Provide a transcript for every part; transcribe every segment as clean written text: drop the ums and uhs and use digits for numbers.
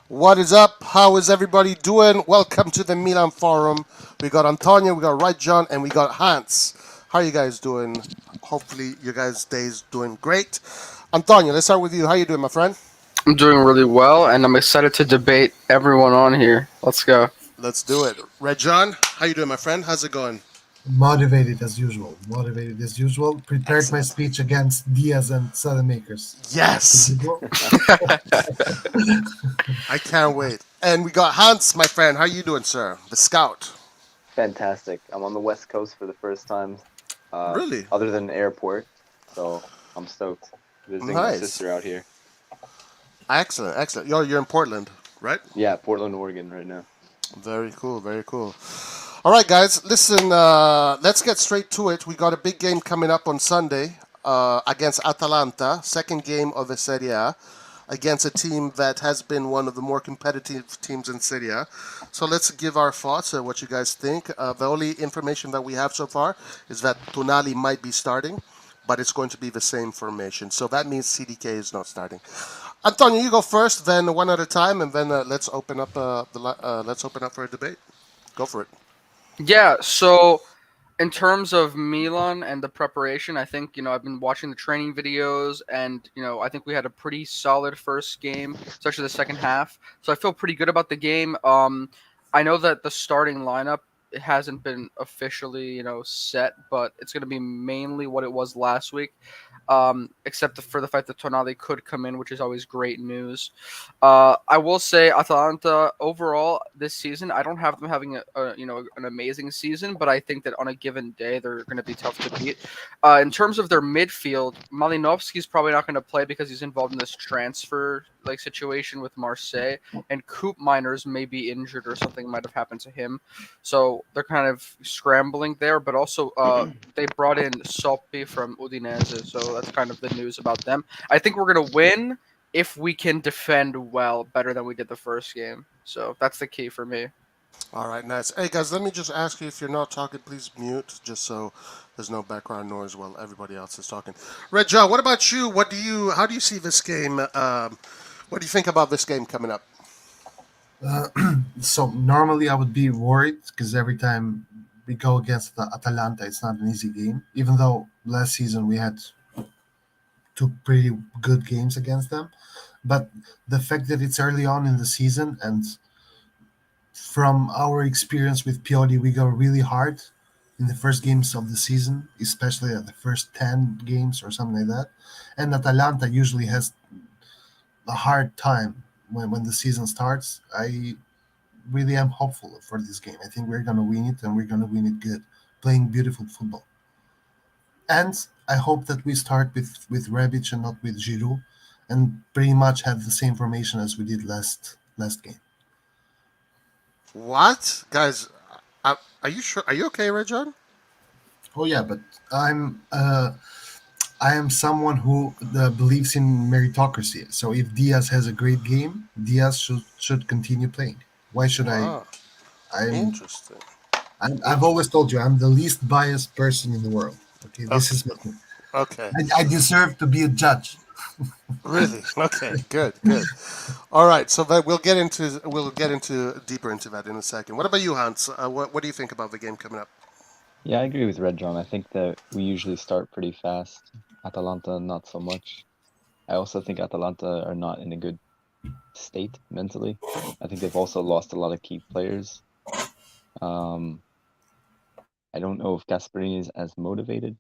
What is up? How is everybody doing? Welcome to the Milan Forum. We got Antonio, we got Right John, and we got Hans. How are you guys doing? Hopefully, your guys' day's doing great. Antonio, let's start with you. How you doing, my friend? I'm doing really well, and I'm excited to debate everyone on here. Let's go. Let's do it. Red John, how you doing, my friend? How's it going? Motivated as usual. Motivated as usual. Prepared my Excellent. speech against Diaz and Makers. Yes, I can't wait. And we got Hans, my friend. How you doing, sir? The scout. Fantastic. I'm on the West Coast for the first time, Really? other than airport, so I'm stoked visiting my Nice. sister out here. Excellent, excellent. You're in Portland, right? Yeah, Portland, Oregon right now. Very cool, very cool. All right, guys, listen, let's get straight to it. We got a big game coming up on Sunday against Atalanta, second game of the Serie A, against a team that has been one of the more competitive teams in Serie A. So let's give our thoughts on what you guys think. The only information that we have so far is that Tonali might be starting, but it's going to be the same formation. So that means CDK is not starting. Antonio, you go first, then one at a time, and then let's open up let's open up for a debate. Go for it. Yeah, so in terms of Milan and the preparation, I think, I've been watching the training videos and, I think we had a pretty solid first game, especially the second half. So I feel pretty good about the game. I know that the starting lineup it hasn't been officially, set, but it's going to be mainly what it was last week. Except for the fact that Tonali could come in, which is always great news. I will say Atalanta overall this season, I don't have them having an amazing season, but I think that on a given day they're going to be tough to beat. In terms of their midfield, Malinovsky's probably not going to play because he's involved in this transfer situation with Marseille, and Coop Miners may be injured or something might have happened to him, so they're kind of scrambling there. But also they brought in Soppi from Udinese, so that's kind of the news about them. I think we're going to win if we can defend well better than we did the first game. So that's the key for me. All right, nice. Hey guys, let me just ask you, if you're not talking, please mute, just so there's no background noise while everybody else is talking. Red John, what about you? How do you see this game? What do you think about this game coming up? So normally I would be worried because every time we go against the Atalanta, it's not an easy game. Even though last season we had two pretty good games against them, but the fact that it's early on in the season and from our experience with Pioli, we go really hard in the first games of the season, especially at the first 10 games or something like that. And Atalanta usually has a hard time when the season starts. I really am hopeful for this game. I think we're going to win it and we're going to win it good, playing beautiful football. And I hope that we start with Rebic and not with Giroud and pretty much have the same formation as we did last game. What, guys? Are you sure? Are you okay, Red John? Oh yeah, but I am someone who believes in meritocracy. So if Diaz has a great game, Diaz should continue playing. Why should I? Ah, I'm, interesting. I've always told you I'm the least biased person in the world. Okay, this Okay, is me. okay. I deserve to be a judge. Really? Okay, good, good. All right, so that we'll get into deeper into that in a second. What about you, Hans? What do you think about the game coming up? Yeah, I agree with Red John. I think that we usually start pretty fast. Atalanta, not so much. I also think Atalanta are not in a good state mentally. I think they've also lost a lot of key players. Um, I don't know if Gasperini is as motivated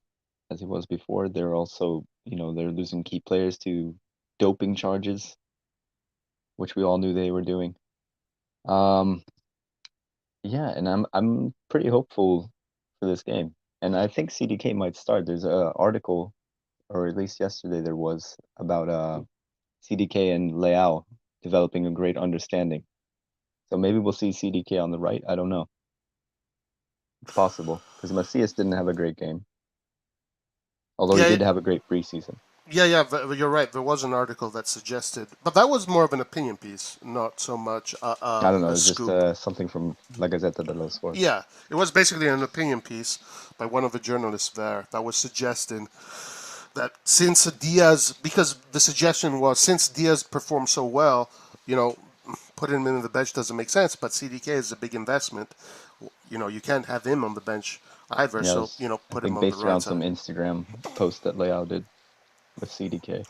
as he was before. They're also, they're losing key players to doping charges, which we all knew they were doing. Um, yeah, and I'm pretty hopeful for this game. And I think CDK might start. There's an article, or at least yesterday there was, about CDK and Leao developing a great understanding. So maybe we'll see CDK on the right. I don't know. It's possible because Macias didn't have a great game, although he Yeah, did have a great preseason. yeah. You're right. There was an article that suggested, but that was more of an opinion piece, not so much I don't know. a It's just scoop. something from La Gazzetta dello Sport. Yeah, it was basically an opinion piece by one of the journalists there that was suggesting that since Diaz, because the suggestion was since Diaz performed so well, you know, putting him in the bench doesn't make sense. But CDK is a big investment. You can't have him on the bench either. Yeah, So I put think him on the based right around some side. Instagram post that Leao did with CDK.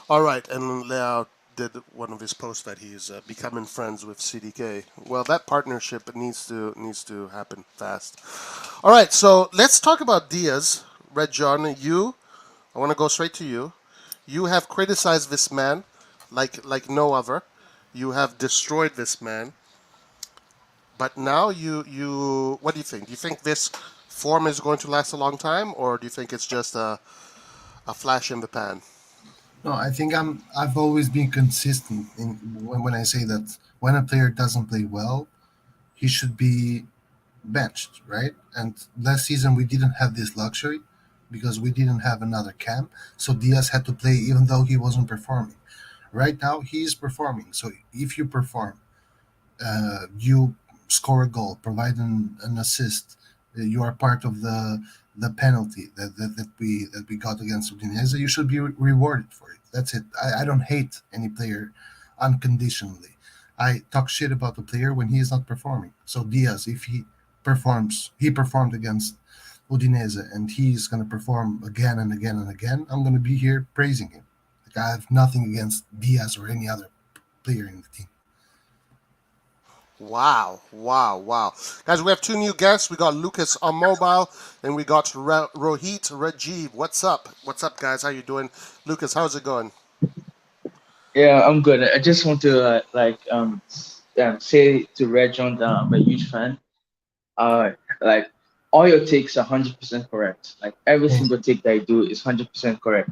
All right, and Leao did one of his posts that he's becoming friends with CDK. Well, that partnership needs to happen fast. All right, so let's talk about Diaz. Red John, I want to go straight to you. You have criticized this man like no other. You have destroyed this man. But now you what do you think? Do you think this form is going to last a long time, or do you think it's just a flash in the pan? No, I think I've always been consistent in when I say that when a player doesn't play well, he should be benched, right? And last season we didn't have this luxury because we didn't have another cam, so Diaz had to play even though he wasn't performing. Right now he is performing. So if you perform, you score a goal, provide an assist, you are part of the penalty that we got against Udinese. You should be rewarded for it. That's it. I don't hate any player unconditionally. I talk shit about the player when he is not performing. So Diaz, if he performed against Udinese, and he's going to perform again and again and again. I'm going to be here praising him. Like, I have nothing against Diaz or any other player in the team. Wow, wow, wow. Guys, we have two new guests. We got Lucas on mobile, and we got Rohit Rajiv. What's up? What's up, guys? How you doing? Lucas, how's it going? Yeah, I'm good. I just want to say to Red John that I'm a huge fan. Like all your takes are 100% correct. Like every Thank single take that you do is 100% correct.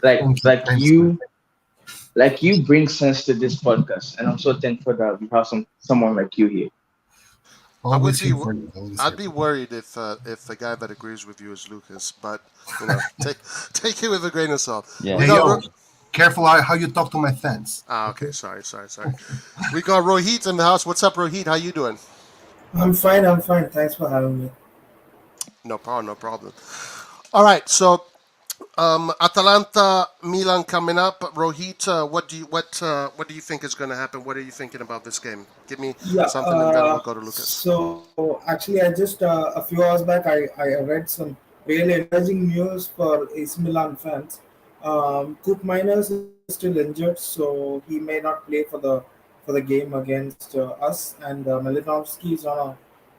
Like thank you. like Thanks, man. you like you bring sense to this podcast, and I'm so thankful that we have someone like you here. I would Always be here for you. Always I'd here be for you. worried if the guy that agrees with you is Lucas, but take take it with a grain of salt. Yeah, We Hey, got yo, careful how you talk to my fans. okay, sorry. We got Rohit in the house. What's up, Rohit? How you doing? I'm fine. I'm fine. Thanks for having me. No problem, no problem. All right, so Atalanta, Milan coming up. Rohit, what do you think is going to happen? What are you thinking about this game? Give me Yeah. something, and then we'll go to Lucas. So actually, I just a few hours back, I read some really encouraging news for AC Milan fans. Coop Miners is still injured, so he may not play for the game against us. And Malinovsky is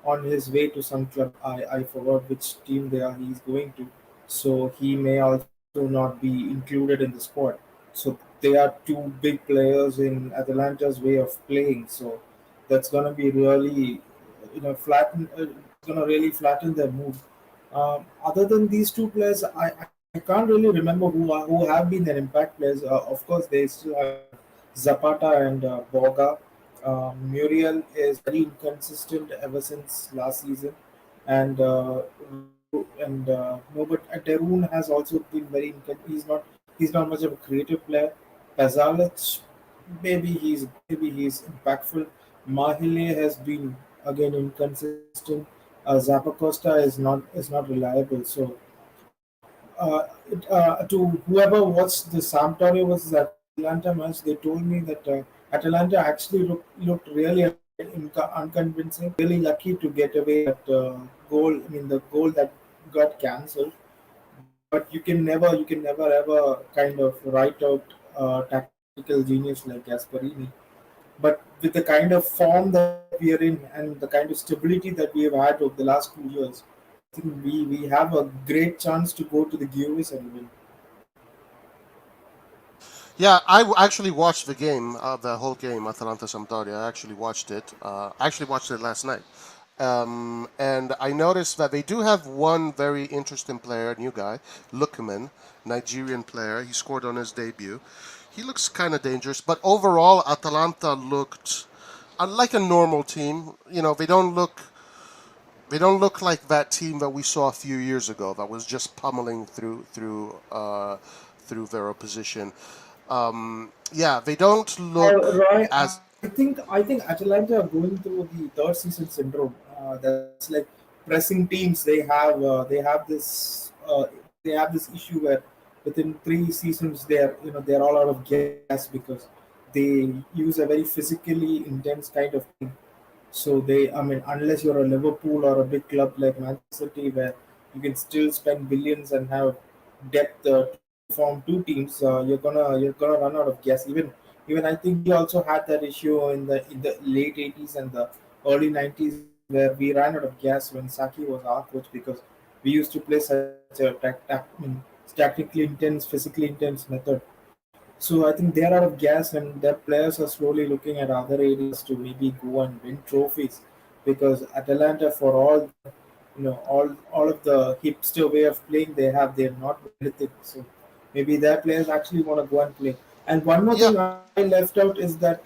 on his way to some club. I forgot which team he's going to. So he may also not be included in the squad. So they are two big players in Atalanta's way of playing. So that's gonna be really, flatten. It's gonna really flatten their move. Other than these two players, I can't really remember who have been their impact players. Of course, they still have Zapata and Boga. Muriel is very inconsistent ever since last season, and no, but Terun has also been he's not much of a creative player. Pazalic, maybe he's impactful. Mahile has been again inconsistent. Zappacosta is not reliable. So to whoever watched the Sampdoria versus Atalanta match, they told me that Atalanta actually looked really unconvincing. Really lucky to get away that goal. I mean, the goal that got cancelled. But you can never ever kind of write out tactical genius like Gasperini. But with the kind of form that we are in and the kind of stability that we have had over the last 2 years, I think we have a great chance to go to the Guinness and win. Yeah, actually watched the game, the whole game, Atalanta Sampdoria. I actually watched it. I actually watched it last night. And I noticed that they do have one very interesting player, new guy, Lookman, Nigerian player. He scored on his debut. He looks kind of dangerous, but overall, Atalanta looked like a normal team. They don't look like that team that we saw a few years ago that was just pummeling through their opposition. Yeah, they don't look Roy, as I think Atalanta are going through the third season syndrome. That's like pressing teams. They have this issue where within 3 seasons they're all out of gas because they use a very physically intense kind of team. So they, I mean, unless you're a Liverpool or a big club like Manchester City, where you can still spend billions and have depth to form two teams, you're gonna run out of gas. Even I think we also had that issue in the late '80s and the early '90s where we ran out of gas when Saki was our coach because we used to play such a tactically intense, physically intense method. So I think they are out of gas, and their players are slowly looking at other areas to maybe go and win trophies. Because Atalanta, for all the, all of the hipster way of playing they have, they're not won anything. So maybe their players actually want to go and play. And one more Yeah, thing I left out is that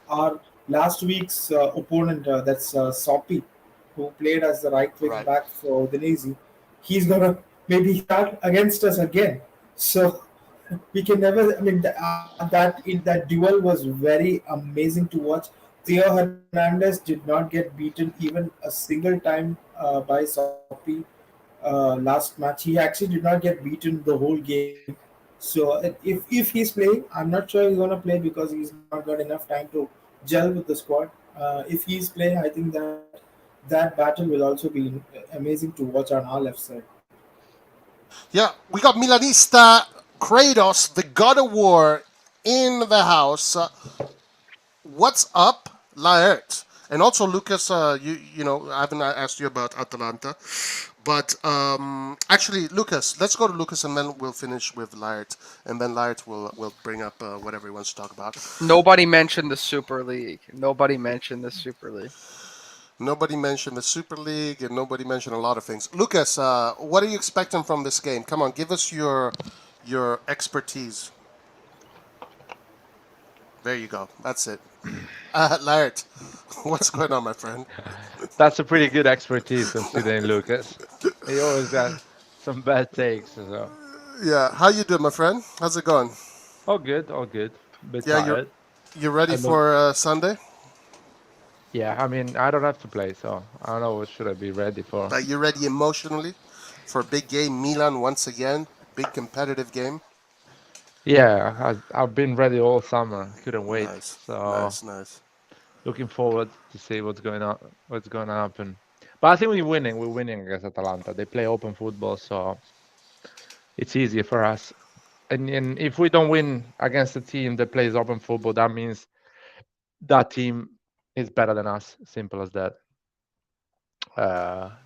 our last week's opponent, that's Soppy, who played as the right wing right. back for Udinese, he's gonna maybe start against us again. So we can never. I mean, that duel was very amazing to watch. Theo Hernandez did not get beaten even a single time by Soppy last match. He actually did not get beaten the whole game. So if he's playing, I'm not sure he's gonna play because he's not got enough time to gel with the squad. If he's playing, I think that battle will also be amazing to watch on our left side. Yeah, we got Milanista Kratos, the God of War, in the house. What's up, Laert? And also, Lucas, I haven't asked you about Atalanta, but actually, Lucas, let's go to Lucas, and then we'll finish with Laert, and then Laert will bring up whatever he wants to talk about. Nobody mentioned the Super League. Nobody mentioned the Super League. Nobody mentioned the Super League, and nobody mentioned a lot of things. Lucas, what are you expecting from this game? Come on, give us your expertise. There you go. That's it. Laert, what's going on, my friend? That's a pretty good expertise considering Lucas. He always got some bad takes. So, Yeah, how you doing, my friend? How's it going? all good, all good. Bit Yeah, you're tired. you ready I know. for Sunday? Yeah, I mean, I don't have to play, so I don't know what should I be ready for. Are you ready emotionally for a big game? Milan once again, big competitive game. Yeah, I've been ready all summer. Couldn't wait. Nice, So nice, nice. looking forward to see what's going on, what's going to happen. But I think we're winning. We're winning against Atalanta. They play open football, so it's easier for us. And if we don't win against a team that plays open football, that means that team is better than us. Simple as that.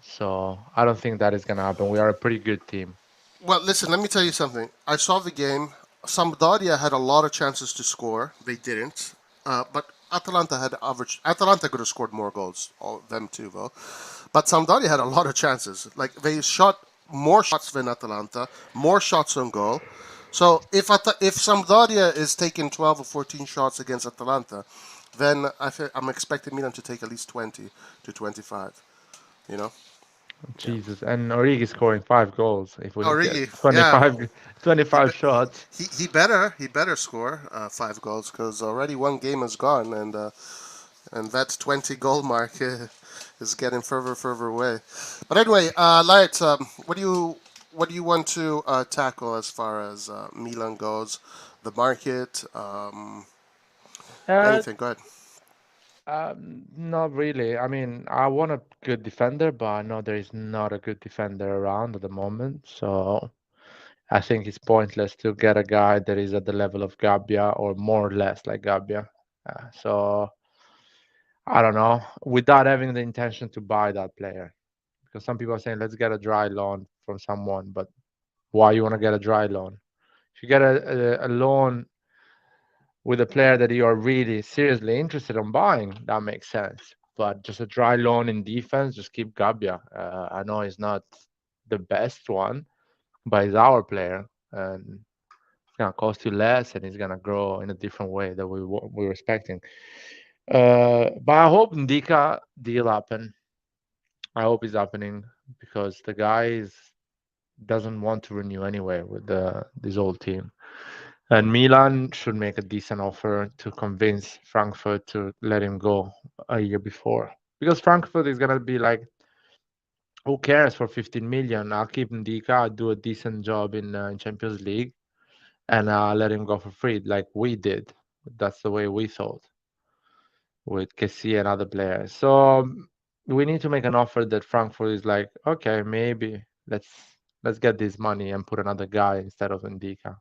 So I don't think that is gonna happen. We are a pretty good team. Well, listen, let me tell you something. I saw the game. Sampdoria had a lot of chances to score. They didn't. But Atalanta had average. Atalanta could have scored more goals. All them too, though. But Sampdoria had a lot of chances. Like they shot more shots than Atalanta, more shots on goal. So if Sampdoria is taking 12 or 14 shots against Atalanta, then I'm expecting Milan to take at least 20 to 25. You know. Yeah. Jesus, and Origi scoring 5 goals if we get Origi, yeah. 25, He, 25 be- shots. he better score 5 goals because already one game is gone and that 20 goal mark is getting further away. But anyway, Light, what do you want to tackle as far as Milan goes, the market, Uh, anything? Go ahead. Not really. I mean, I want a good defender, but I know there is not a good defender around at the moment. So I think it's pointless to get a guy that is at the level of Gabbia or more or less like Gabbia. So I don't know, without having the intention to buy that player. Because some people are saying, let's get a dry loan from someone, but why you want to get a dry loan? If you get a loan with a player that you are really seriously interested in buying, that makes sense. But just a dry loan in defense, just keep Gabbia. I know he's not the best one, but he's our player, and it's gonna cost you less, and he's gonna grow in a different way that we're expecting. But I hope Ndika deal happen. I hope it's happening because the guy doesn't want to renew anyway with this old team. And Milan should make a decent offer to convince Frankfurt to let him go a year before. Because Frankfurt is gonna be like, who cares for 15 million? I'll keep Ndika, I'll do a decent job in Champions League, and I'll let him go for free, like we did. That's the way we thought with Kessie and other players. So we need to make an offer that Frankfurt is like, okay, maybe let's get this money and put another guy instead of Ndika.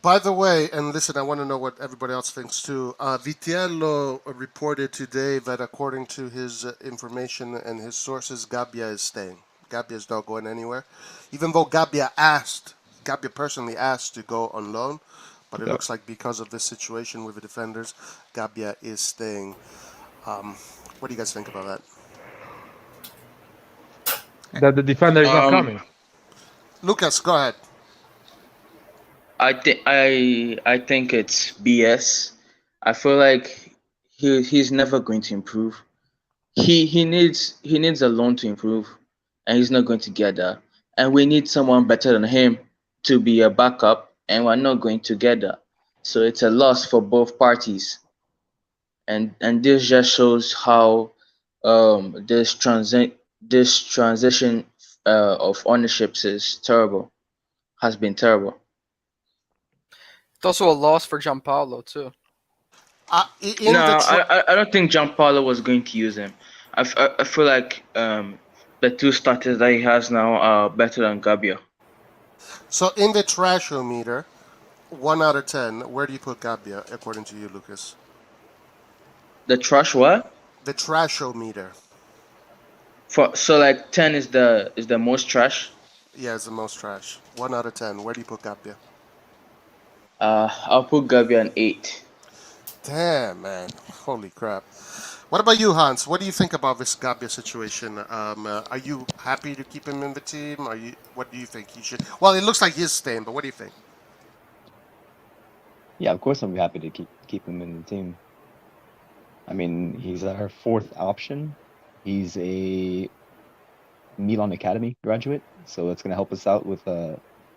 By the way, and listen, I want to know what everybody else thinks too. Vitiello reported today that according to his information and his sources, Gabbia is staying. Gabbia is not going anywhere, even though Gabbia personally asked to go on loan, but it looks like because of this situation with the defenders, Gabbia is staying. What do you guys think about that? That the defender is not coming. Lucas, go ahead. I think it's BS. I feel like he's never going to improve. He needs a loan to improve, and he's not going to get that. And we need someone better than him to be a backup, and we're not going to get that. So it's a loss for both parties. And this just shows how this transition of ownerships is terrible. Has been terrible. It's also a loss for Gianpaolo too. I don't think Gianpaolo was going to use him. I feel like the two starters that he has now are better than Gabbia. So in the trashometer, 1 out of 10, where do you put Gabbia according to you, Lucas? The trash what? The trashometer. So like 10 is the most trash? Yeah, it's the most trash. 1 out of 10. Where do you put Gabbia? I'll put Gabbia an 8. Damn, man. Holy crap. What about you, Hans? What do you think about this Gabbia situation? Are you happy to keep him in the team? What do you think he should? Well, it looks like he's staying, but what do you think? Yeah, of course I'm happy to keep him in the team. I mean, he's our fourth option. He's a Milan Academy graduate, so that's going to help us out with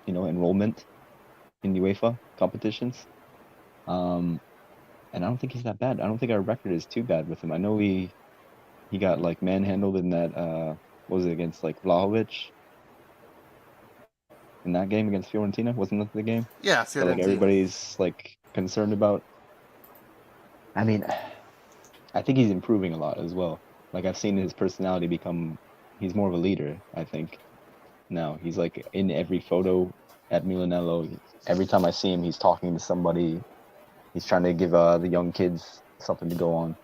enrollment in UEFA competitions. And I don't think he's that bad. I don't think our record is too bad with him. I know he got like manhandled in that what was it against like Vlahovic in that game against Fiorentina? Wasn't that the game? Yeah, Fiorentina. Like everybody's like concerned about. I mean, I think he's improving a lot as well. Like I've seen his personality become. He's more of a leader, I think. Now he's like in every photo at Milanello. Every time I see him, he's talking to somebody. He's trying to give the young kids something to go on.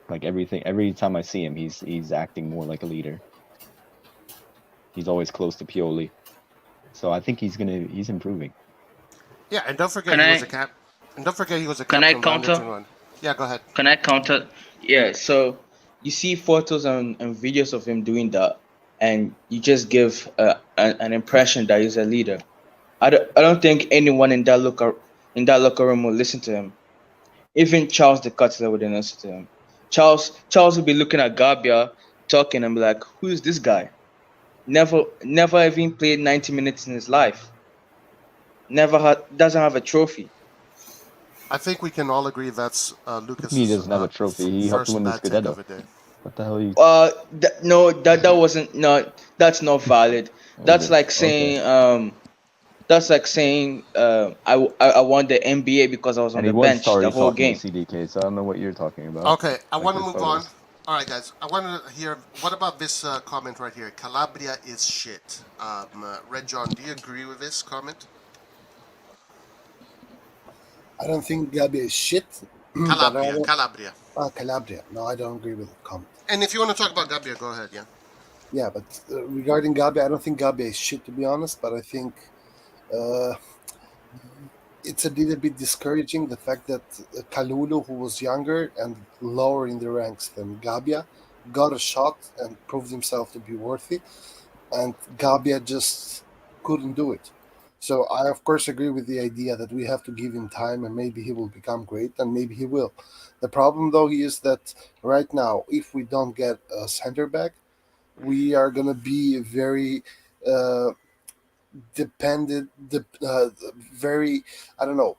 Like every time I see him, he's acting more like a leader. He's always close to Pioli, so I think he's improving. Yeah, and don't forget he was a captain. Can I counter? Yeah, go ahead. Can I counter? Yeah. So you see photos and videos of him doing that, and you just give an impression that he's a leader. I don't think anyone in that locker room will listen to him. Even Charles de Ketelaere wouldn't listen to him. Charles would be looking at Gabbia, talking, and be like, "Who is this guy? Never even played 90 minutes in his life. Doesn't have a trophy." I think we can all agree that's Lucas. He doesn't have a trophy. He helped win the Scudetto. What the hell are you? That wasn't. No, that's not valid. That's like saying That's like saying I won the NBA because I was on the bench the whole game. CDK, so I don't know what you're talking about. Okay, I want to move on. All right, guys. I want to hear, what about this comment right here? Calabria is shit. Red John, do you agree with this comment? I don't think Gabbia is shit. Calabria. Calabria. No, I don't agree with the comment. And if you want to talk about Gabbia, go ahead, yeah. Yeah, but regarding Gabbia, I don't think Gabbia is shit, to be honest, but I think it's a little bit discouraging, the fact that Kalulu, who was younger and lower in the ranks than Gabbia, got a shot and proved himself to be worthy, and Gabbia just couldn't do it. So I, of course, agree with the idea that we have to give him time and maybe he will become great, and maybe he will. The problem, though, is that right now, if we don't get a center back, we are going to be very dependent, very, I don't know,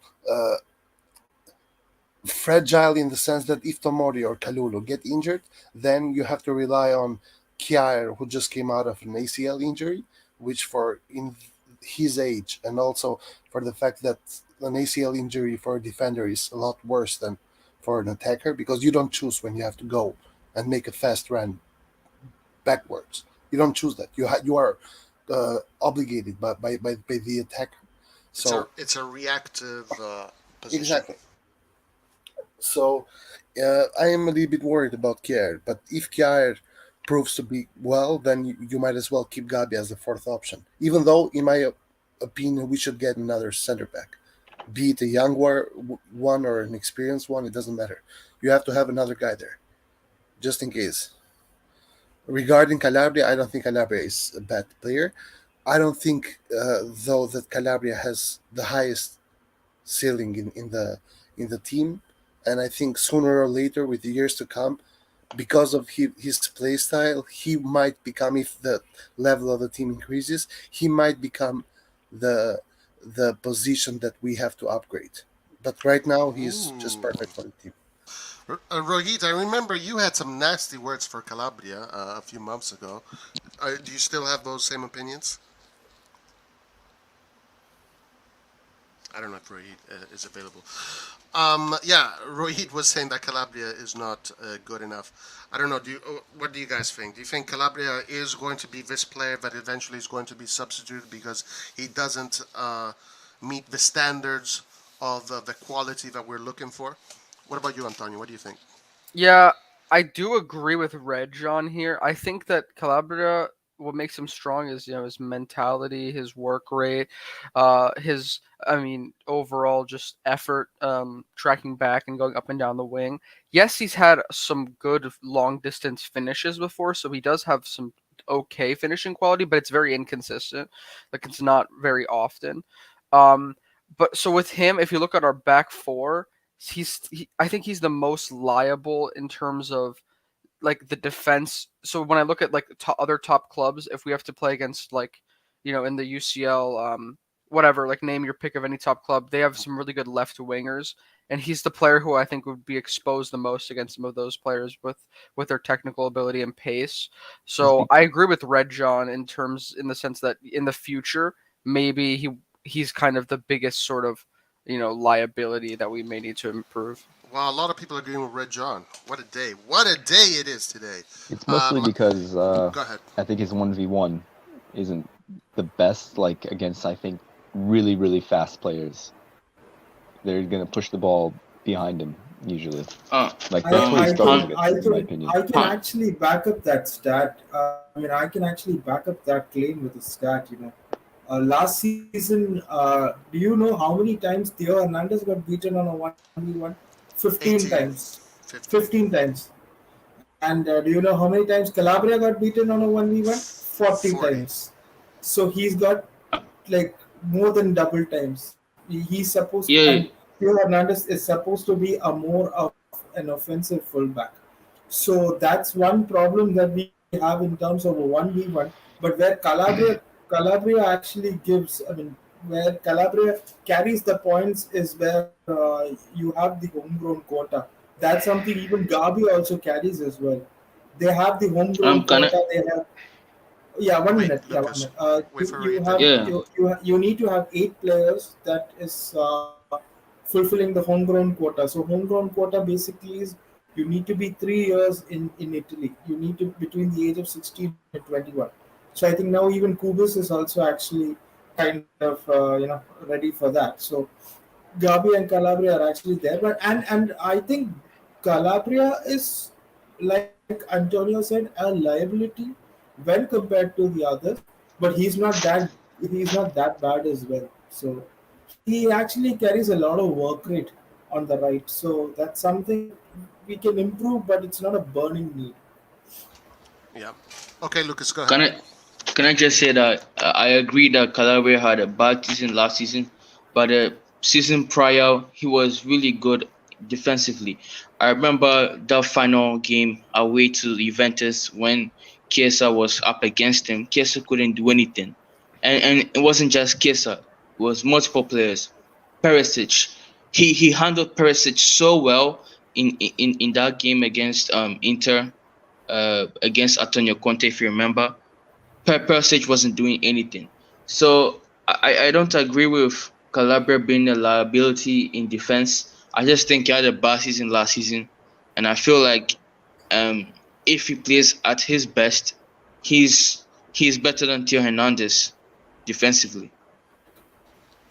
fragile in the sense that if Tomori or Kalulu get injured, then you have to rely on Kjaer, who just came out of an ACL injury, which for in his age and also for the fact that an ACL injury for a defender is a lot worse than for an attacker, because you don't choose when you have to go and make a fast run backwards. You don't choose that. You are obligated by the attacker. So It's a reactive position. exactly. So I am a little bit worried about Kjaer, but if Kjaer proves to be well, then you might as well keep Gabi as the fourth option. Even though, in my opinion, we should get another center back, be it a young one or an experienced one. It doesn't matter. You have to have another guy there, just in case. Regarding Calabria, I don't think Calabria is a bad player. I don't think, though, that Calabria has the highest ceiling in the team, and I think sooner or later, with the years to come, because of his play style, he might become, if the level of the team increases, he might become the position that we have to upgrade. But right now, he's just perfect for the team. Rohit, I remember you had some nasty words for Calabria a few months ago. Do you still have those same opinions? I don't know if Rohit is available. Yeah, Rohit was saying that Calabria is not good enough. I don't know. What do you guys think? Do you think Calabria is going to be this player that eventually is going to be substituted because he doesn't meet the standards of the quality that we're looking for? What about you, Antonio? What do you think? Yeah, I do agree with Red John here. I think that Calabria, what makes him strong is his mentality, his work rate, his overall just effort, tracking back and going up and down the wing. Yes, he's had some good long distance finishes before, so he does have some okay finishing quality, but it's very inconsistent. Like, it's not very often. But so with him, if you look at our back four, I think he's the most liable in terms of like the defense. So when I look at like other top clubs, if we have to play against like in the UCL, whatever, like name your pick of any top club, they have some really good left wingers, and he's the player who I think would be exposed the most against some of those players with their technical ability and pace. So I agree with Red John in the sense that in the future maybe he's kind of the biggest sort of liability that we may need to improve. Well, a lot of people are agreeing with Red John. What a day! What a day it is today. It's mostly because Go ahead. I think his 1v1 isn't the best, like against, I think, really, really fast players. They're going to push the ball behind him, usually. Like, that's what he struggles against, in my opinion. I can actually back up that stat. I can actually back up that claim with a stat, last season, do you know how many times Theo Hernandez got beaten on a 1v1? 15 18. times. 15 times. And do you know how many times Calabria got beaten on a 1v1? 40 times. So he's got like more than double times. He's supposed to, and Theo Hernandez is supposed to be a more of an offensive fullback. So that's one problem that we have in terms of a 1v1. But where Calabria actually gives, where Calabria carries the points is where you have the homegrown quota. That's something even Gabi also carries as well. They have the homegrown quota. They have. Yeah, 1 minute. Yeah, 1 minute. You need to have 8 players. That is fulfilling the homegrown quota. So homegrown quota basically is you need to be 3 years in Italy. You need to between the age of 16 and 21. So I think now even Kubis is also actually kind of ready for that. So Gabi and Calabria are actually there, but and I think Calabria is, like Antonio said, a liability when compared to the others, but he's not that bad as well. So he actually carries a lot of work rate on the right. So that's something we can improve, but it's not a burning need. Yeah. Okay, Lucas, go ahead. Can I just say that I agree that Calabria had a bad season last season, but the season prior he was really good defensively. I remember that final game away to Juventus when Chiesa was up against him. Chiesa couldn't do anything, and it wasn't just Chiesa; it was multiple players. Perisic, he handled Perisic so well in that game against Inter, against Antonio Conte, if you remember. Perisic wasn't doing anything. So I don't agree with Calabria being a liability in defense. I just think he had a bad season last season, and I feel like if he plays at his best, he's better than Theo Hernandez defensively.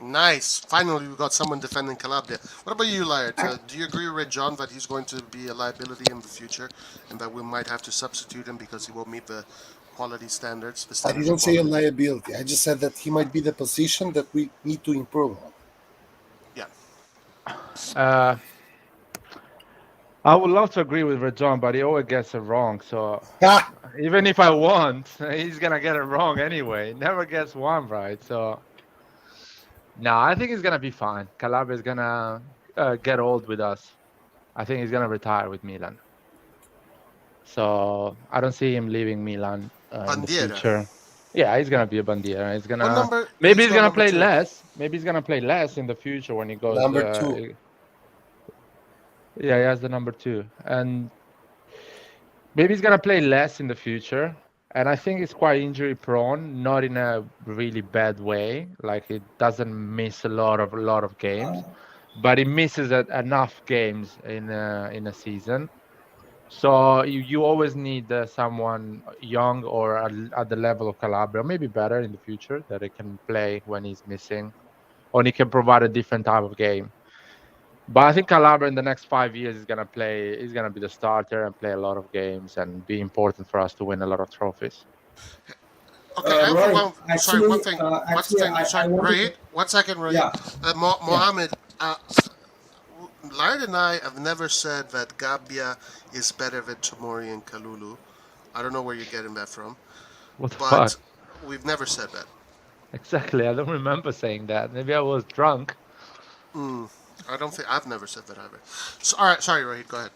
Nice. Finally, we got someone defending Calabria. What about you, Laird? Do you agree with John that he's going to be a liability in the future and that we might have to substitute him because he won't meet the quality standards? The I standards didn't of say a quality? liability. I just said that he might be the position that we need to improve on. Yeah. Uh, I would love to agree with Rajon, but he always gets it wrong. So Ah, even if I want, he's gonna get it wrong anyway. Never gets one right. So no, I think he's gonna be fine. Calabria is gonna get old with us. I think he's gonna retire with Milan. So I don't see him leaving Milan in the Bandiera. future. Yeah, he's gonna be a bandiera. He's What gonna number? maybe he's got gonna number play 2. less. Maybe he's gonna play less in the future when he goes. number 2. Yeah, he has the number 2, and maybe he's gonna play less in the future. And I think he's quite injury prone, not in a really bad way. Like he doesn't miss a lot of games, but he misses enough games in a season. So you always need someone young or at the level of Calabria, maybe better in the future, that he can play when he's missing, or he can provide a different type of game. But I think Calabria in the next 5 years is gonna play. He's gonna be the starter and play a lot of games and be important for us to win a lot of trophies. Okay, I have Roy, one. Sorry, one thing. One thing. I Sorry, wanted Rahid. to, 1 second, Rahid. yeah, yeah. Mohammed. Laird and I have never said that Gabbia is better than Tomori and Kalulu. I don't know where you're getting that from, What the but fuck? we've never said that. Exactly. I don't remember saying that. Maybe I was drunk. I don't think I've never said that either. So, all right, sorry, Rahid. Go ahead.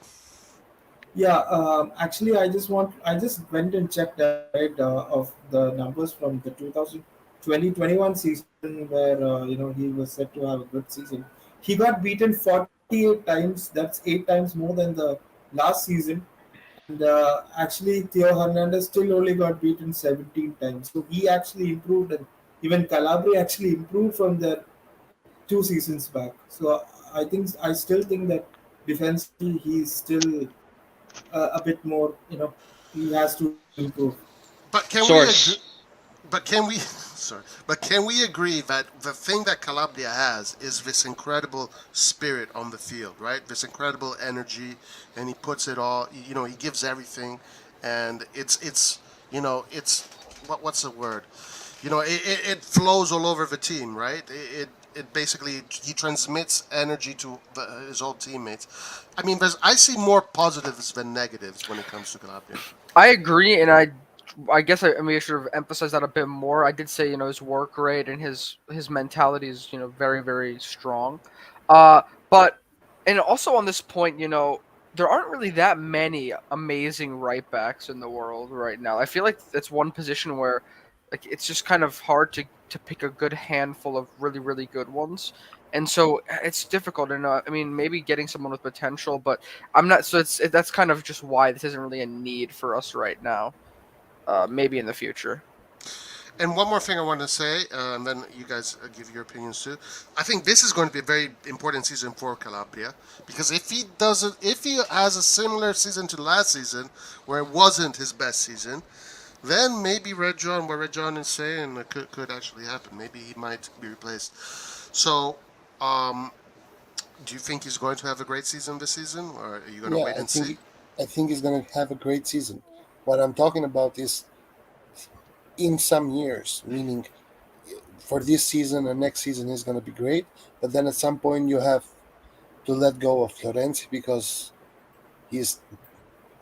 Yeah, actually, I just went and checked ahead of the numbers from the 2020-21 season where he was said to have a good season. He got beaten 48 times. That's 8 times more than the last season. And actually, Theo Hernandez still only got beaten 17 times. So he actually improved, and even Calabria actually improved from their 2 seasons back. So I still think that defensively he's still a bit more. He has to improve. But can we agree? Source. But can we? Sorry. But can we agree that the thing that Calabria has is this incredible spirit on the field, right? This incredible energy, and he puts it all. He gives everything, and it's what's the word? It flows all over the team, right? It basically he transmits energy to his old teammates. I mean, I see more positives than negatives when it comes to Calabria. I agree, and I guess I should have emphasized that a bit more. I did say his work rate and his mentality is very very strong, but and also on this point there aren't really that many amazing right backs in the world right now. I feel like it's one position where like it's just kind of hard to pick a good handful of really really good ones. And so it's difficult, and I mean maybe getting someone with potential, but I'm not. So that's kind of just why this isn't really a need for us right now. Maybe in the future. And one more thing I want to say, and then you guys give your opinions too. I think this is going to be a very important season for Calabria because if he has a similar season to last season, where it wasn't his best season, then maybe what Red John is saying could actually happen. Maybe he might be replaced. So, do you think he's going to have a great season this season, or are you going to Yeah, wait and see? I think he's gonna have a great season. What I'm talking about is in some years, meaning for this season and next season is gonna be great, but then at some point you have to let go of Florenzi because he's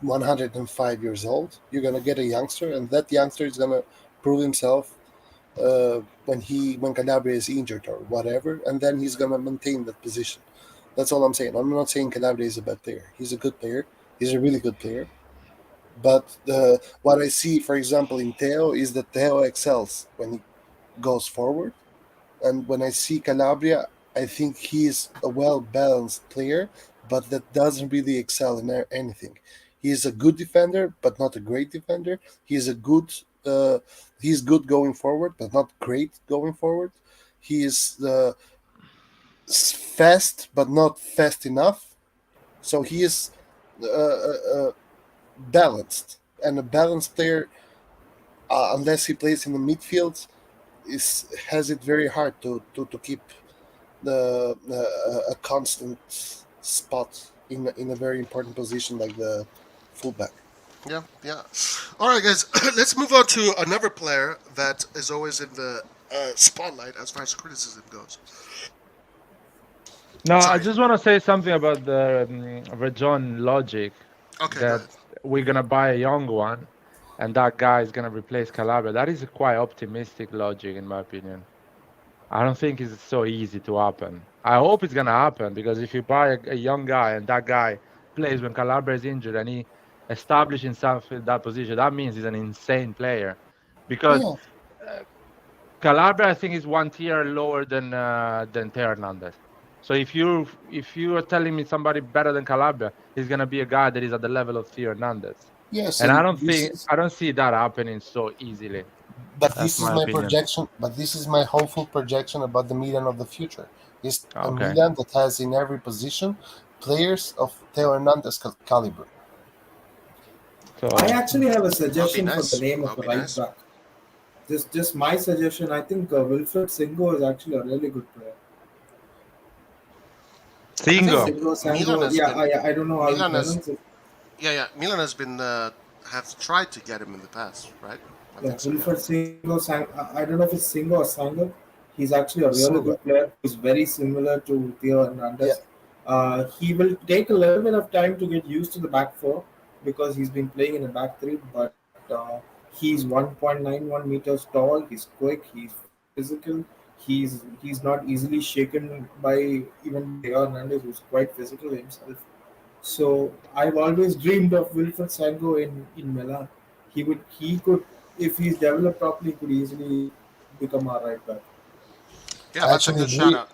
105 years old. You're gonna get a youngster, and that youngster is gonna prove himself when Calabria is injured or whatever, and then he's gonna maintain that position. That's all I'm saying. I'm not saying Calabria is a bad player. He's a good player. He's a really good player. But what I see, for example, in Theo is that Theo excels when he goes forward, and when I see Calabria, I think he's a well balanced player, but that doesn't really excel in anything. He's a good defender, but not a great defender. He's a good. He's good going forward, but not great going forward. He is fast, but not fast enough. So he is balanced, and a balanced player, unless he plays in the midfield, has it very hard to keep a constant spot in a very important position like the fullback. Yeah, yeah. All right, guys, let's move on to another player that is always in the spotlight as far as criticism goes. No, I Sorry. just want to say something about the Rejon logic Okay, go that ahead. we're gonna buy a young one, and that guy is gonna replace Calabria. That is a quite optimistic logic, in my opinion. I don't think it's so easy to happen. I hope it's gonna happen, because if you buy a young guy and that guy plays when Calabria is injured and he establishes himself in that position, that means he's an insane player. Because Yeah, Calabria, I think, is one tier lower than Teo Hernandez. So if you are telling me somebody better than Calabria is gonna be a guy that is at the level of Teo Hernandez, yes, and and this is I don't see that happening so easily. but That's this is my my opinion. projection. But this is my hopeful projection about the Milan of the future. Is a Okay. Milan that has in every position players of Teo Hernandez caliber. So I actually have a That'll be suggestion for the nice. name of That'll the be right nice. back. Just my suggestion. I think Wilfred Singo is actually a really good player. I think Singo. Milan Sango. has Yeah, been I don't know how you Milan has pronounce it. yeah. Milan has been have tried to get him in the past, right? I Yeah, think so. Yeah. Wilfred Singo. I don't know if it's Singo or Sango. He's actually a really Single. good player. He's very similar to Theo Yeah, Hernandez. He will take a little bit of time to get used to the back four because he's been playing in the back three. But he's 1.91 meters tall. He's quick. He's physical. He's not easily shaken by even by Theo Hernandez, who's quite physical himself. So I've always dreamed of Wilfred Sango in Milan. He could, if he's developed properly, could easily become our right back. Yeah, I that's a actually good shout agree. out.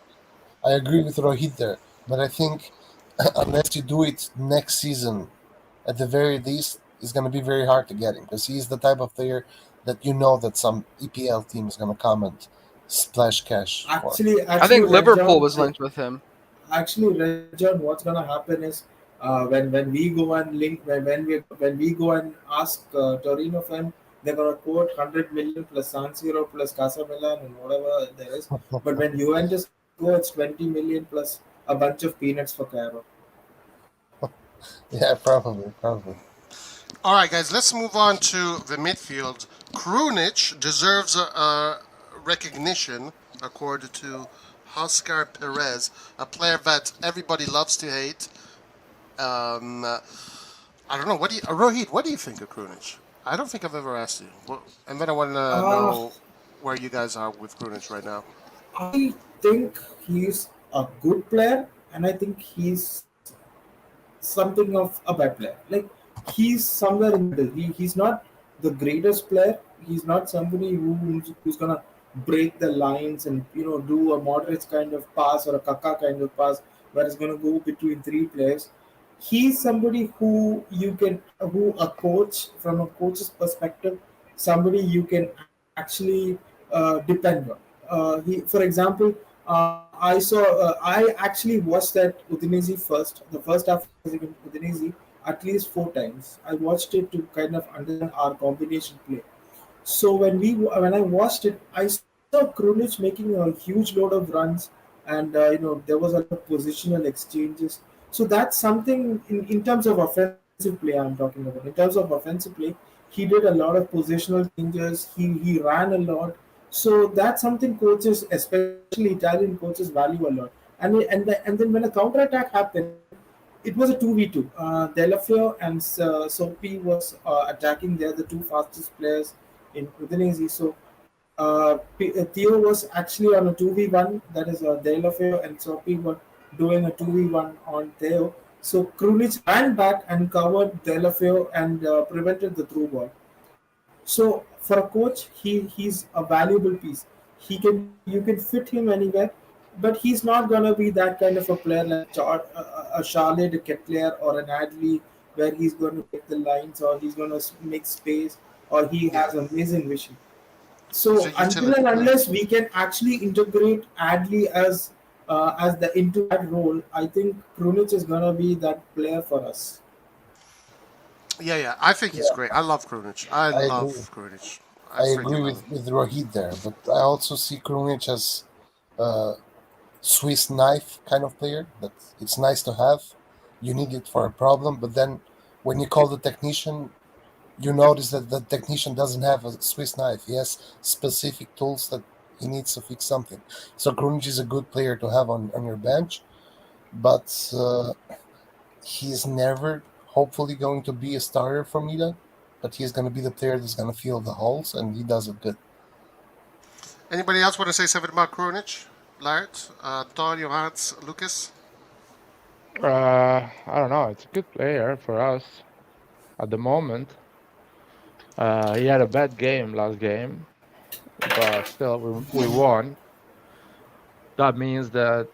I agree with Rohit there, but I think unless you do it next season, at the very least, it's going to be very hard to get him because he's the type of player that you know that some EPL team is going to come and splash cash for. I Actually, think Red Liverpool John. was linked with him. Actually, Red John, what's gonna happen is when we go and link when we go and ask Torino fan, they're gonna quote 100 million plus San Siro plus Casa Milan and whatever there is. But when Juventus go, it's 20 million plus a bunch of peanuts for Cairo. Yeah, probably. All right, guys, let's move on to the midfield. Krunic deserves a recognition, according to Oscar Perez, a player that everybody loves to hate. I don't know. Rohit? What do you think of Krunic? I don't think I've ever asked you. And then I want to Uh, know where you guys are with Krunic right now. I think he's a good player, and I think he's something of a bad player. Like he's somewhere in the middle. He's not the greatest player. He's not somebody who's gonna break the lines and do a moderate kind of pass or a Kaka kind of pass where it's gonna go between three players. He's somebody who a coach from a coach's perspective, somebody you can actually depend on. For example, I actually watched that Udinese the first half against Udinese at least 4 times. I watched it to kind of understand our combination play. So when I watched it, I saw Krunic making a huge load of runs, and there was a lot of positional exchanges. So that's something in terms of offensive play I'm talking about. In terms of offensive play, he did a lot of positional changes. He ran a lot. So that's something coaches, especially Italian coaches, value a lot. And then when a counter attack happened, it was a 2v2. Delafio and Sopi was attacking. They're the two fastest players in Udinese. So Theo was actually on a 2v1. That is Delafio and Sopi were doing a 2v1 on Theo. So Krunic ran back and covered Delafio and prevented the through ball. So for a coach, he's a valuable piece. You can fit him anywhere, but he's not gonna be that kind of a player like a Charlotte, a Ketelaere, or an Adley, where he's going to break the lines or he's going to make space or he Yeah, has amazing vision. he's a So until utility and player. unless we can actually integrate Adley as as the into that role, I think Krunic is gonna be that player for us. Yeah. I think he's Yeah. great. I love Krunic. I I agree. love Krunic. I I freaking agree love him. with Rohit there, but I also see Krunic as a Swiss knife kind of player. That it's nice to have. You need it for a problem, but then when you call the technician, you notice that the technician doesn't have a Swiss knife. He has specific tools that he needs to fix something. So Krunic is a good player to have on your bench, but he's never hopefully going to be a starter for Milan. But he's going to be the player that's going to fill the holes, and he does it good. Anybody else want to say something about Krunic? Lart, Antonio, Hans, Lucas? I don't know. It's a good player for us at the moment. He had a bad game last game, but still we won. That means that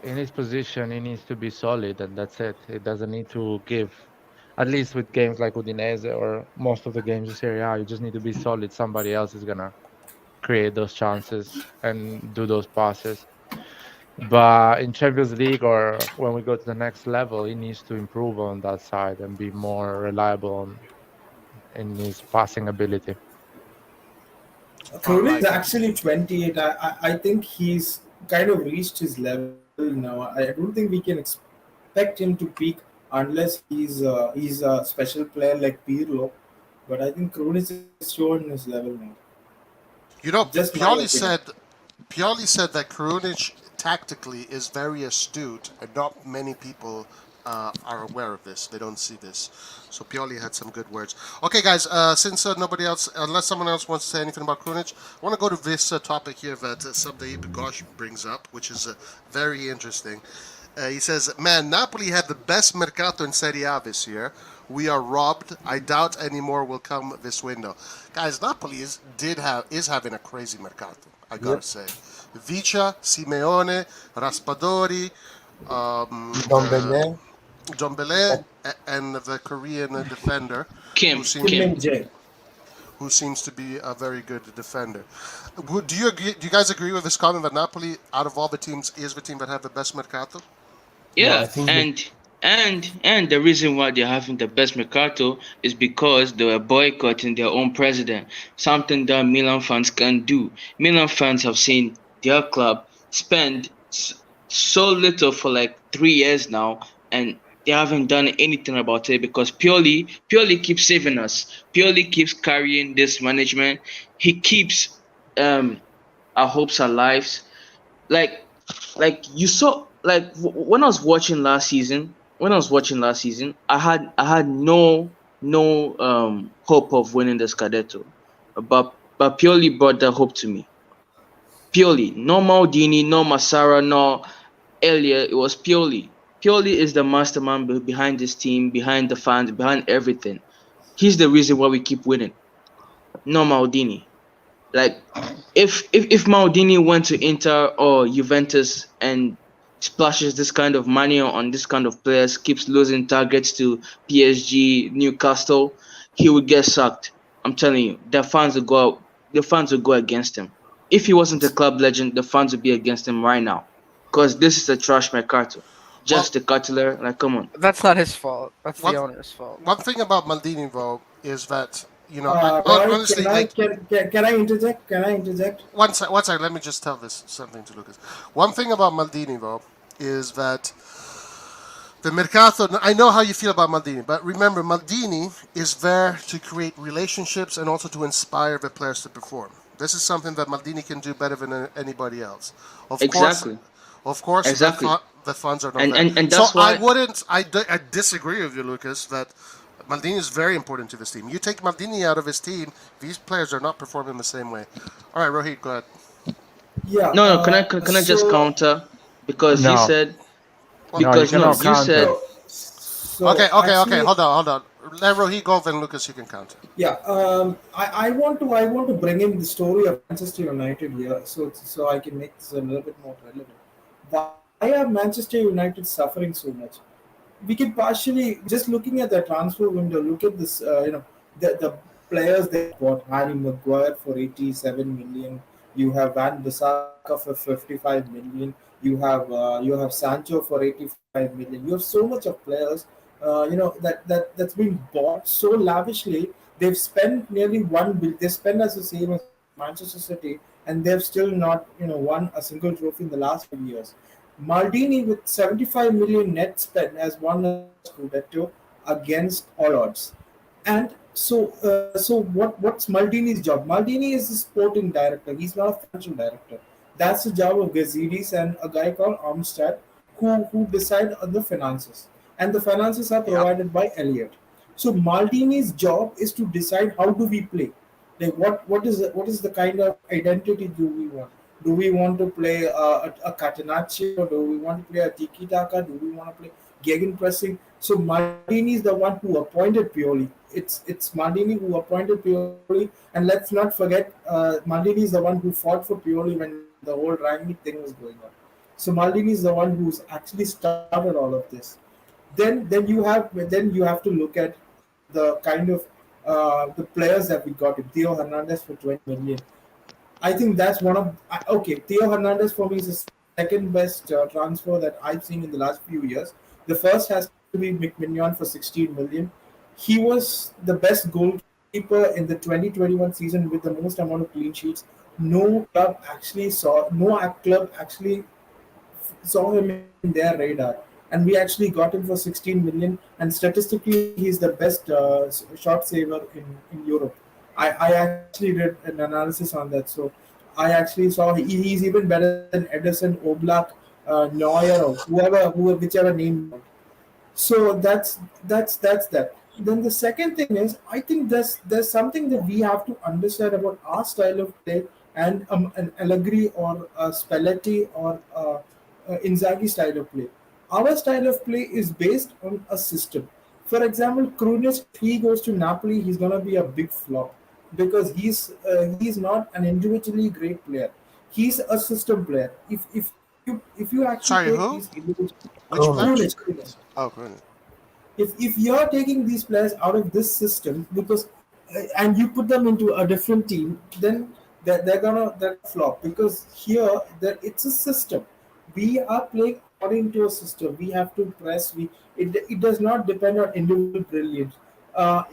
in his position he needs to be solid, and that's it. He doesn't need to give. At least with games like Udinese or most of the games in Serie A, you just need to be solid. Somebody else is gonna create those chances and do those passes. But in Champions League or when we go to the next level, he needs to improve on that side and be more reliable in his passing ability. All Krunic right. is actually 28. I think he's kind of reached his level now. I don't think we can expect him to peak unless he's a special player like Pirlo. But I think Krunic is showing his level now. You know, Just my opinion. Pioli said that Krunic tactically is very astute, and not many people are aware of this. They don't see this. So Pioli had some good words. Okay, guys. Since nobody else, unless someone else wants to say anything about Krunic, I want to go to this topic here that Sabdaib Gosh brings up, which is very interesting. He says, "Man, Napoli had the best mercato in Serie A this year. We are robbed. I doubt any more will come this window." Guys, Napoli is having a crazy mercato. I gotta Yep. say, Vicia, Simeone, Raspadori, Don the Bele, John Belay, and the Korean defender, who Kim, seems Kim Kim. and Jay. who seems to be a very good defender. Do you agree? Do you guys agree with this comment that Napoli, out of all the teams, is the team that have the best mercato? no, I Yeah, think that and the reason why they're having the best mercato is because they were boycotting their own president, something that Milan fans can do. Milan fans have seen their club spend so little for like 3 years now, and they haven't done anything about it because Pioli keeps saving us. Pioli keeps carrying this management. He keeps our hopes alive. Like you saw when I was watching last season. I had no hope of winning the Scudetto, but Pioli brought that hope to me. Pioli, no Maldini, no Massara, no Elia. It was Pioli. Pioli is the mastermind behind this team, behind the fans, behind everything. He's the reason why we keep winning. No Maldini. Like if Maldini went to Inter or Juventus and splashes this kind of money on this kind of players, keeps losing targets to PSG, Newcastle, he would get sacked. I'm telling you, the fans would go against him. If he wasn't a club legend, the fans would be against him right now. Because this is a trash mercato. Well, Just the Ketelaere, like come on. That's not his fault. That's one the owner's fault. one thing about Maldini though is that Roy, honestly, like can I interject? Can I interject? one sec, let me just tell this something to Lucas. One thing about Maldini though is that the mercato. I know how you feel about Maldini, but remember, Maldini is there to create relationships and also to inspire the players to perform. This is something that Maldini can do better than anybody else. Of course, Exactly. of course, Exactly. the funds are not And there. and, and So that's why I disagree with you, Lucas, that Maldini is very important to this team. You take Maldini out of his team, these players are not performing the same way. All right, Rohit, go ahead. Yeah. no, can I just So counter because you No, said no, you because no cannot you counter. said so Okay. actually, Hold on. Let Rohit go, then Lucas, you can counter. yeah. I want to bring in the story of Manchester United here, so I can make this a little bit more relevant. Why are Manchester United suffering so much? We can partially just looking at the transfer window. Look at this. The players they bought Harry Maguire for 87 million, You have Van Bissaka for 55 million. You have Sancho for 85 million. You have so much of players, that's been bought so lavishly. They've spent nearly 1 billion. They spend as the same as Manchester City, and they've still not won a single trophy in the last 5 years. Maldini with 75 million net spend has won a Scudetto against all odds. And so what's Maldini's job? Maldini is the sporting director. He's not a financial director. That's the job of Gazidis and a guy called Armstead who decide on the finances. And the finances are Yep. provided by Elliot. So Maldini's job is to decide how do we play. Like what is the kind of identity do we want? Do we want to play a Catenaccio? Do we want to play a Tiki Taka? Do we want to play gegenpressing? So Maldini is the one who appointed Pioli. It's Maldini who appointed Pioli, and let's not forget, Maldini is the one who fought for Pioli when the whole Rangnick thing was going on. So Maldini is the one who's actually started all of this. Then you have to look at the kind of the players that we got. Theo Hernandez for 20 million. I think that's one of okay. Theo Hernandez for me is the second best transfer that I've seen in the last few years. The first has to be McMinion for 16 million. He was the best goalkeeper in the 2021 season with the most amount of clean sheets. No club actually saw him in their radar, and we actually got him for 16 million. And statistically, he's the best shot saver in Europe. I actually did an analysis on that, so I actually saw he's even better than Ederson, Oblak, Neuer, or whichever name you want. So that's that. Then the second thing is, I think there's something that we have to understand about our style of play and an Allegri or a Spalletti or Inzaghi style of play. Our style of play is based on a system. For example, Krunic, if he goes to Napoli, he's gonna be a big flop because he's not an individually great player. He's a system player. If you actually Sorry, take who? these individual Which Krunic. player? Krunic. Oh, brilliant. If you're taking these players out of this system because and you put them into a different team, then they're flop because here that it's a system. We are playing according to a system. We have to press. It does not depend on individual brilliance.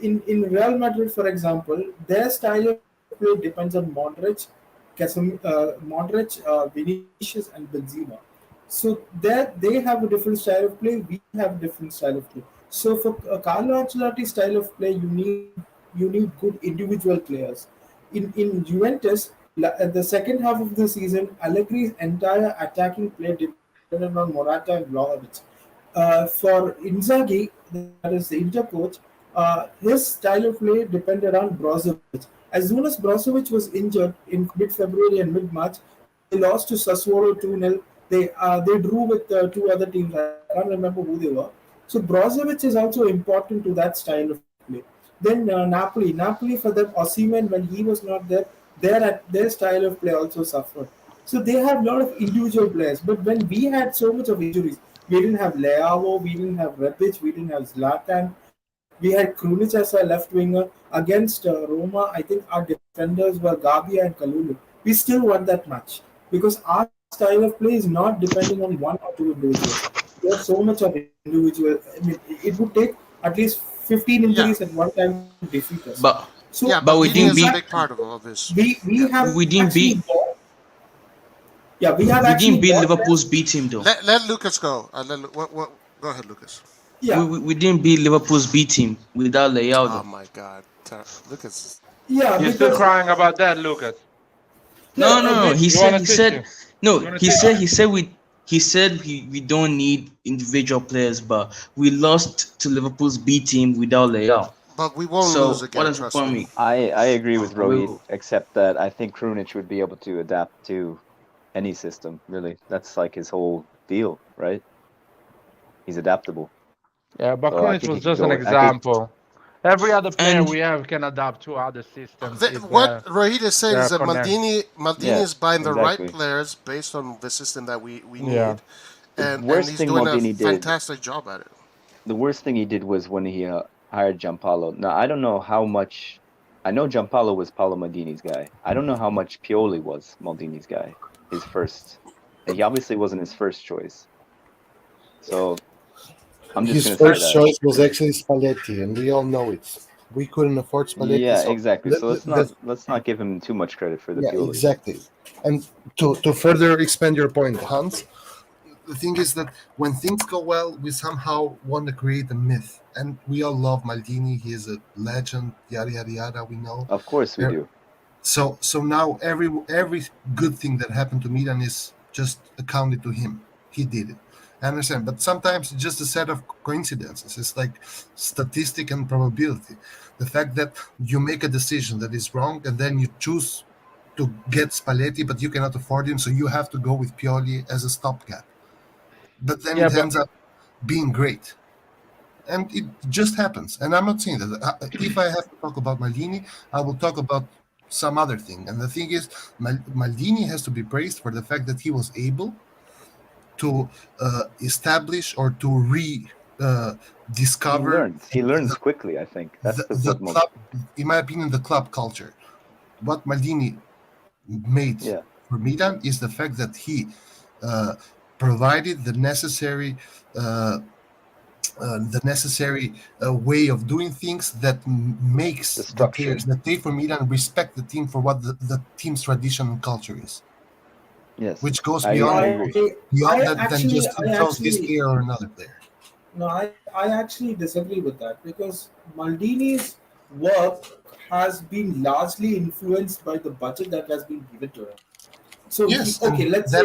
In Real Madrid, for example, their style of play depends on Modric, Vinicius, and Benzema. So they have a different style of play. We have a different style of play. So for Carlo Ancelotti's style of play, you need good individual players. In Juventus, at the second half of the season, Allegri's entire attacking play depended on Morata and Vlahovic. For Inzaghi, that is the Inter coach, his style of play depended on Brozovic. As soon as Brozovic was injured in mid-February and mid-March, they lost to Sassuolo 2-0. They drew with two other teams. I can't remember who they were. So Brozovic is also important to that style of play. Then Napoli for them, Osimhen when he was not there, their style of play also suffered. So they have a lot of individual players. But when we had so much of injuries, we didn't have Leao, we didn't have Rebic, we didn't have Zlatan. We had Krunic as a left winger against Roma. I think our defenders were Gabia and Kalulu. We still won that match because our style of play is not depending on one or two individuals. There's so much of individual. I mean, it would take at least 15 Yeah. injuries at one time to defeat us. But So Yeah, but we Maldini didn't is a beat big part of all this. we Yeah. have we didn't actually beat bought. Yeah, we have we actually didn't beat bought Liverpool's players. B team though. Let Lucas go. Go ahead, Lucas. Yeah, We didn't beat Liverpool's B team without Leao Oh though. my God, Lucas. yeah, You're still because crying about that, Lucas. No, no, no, no. but He You want said a he tissue? said no. You want a He tissue? said we don't need individual players, but we lost to Liverpool's B team without Leao. But we won't lose So what again, does it trust for me. me? I agree with We Rohit, will. except that I think Krunic would be able to adapt to any system, really. That's like his whole deal, right? He's adaptable. Yeah, but So I Krunic think he was can just an go. I think, example. Every other player we And have can adapt to other systems if What Rohit is saying they're is that connected. Maldini is yes, buying the right exactly. players based on the system that we Yeah. need, The and worst he's thing doing a Maldini did, fantastic job at it. the worst thing he did was when he hired Giampaolo. Now I don't know how much I know Giampaolo was Paolo Maldini's guy. I don't know how much Pioli was Maldini's guy. His first. And he obviously wasn't his first choice. So I'm just His going to say first that. choice was actually Spalletti, and we all know it. We couldn't afford Spalletti. Yeah, so exactly. So let- let's not give him too much credit for the yeah, Pioli. exactly. And to further expand your point, Hans, the thing is that when things go well, we somehow want to create a myth, and we all love Maldini. He is a legend. Yada yada yada. We know. Of course we do. So now every good thing that happened to Milan is just accounted to him. He did it. I understand, but sometimes it's just a set of coincidences. It's like statistic and probability. The fact that you make a decision that is wrong and then you choose to get Spalletti, but you cannot afford him, so you have to go with Pioli as a stopgap. But then it ends up being great. And it just happens. And I'm not saying that. If I have to talk about Maldini, I will talk about some other thing. And the thing is, Maldini has to be praised for the fact that he was able to establish or to discover. He learns quickly, I think. That's the club, in my opinion, the club culture. What Maldini made for Milan is the fact that he provided the necessary way of doing things that makes the players that play for Milan respect the team for what the team's tradition and culture is. Yes, which goes beyond that than just chose this player or another player. No, I actually disagree with that, because Maldini's work has been largely influenced by the budget that has been given to him. So yes, okay, let's say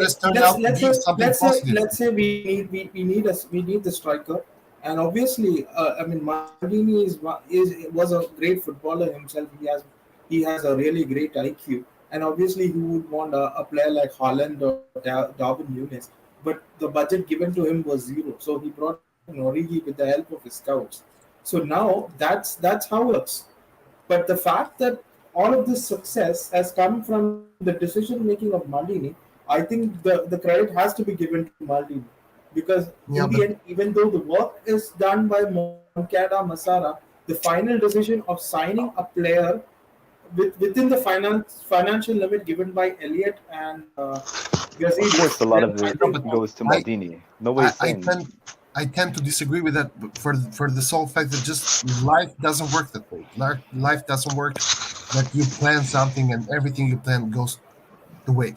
we need the striker, and obviously, Maldini was a great footballer himself. He has a really great IQ, and obviously he would want a player like Haaland or Darwin Núñez. But the budget given to him was zero, so he brought Origi with the help of his scouts. So now that's how it works. But the fact that all of this success has come from the decision making of Maldini, I think the credit has to be given to Maldini, because in the end, even though the work is done by Moncada Massara, the final decision of signing a player within the financial limit given by Elliott and Gazidis. Of course, a lot of it goes to Maldini. Nobody's saying. I tend to disagree with that for the sole fact that just life doesn't work that way. Life doesn't work that you plan something and everything you plan goes the way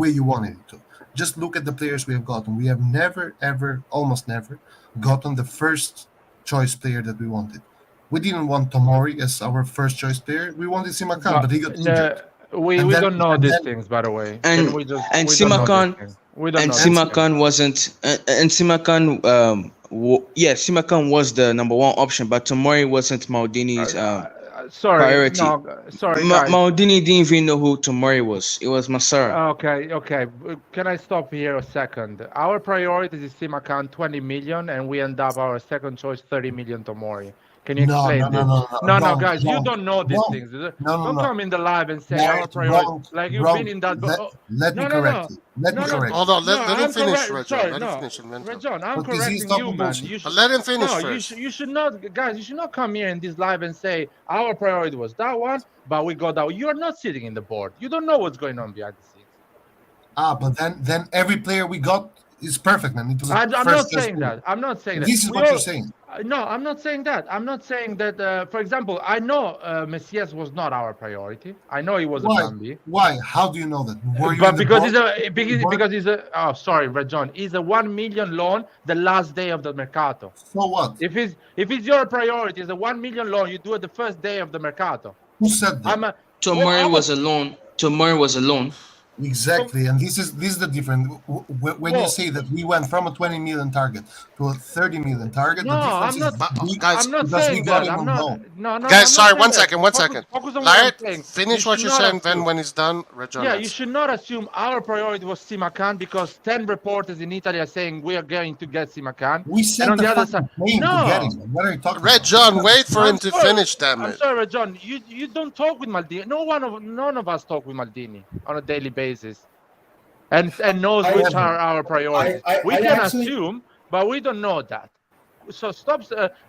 you wanted it to. Just look at the players we have gotten. We have never, ever, almost never gotten the first choice player that we wanted. We didn't want Tomori as our first choice player. We wanted Simakan, but he got injured. We don't know these things, by the way. And Simakan Simakan was the number one option, but Tomori wasn't Maldini's priority. Maldini didn't even know who Tomori was. It was Massara. Okay. Can I stop here a second? Our priority is Simakan, 20 million, and we end up our second choice, 30 million Tomori. Can you explain this? No, guys, you don't know these things. Don't come in the live and say our priority. Like you've been in that. Let me correct you. Hold on, let him finish, Rajon. Rajon, I'm correcting you, man. Let him finish first. You should not, guys. You should not come here in this live and say our priority was that one, but we got that. You are not sitting in the board. You don't know what's going on behind the scenes. But then every player we got is perfect, man. I'm not saying that. This is what you're saying. No, I'm not saying that. I'm not saying that. For example, I know Messias was not our priority. I know he was a plan B. Why? How do you know that? Because he's a. Oh, sorry, Rajon. He's a 1 million loan the last day of the mercato. So what? If it's your priority, it's a 1 million loan. You do it the first day of the mercato. Who said that? Tomori was a loan. Tomori was a loan. Exactly, and this is the difference. When you say that we went from a 20 million target to a 30 million target, no, I'm not saying that. No, guys, sorry, one second. Larry, finish what you're saying, then when it's done, Rajon. Yeah, you should not assume our priority was Simakan, because 10 reporters in Italy are saying we are going to get Simakan. We sent on the other side. No, what are you talking about? Rajon, wait for him to finish, damn it. I'm sorry, Rajon. You don't talk with Maldini. None of us talk with Maldini on a daily basis. And knows which are our priorities. We can assume, but we don't know that. So stop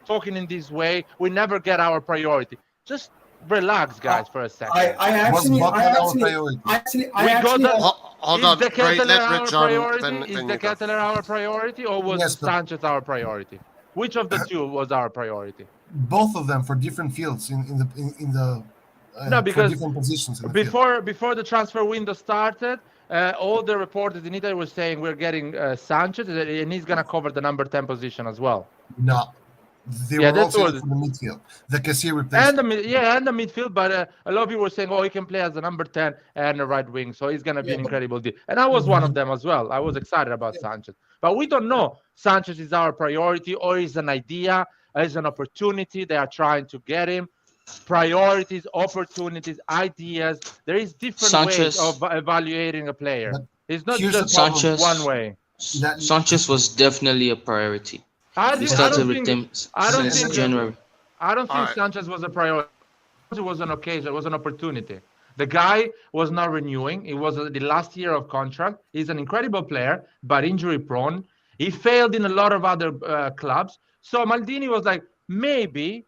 talking in this way. We never get our priority. Just relax, guys, for a second. I Was actually, Botman our priority? I got the- Hold is on, the Ray, let Ketelaere Red our John, priority? then Is you the go. Ketelaere our priority, or was Yes, but- Sanchez our priority? Which of the two was our priority? Both of them for different fields in the No, for because different positions in the field. before the transfer window started, all the reporters in Italy were saying we're getting Sanchez, and he's gonna cover the number 10 position as well. No, they Yeah, were all that's saying what- for the midfield. The Cassie replaced. And the midfield, but a lot of people were saying, "Oh, he can play as the number 10 and the right wing, so he's gonna be an incredible deal." And I was one of them as well. I was excited about Sanchez, but we don't know Sanchez is our priority or is an idea, is an opportunity. They are trying to get him. Priorities, opportunities, ideas. There is different Sanchez- ways of evaluating a player. But It's not here's the just problem. Sanchez- one way. Sanchez was definitely a priority. I We don't started with think- him I don't since think- January. I don't think All right. Sanchez was a priority. It was an occasion. It was an opportunity. The guy was not renewing. It was the last year of contract. He's an incredible player, but injury prone. He failed in a lot of other clubs. So Maldini was like, maybe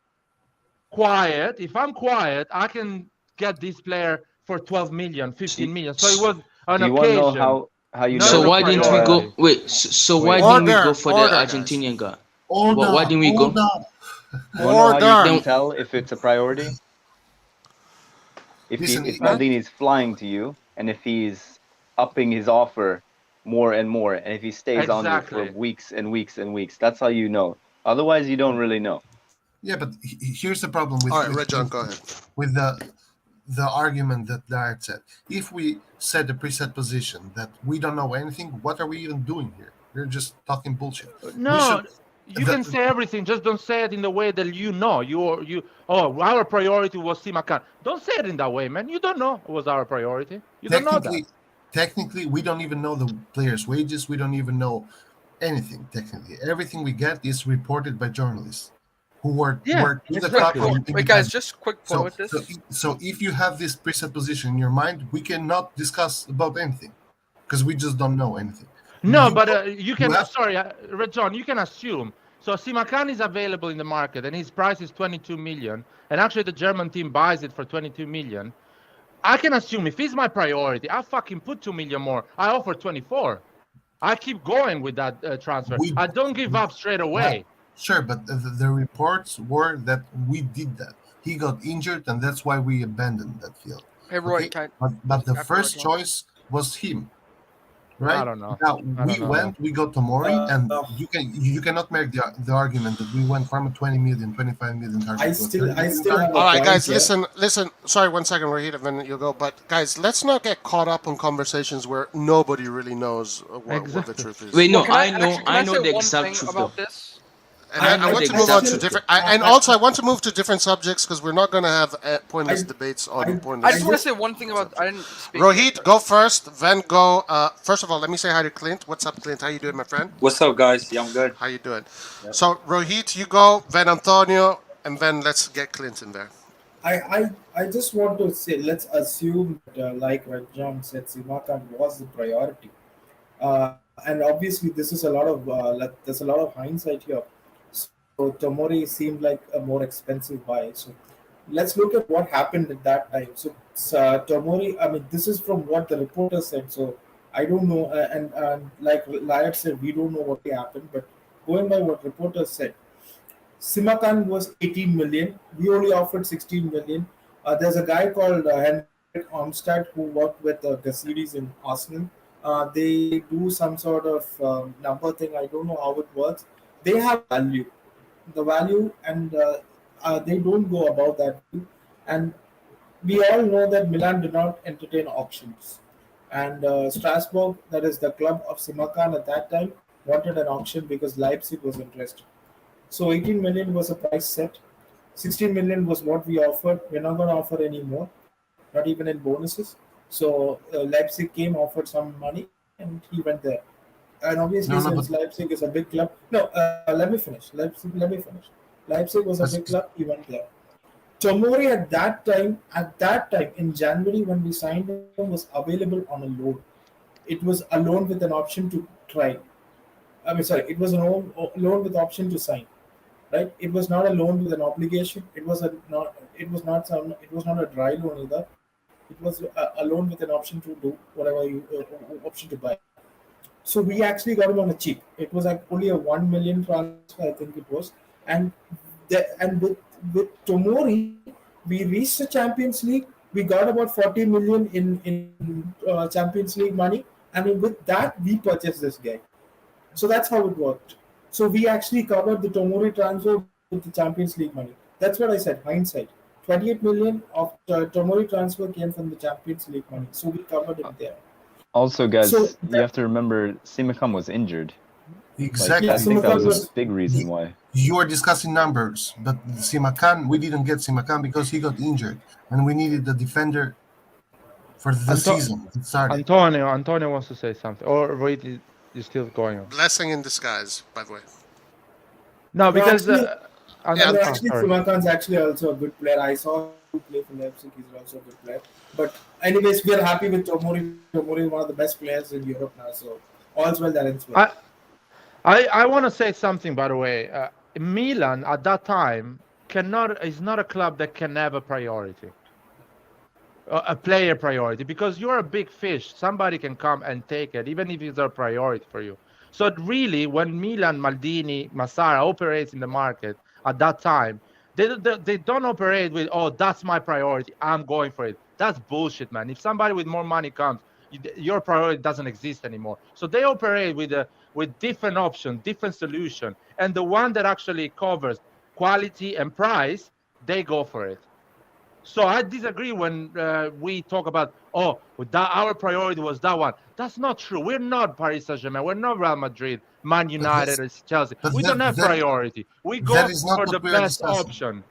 quiet. If I'm quiet, I can get this player for 12 million, 15 million. So it was an Do you want to occasion. know how you No, know? So no why didn't we priority. go? Wait. So why Order, didn't we go for the order, guys. Argentinian guy? Hold Why on, didn't we hold go? on. You wanna know how you Order. can tell if it's a priority? If Listen, if Maldini's flying to you, and if he's upping his offer more and more, and if he stays on you Exactly. for weeks and weeks and weeks, that's how you know. Otherwise, you don't really know. Yeah, but here's the problem with All right, Red John, go ahead. with the argument that Dart said. If we set a preset position that we don't know anything, what are we even doing here? We're just talking bullshit. No, you the- can say everything. Just don't say it in the way that you know. Our priority was Simakan. Don't say it in that way, man. You don't know it was our priority. You don't know that. Technically, we don't even know the players' wages. We don't even know anything. Technically, everything we get is reported by journalists who work in the exactly. club. Wait, guys, just quick point with this. So if you have this preset position in your mind, we cannot discuss about anything because we just don't know anything. No, You but go- you can. you have- Sorry, Red John, you can assume. So Simakan is available in the market, and his price is 22 million. And actually, the German team buys it for 22 million. I can assume if he's my priority, I fucking put 2 million more. I offer 24. I keep going with that transfer. I don't give up straight away. Sure, but the reports were that we did that. He got injured, and that's why we abandoned that field. Hey, Roy, Okay? But the after first Red John. choice was him, right? I don't know. Now I don't know. we got Tomori, and you cannot make the argument that we went from a 20 million, 25 million target. I to a still 30 million have target. a All right, point guys, here. listen. Sorry, 1 second, Rohit, and then you'll go. But guys, let's not get caught up on conversations where nobody really knows what the Exactly. truth is. Wait, no, Can I know, actually- can I know say the one exact thing truth. about Though. this. And I I know want the to move on to exact- different. And also, I want to move to different subjects because we're not going to have pointless debates on I pointless. just want to say one thing about. I didn't speak. Rohit, go first. Then go. First of all, let me say hi to Clint. What's up, Clint? How you doing, my friend? What's up, guys? Yeah, I'm good. How you doing? So Rohit, you go. Then Antonio, and then let's get Clint in there. I just want to say, let's assume that, like Red John said, Simakan was the priority, and obviously this is a lot of there's a lot of hindsight here. So Tomori seemed like a more expensive buy. So let's look at what happened at that time. So Tomori, I mean, this is from what the reporter said. So I don't know, and like Liat said, we don't know what happened, but going by what reporters said. Simakan was 18 million. We only offered 16 million. There's a guy called Henrik Armstead who worked with Gasperini in Arsenal. They do some sort of number thing. I don't know how it works. They have value, the value, and they don't go above that. And we all know that Milan did not entertain auctions. And Strasbourg, that is the club of Simakan at that time, wanted an auction because Leipzig was interested. So 18 million was a price set. 16 million was what we offered. We're not going to offer any more, not even in bonuses. So Leipzig came, offered some money, and he went there. And obviously, since Leipzig is a big club, let me finish. Leipzig was a big club. He went there. Tomori at that time in January when we signed him was available on a loan. It was a loan with an option to try. It was a loan with option to sign. right? It was not a loan with an obligation. It was a not. It was not some. It was not a dry loan either. It was a loan with an option to do whatever you option to buy. So we actually got him on a cheap. It was like only a 1 million transfer, I think it was, and with Tomori, we reached the Champions League. We got about 40 million in Champions League money, and with that we purchased this guy. So that's how it worked. So we actually covered the Tomori transfer with the Champions League money. That's what I said. Hindsight, 28 million of the Tomori transfer came from the Champions League money. So we covered it there. Also, guys, So you have to remember Simakam was injured. Exactly. I think that was a was- big reason why. You are discussing numbers, but Simakan, we didn't get Simakan because he got injured, and we needed the defender for the season. It started. Antonio wants to say something. Or wait, is still going on? Blessing in disguise, by the way. No, because actually, sorry. Simakan's actually also a good player. I saw him play for Leipzig. He's also a good player. But anyways, we are happy with Tomori. Tomori is one of the best players in Europe now. So all's well that ends well. I want to say something, by the way. Milan at that time is not a club that can have a priority, a player priority, because you're a big fish. Somebody can come and take it, even if it's a priority for you. So really, when Milan, Maldini, Massara operates in the market at that time, they don't operate with, oh, that's my priority, I'm going for it. That's bullshit, man. If somebody with more money comes, your priority doesn't exist anymore. So they operate with different options, different solution, and the one that actually covers quality and price, they go for it. So I disagree when we talk about, our priority was that one. That's not true. We're not Paris Saint-Germain. We're not Real Madrid, Man United, or Chelsea. We don't have priority. We go for the best option.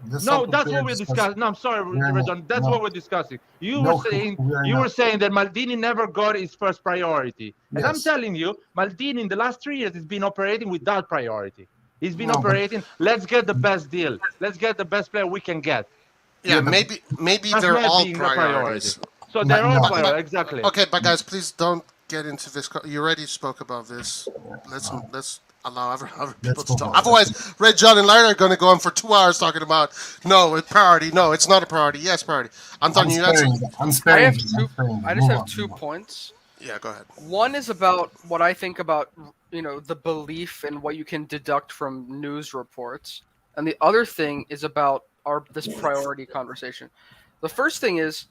That's what we're discussing. No, I'm sorry, Rajon. That's what we're discussing. You were saying that Maldini never got his first priority. And I'm telling you, Maldini in the last 3 years has been operating without priority. He's been operating, let's get the best deal. Let's get the best player we can get. Yeah, maybe they're all priorities. So they're all priorities, exactly. Okay, but guys, please don't get into this. You already spoke about this. Let's allow other people to talk. Otherwise, Red John and Larry are going to go on for 2 hours talking about it's priority. No, it's not a priority. Yes, priority. Antonio, you answer. I just have 2 points. Yeah, go ahead. One is about what I think about the belief and what you can deduct from news reports, and the other thing is about this priority conversation. The first thing is,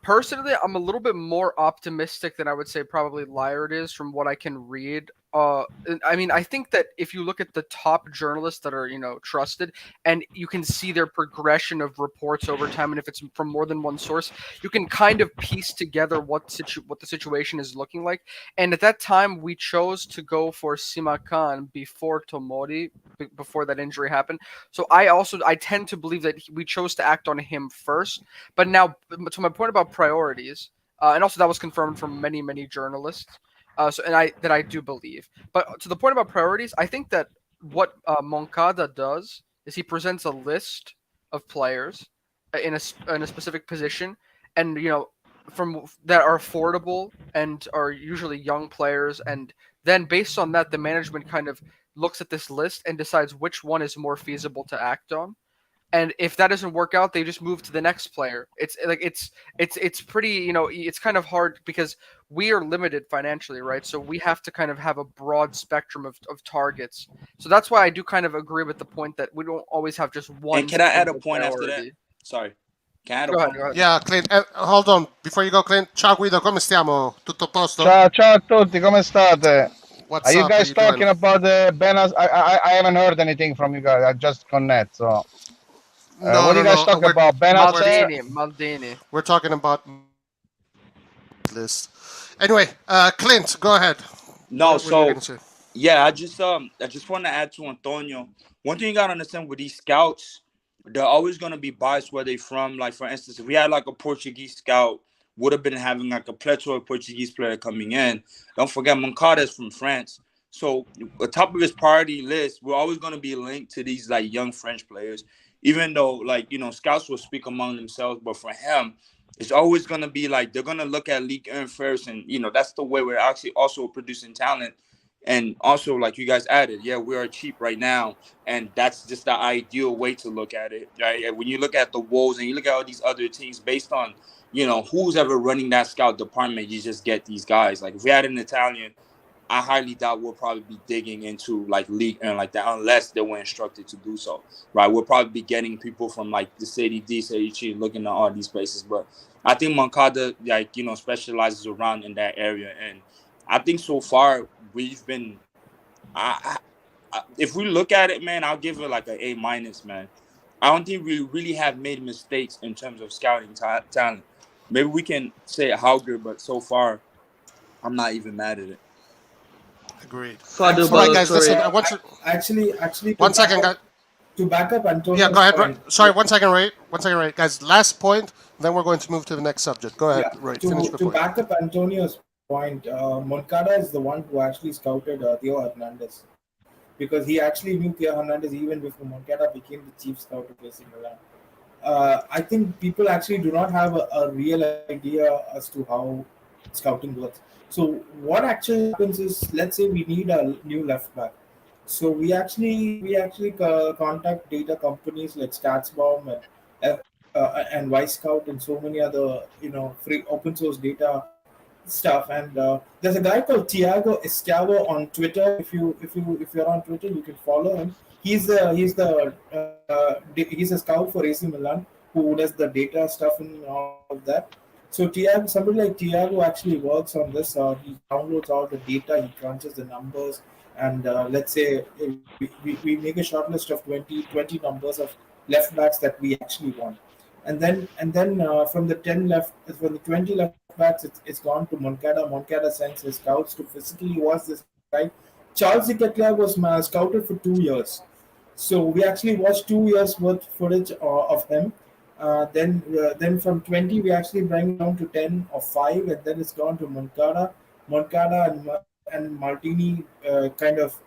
personally, I'm a little bit more optimistic than I would say probably Lyard is from what I can read. I mean, I think that if you look at the top journalists that are, trusted, and you can see their progression of reports over time, and if it's from more than one source, you can kind of piece together what the situation is looking like. And at that time, we chose to go for Simakan before Tomori, before that injury happened. So I tend to believe that we chose to act on him first. But now, to my point about priorities, and also that was confirmed from many, many journalists. I do believe. But to the point about priorities, I think that what Moncada does is he presents a list of players in a specific position, and from that are affordable and are usually young players, and then based on that, the management kind of looks at this list and decides which one is more feasible to act on. And if that doesn't work out, they just move to the next player. It's pretty, it's kind of hard because we are limited financially, right? So we have to kind of have a broad spectrum of targets. So that's why I do kind of agree with the point that we don't always have just one. And can I add a point after that? Sorry. Can I add a point? Go ahead. Yeah, Clint, hold on. Before you go, Clint. Ciao Guido, come stiamo? Tutto a posto? Ciao a tutti, come state? What's Are you up? guys How you talking about the Bennacer? I haven't heard anything from you guys. I just connect, so... what do you guys talk about? Bennacer? Maldini. We're talking about list. Anyway, Clint, go ahead. No, What are you gonna say? yeah, I just want to add to Antonio. One thing you gotta understand with these scouts, they're always gonna be biased where they from. Like for instance, if we had like a Portuguese scout, would have been having like a plethora of Portuguese player coming in. Don't forget, Moncada is from France. So the top of his priority list, we're always gonna be linked to these like young French players. Even though, scouts will speak among themselves, but for him, it's always going to be like they're going to look at Ligue 1 first, and, that's the way we're actually also producing talent And also, like you guys added, yeah, we are cheap right now, and that's just the ideal way to look at it, right? And when you look at the Wolves and you look at all these other teams, based on who's ever running that scout department, you just get these guys. Like if we had an Italian, I highly doubt we'll probably be digging into like league and like that unless they were instructed to do so, right? We'll probably be getting people from like the Serie D, Serie C, looking at all these places. But I think Moncada, like specializes around in that area, and I think so far we've been. If we look at it, man, I'll give it like an A minus, man. I don't think we really have made mistakes in terms of scouting talent. Maybe we can say how good, but so far, I'm not even mad at it. Agreed. Fado All right, guys, listen. I want to actually. 1 second, guys. To back up Antonio. Yeah, go ahead. Sorry, 1 second, Ray. 1 second, Ray. Guys, last point. Then we're going to move to the next subject. Go ahead, Ray. Finish your To point. back up Antonio's point, Moncada is the one who actually scouted Theo Hernandez, because he actually knew Theo Hernandez even before Moncada became the chief scout of AC Milan. I think people actually do not have a real idea as to how scouting works. So what actually happens is, let's say we need a new left back. So we actually contact data companies like StatsBomb and Wisecout and so many other free open source data stuff. And there's a guy called Tiago Escavo on Twitter. If you're on Twitter, you can follow him. He's a scout for AC Milan who does the data stuff and all of that. So somebody like Tiago actually works on this. He downloads all the data, he crunches the numbers, and let's say we make a short list of 20 numbers of left backs that we actually want. And then from the 20 left backs, it's gone to Moncada. Moncada sends his scouts to physically watch this guy. Charles Ketelaere was scouted for 2 years. So we actually watched 2 years worth footage of him. Then from 20 we actually bring down to 10 or 5, and then it's gone to Moncada. And Maldini kind of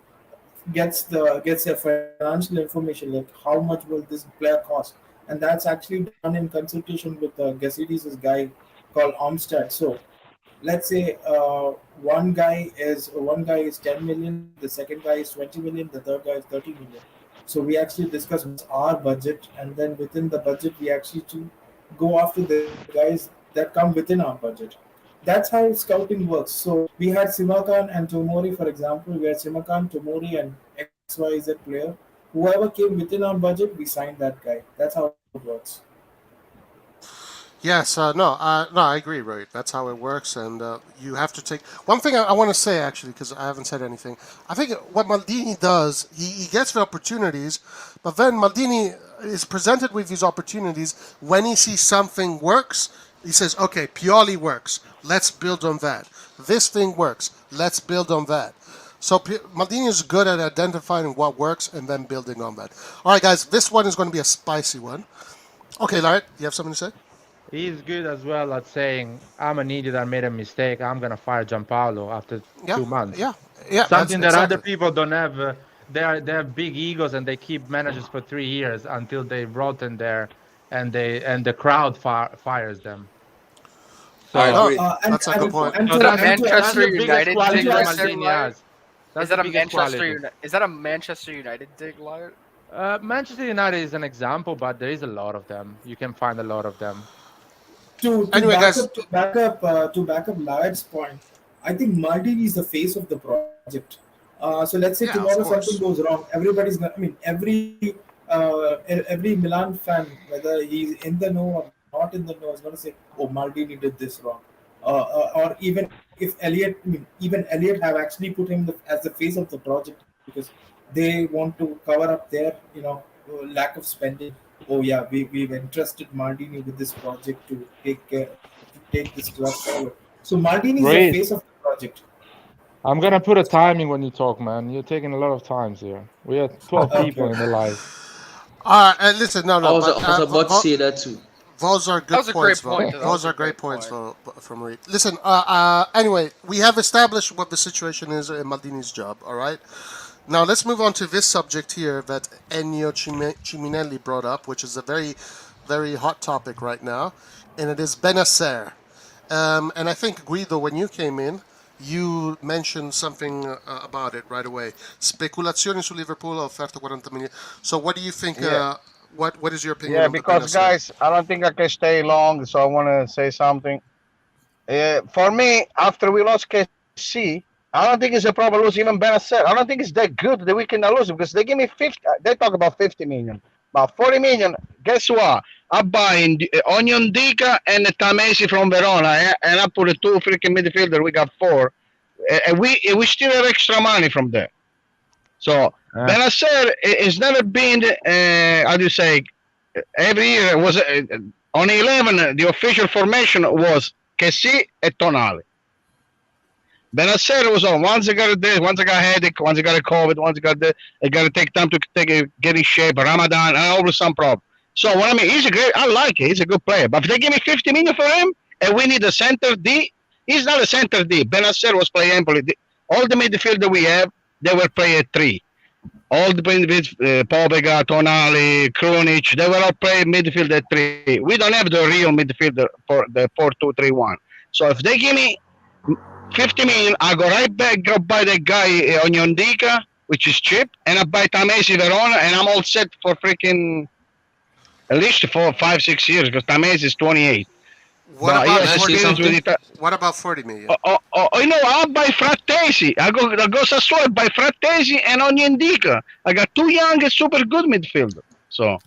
gets the financial information, like how much will this player cost, and that's actually done in consultation with Gasperini guy called Armstead. So let's say one guy is 10 million, the second guy is 20 million, the third guy is 30 million. So we actually discuss what's our budget, and then within the budget we actually go after the guys that come within our budget. That's how scouting works. So we had Simakan and Tomori, for example. We had Simakan, Tomori, and XYZ player. Whoever came within our budget, we signed that guy. That's how it works. Yes, no, I agree, right? That's how it works, and you have to take. One thing I want to say, actually, because I haven't said anything. I think what Maldini does, he gets the opportunities, but then Maldini is presented with these opportunities when he sees something works. He says, "Okay, Pioli works. Let's build on that. This thing works. Let's build on that." So Maldini is good at identifying what works and then building on that. All right, guys, this one is going to be a spicy one. Okay, Larry, you have something to say? He's good as well at saying, I'm an idiot, I made a mistake, I'm going to fire Gianpaolo after 2 months. Yeah. Something that other people don't have. They have big egos and they keep managers for 3 years until they rot in there and the crowd fires them. So that's a good point. Is that a Manchester United dig? Is that a Manchester United dig, Lard? Manchester United is an example, but there is a lot of them. You can find a lot of them. To back up Lard's point, I think Maldini is the face of the project. So let's say tomorrow something goes wrong. Everybody's gonna. I mean, every Milan fan, whether he's in the know or not in the know, is going to say, "Oh, Maldini did this wrong," or even if Elliot have actually put him as the face of the project because they want to cover up their lack of spending. Oh yeah, we've entrusted Maldini with this project to take this club forward. So Maldini is the face of the project. I'm gonna put a timing when you talk, man. You're taking a lot of times here. We have 12 people in the live. Listen, no. I was about to say that too. Those are good points. Those are great points from Reed. Listen, anyway, we have established what the situation is in Maldini's job. All right. Now let's move on to this subject here that Ennio Ciminelli brought up, which is a very, very hot topic right now, and it is Bennacer. And I think, Guido, when you came in, you mentioned something about it right away. Speculazioni su Liverpool, offerta 40 million. So what do you think? Yeah. What is your opinion Yeah, on the because Bennacer? guys, I don't think I can stay long, so I want to say something. For me, after we lost KC, I don't think it's a problem lose even Bennacer. I don't think it's that good that we can lose because they give me 50. They talk about 50 million, about 40 million. Guess what? I buy Onion Dica and Tamesi from Verona, and I put 2 freaking midfielder. We got 4, and we still have extra money from there. So Bennacer is never been. How do you say? Every year was on 11. The official formation was Kessi and Tonali. Bennacer was on. Once I got this, once I got headache, once I got a COVID, once I got this, I got to take time to get in shape. Ramadan, and always some problem. So what I mean, he's a great. I like it. He's a good player. But if they give me 50 million for him, and we need a center D, he's not a center D. Bennacer was playing Empoli. All the midfielder we have, they will play at 3. All the Pobega, Tonali, Krunic, they will all play midfield at 3. We don't have the real midfielder for the 4-2-3-1. So if they give me 50 million, I go right back, go buy that guy Onion Dica, which is cheap, and I buy Tamesi Verona, and I'm all set for freaking at least 4, 5, 6 years because Tamesi is 28. What But about he has 40 experience with million? it. What about 40 million? You know, I'll buy Frattesi. I go Sassuolo, buy Frattesi and Onion Dica. I got 2 young and super good midfielder. So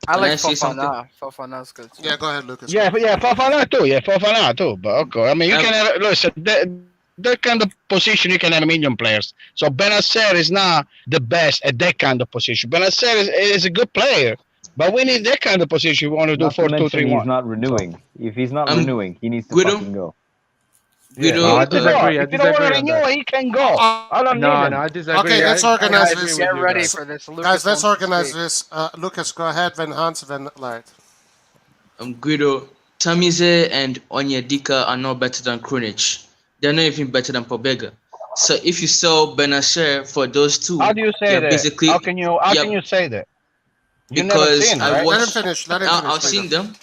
I Can like I say something? Fofana. Fofana's good too. Yeah, go ahead, Lucas. yeah, Fofana too. Yeah, Fofana too. But okay, I mean, you can have listen. That kind of position you can have a million players. So Bennacer is not the best at that kind of position. Bennacer is a good player, but we need that kind of position. We want to do Not to 4-2-3-1. mention he's not renewing. If he's not renewing, he needs to Guido? fucking go. Guido, No, I To go. disagree. I If you don't want to disagree on renew, that. he can go. I don't No, need no, him. I disagree. Okay, let's I organize agree this. with Get you ready guys. for this. Lucas Guys, let's wants to organize speak. this. Lucas, go ahead, then Hans, then Light. Guido, Tamize and Onyedika are not better than Krunic. They're not even better than Pobega. So if you sell Bennacer for those 2, How do you say you're that? basically How can you say that? You never because seen, I right? Let him watched. finish. Let him finish. I've seen them.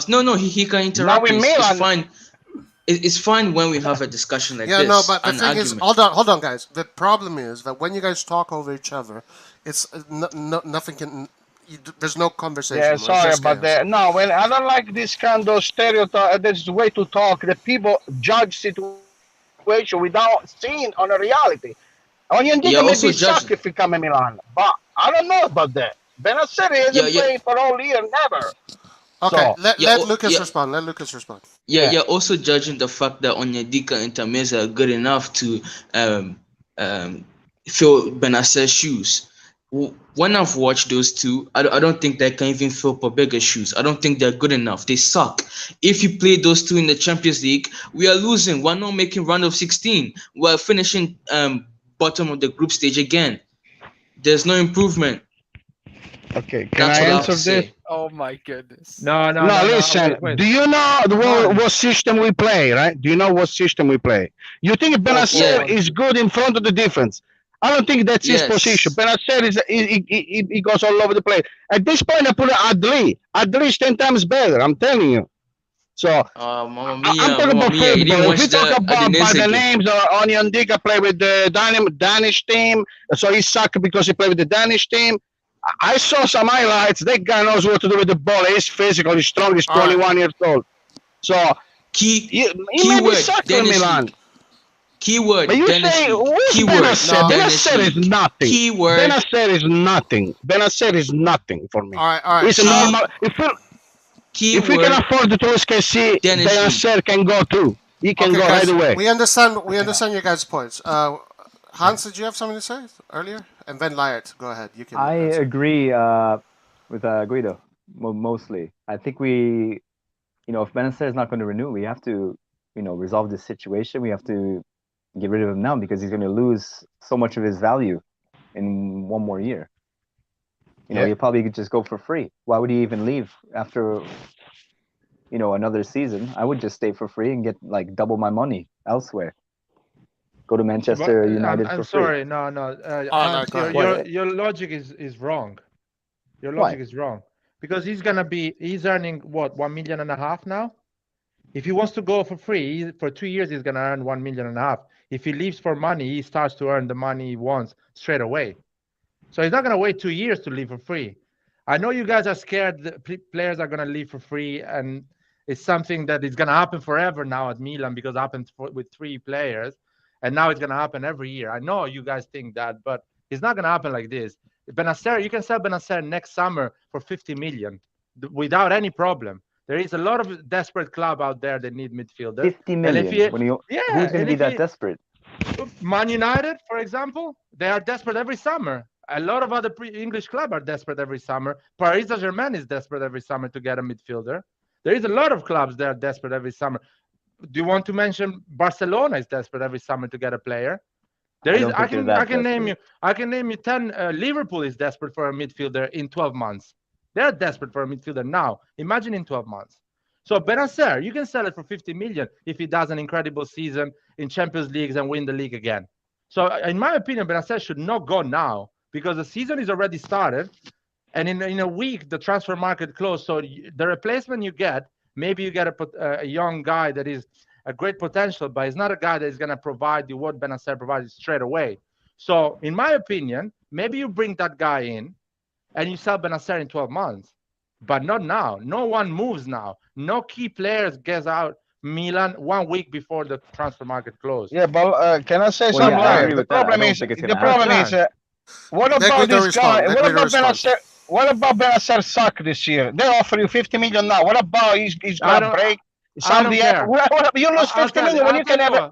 No, he can Now interrupt in me. It's Milan, fine. It's fine when we have a discussion like Yeah, this. no, but the An thing is, argument. hold on, guys. The problem is that when you guys talk over each other, it's nothing can. There's no conversation. yeah, It's sorry just about chaos. that. No, well, I don't like this kind of stereotype. This way to talk. The people judge situation without seeing on a reality. Onyendika You're may also be suck judging. if he come in Milan, but I don't know about that. Bennacer hasn't Yeah, played for all year, never. Okay, So let yeah, Lucas respond. Let Lucas respond. you're also judging the fact that Onyedika and Tameza are good enough to um, um, fill Benacer's shoes. When I've watched those 2, I don't think they can even fill Pobega's shoes. I don't think they're good enough. They suck. If you play those 2 in the Champions League, we are losing. We're not making round of 16. We're finishing bottom of the group stage again. There's no improvement. okay, can That's I what I have answer to this? say. Oh my goodness. No, no, No, no, no. listen. Wait. Do you know Hans. what system we play? Right? Do you know what system we play? You think Bennacer 4-4-1. is good in front of the defense? I don't think that's his position. Yes. Bennacer is he goes all over the place. At this point, I put Adli. Adli is 10 times better. I'm telling you. So Mamma I'm mia, talking mamma about mia. You didn't football. If watch we talk the about by Udinese the game. names, Onion Dica play with the Danish team, so he sucked because he played with the Danish team. I saw some highlights. That guy knows what to do with the ball. He's physical. He's strong. He's 21 years old. So he may be Keyword sucked in Danish Milan. league. Keyword But you Danish say, league. who's Keyword Bennacer? Danish Bennacer is league. nothing. Keyword. Bennacer is nothing. Bennacer is nothing for me. All right. He's a normal. If we can Keyword afford to lose KC, Danish Bennacer can go too. He can Okay, go guys, right away. we understand your guys' points. Hans, did you have something to say earlier? And then Lyot, go ahead. You can. I answer. agree with Guido mostly. I think we, if Bennacer is not going to renew, we have to, resolve this situation. We have to get rid of him now because he's going to lose so much of his value in one more year. He'll probably just go for free. Why would he even leave after, another season? I would just stay for free and get like double my money elsewhere. Go to Manchester United I'm for free. sorry, no. Hans, your logic is wrong. Your logic is wrong because he's earning what, 1.5 million now. If he wants to go for free, for 2 years, he's going to earn 1.5 million. If he leaves for money, he starts to earn the money he wants straight away. So he's not going to wait 2 years to leave for free. I know you guys are scared that players are going to leave for free, and it's something that is going to happen forever now at Milan because it happened with 3 players, and now it's going to happen every year. I know you guys think that, but it's not going to happen like this. Bennacer, you can sell Bennacer next summer for 50 million without any problem. There is a lot of desperate club out there that need midfielders. 50 million. Who's going to be that desperate? Man United, for example, they are desperate every summer. A lot of other English clubs are desperate every summer. Paris Saint-Germain is desperate every summer to get a midfielder. There is a lot of clubs that are desperate every summer. Do you want to mention Barcelona is desperate every summer to get a player? I can name you 10. Liverpool is desperate for a midfielder in 12 months. They're desperate for a midfielder now. Imagine in 12 months. So Bennacer, you can sell it for 50 million if he does an incredible season in Champions Leagues and win the league again. So in my opinion, Bennacer should not go now because the season is already started. And in a week, the transfer market closed. So the replacement you get, maybe you get a young guy that is a great potential, but he's not a guy that is going to provide you what Bennacer provided straight away. So in my opinion, maybe you bring that guy in and you sell Bennacer in 12 months, but not now. No one moves now. No key players gets out Milan 1 week before the transfer market closed. Yeah, but can I say something? The problem is, what about this guy? What about Bennacer suck this year? They offer you 50 million now. What about he's gonna break? You lose 50 million when you can have it.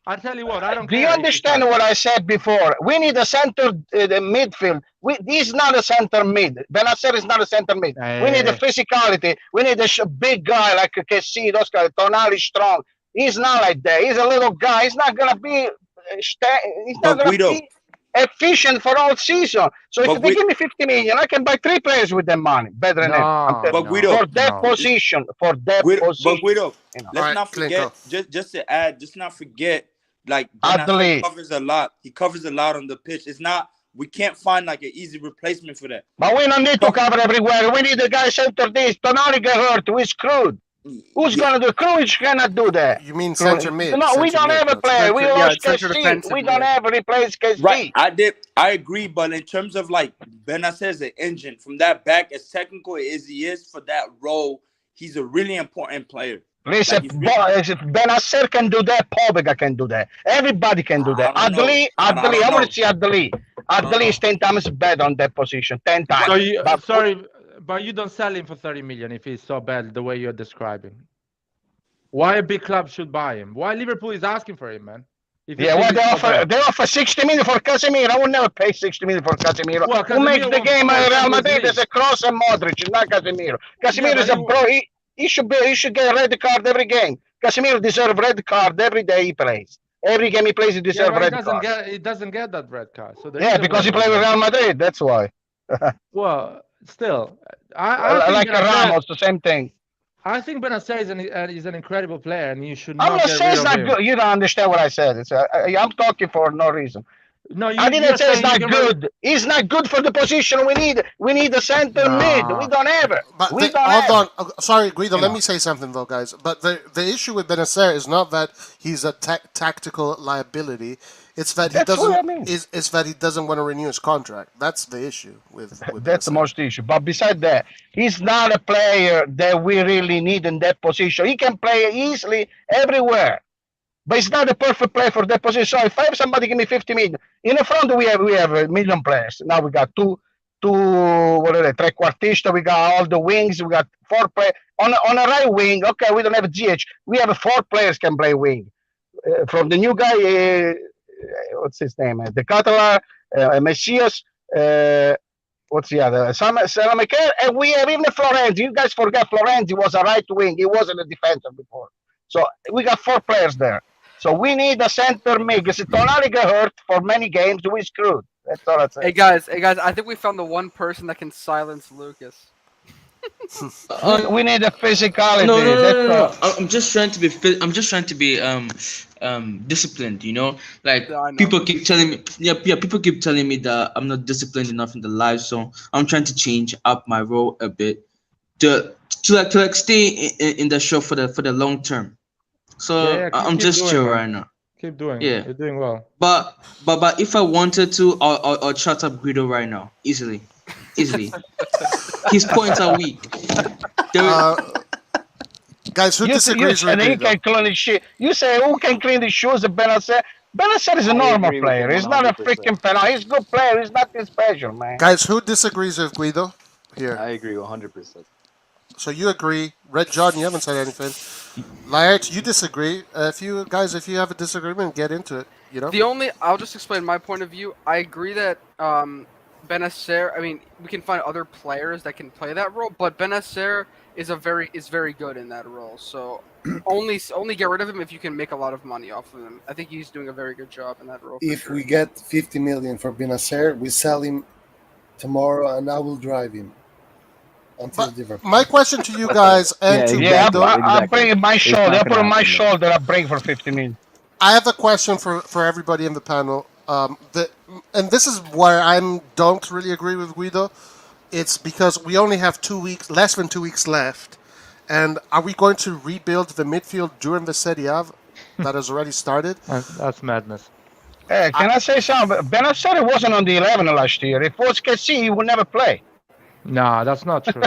I'll tell you what, I don't care. Do you understand what I said before? We need a center midfield. He's not a center mid. Bennacer is not a center mid. We need a physicality. We need a big guy like Kessi, those guys. Tonali strong. He's not like that. He's a little guy. He's not going to be efficient for all season. So if they give me 50 million, I can buy 3 players with that money. Better than that. But Guido, for that position. But Guido, let's not forget, just to add, just not forget, like Bennacer covers a lot. He covers a lot on the pitch. It's not, we can't find like an easy replacement for that. But we don't need to cover everywhere. We need a guy center this. Tonali get hurt. We're screwed. Who's gonna do? Krunic cannot do that. You mean center mid? No, we don't have a player. We lost Kessi. We don't have a replace Kessi. Right, I agree, but in terms of like Bennacer is an engine from that back, as technical as he is for that role, he's a really important player. Listen, if Bennacer can do that, Pobega can do that. Everybody can do that. Adli, I want to see Adli. Adli is 10 times better on that position. 10 times. But you don't sell him for 30 million if he's so bad the way you're describing. Why a big club should buy him? Why Liverpool is asking for him, man? They offer 60 million for Casemiro. I would never pay 60 million for Casemiro. Well, who makes the game Real Madrid is a Kroos and Modric, not Casemiro. Casemiro is a bro. He should get a red card every game. Casemiro deserves red card every day he plays. Every game he plays, he deserves red card. He doesn't get that red card. So because he plays with Real Madrid. That's why. Well, still, I like Ramos, the same thing. I think Bennacer is an incredible player, and you should not. I'm not saying it's not good. You don't understand what I said. I'm talking for no reason. No, I didn't say it's not good. He's not good for the position we need. We need a center mid. We don't have it. But hold on. Sorry, Guido. Let me say something though, guys. But the issue with Bennacer is not that he's a tactical liability. It's that he doesn't. It's that he doesn't want to renew his contract. That's the issue with that's the most issue. But besides that, he's not a player that we really need in that position. He can play easily everywhere. But it's not a perfect player for that position. So if I have somebody give me 50 million, in the front we have a million players. Now we got two trequartista. We got all the wings. We got 4 players on a right wing. Okay, we don't have GH. We have 4 players can play wing. From the new guy, what's his name? The Ketelaere, Messias. What's the other? Salamaker, and we have even Florenzi. You guys forget Florenzi was a right wing. He wasn't a defender before. So we got 4 players there. So we need a center mid. Because if Tonali get hurt for many games, we screwed. That's all I say. Hey guys, I think we found the one person that can silence Lucas. We need a physicality. No. I'm just trying to be disciplined. You know, like people keep telling me. Yeah. People keep telling me that I'm not disciplined enough in the live. So I'm trying to change up my role a bit to to stay in the show for the long term. So Yeah, I'm keep just doing, chill man. right now. Keep doing. Yeah. You're doing well. But if I wanted to, I'll chat up Guido right now, easily. His points are weak. Guys, who You disagrees say with he Guido? can clean the shit. You say who can clean the shoes of Bennacer? Bennacer is a I normal agree with player. him He's not a 100%. freaking penalty. He's a good player. He's nothing special, man. Guys, who disagrees with Guido? Here. I agree 100%. So you agree. Red John, you haven't said anything. Laird, you disagree. If you have a disagreement, get into it. You know? I'll just explain my point of view. I agree that Bennacer, I mean, we can find other players that can play that role, but Bennacer is very good in that role. So only get rid of him if you can make a lot of money off of him. I think he's doing a very good job in that role. If we get 50 million for Bennacer, we sell him tomorrow, and I will drive him until Liverpool. My question to you guys and to Guido, I'm bringing my shoulder. I put on my shoulder. I bring for 50 million. I have a question for everybody in the panel. And this is where I don't really agree with Guido. It's because we only have less than 2 weeks left. And are we going to rebuild the midfield during the Serie A that has already started? That's madness. Hey, can I say something? Bennacer wasn't on the 11 last year. If it was Kessie, he would never play. No, that's not true.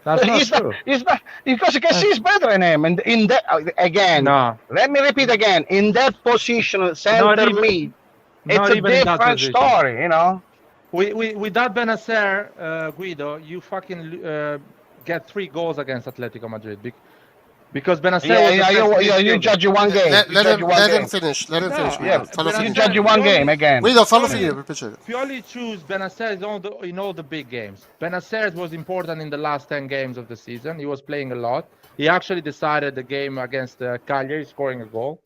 That's not true. He's not, because Kessie is better than him. And in that again, let me repeat again. In that position, center mid, it's a different story, you know. With that Bennacer, Guido, you fucking get 3 goals against Atletico Madrid because Bennacer. You judge one game. Let him finish. Let him finish. You judge one game again. Guido, follow for you. Purely choose Bennacer in all the big games. Bennacer was important in the last 10 games of the season. He was playing a lot. He actually decided the game against Cagliari, scoring a goal.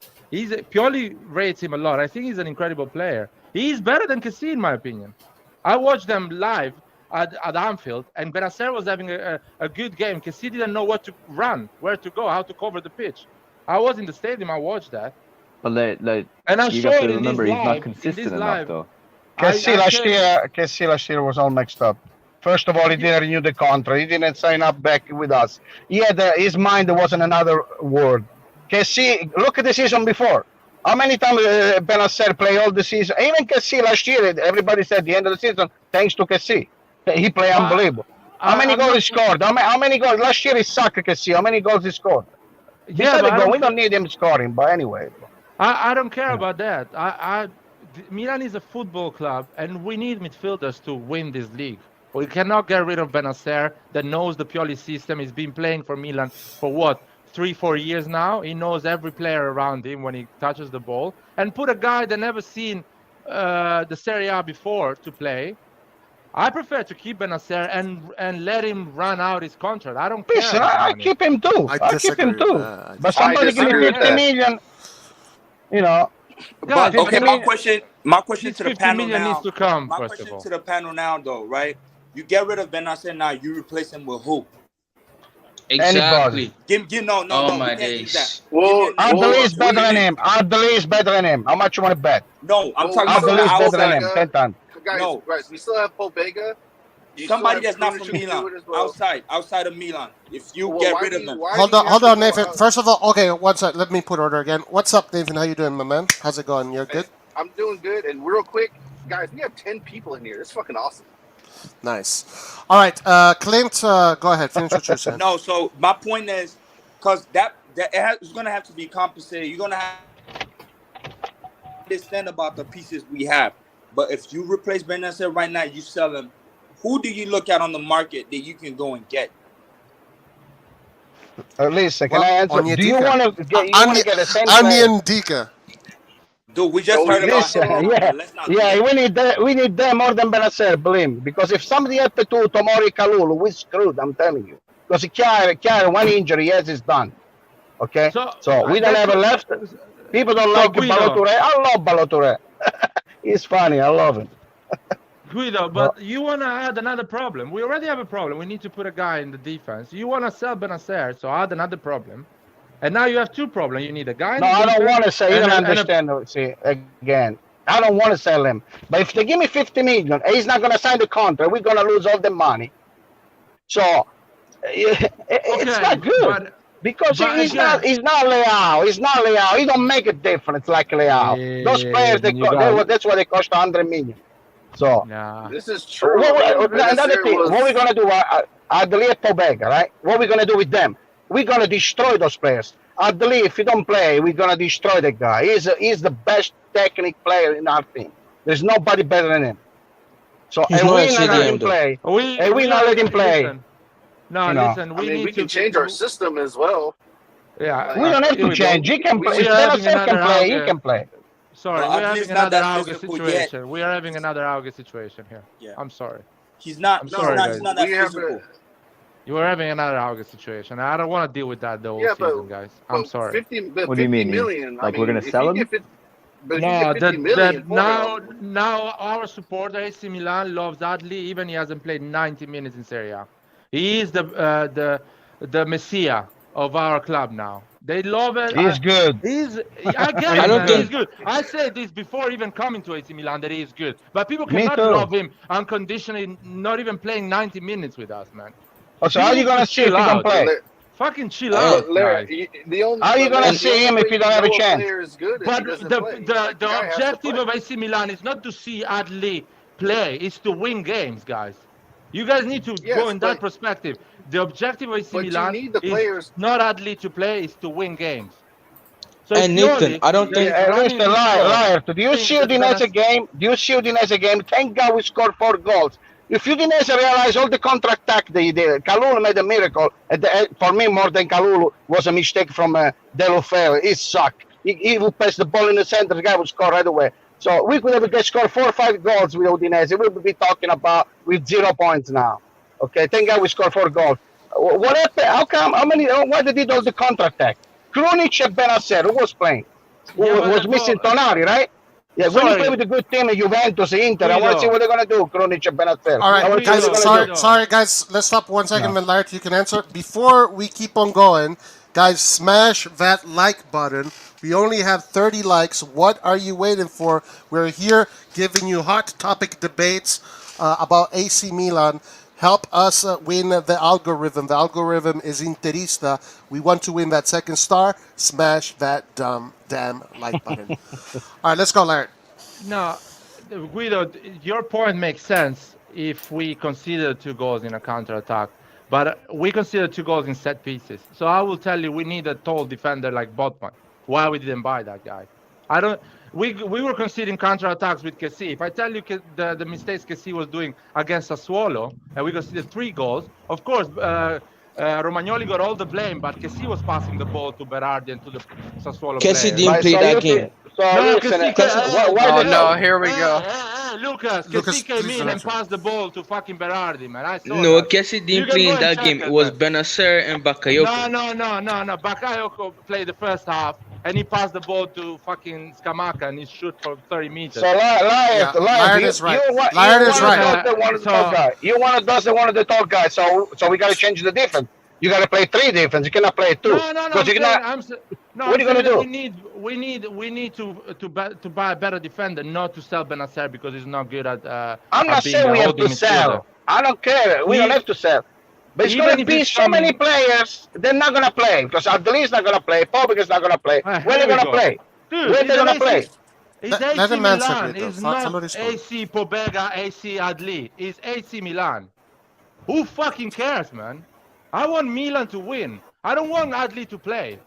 Purely rates him a lot. I think he's an incredible player. He's better than Kessie, in my opinion. I watched them live at Anfield, and Bennacer was having a good game. Kessie didn't know what to run, where to go, how to cover the pitch. I was in the stadium. I watched that. But And I you showed have to in remember this he's not live, consistent enough live, though. Kessie last year was all mixed up. First of all, he didn't renew the contract. He didn't sign up back with us. He had his mind wasn't another word. Kessie, look at the season before. How many times Bennacer played all the season? Even Kessie last year, everybody said the end of the season, thanks to Kessie. He played unbelievable. How many goals he scored? How many goals? Last year he sucked, Kessie. How many goals he scored? We don't need him scoring, but anyway. I don't care about that. Milan is a football club, and we need midfielders to win this league. We cannot get rid of Bennacer that knows the Pioli system. He's been playing for Milan for what? 3-4 years now. He knows every player around him when he touches the ball, and put a guy that never seen the Serie A before to play. I prefer to keep Bennacer and let him run out his contract. I don't care. Listen, I keep him too. I keep him too. But somebody give me 50 million. You know. But, okay, my question to the panel now. Needs to come, my question to the panel now, though, right? You get rid of Bennacer now. You replace him with who? Exactly. No, my days. Well, Ardali is better than him. Ardali is better than him. How much you want to bet? No, I'm talking Ardali about is better than him. 10 times. Guys, we still have Pobega. Somebody that's not from Milan, outside of Milan. If you get rid of them. Hold on, Nathan. First of all, okay, one sec. Let me put order again. What's up, Nathan? How you doing, my man? How's it going? You're good? I'm doing good. And real quick, guys, we have 10 people in here. It's fucking awesome. Nice. All right, Clint, go ahead. Finish what you're saying. No, so my point is, because it's going to have to be compensated. You're going to have to understand about the pieces we have. But if you replace Bennacer right now, you sell him. Who do you look at on the market that you can go and get? Listen, can I answer? Do you want to get a same Onion Dika. Dude, we just heard about it. We need them more than Bennacer, believe me. Because if somebody had to do Tomori Kalulu, we're screwed, I'm telling you. Because Chiara, one injury, yes, it's done. Okay? So we don't have a left. People don't like Balotore. I love Balotore. He's funny. I love him. Guido, but you want to add another problem. We already have a problem. We need to put a guy in the defense. You want to sell Bennacer, so add another problem. And now you have 2 problems. You need a guy. No, I don't want to sell. You don't understand. See, again, I don't want to sell him. But if they give me 50 million, he's not going to sign the contract. We're going to lose all the money. So It's Okay, not good because but he's again, not Leao. He's not Leao. He don't make a difference like Leao. Those players, then you got that's why they cost 100 million. So nah. This is true. I mean, another Bennacer thing, what we're was. gonna do? Adli and Pobega, right? What we're gonna do with them? We're gonna destroy those players. Adli, if he don't play, we're gonna destroy the guy. He's the best technical player in our team. There's nobody better than him. So He's and not a we not let him CDM though. play. We And we not are let him play. listen. No, You know. listen. I We mean, need we to can change our system as well. Yeah, We don't have here to we change. go. He can play. We If are having Bennacer can another play, he Auge. can play. Sorry, Well, we're Adli having is not another that Auge physical situation. yet. We are having another Auge situation here. Yeah. I'm sorry. He's not. I'm He's sorry, not. guys. He's not that We have physical. You are having another Auge situation. I don't want to deal with that the whole Yeah, season, guys. I'm but sorry. 50, but What do you 50 mean? million. I Like we're mean, gonna if sell you him? get 50, but if you No, get 50 million for now our supporter AC Milan loves Adli, even he hasn't played 90 minutes in Serie A. He is the messiah of our club now. They love it. He's good. I get I it, don't man. think- He's good. I said this before even coming to AC Milan that he is good. But people Me cannot too. love him unconditionally, not even playing 90 minutes with us, man. So how are you gonna see if he don't play? Fucking chill out, guys. The only, How are you gonna see him if you don't have a chance? Player is good if But he doesn't the play. Like, the guy has to objective play. of AC Milan is not to see Adli play, it's to win games, guys. You guys need to Yes, go in that but- perspective. The objective of AC but you Milan need the is players- not Adli to play, is to win games. So And Nathan, I don't think- Listen, liar. Do you see Udinese game? Do you see Udinese game? Thank God we scored 4 goals. If Udinese realize all the counter-attack they did, Kalulu made a miracle. For me, more than Kalulu, was a mistake from Deulofeu. He sucked. He would pass the ball in the center, the guy would score right away. So we could have scored 4 or 5 goals with Udinese. We would be talking about with 0 points now. Okay, thank God we scored 4 goals. What happened? How come? Why they did all the counter-attack? Krunic and Bennacer, who was playing? Who was missing Tonali, right? Yeah, when you play with a good team, Juventus, Inter, I want to see what they're going to do, Krunic and Bennacer. All right, guys. Sorry, guys. Let's stop 1 second, No. then Lart, you can answer. Before we keep on going, guys, smash that like button. We only have 30 likes. What are you waiting for? We're here giving you hot topic debates about AC Milan. Help us win the algorithm. The algorithm is Interista. We want to win that second star. Smash that damn like button. All right, let's go, Larry. No, Guido, your point makes sense if we consider 2 goals in a counter-attack. But we consider 2 goals in set pieces. So I will tell you, we need a tall defender like Botman. Why we didn't buy that guy? I don't. We were considering counter-attacks with Kessie. If I tell you the mistakes Kessie was doing against Sassuolo, and we considered 3 goals, of course, Romagnoli got all the blame, but Kessie was passing the ball to Berardi and to the Sassuolo Kessie players. didn't play that game. No, here we go. Lucas, Kessie came in and passed the ball to fucking Berardi, man. I saw No, that. Kessie You didn't can play go in and that check game. it, It was man. Bennacer and Bakayoko. No. Bakayoko played the first half, and he passed the ball to fucking Scamacca, and he shoot from 30 meters. So, Lion is right. Lion is right. You want to do the one of the tall guys. So we got to change the defense. You got to play 3 defense. You cannot play 2. No. What are you gonna do? We need to buy a better defender, not to sell Bennacer because he's not good at. I'm not saying we have to sell. I don't care. We don't have to sell. But it's going to be so many players, they're not going to play. Because Adli is not going to play. Pobik is not going to play. Where are they going to play? Dude, Where are they going to play? It's Let AC him answer Milan. it, though. It's not Somebody spoke. AC Pobega, AC Adli. It's AC Milan. Who fucking cares, man? I want Milan to win. I don't want Adli to play.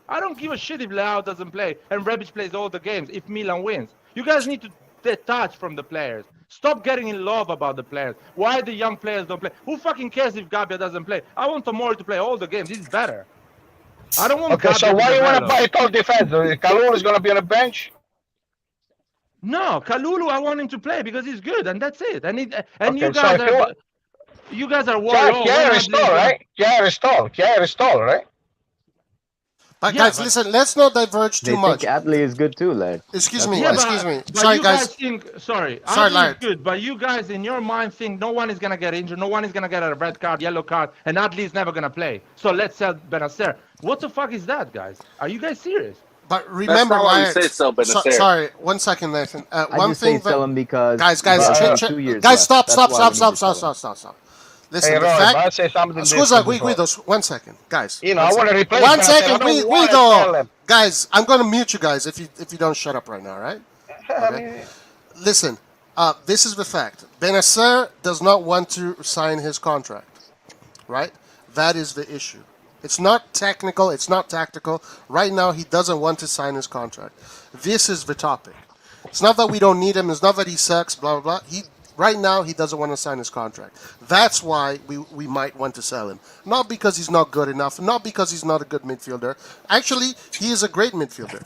I don't give a shit if Leao doesn't play and Rebic plays all the games if Milan wins. You guys need to detach from the players. Stop getting in love about the players. Why the young players don't play? Who fucking cares if Gabbia doesn't play? I want Tomori to play all the games. He's better. I don't want Okay, Gabbia so why to you want to develop. buy a tall defense? Kalulu is going to be on the bench? No, Kalulu, I want him to play because he's good, and that's it. And Okay, you so guys if you are, want- you guys are worried. Kier is tall, right? Kier is tall, right? But guys, listen, let's not diverge They too much. think Adli is good too, lad. Excuse me. But Sorry, you guys. think, sorry, Sorry, Adli Larry. is good, but you guys in your mind think no one is gonna get injured, no one is gonna get a red card, yellow card, and Adli is never gonna play. So let's sell Bennacer. What the fuck is that, guys? Are you guys serious? But remember, not why we Lion. say sell Bennacer. Sorry, 1 second, Nathan. I One just say thing sell him because guys, he has 2 2 years guys, left. stop. That's why we need to sell him. Listen, Hey, the Roy, fact. but I say something Scusa, different before. Guido, 1 second, guys. You know, one I want to second. replace One Bennacer. second, I don't want to Guido. sell him. Guys, I'm gonna mute you guys if you don't shut up right now, right? I Okay. mean, Listen, this is the fact. Bennacer does not want to sign his contract, right? That is the issue. It's not technical. It's not tactical. Right now, he doesn't want to sign his contract. This is the topic. It's not that we don't need him. It's not that he sucks. Blah blah blah. Right now, he doesn't want to sign his contract. That's why we might want to sell him. Not because he's not good enough. Not because he's not a good midfielder. Actually, he is a great midfielder.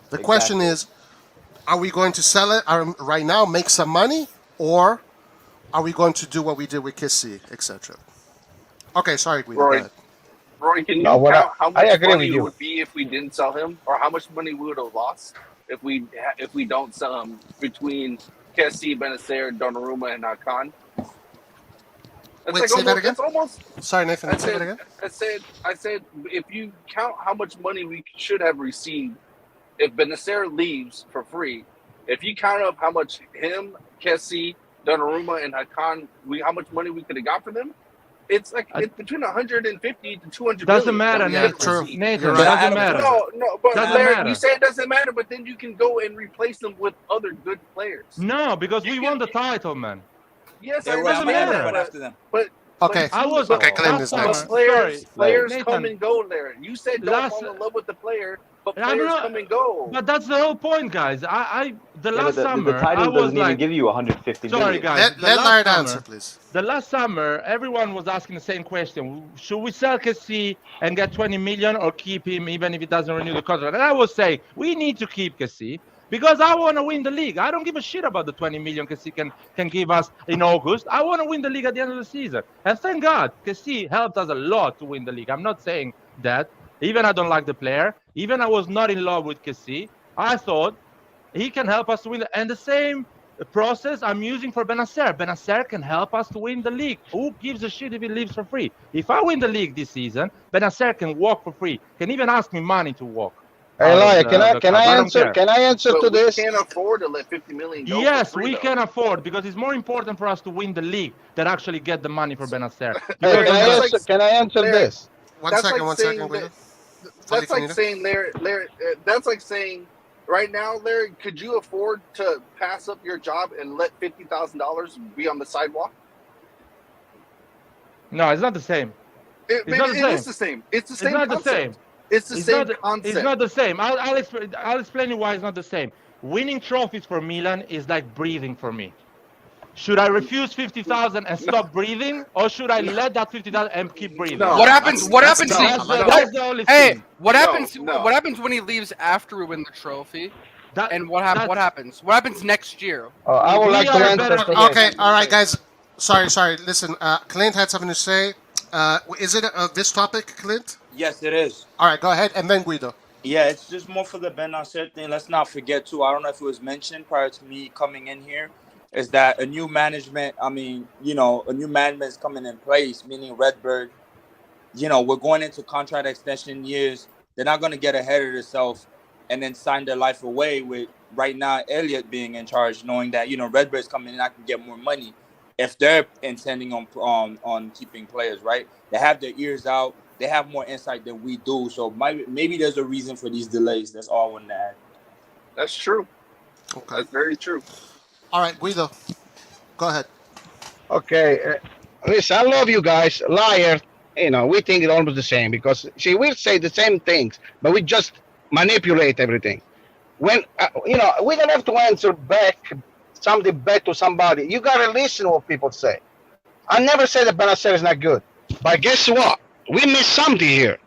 The question is, are we going to sell it right now, make some money, or are we going to do what we did with Kissy, etc.? Okay, sorry, Guido. Go ahead. Roy, can you No, what count how I much agree money with it you. would be if we didn't sell him, or how much money we would have lost if we don't sell him between Kessie, Bennacer, Donnarumma, and Hakan? Wait, say that again? It's almost. Sorry, Nathan. Say that again. I said, if you count how much money we should have received if Bennacer leaves for free, if you count up how much him, Kessie, Donnarumma, and Hakan, how much money we could have got for them, it's like it's between 150 to 200. Doesn't matter, Yeah, Nathan. true. Nathan, You're it right. doesn't matter. No, but Doesn't Larry, matter. you say it doesn't matter, but then you can go and replace them with other good players. No, because we won the title, man. Yes, They I were doesn't understand matter. that, but after them. but Okay. I was Okay, Clint is last next. summer- players sorry, come Nathan. and go, Larry. You said don't Last- fall in love with the player, but I'm players not- come and go. But that's the whole point, guys. The Yeah, last but summer, the title I was doesn't even like, give you 150 sorry, million. guys. Let the last Laird summer- answer, please. The last summer, everyone was asking the same question: should we sell Kessie and get 20 million, or keep him even if he doesn't renew the contract? And I was saying we need to keep Kessie because I want to win the league. I don't give a shit about the 20 million Kessie can give us in August. I want to win the league at the end of the season. And thank God, Kessie helped us a lot to win the league. I'm not saying that. Even I don't like the player. Even I was not in love with Kessie. I thought he can help us to win. And the same process I'm using for Bennacer. Bennacer can help us to win the league. Who gives a shit if he leaves for free? If I win the league this season, Bennacer can walk for free. Can even ask me money to walk. Hey, out of Elia, the can club. I don't answer? care. Can I answer But to we this? can't afford to let 50 million go. Yes, for free, we though. can afford because it's more important for us to win the league than actually get the money for Bennacer. Hey, Because can I that's answer? like- Can I answer Larry, this? One That's second, like saying Guido. That's like Finito? saying, Larry. That's like saying, right now, Larry, could you afford to pass up your job and let $50,000 be on the sidewalk? no, it's not the same. It not the it same. is the same. It's the It's same not the concept. same. It's the It's same not the- concept. It's not the same. I'll explain you why it's not the same. Winning trophies for Milan is like breathing for me. Should I refuse 50,000 and stop breathing, or should I let that 50,000 and keep breathing? No. What happens? What that's happens? deep. That's the only Hey, thing. what No, happens? no. What happens when he leaves after we win the trophy? That- And what that's- happens? What happens next year? I would We like to are answer better- to this. Okay, all right, guys. Sorry. Listen, Clint had something to say. Is it this topic, Clint? Yes, it is. All right, go ahead, and then Guido. Yeah, it's just more for the Bennacer thing. Let's not forget too. I don't know if it was mentioned prior to me coming in here, is that a new management. I mean, a new management is coming in place, meaning Redbird. We're going into contract extension years. They're not going to get ahead of themselves and then sign their life away with right now Elliott being in charge, knowing that Redbird's coming in, I can get more money if they're intending on keeping players. Right? They have their ears out. They have more insight than we do. So maybe there's a reason for these delays. That's all I want to add. That's true. Okay. That's very true. All right, Guido. Go ahead. Okay, listen, I love you guys. Liar, we think it's almost the same because we say the same things, but we just manipulate everything. When we don't have to answer back something back to somebody. You gotta listen to what people say. I never said that Bennacer is not good, but guess what? We missed something here.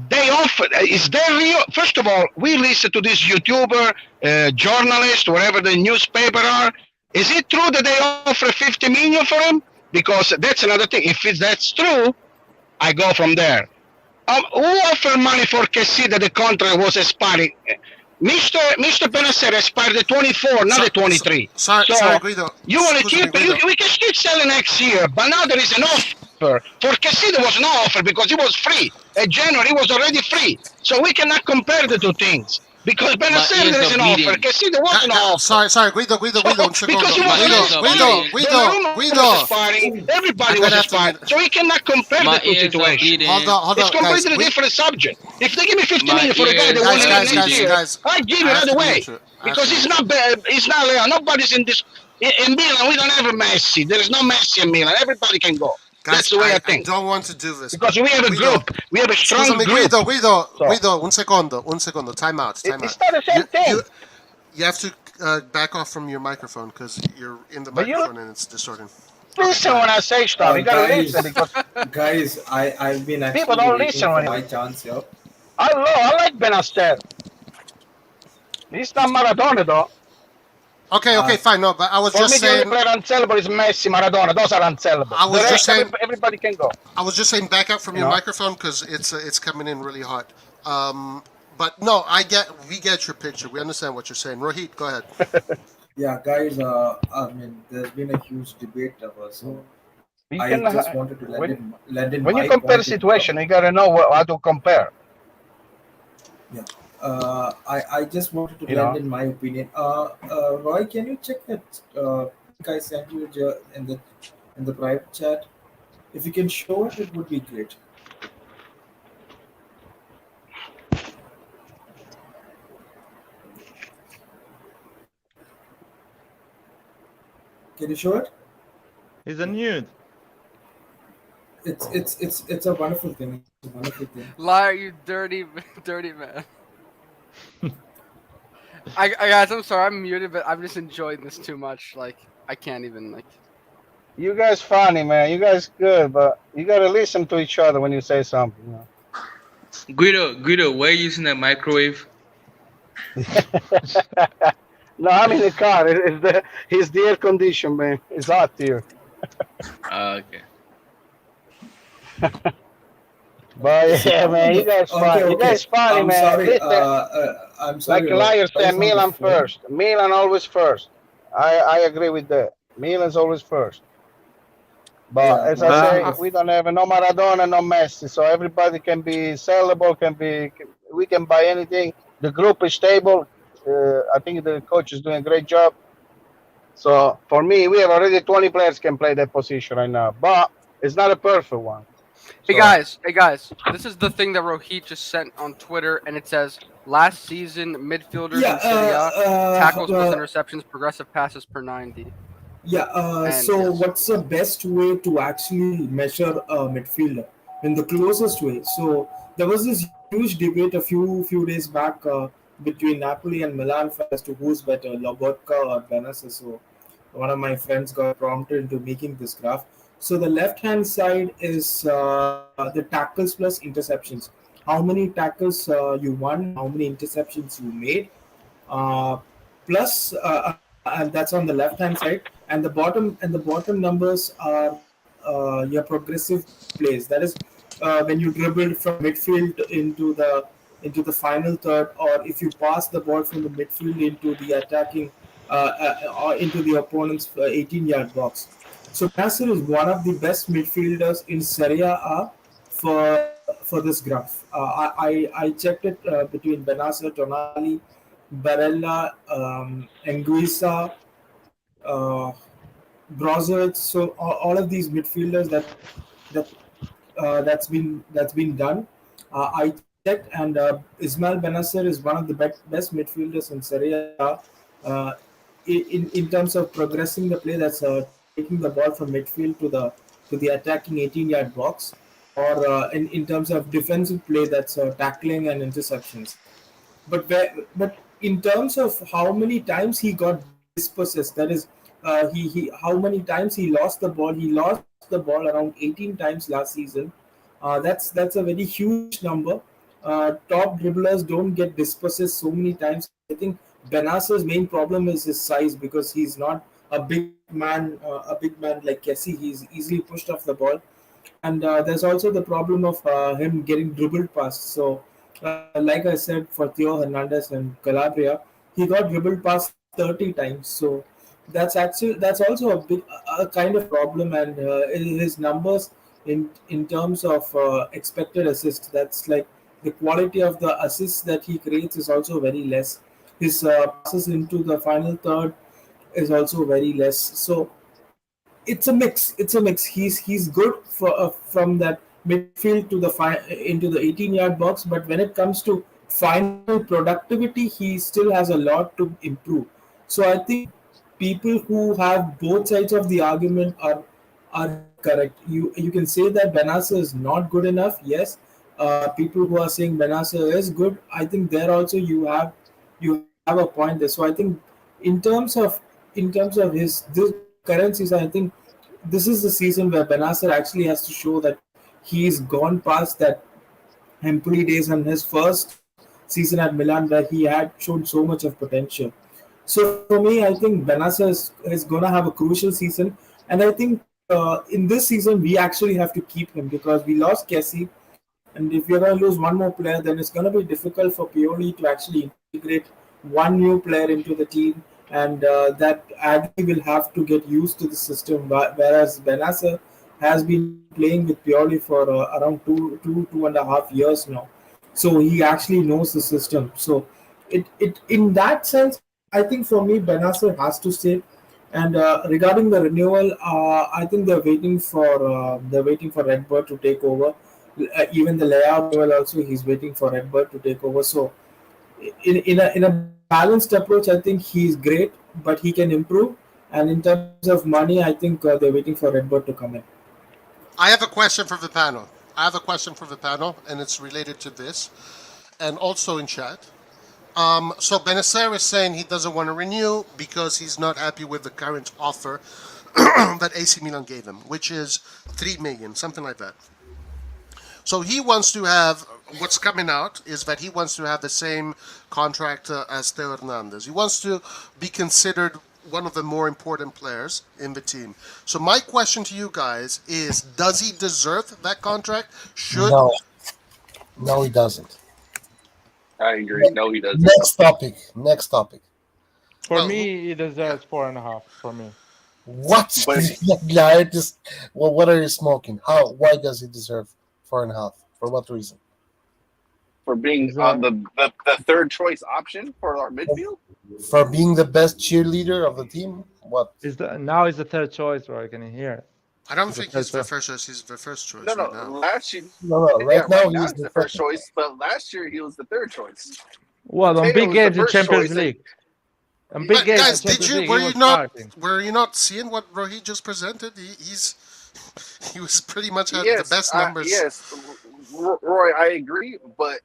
They offer is there real? First of all, we listen to this YouTuber, journalist, whatever the newspaper are. Is it true that they offer 50 million for him? Because that's another thing. If that's true, I go from there. Who offered money for Kessie that the contract was expiring? Mr. Bennacer expired the 24, not the 23. Sorry, Guido. You want to Excuse me, keep? Guido. We can still sell next year, but now there is an offer. For Kessie, there was no offer because it was free. In January, it was already free. So we cannot compare the two things. Because My Bennacer ears there is are an offer. bleeding. Because see, there was an offer. Sorry, Guido, un secondo. Because he My was ears are Messi. bleeding. Donnarumma was aspiring. I'm Everybody was gonna have to aspiring. mute. So we cannot compare My the two ears are situations. bleeding. Hold It's on, guys. completely different subject. If they give me 50 My million for a guy that ears won are the league next bleeding. year, Guys, I give I it have right to away. mute you. Because it's not bad. It's not Leon. Nobody's in this. In Milan, we don't have a Messi. There is no Messi in Milan. Everybody can go. Guys, That's the way I I think. don't want to do this. Because we have a Guido, group. We have a strong Scusami, group. Guido, un secondo. Time out. It's not the same thing. You have to back off from your microphone because you're in the But you microphone and it's distorting. listen when I say stuff. You gotta Guys, listen because guys, I've been actually people don't waiting listen for when my you. chance here. I like Bennacer. He's not Maradona though. Okay, fine. No, but I was For just me, the only saying. player unsellable is Messi, Maradona. Those are unsellable. I was The just rest, saying. everybody can go. I was just saying back up from your microphone because it's coming in really hot. But no, we get your picture. We understand what you're saying. Rohit, go ahead. Yeah, guys. I mean, there's been a huge debate over, so You I can, just wanted to lend in when you my compare point situation, you gotta know how to compare. Yeah. I just wanted to You lend know. in my opinion. Roy, can you check that link I sent you in the private chat? If you can show it, it would be great. Can you show it? He's a nude. It's a wonderful thing. It's a wonderful thing. Liar, you dirty man. I guys, I'm sorry, I'm muted, but I'm just enjoying this too much. Like, I can't even like. You guys funny, man. You guys good, but you gotta listen to each other when you say something. You know? Guido, why are you using that microwave? No, I'm in the car. It's the air condition, man. It's hot here. Okay. But yeah, man, you guys funny. You guys funny, I'm man. sorry. Listen, I'm sorry. like Liar Roy, said, on the Milan phone. first. Milan always first. I agree with that. Milan's always first. But Yeah, as I say, but we don't have no Maradona, no Messi, so everybody can be sellable. We can buy anything. The group is stable. I think the coach is doing a great job. So for me, we have already 20 players can play that position right now, but it's not a perfect one. Hey So- guys, this is the thing that Rohit just sent on Twitter, and it says last season midfielders in Serie A, tackles plus interceptions, progressive passes per 90. Yeah. And So, yes. what's the best way to actually measure a midfielder? In the closest way. So, there was this huge debate a few days back between Napoli and Milan as to who's better, Lobotka or Bennacer. So, one of my friends got prompted into making this graph. So, the left-hand side is the tackles plus interceptions. How many tackles you won? How many interceptions you made? Uh, plus and that's on the left hand side, and the bottom numbers are your progressive plays. That is when you dribbled from midfield into the final third, or if you pass the ball from the midfield into the attacking or into the opponent's 18-yard box. So Bennacer is one of the best midfielders in Serie A for this graph. I checked it between Bennacer, Tonali, Barella, Anguissa, Brozovic. So all of these midfielders that that's been done. I checked, and Ismael Bennacer is one of the best midfielders in Serie A. Uh, in terms of progressing the play, that's taking the ball from midfield to the attacking 18-yard box, or in terms of defensive play, that's tackling and interceptions. But in terms of how many times he got dispossessed, that is, he how many times he lost the ball. He lost the ball around 18 times last season. That's a very huge number. Top dribblers don't get dispossessed so many times. I think Bennacer's main problem is his size, because he's not a big man like Kessie. He's easily pushed off the ball, and there's also the problem of him getting dribbled past. So, like I said, for Theo Hernandez and Calabria, he got dribbled past 30 times. So that's also a kind of problem, and his numbers in terms of expected assists, that's like the quality of the assists that he creates is also very less. His passes into the final third is also very less. So it's a mix. It's a mix. He's good for from that midfield to the into the 18-yard box, but when it comes to final productivity, he still has a lot to improve. So I think people who have both sides of the argument are incorrect. You can say that Bennacer is not good enough. Yes, people who are saying Bennacer is good, I think there also you have a point there. So I think in terms of his this current season, I think this is the season where Bennacer actually has to show that he's gone past that Empoli days and his first season at Milan where he had shown so much of potential. So for me, I think Bennacer is going to have a crucial season, and I think in this season we actually have to keep him because we lost Kessie, and if you're going to lose one more player, then it's going to be difficult for Pioli to actually integrate one new player into the team, and that Agui will have to get used to the system. Whereas Bennacer has been playing with Pioli for around 2.5 years now, so he actually knows the system. So it in that sense, I think for me, Bennacer has to stay. And regarding the renewal, I think they're waiting for Redbird to take over. Even the layout renewal also, he's waiting for Redbird to take over. So in a balanced approach, I think he's great, but he can improve. And in terms of money, I think they're waiting for Redbird to come in. I have a question for the panel. And it's related to this, and also in chat. So Bennacer is saying he doesn't want to renew because he's not happy with the current offer that AC Milan gave him, which is 3 million, something like that. So he wants to have, what's coming out is that he wants to have the same contract as Theo Hernandez. He wants to be considered one of the more important players in the team. So my question to you guys is, does he deserve that contract? No, he doesn't. I agree. No, he doesn't. Next topic. For me, he deserves 4.5. For me. What? What are you smoking? Why does he deserve 4.5? For what reason? For being the third choice option for our midfield? For being the best cheerleader of the team? What? Now he's the third choice, Roy. Can you hear? I don't think he's the first choice. He's the first choice. No, right now. last year. Right now he's the first choice, but last year he was the third choice. Well, on big games in Champions League. On big games Guys, in Champions League, were you not seeing what Rohit just presented? He was pretty much had the best numbers. Yes, Roy, I agree, but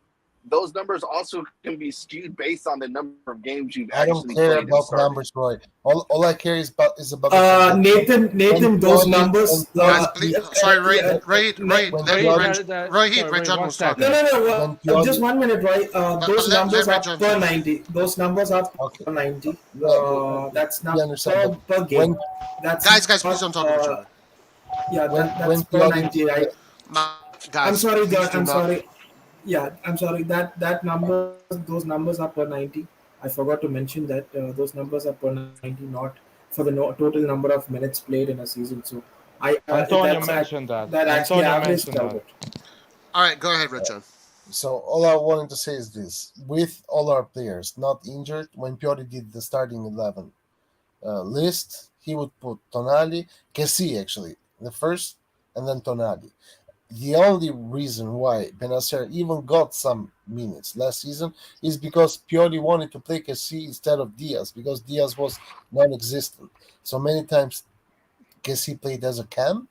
those numbers also can be skewed based on the number of games you've actually played. I don't care about numbers, Roy. All I care is about Nathan, those numbers. Guys, please, sorry, Rohit, John was talking. No. Just 1 minute, Roy. Those numbers are per 90. Those numbers are per 90. That's not per game. Guys, please don't talk about each other. Yeah, that's per 90, right? Guys, I'm sorry, God. I'm sorry. Yeah, I'm sorry. Those numbers are per 90. I forgot to mention that those numbers are per 90, not for the total number of minutes played in a season. So Antonio mentioned that. That actually averaged out. All right, go ahead, Richard. So all I wanted to say is this: with all our players not injured, when Pioli did the starting 11 list, he would put Tonali, Kessie actually the first, and then Tonali. The only reason why Bennacer even got some minutes last season is because Pioli wanted to play Kessie instead of Diaz, because Diaz was non-existent. So many times Kessie played as a cam,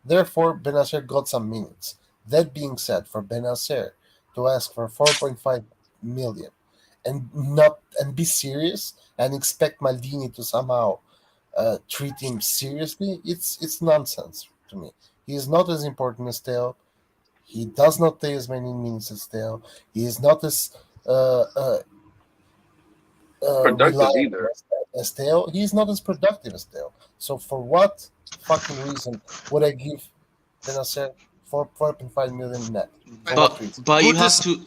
therefore Bennacer got some minutes. That being said, for Bennacer to ask for 4.5 million and be serious and expect Maldini to somehow treat him seriously, it's nonsense to me. He is not as important as Theo. He does not play as many minutes as Theo. He is not as productive either as Theo. He is not as productive as Theo. So for what fucking reason would I give Bennacer 4.5 million net? But you have to.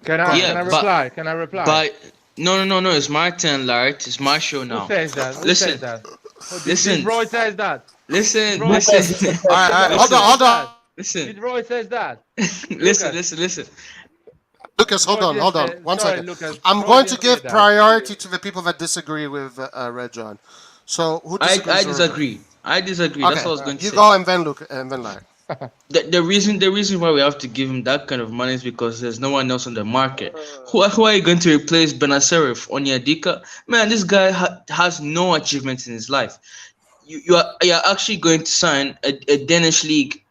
Can I reply? Can I reply? But no. It's my turn, Larry. It's my show now. Who says that? Listen. Did Roy says that? Listen. All right. Hold on. Listen. Did Roy says that? Listen. Lucas, hold on. One sorry, second. Lucas. I'm Troy going to didn't say give that. priority to the people that disagree with Red John. So who disagrees? I disagree. I disagree. That's Okay, what I was going to you say. go and then Luke and then Larry. The reason why we have to give him that kind of money is because there's no one else on the market. Who are you going to replace Bennacer with? Onyedika? Man, this guy has no achievements in his life. You're actually going to sign a Danish league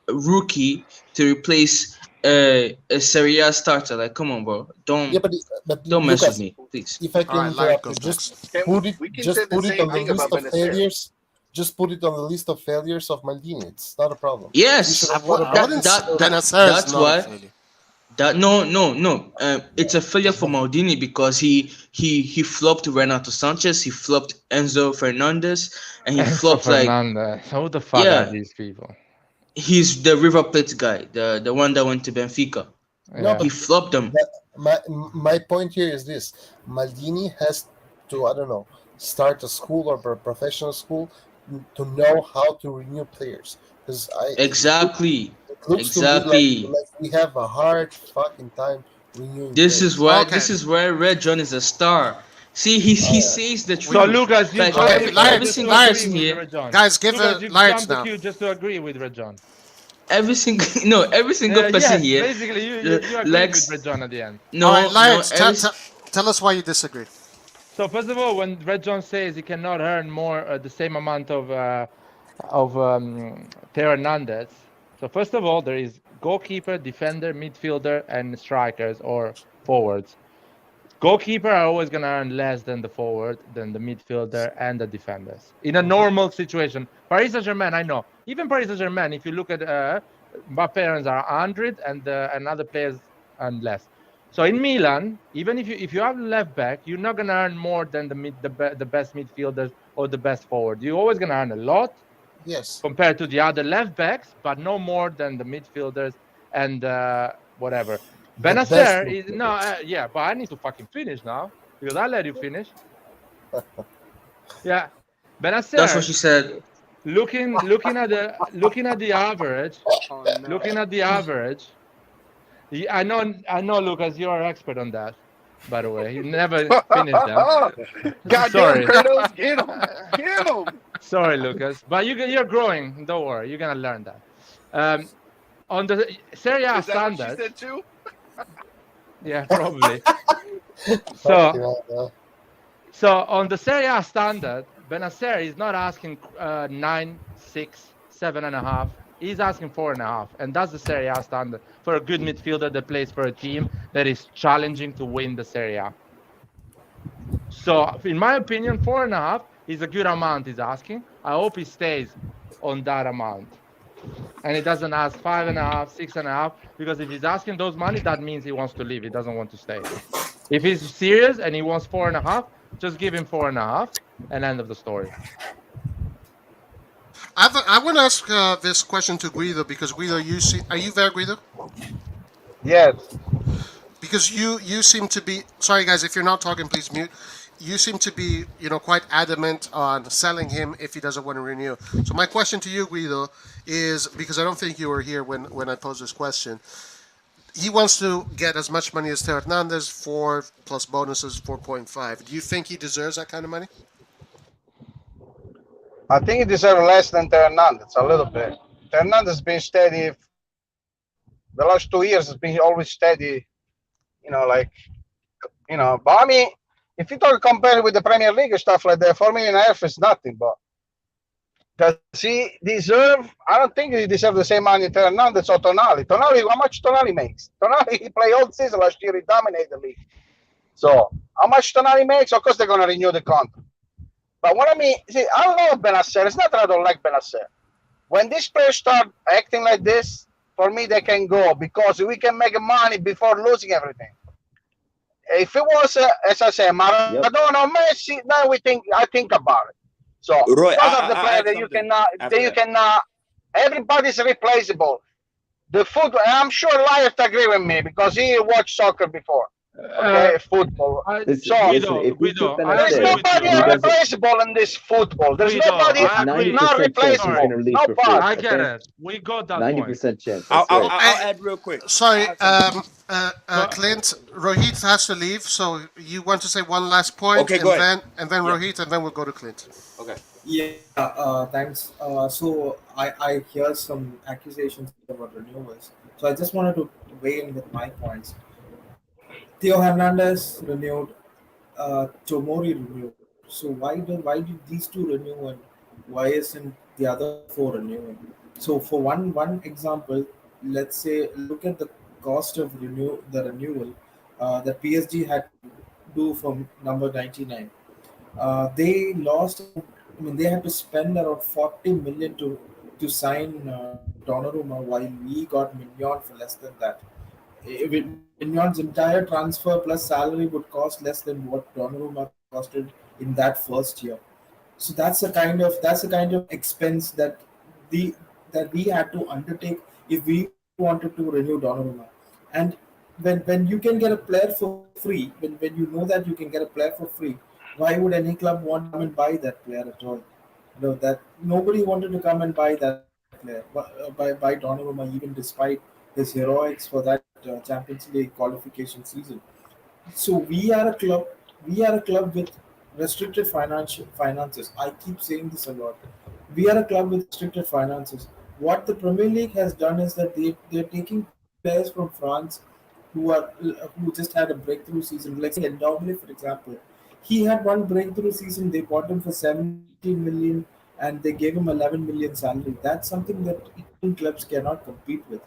rookie to replace a Serie A starter. Like, come on, bro. Don't mess with Lucas, me, please. if I can All right, Larry interrupt you, goes just next. put it We can say the on same the thing list about of Bennacer. failures. Just put it on the list of failures of Maldini. It's not a problem. Yes, I wouldn't. Bennacer is that's not a why. failure. No. It's a failure for Maldini because he flopped Renato Sanchez, he flopped Enzo Fernandez, and he flopped Fernandez. Who the fuck are these people? He's the River Plate guy, the one that went to Benfica. No, but he flopped them. My point here is this: Maldini has to, I don't know, start a school or a professional school to know how to renew players. Because Exactly. it looks to me like we have a hard fucking time renewing. This is why Red John is a star. See, he says the truth. So Lucas, you every single person here, guys, give Lucas, you Larry jumped the now. queue just to agree with Red John. Every single person here. Basically, you agree with Red John at the end. No, all right, Larry, tell us why you disagree. So first of all, when Red John says he cannot earn more the same amount of Theo Hernandez. So first of all, there is goalkeeper, defender, midfielder, and strikers or forwards. Goalkeeper are always going to earn less than the forward, than the midfielder and the defenders. In a normal situation, Paris Saint-Germain, I know. Even Paris Saint-Germain, if you look at Mbappe earns are 100 and other players earn less. So in Milan, even if you have left back, you're not going to earn more than the best midfielders or the best forward. You're always going to earn a lot. Yes. Compared to the other left backs, but no more than the midfielders and whatever. Bennacer is but I need to fucking finish now because I let you finish. Yeah, Bennacer. That's what she said. Looking at the average, looking at the average. I know, Lucas, you're an expert on that. By the way, you never finished that. Goddamn Kratos, get him! Sorry, Lucas, but you're growing. Don't worry, you're gonna learn that. On the Serie A standard. What she said too? Yeah, probably. So on the Serie A standard, Bennacer is not asking 9, 6, 7.5. He's asking 4.5, and that's the Serie A standard for a good midfielder that plays for a team that is challenging to win the Serie A. So, in my opinion, 4.5 is a good amount he's asking. I hope he stays on that amount. And he doesn't ask 5.5, 6.5, because if he's asking those money, that means he wants to leave. He doesn't want to stay. If he's serious and he wants 4.5, just give him 4.5 and end of the story. I want to ask this question to Guido because Guido, are you there, Guido? Yes. Because you seem to be, sorry guys, if you're not talking, please mute. You seem to be, quite adamant on selling him if he doesn't want to renew. So my question to you, Guido, is because I don't think you were here when I posed this question. He wants to get as much money as Theo Hernandez, 4 plus bonuses, 4.5. Do you think he deserves that kind of money? I think he deserves less than Hernandez, a little bit. Hernandez has been steady. The last 2 years has been always steady, but I mean, if you compare it with the Premier League and stuff like that, 4.5 is nothing, but does he deserve? I don't think he deserves the same money to Hernandez or Tonali. How much Tonali makes? Tonali, he played all season last year, he dominated the league. So, how much Tonali makes? Of course, they're going to renew the contract. But what I mean, see, I love Bennacer. It's not that I don't like Bennacer. When these players start acting like this, for me, they can go because we can make money before losing everything. If it was, as I say, Maradona or Messi, then I think about it. So, Roy, those are the players that you cannot, everybody's replaceable. The football, I'm sure Liot agree with me because he watched soccer before. Okay, football. Listen, So listen. If we keep Guido, I there's agree Bennacer with nobody you. and he doesn't, unreplaceable in this football. There's Guido, nobody I it's agree. not 90% chance he's Sorry. replaceable. gonna leave for free. Nobody. I get Okay, it. We got that point. 90% chance. I swear. I'll add real quick. Sorry, But Clint. Rohit has to leave, so you want to say one last point, Okay, go ahead. and then Yeah. Rohit, and then we'll go to Clint. Okay. Yeah, thanks. So I hear some accusations about renewals. So I just wanted to weigh in with my points. Theo Hernandez renewed, Tomori renewed. So why did these two renew and why isn't the other four renewing? So for one example, let's say look at the cost of renewal that PSG had to do from number 99. They lost. I mean, they had to spend around 40 million to sign Donnarumma, while we got Mignon for less than that. Mignon's entire transfer plus salary would cost less than what Donnarumma costed in that first year. So that's the kind of expense the that we had to undertake if we wanted to renew Donnarumma. And when you can get a player for free, when you know that you can get a player for free, why would any club want to come and buy that player at all? That nobody wanted to come and buy that player, buy Donnarumma, even despite his heroics for that Champions League qualification season. So we are a club with restricted financial finances. I keep saying this a lot. We are a club with restricted finances. What the Premier League has done is that they're taking players from France who just had a breakthrough season. Like say Ndombele, for example, he had one breakthrough season. They bought him for 17 million and they gave him 11 million salary. That's something that Indian clubs cannot compete with.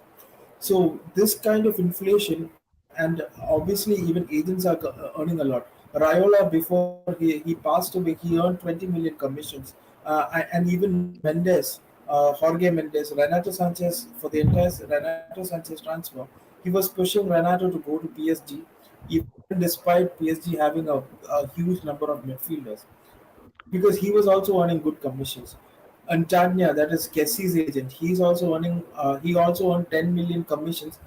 So this kind of inflation, and obviously even agents are earning a lot. Raiola, before he passed away, he earned 20 million commissions, and even Mendes, Jorge Mendes, Renato Sanchez, for the entire Renato Sanchez transfer, he was pushing Renato to go to PSG, even despite PSG having a huge number of midfielders, because he was also earning good commissions. Antagna, that is Kessie's agent, he's also earning. He also earned 10 million commissions,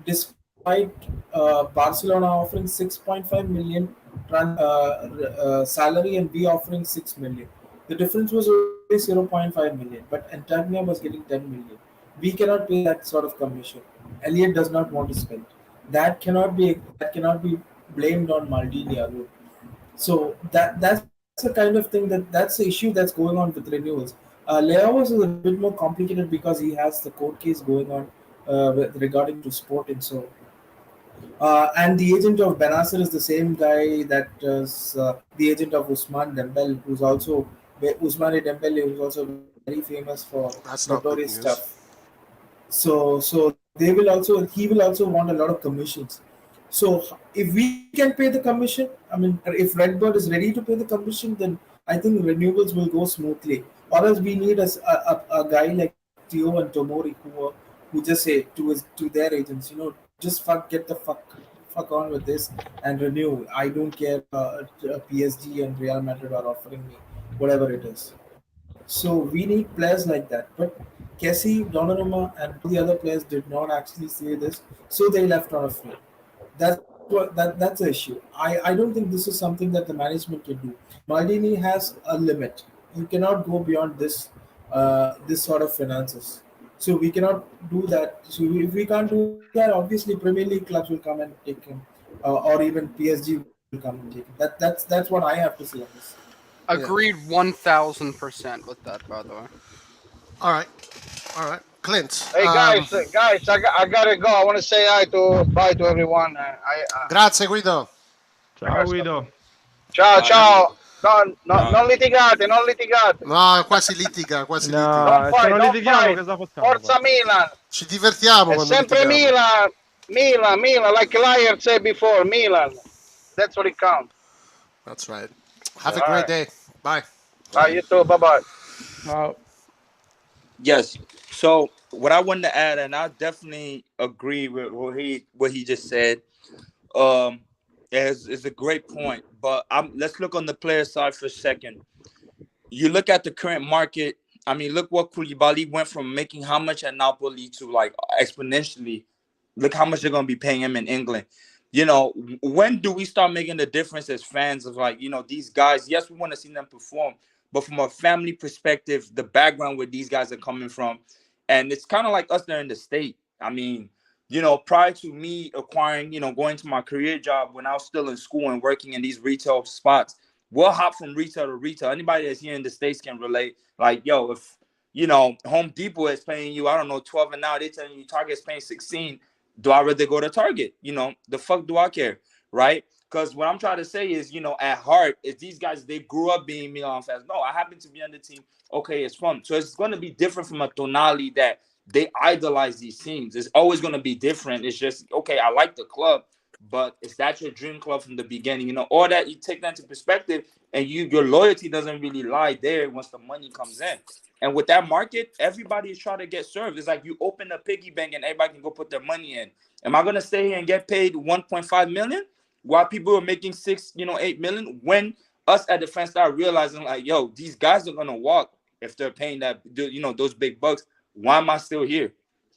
despite Barcelona offering 6.5 million salary and we offering 6 million. The difference was only 0.5 million, but Antagna was getting 10 million. We cannot pay that sort of commission. Elliot does not want to spend. That cannot be blamed on Maldini alone. So that's the kind of thing that's the issue that's going on with renewals. Leao's is a bit more complicated because he has the court case going on regarding to Sporting. So and the agent of Bennacer is the same guy that is the agent of Usman Dembele, who's also Usmane Dembele, who's also very famous for That's not notorious good stuff. news. So he will also want a lot of commissions. So if we can pay the commission, I mean, if Redbird is ready to pay the commission, then I think renewals will go smoothly. Or else we need a guy like Theo and Tomori who just say to their agents, just get the fuck on with this and renew. I don't care. PSG and Real Madrid are offering me whatever it is. So we need players like that. But Kessie, Donnarumma, and all the other players did not actually say this, so they left on a free. That's the issue. I don't think this is something that the management can do. Maldini has a limit. You cannot go beyond this sort of finances. So we cannot do that. So if we can't do that, obviously Premier League clubs will come and take him, or even PSG will come and take him. That's what I have to say on this. Agreed 1000% with that, by the way. All right, Clint. Hey guys, I gotta go. I want to say bye to everyone. Grazie, Guido. Ciao Guido. Ciao, ciao. Non litigate, non litigate. No, quasi litiga, No, Don't se fight, non don't litighiamo fight. cosa facciamo? Forza Milan. Ci divertiamo È quando sempre litighiamo. Milan, like Liar said before, Milan. That's what it counts. That's right. Have a great day. Bye. You too. Bye-bye. Ciao. Yes. So what I wanted to add, and I definitely agree with what he just said, is a great point. But let's look on the player side for a second. You look at the current market. I mean, look what Koulibaly went from making how much at Napoli to like exponentially. Look how much they're going to be paying him in England. when do we start making the difference as fans of like, these guys? Yes, we want to see them perform, but from a family perspective, the background where these guys are coming from, and it's kind of like us there in the state. I mean, prior to me acquiring, going to my career job when I was still in school and working in these retail spots, we'll hop from retail to retail. Anybody that's here in the States can relate. Like, yo, if, Home Depot is paying you, I don't know, 12 and now they're telling you Target's paying 16. Do I rather go to Target? The fuck do I care? Right? Because what I'm trying to say is, at heart, is these guys, they grew up being Milan fans. No, I happen to be on the team. Okay, it's fun. So it's going to be different from a Tonali that they idolize these teams. It's always going to be different. It's just, okay, I like the club, but is that your dream club from the beginning? All that, you take that into perspective, and your loyalty doesn't really lie there once the money comes in. And with that market, everybody is trying to get served. It's like you open a piggy bank and everybody can go put their money in. Am I going to stay here and get paid 1.5 million while people are making 6, 8 million? When us at the fans start realizing like, yo, these guys are going to walk if they're paying that, those big bucks. Why am I still here?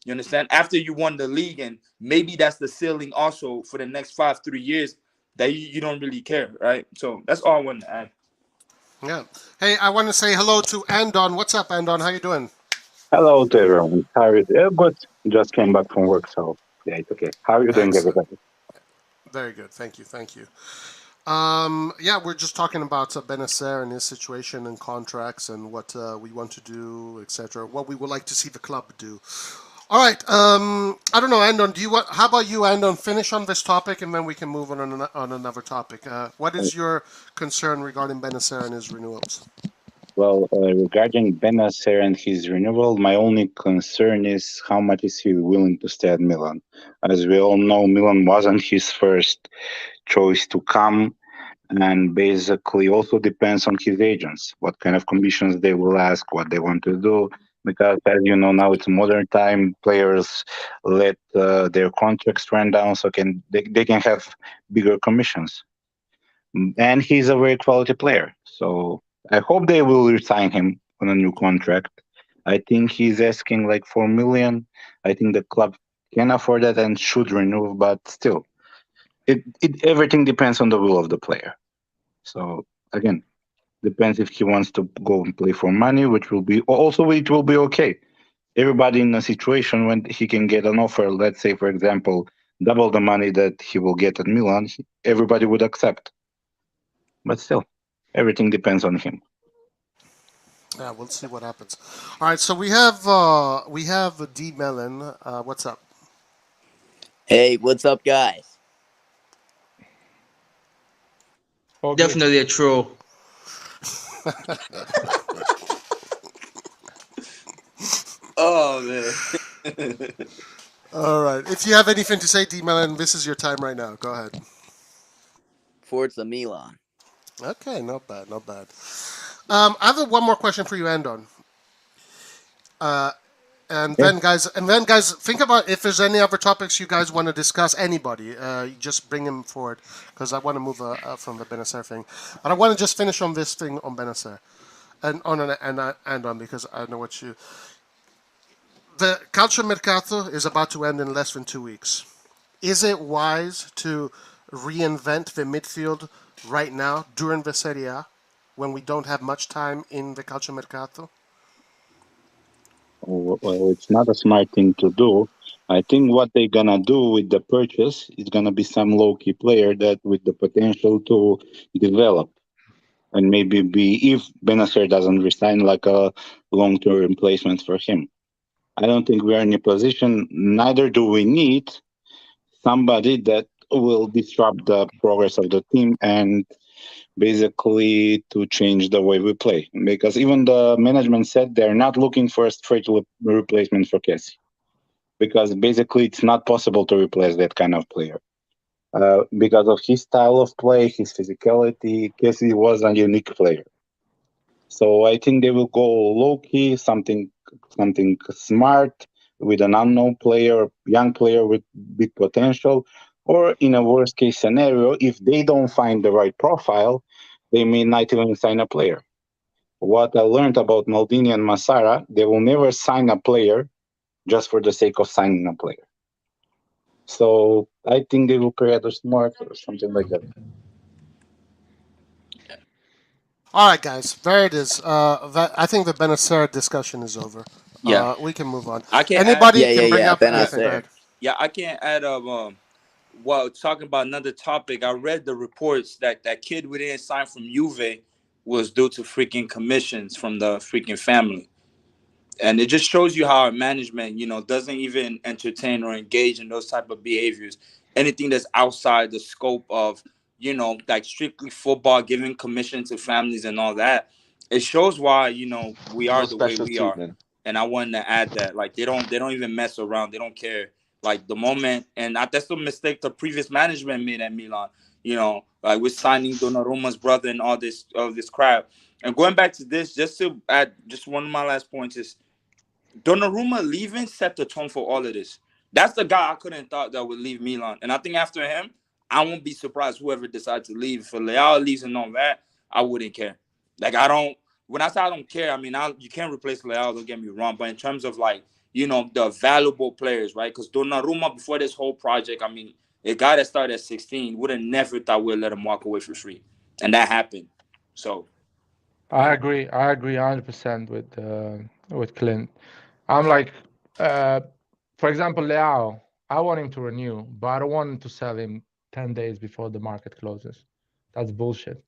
You understand? After you won the league, and maybe that's the ceiling also for the next 3 years, that you don't really care, right? So that's all I wanted to add. Yeah. Hey, I want to say hello to Andon. What's up, Andon? How you doing? Hello to everyone. How are you? Good. Just came back from work, so yeah, it's okay. How are you doing, everybody? Very good. Thank you. Yeah, we're just talking about Bennacer and his situation and contracts and what we want to do, etc. What we would like to see the club do. All right. I don't know, Andon. How about you, Andon? Finish on this topic, and then we can move on another topic. What is your concern regarding Bennacer and his renewals? Well, regarding Bennacer and his renewal, my only concern is how much is he willing to stay at Milan. As we all know, Milan wasn't his first choice to come, and basically also depends on his agents, what kind of conditions they will ask, what they want to do. Because as you know, now it's modern time, players let their contracts run down so they can have bigger commissions. And he's a very quality player. So I hope they will resign him on a new contract. I think he's asking like 4 million. I think the club can afford that and should renew, but still, everything depends on the will of the player. So again, depends if he wants to go and play for money, which will be okay. Everybody in a situation when he can get an offer, let's say, for example, double the money that he will get at Milan, everybody would accept. But still, everything depends on him. Yeah, we'll see what happens. All right, so we have D Melon. What's up? Hey, what's up, guys? Definitely a troll. Oh man. All right. If you have anything to say, D Melon, this is your time right now. Go ahead. Forza Milan. Okay, not bad. I have one more question for you, Andon. And then, guys, think about if there's any other topics you guys want to discuss. Anybody, just bring them forward because I want to move from the Bennacer thing. But I want to just finish on this thing on Bennacer and on because I know what you. The calcio mercato is about to end in less than 2 weeks. Is it wise to reinvent the midfield right now during the Serie A when we don't have much time in the calcio mercato? Well, it's not a smart thing to do. I think what they're gonna do with the purchase is gonna be some low-key player that with the potential to develop and maybe be, if Bennacer doesn't resign, like a long-term replacement for him. I don't think we are in a position, neither do we need somebody that will disrupt the progress of the team and basically to change the way we play. Because even the management said they're not looking for a straight replacement for Kessie. Because basically it's not possible to replace that kind of player. Because of his style of play, his physicality, Kessie was a unique player. So I think they will go low-key, something smart with an unknown player, young player with big potential, or in a worst-case scenario, if they don't find the right profile, they may not even sign a player. What I learned about Maldini and Massara, they will never sign a player just for the sake of signing a player. So I think they will create a smart or something like that. All right, guys. There it is. I think the Bennacer discussion is over. Yeah, We can move on. I can add. Anybody can bring up anything. Go ahead. Yeah, I can add. Well, talking about another topic, I read the reports that that kid we didn't sign from Juve was due to freaking commissions from the freaking family. And it just shows you how our management, doesn't even entertain or engage in those type of behaviors. Anything that's outside the scope of, like strictly football, giving commission to families and all that. It shows why, we are No the way special we are. treatment. And I wanted to add that, like, they don't even mess around. They don't care. Like the moment, and that's the mistake the previous management made at Milan. Like with signing Donnarumma's brother and all this crap. And going back to this, just to add, just one of my last points is Donnarumma leaving set the tone for all of this. That's the guy I couldn't thought that would leave Milan. And I think after him, I won't be surprised whoever decides to leave. If Leao leaves and all that, I wouldn't care. Like, when I say I don't care, I mean, you can't replace Leao, don't get me wrong. But in terms of, like, the valuable players, right? Because Donnarumma, before this whole project, I mean, a guy that started at 16 would have never thought we'd let him walk away for free. And that happened. So I agree 100% with Clint. I'm like, for example, Leao. I want him to renew, but I don't want him to sell him 10 days before the market closes. That's bullshit.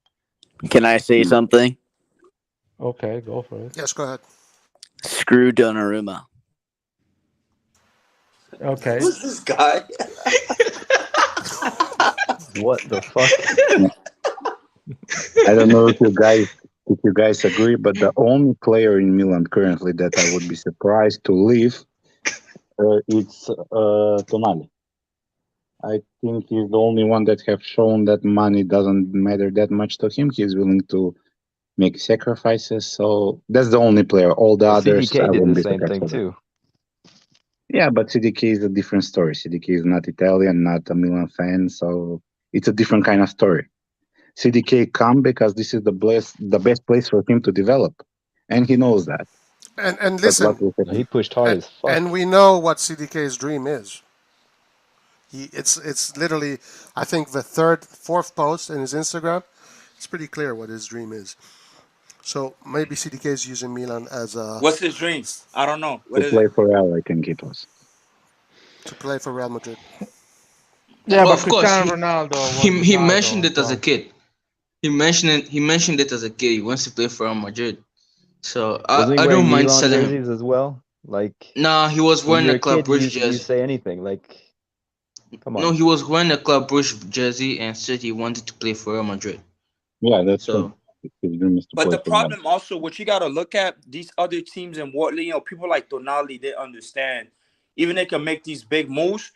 Can I say something? Okay, go for it. Yes, go ahead. Screw Donnarumma. Okay. who's this guy? What the fuck? I don't know if you guys agree, but the only player in Milan currently that I would be surprised to leave, it's Tonali. I think he's the only one that have shown that money doesn't matter that much to him. He's willing to make sacrifices. So that's the only player. All the others, I CDK did won't the be same surprised thing for that. too. Yeah, but CDK is a different story. CDK is not Italian, not a Milan fan, so it's a different kind of story. CDK come because this is the best place for him to develop, and he knows that. And But listen, He pushed hard as fuck. and we know what CDK's dream is. It's literally, I think, the fourth post in his Instagram. It's pretty clear what his dream is. So maybe CDK is using Milan as a What's his dream? I don't know. What to is play it? for Real, I think it was. to play for Real Madrid. Yeah, Well, but of course, Cristiano Ronaldo was he Ronaldo, mentioned it as a so- kid. He mentioned it as a kid. He wants to play for Real Madrid. So Was he I wearing don't mind Milan selling him. jerseys as well? Like, Nah, he was when wearing you're a a Club kid, Brugge you jersey. say anything. Like, come on. No, he was wearing a Club Brugge jersey and said he wanted to play for Real Madrid. Yeah, that's So true. His dream is to But play the for Real. problem also, what you got to look at, these other teams and what, people like Tonali, they understand. Even they can make these big moves.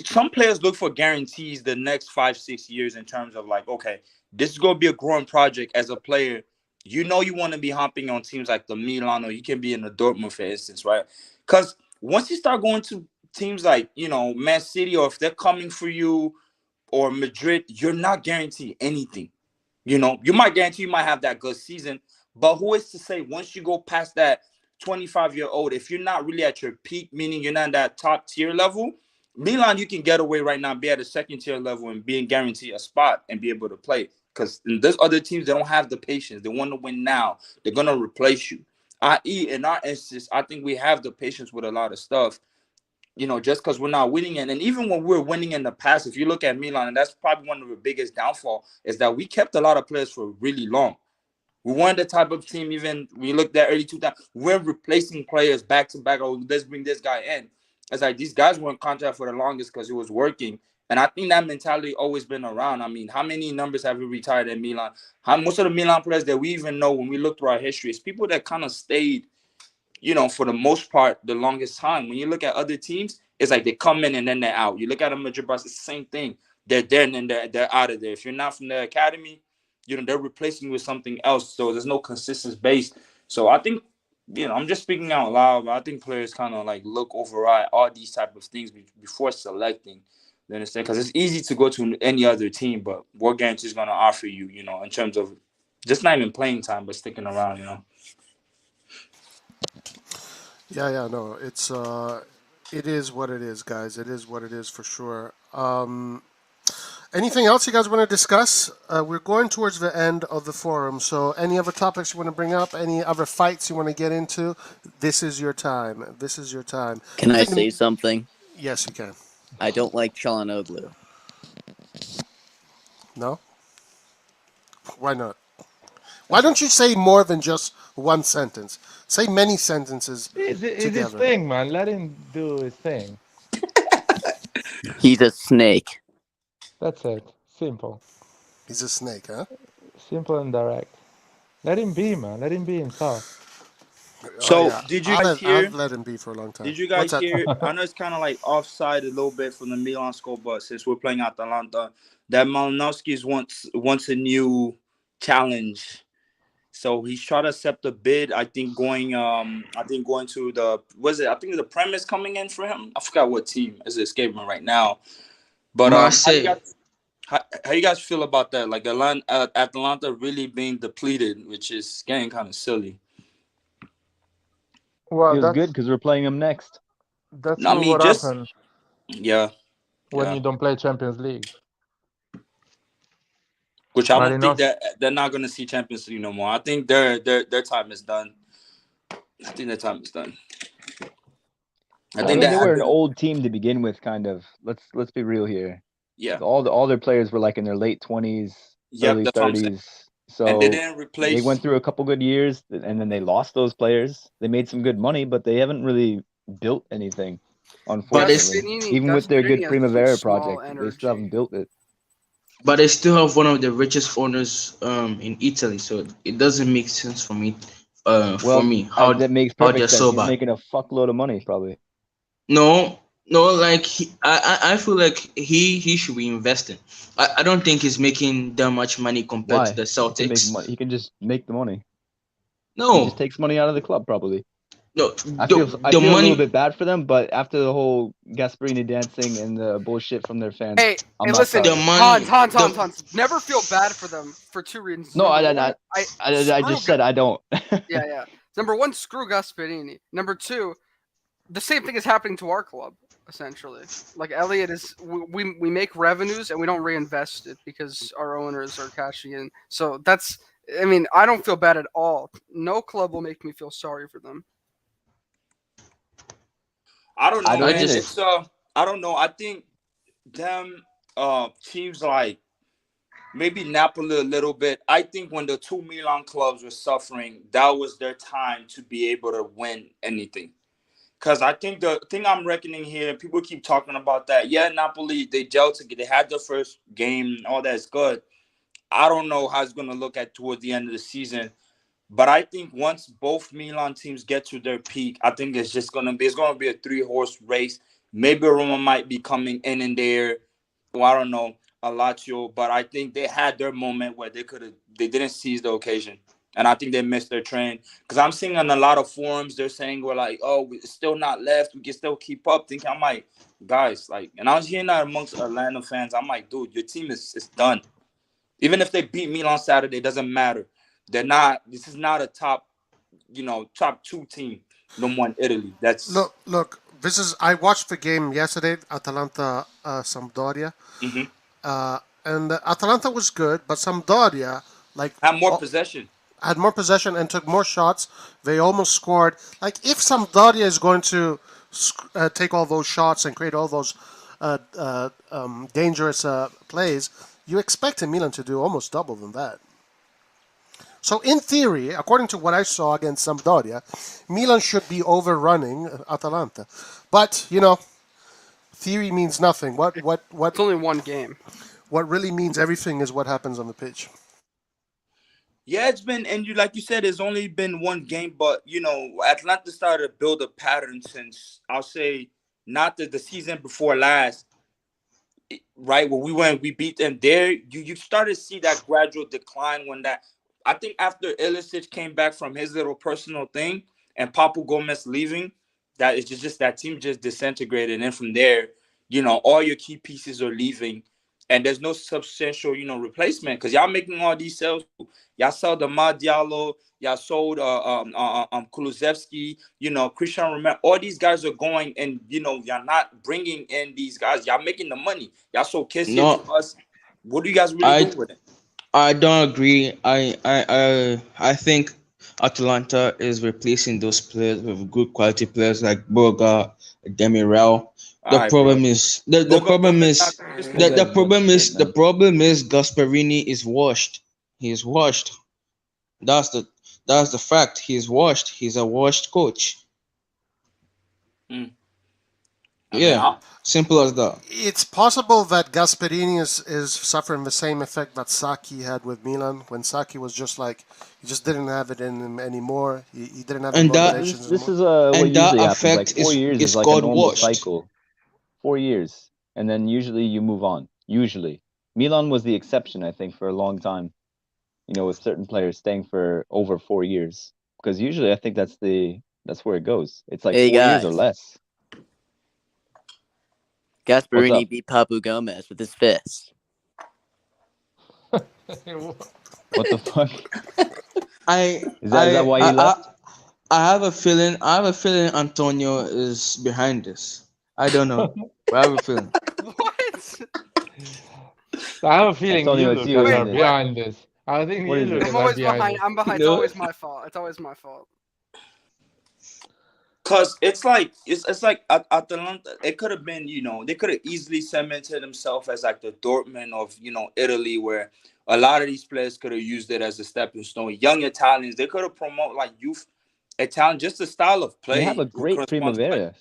Some players look for guarantees the next 5-6 years in terms of like, okay, this is going to be a growing project as a player. You want to be hopping on teams like the Milan, or you can be in the Dortmund, for instance, right? Because once you start going to teams like, Man City, or if they're coming for you, or Madrid, you're not guaranteed anything. You might guarantee you might have that good season, but who is to say once you go past that 25-year-old, if you're not really at your peak, meaning you're not at that top tier level, Milan, you can get away right now, be at a second tier level and being guaranteed a spot and be able to play. Because there's other teams that don't have the patience. They want to win now. They're going to replace you. I.e., in our instance, I think we have the patience with a lot of stuff. Just because we're not winning. And even when we're winning in the past, if you look at Milan, and that's probably one of the biggest downfall, is that we kept a lot of players for really long. We weren't the type of team, even when you look at early 2000s, we're replacing players back to back. Oh, let's bring this guy in. It's like these guys were in contract for the longest because it was working. And I think that mentality always been around. I mean, how many numbers have we retired at Milan? Most of the Milan players that we even know when we look through our history, it's people that kind of stayed, for the most part, the longest time. When you look at other teams, it's like they come in and then they're out. You look at a Madrid, it's the same thing. They're there and then they're out of there. If you're not from the academy, they're replacing you with something else. So there's no consistent base. So I think, I'm just speaking out loud, but I think players kind of like look overall all these type of things before selecting. You understand? Because it's easy to go to any other team, but what guarantee is going to offer you, in terms of just not even playing time, but sticking around, Yeah, no, it is what it is, guys. It is what it is for sure. Anything else you guys want to discuss? We're going towards the end of the forum, so any other topics you want to bring up? Any other fights you want to get into? This is your time. This is your time. Can I say something? Yes, you can. I don't like Çalhanoğlu. No? Why not? Why don't you say more than just one sentence? Say many sentences It's his together. thing, man. Let him do his thing. He's a snake. That's it. Simple. He's a snake, huh? Simple and direct. Let him be, man. Let him be himself. So, yeah. did you guys hear? I've let him be for a long time. Did you guys What's that? hear? I know it's kind of like offside a little bit from the Milan score, but since we're playing Atalanta, that Malinowski's wants a new challenge. So he's trying to accept a bid. I think going to the I think the premise coming in for him. I forgot what team is escaping right now. But how you guys feel about that? Like Atalanta really being depleted, which is getting kind of silly. Well, Feels good because we're playing them next. That's I mean, what just happens when you don't play Champions League. Which I don't think that they're not going to see Champions League no more. I think their time is done. I think their time is done. I mean, they were an old team to begin with, kind of. Let's be real here. Yeah. All their players were like in their late 20s, early 30s. So and they didn't replace. They went through a couple good years, and then they lost those players. They made some good money, but they haven't really built anything. Unfortunately, even with their good Primavera project, they still haven't built it. But they still have one of the richest owners in Italy, so it doesn't make sense for me. For me, how that makes how perfect they're sense. so He's bad. making a fuckload of money, probably. No, like I feel like he should be investing. I don't think he's making that much money compared to the Celtics. He can just make the money. No, he just takes money out of the club, probably. No, I feel a little bit bad for them, but after the whole Gasperini dancing and the bullshit from their fans, Hey, I'm not listen, sorry. Hans. Never feel bad for them for two reasons. No, I just said I don't. Yeah. Number one, screw Gasperini. Number two, the same thing is happening to our club, essentially. Like Elliot is, we make revenues and we don't reinvest it because our owners are cashing in. So that's, I mean, I don't feel bad at all. No club will make me feel sorry for them. I don't know, man. It's I don't know. I think them teams like maybe Napoli a little bit. I think when the two Milan clubs were suffering, that was their time to be able to win anything. Because I think the thing I'm reckoning here, people keep talking about that. Yeah, Napoli, they gelled together. They had their first game. All that's good. I don't know how it's going to look at towards the end of the season. But I think once both Milan teams get to their peak, I think it's going to be a 3-horse race. Maybe Roma might be coming in there. Well, I don't know, a Lazio. But I think they had their moment where they didn't seize the occasion. And I think they missed their train. Because I'm seeing on a lot of forums, they're saying we're like, oh, we're still not left. We can still keep up. I'm like, guys, like, and I was hearing that amongst Atlanta fans. I'm like, dude, your team is done. Even if they beat Milan Saturday, it doesn't matter. They're not. This is not a top 2 team. No more in Italy. That's look. This is. I watched the game yesterday. Atalanta, Sampdoria, and Atalanta was good, but Sampdoria had more possession. Had more possession and took more shots. They almost scored. Like if Sampdoria is going to take all those shots and create all those dangerous plays, you expect Milan to do almost double than that. So in theory, according to what I saw against Sampdoria, Milan should be overrunning Atalanta. But, theory means nothing. It's only one game. What really means everything is what happens on the pitch. Yeah, it's been, and like you said, it's only been one game, but, Atlanta started to build a pattern since, I'll say, not the season before last, right? When we beat them there, you started to see that gradual decline I think after Ilicic came back from his little personal thing and Papu Gomez leaving, that it's just that team just disintegrated. And from there, all your key pieces are leaving. and there's no substantial, replacement because y'all making all these sales. Y'all sold the Diallo, y'all sold Kulusevski, Christian Romero. All these guys are going, and y'all not bringing in these guys. Y'all making the money. Y'all sold Kessie No, to us. What do you guys really do with it? I don't agree. I think Atalanta is replacing those players with good quality players like Boga, Demirel. The Alright, problem bro. is the Boga problem is is not the consistent. Boga is problem dog is shit, the man. problem is Gasperini is washed. He's washed. That's the fact. He's washed. He's a washed coach. I mean, Yeah, simple as that. It's possible that Gasperini is suffering the same effect that Saki had with Milan when Saki was just like he just didn't have it in him anymore. He didn't have the And that motivations This anymore. is what and that usually happens. Like effect 4 years is is like a called normal washed. cycle. 4 years, and then usually you move on. Usually, Milan was the exception, I think, for a long time. With certain players staying for over 4 years, because usually I think that's where it goes. It's like Hey 4 years or guys, less. What's Gasperini up? beat Papu Gomez with his fist. What the fuck? Is I that why he left? I have a feeling Antonio is behind this. I don't know. But I have a feeling. What? I have a feeling Antonio, you, it's you, Lucas, isn't are it? behind this. I think What you, is it? Lucas, I'm are always behind behind. this. I'm behind. It's No. always my fault. It's always my fault. Cause it's like Atalanta. It could have been, they could have easily cemented themselves as like the Dortmund of Italy, where a lot of these players could have used it as a stepping stone. Young Italians, they could have promoted like youth Italian, just the style of They have play a would great correspond to like Primavera.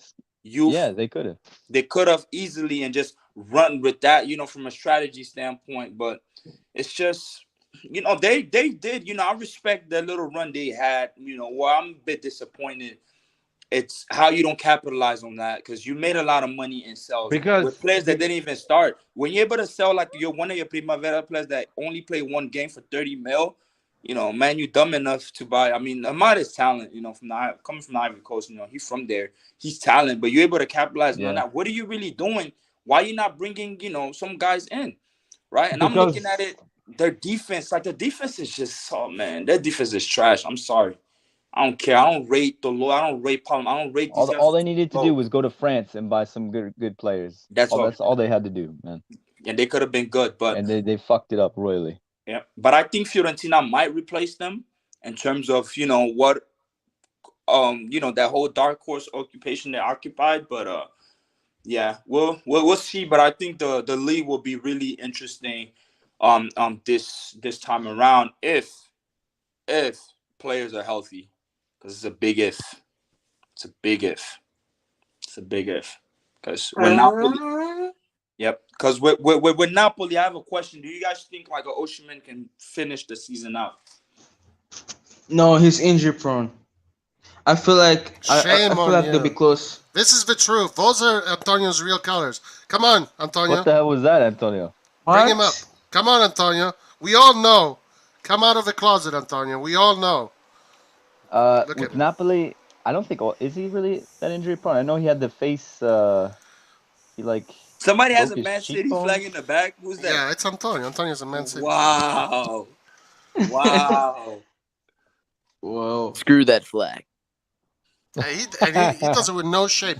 youth. Yeah, they could have. They could have easily and just run with that, from a strategy standpoint. But it's just, they did. I respect the little run they had. Where I'm a bit disappointed. It's how you don't capitalize on that because you made a lot of money in sales with players that didn't even start. When you're able to sell like one of your Primavera players that only play one game for 30 mil, man, you dumb enough to buy. I mean, Ahmad is talent, coming from the Ivory Coast, he's from there. He's talent, but you're able to capitalize on that. What are you really doing? Why are you not bringing, some guys in, right? And I'm looking at it, their defense, like the defense is just, oh man, their defense is trash. I'm sorry. I don't care. I don't rate the law. I don't rate Palm. I don't rate these guys. All they needed to do was go to France and buy some good players. That's all they had to do, man. And they could have been good, but they fucked it up royally. Yeah, but I think Fiorentina might replace them in terms of what that whole dark horse occupation they occupied. But yeah, we'll see. But I think the league will be really interesting this time around if players are healthy. Because it's a big if. It's a big if. It's a big if. Because when Napoli, Because with Napoli, I have a question. Do you guys think like an Osimhen can finish the season out? No, he's injury prone. I feel like I feel like they'll be close. This is the truth. Those are Antonio's real colors. Come on, Antonio. What the hell was that, Antonio? Bring him up. Come on, Antonio. We all know. Come out of the closet, Antonio. We all know. With Napoli, I don't think. Is he really that injury prone? I know he had the face. He like. Somebody has a Man City flag in the back. Who's that? Yeah, it's Antonio. Antonio's a Man City. Wow. Wow. Whoa. Screw that flag. He does it with no shame.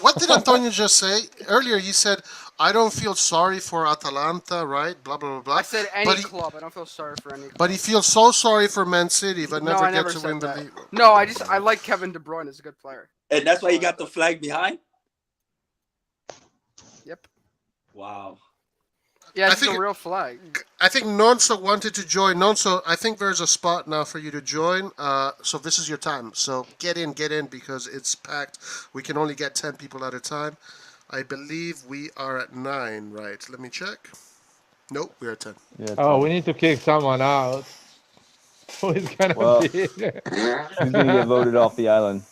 What did Antonio just say? Earlier he said, I don't feel sorry for Atalanta, right? Blah, blah, blah, blah. I said any club. I don't feel sorry for any club. But he feels so sorry for Man City but never gets to win the league. No, I like Kevin De Bruyne as a good player. And that's why he got the flag behind? Yep. Wow. Yeah, it's a real flag. I think Nonso wanted to join. Nonso, I think there's a spot now for you to join. So this is your time. So get in because it's packed. We can only get 10 people at a time. I believe we are at 9, right? Let me check. Nope, we're at 10. Yeah, we need to kick someone out. Who is gonna be? Who's gonna get voted off the island?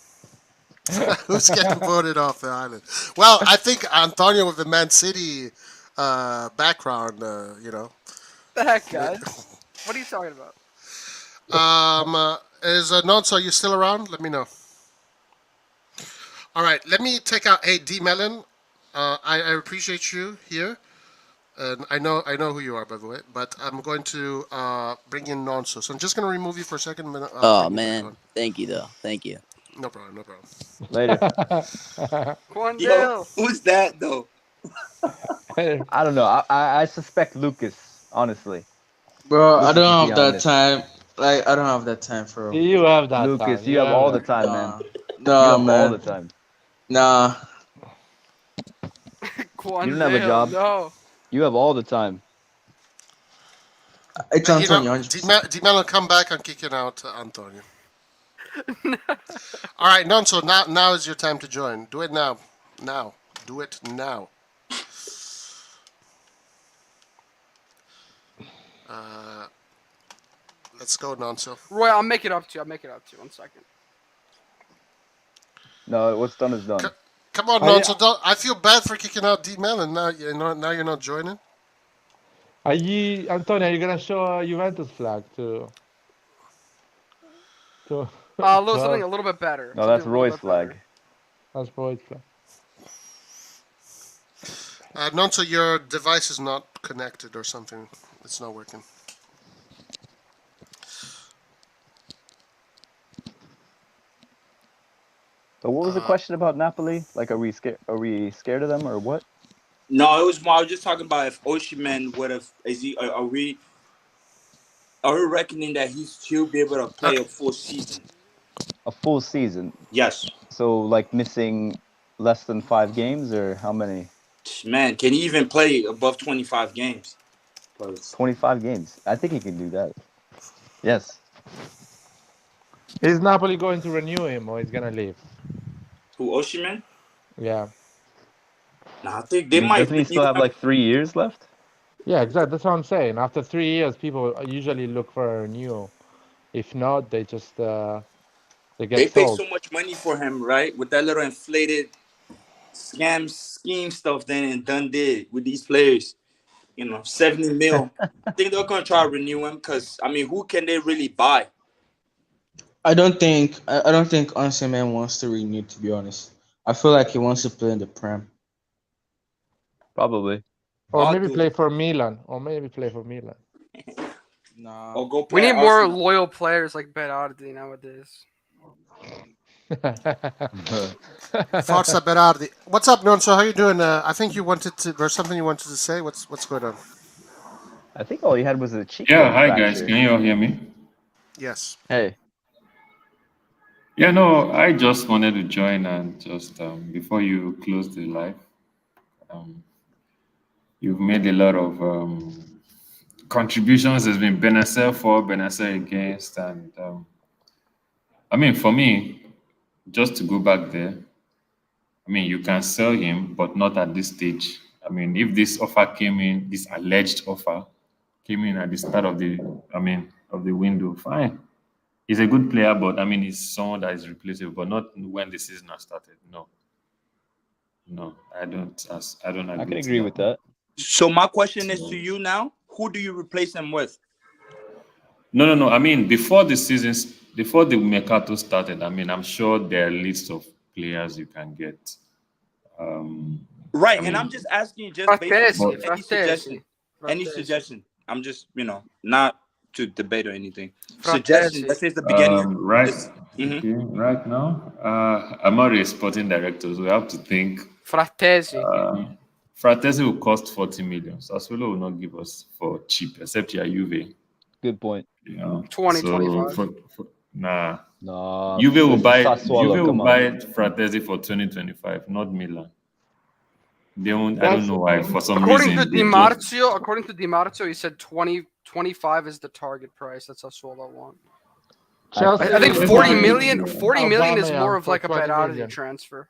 Who's getting voted off the island? Well, I think Antonio with the Man City background, The heck, guys? What are you talking about? Is Nonso, are you still around? Let me know. All right, let me take out. Hey, D Melon, I appreciate you here. And I know who you are, by the way. But I'm going to bring in Nonso. So I'm just going to remove you for a second. Then Oh bring you back man, on. thank you though. Thank you. No problem. No problem. Later. Yo, who's that though? I don't know. I suspect Lucas, honestly. Bro, I Lucas, to don't be have that honest. time. Like, I don't have that time for him. You have that Lucas, time. you have all the time, man. Nah, You nah, have all the man. time. Nah. You don't have a job. No. You have all the time. It's You know, Antonio. Di Mello, come back and kicking out Antonio. All right, Nonso, now is your time to join. Do it now. Now. Do it now. Let's go, Nonso. Roy, I'll make it up to you. 1 second. No, what's done is done. Come on, Nonso. I feel bad for kicking out D Melon. Now you're not joining. Antonio, are you gonna show a Juventus flag to Something a little bit better. No, that's Roy's flag. That's Roy's flag. Nonso, your device is not connected or something. It's not working. So what was the question about Napoli? Like, are we scared? Are we scared of them or what? No, it was more. I was just talking about if Osimhen would have. Are we reckoning that he'll be able to play a full season? A full season? Yes. So like missing less than 5 games or how many? Man, can he even play above 25 games? 25 games. I think he can do that. Yes. Is Napoli going to renew him or he's gonna leave? Who, Osimhen? Yeah. No, I think they might. Doesn't he still have like 3 years left? Yeah, exactly. That's what I'm saying. After 3 years, people usually look for a renewal. If not, they just they get They pay sold. so much money for him, right? With that little inflated scheme stuff then done did with these players. 70 mil. I think they're gonna try to renew him because who can they really buy? I don't think Osimhen wants to renew, to be honest. I feel like he wants to play in the Prem. Probably. Or maybe play for Milan. Nah. Or go We play need more Arsenal. loyal players like Berardi nowadays. Forza Berardi. What's up, Nonso? How you doing? I think there's something you wanted to say. What's going on? I think all you had was a cheek. Yeah, hi guys. Can you all hear me? Yes. Hey. Yeah, no, I just wanted to join and just before you close the live, you've made a lot of contributions. There's been Bennacer for, Bennacer against, and for me, just to go back there, you can sell him, but not at this stage. If this offer came in, this alleged offer came in at the start of the window, fine. He's a good player, but he's someone that is replaceable, but not when the season has started. No, I don't. I don't agree. I can agree with that. So my question is to you now: who do you replace him with? No. Before the mercato started, I'm sure there are lists of players you can get. Right, and I'm just asking you just based on any suggestion. Any suggestion. I'm just not to debate or anything. Suggestion. Let's say it's the beginning. Right now, I'm already a sporting director, so we have to think. Frattesi. Frattesi will cost 40 million. Sassuolo will not give us for cheap, except you're Juve. Good point. 2025. Nah. No. Juve will buy Sassuolo, Frattesi for 2025, not Milan. They won't. I don't know why. For some according reason, to Di Marzio, he said 25 is the target price. That's Sassuolo want. I think 40 million is more of like a Berardi transfer.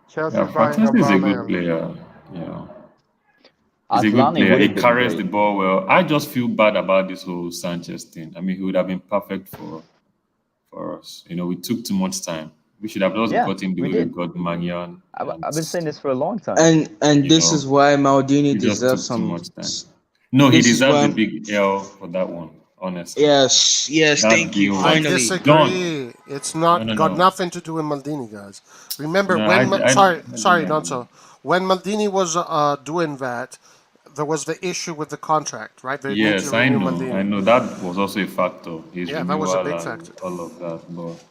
Frattesi is a good player. He's a good player. He carries the ball well. I just feel bad about this whole Sanchez thing. He would have been perfect for us. We took too much time. We should have also got him the way we got Magnan. I've been saying this for a long time. And this is why Maldini deserves some. No, he deserves a big L for that one. Honestly. Yes. Thank you. I disagree. It's not got nothing to do with Maldini, guys. Remember sorry, Nonso. when Maldini was doing that, there was the issue with the contract, right? They need to Yes, I renew know. I Maldini. know that was also a factor. His Yeah, that was a renewal big and factor. all of that.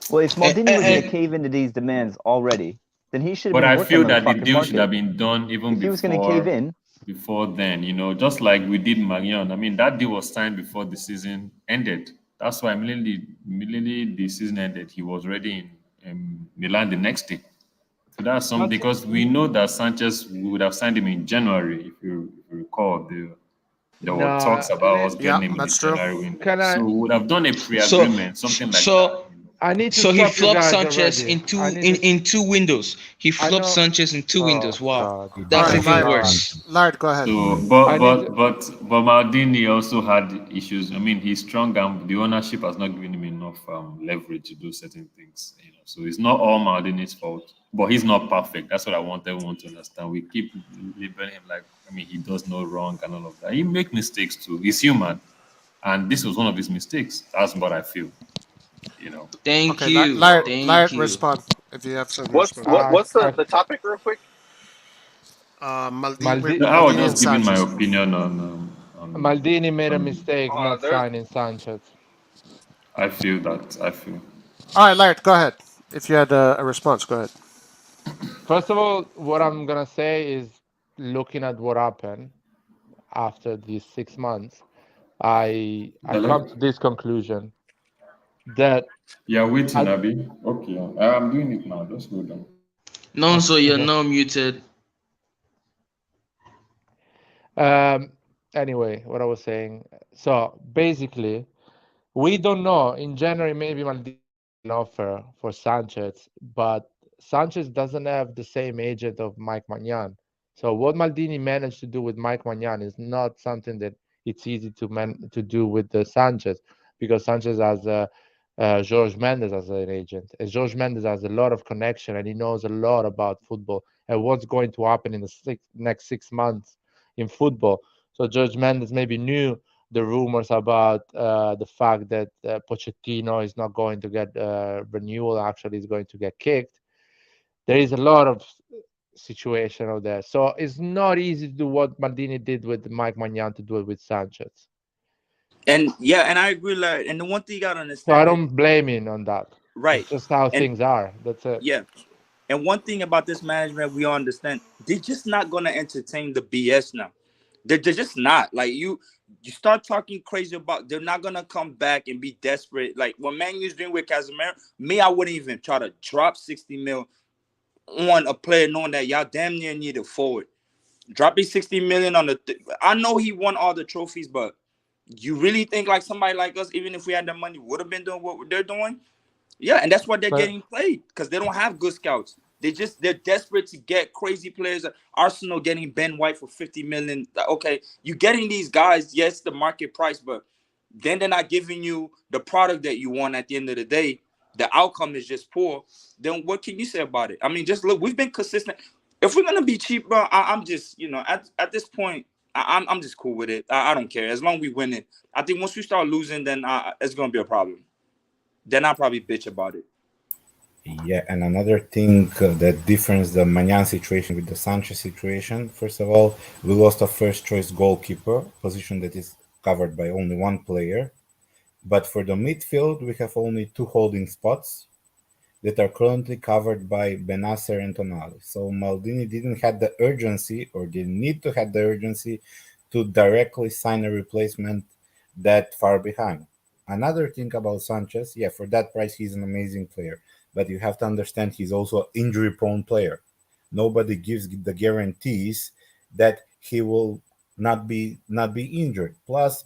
Well, if Maldini was going to And cave into these demands already, then he should have But been I working feel on the that the fucking deal should have market. been done even If he was going to cave in, before then, just like we did Marion. I mean, that deal was signed before the season ended. That's why immediately the season ended, he was already in Milan the next day. So that's something because we know that Sanchez would have signed him in January, if you recall. There were No, talks about us Yeah, getting him in the that's true. January window. can I? So we would have done a so pre-agreement, something like that. so I need to so he stop you flopped guys Sanchez already. in I two need in, to. in two windows. He I flopped know. Sanchez in two windows. Oh Wow, God. All that's right, even Lard. worse. Lard, go ahead. So, I need to. but Maldini also had issues. I mean, he's strong and the ownership has not given him enough leverage to do certain things. So it's not all Maldini's fault, but he's not perfect. That's what I want everyone to understand. We keep labeling him like, I mean, he does no wrong and all of that. He makes mistakes too. He's human, and this was one of his mistakes. That's what I feel. Thank Okay, you, Lard, thank Lard, you. respond if you have something to What's respond. what I, what's I the topic real quick? Maldi, I was Maldini and just giving my Sanchez. opinion on Maldini made a on. mistake not There's signing Sanchez. I feel that. I feel. All right, Lard, go ahead. If you had a response, go ahead. First of all, what I'm gonna say is, looking at what happened after these 6 months, I come Hello. to this conclusion that Yeah, waiting, I, Abby. Okay, I'm doing it now. Just hold on. Nonso, you're okay. now muted. Um, anyway, what I was saying. So basically, we don't know. In January, maybe Maldini an offer for Sanchez, but Sanchez doesn't have the same agent of Mike Magnan. So what Maldini managed to do with Mike Magnan is not something that it's easy to do with the Sanchez, because Sanchez has George Mendes as an agent. And George Mendes has a lot of connection and he knows a lot about football and what's going to happen in the next 6 months in football. So George Mendes maybe knew the rumors about the fact that Pochettino is not going to get renewal, actually is going to get kicked. There is a lot of situation out there. So it's not easy to do what Maldini did with Mike Magnan to do it with Sanchez. And yeah, and I agree. Like, and the one thing you gotta So I understand is don't blame him on that. right. It's just how And things are. That's it. yeah, and one thing about this management, we all understand they're just not gonna entertain the BS now. They're just not. Like you start talking crazy about, they're not gonna come back and be desperate. Like what Man U's doing with Casemiro, me, I wouldn't even try to drop 60 mil on a player knowing that y'all damn near need a forward. Dropping 60 million on I know he won all the trophies, but you really think like somebody like us, even if we had the money, would have been doing what they're doing? Yeah, and that's why they're But getting played, because they don't have good scouts. They're desperate to get crazy players. Arsenal getting Ben White for 50 million. Okay, you're getting these guys, yes, the market price, but then they're not giving you the product that you want at the end of the day. The outcome is just poor. Then what can you say about it? I mean, just look, we've been consistent. If we're gonna be cheap, bro, I'm just, at this point, I'm just cool with it. I don't care as long as we win it. I think once we start losing, then it's gonna be a problem. Then I'll probably bitch about it. Yeah, and another thing that differs the Magnan situation with the Sanchez situation. First of all, we lost a first choice goalkeeper position that is covered by only one player. But for the midfield, we have only two holding spots that are currently covered by Bennacer and Tonali. So Maldini didn't have the urgency, or didn't need to have the urgency, to directly sign a replacement that far behind. Another thing about Sanchez, yeah, for that price, he's an amazing player. But you have to understand he's also an injury-prone player. Nobody gives the guarantees that he will not be injured. Plus,